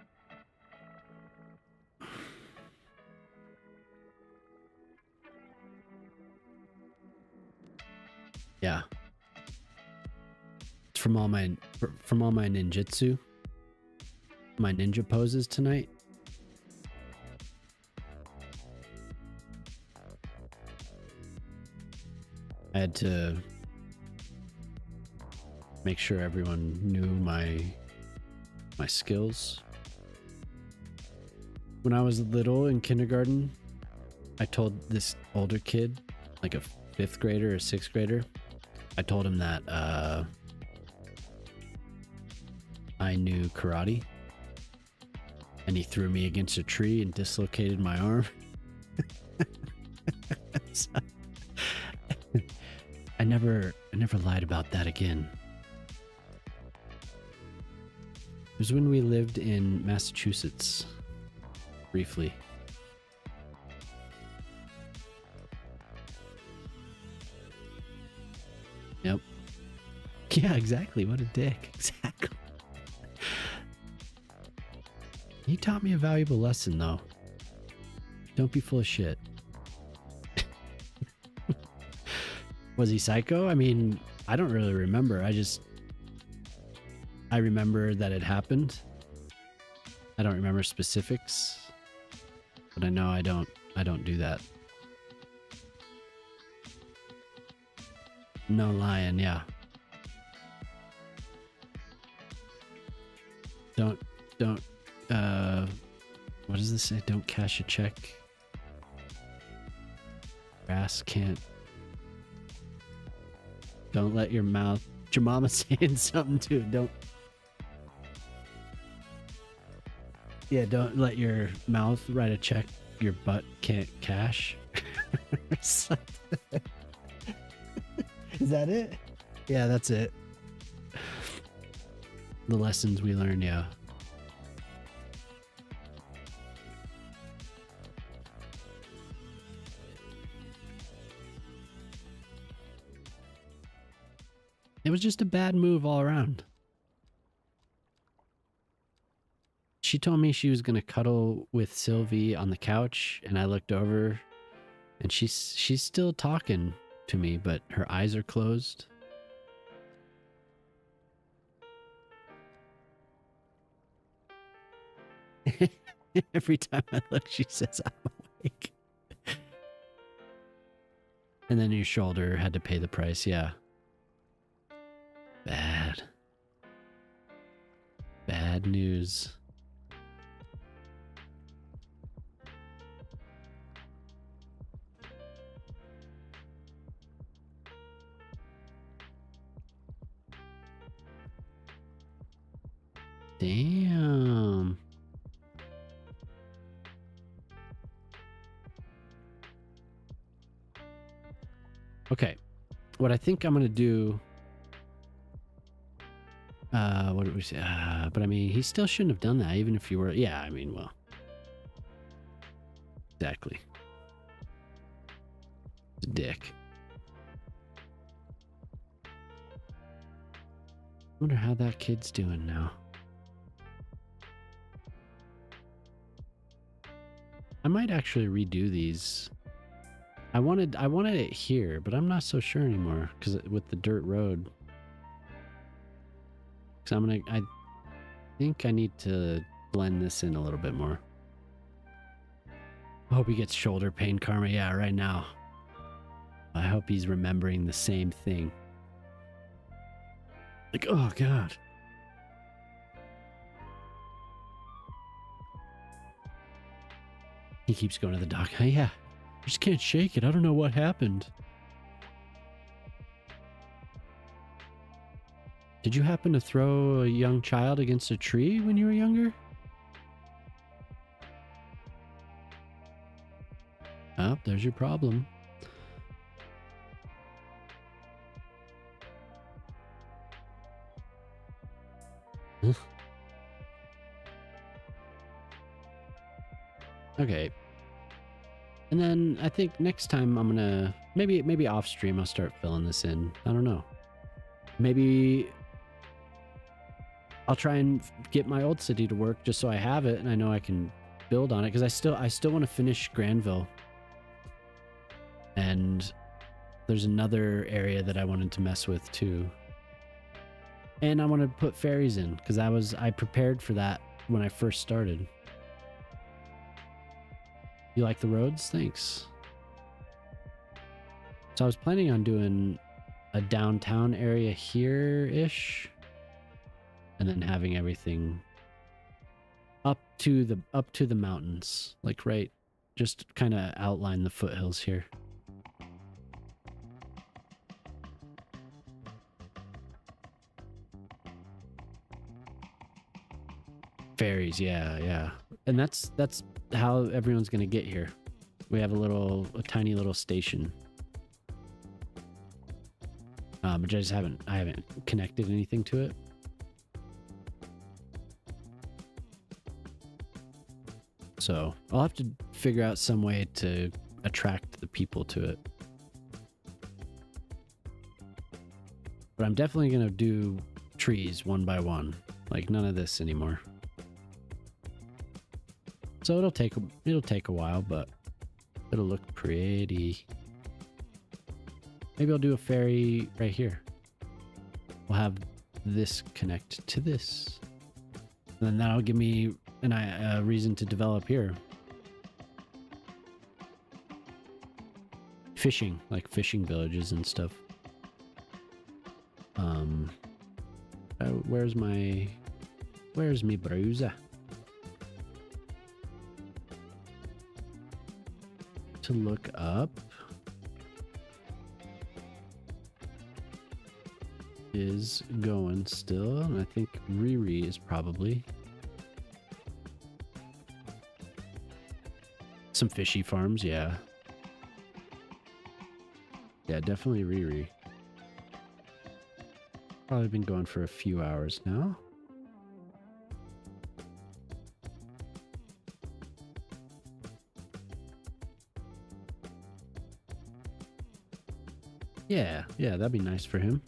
Yeah. It's from all my ninjutsu. My ninja poses tonight. I had to make sure everyone knew my skills. When I was little in kindergarten, I told this older kid, like a 5th grader or 6th grader, I told him that I knew karate, and he threw me against a tree and dislocated my arm. So, I never lied about that again. It was when we lived in Massachusetts, briefly. Yep. Yeah, exactly. What a dick. Exactly. He taught me a valuable lesson, though. Don't be full of shit. Was he psycho? I mean, I don't really remember. I remember that it happened. I don't remember specifics, but I know I don't do that. No lying, yeah. Don't what does this say? Don't cash a check. Grass can't. Don't let your mouth. Your mama saying something too. Don't. Yeah, don't let your mouth write a check your butt can't cash. Is that it? Yeah, that's it. The lessons we learned, yeah. It was just a bad move all around. She told me she was going to cuddle with Sylvie on the couch, and I looked over, and she's still talking to me, but her eyes are closed. Every time I look, she says I'm awake. And then your shoulder had to pay the price, yeah. Bad news. Damn. Okay. What I think I'm going to do... what did we say? But I mean, he still shouldn't have done that, even if you were... Yeah, I mean, well... Exactly. Dick. Wonder how that kid's doing now. I might actually redo these. I wanted it here, but I'm not so sure anymore because with the dirt road. Because I think I need to blend this in a little bit more. I hope he gets shoulder pain karma. Yeah, right now. I hope he's remembering the same thing. Like, oh God. He keeps going to the doc. Hey, yeah, I just can't shake it. I don't know what happened. Did you happen to throw a young child against a tree when you were younger? Oh, there's your problem. Okay. And then I think next time I'm gonna maybe off stream I'll start filling this in. I don't know. Maybe I'll try and get my old city to work just so I have it and I know I can build on it because I still want to finish Granville. And there's another area that I wanted to mess with too. And I want to put ferries in because I prepared for that when I first started. You like the roads? Thanks. So I was planning on doing a downtown area here-ish. And then having everything up to the mountains. Like right, just kind of outline the foothills here. Ferries, yeah. And that's how everyone's gonna get here. We have a tiny little station. But I haven't connected anything to it. So I'll have to figure out some way to attract the people to it. But I'm definitely gonna do trees one by one. Like none of this anymore. So it'll take a while, but it'll look pretty. Maybe I'll do a ferry right here. We'll have this connect to this. And then that'll give me a reason to develop here. Fishing, like fishing villages and stuff. Where's me browser? To look up is going still, and I think Riri is probably some fishy farms. Yeah, definitely Riri. Probably been going for a few hours now. Yeah, that'd be nice for him.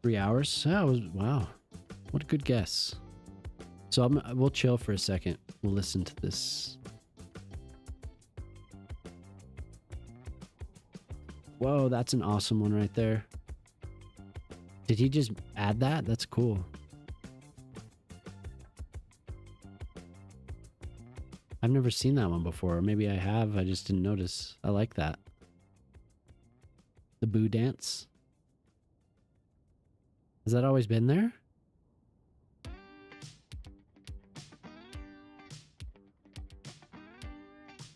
3 hours? Wow. What a good guess. So we'll chill for a second. We'll listen to this. Whoa, that's an awesome one right there. Did he just add that? That's cool. I've never seen that one before. Or maybe I have. I just didn't notice. I like that. The boo dance. Has that always been there?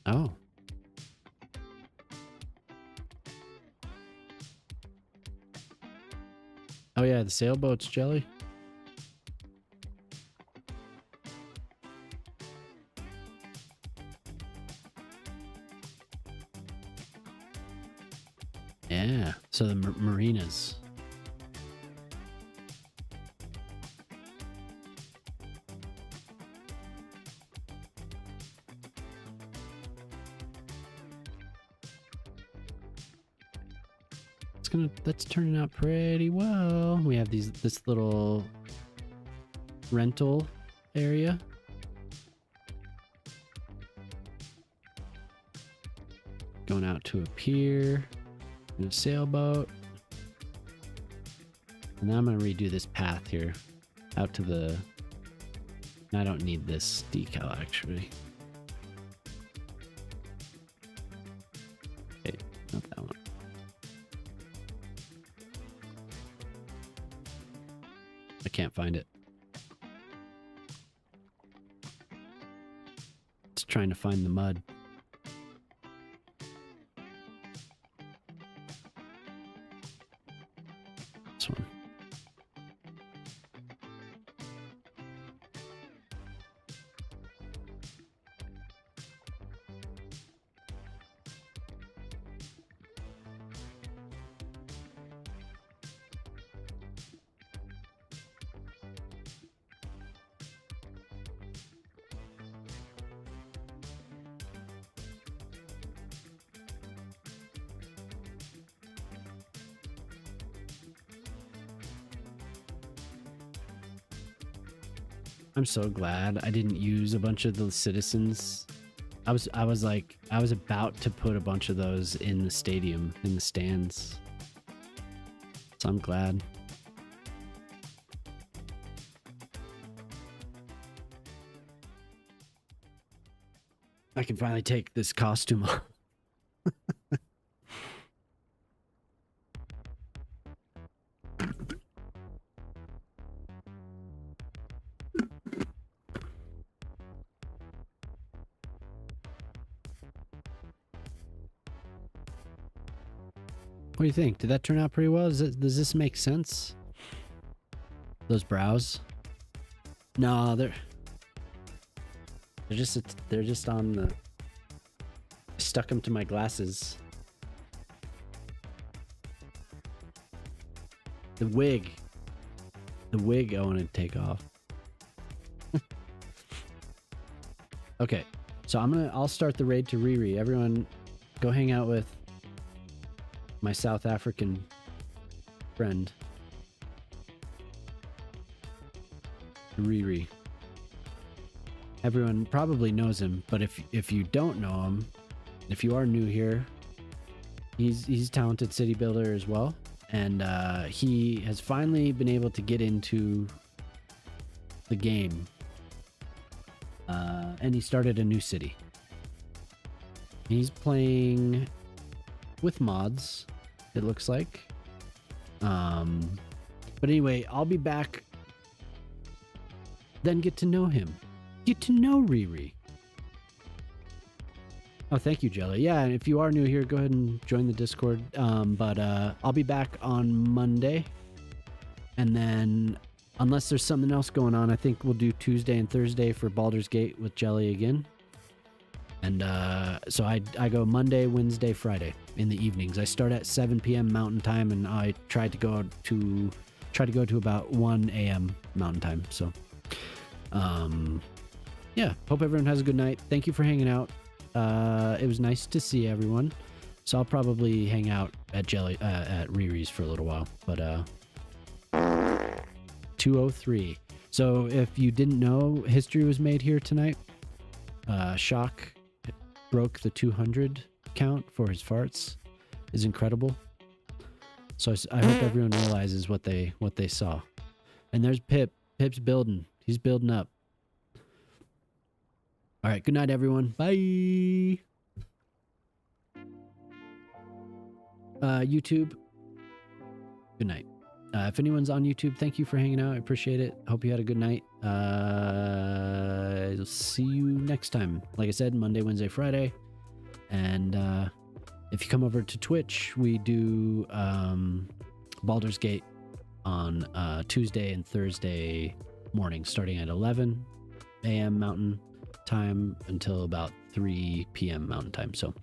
Oh. Oh yeah, the sailboats, Jelly. Yeah, so the marinas. That's turning out pretty well. We have this little rental area. Going out to a pier in a sailboat. And then I'm going to redo this path here out to the... I don't need this decal actually. Okay, not that one. I can't find it. It's trying to find the mud. This one. I'm so glad I didn't use a bunch of the citizens. I was about to put a bunch of those in the stadium, in the stands. So I'm glad. I can finally take this costume off. What do you think? Did that turn out pretty well? Does this make sense? Those brows? No, they're just on the... I stuck them to my glasses. The wig I want to take off. Okay, so I'll start the raid to Riri. Everyone go hang out with my South African friend, Riri. Everyone probably knows him, but if you don't know him, if you are new here, he's a talented city builder as well, and he has finally been able to get into the game, and he started a new city. He's playing with mods, it looks like. But anyway, I'll be back. Then get to know him. Get to know Riri. Oh, thank you, Jelly. Yeah, and if you are new here, go ahead and join the Discord. But I'll be back on Monday. And then, unless there's something else going on, I think we'll do Tuesday and Thursday for Baldur's Gate with Jelly again. And so I go Monday, Wednesday, Friday in the evenings. I start at 7 p.m. Mountain Time, and I try to go to about 1 a.m. Mountain Time. So, yeah. Hope everyone has a good night. Thank you for hanging out. It was nice to see everyone. So I'll probably hang out at Riri's for a little while. But 203. So if you didn't know, history was made here tonight. Shock broke the 200 count for his farts. Is incredible. So I hope everyone realizes what they saw. And there's Pip. Pip's building. He's building up. All right. Good night, everyone. Bye. YouTube. Good night. If anyone's on YouTube, thank you for hanging out. I appreciate it. Hope you had a good night. I'll see you next time. Like I said, Monday, Wednesday, Friday. And if you come over to Twitch, we do Baldur's Gate on Tuesday and Thursday morning, starting at 11 a.m. Mountain Time until about 3 p.m. Mountain Time. So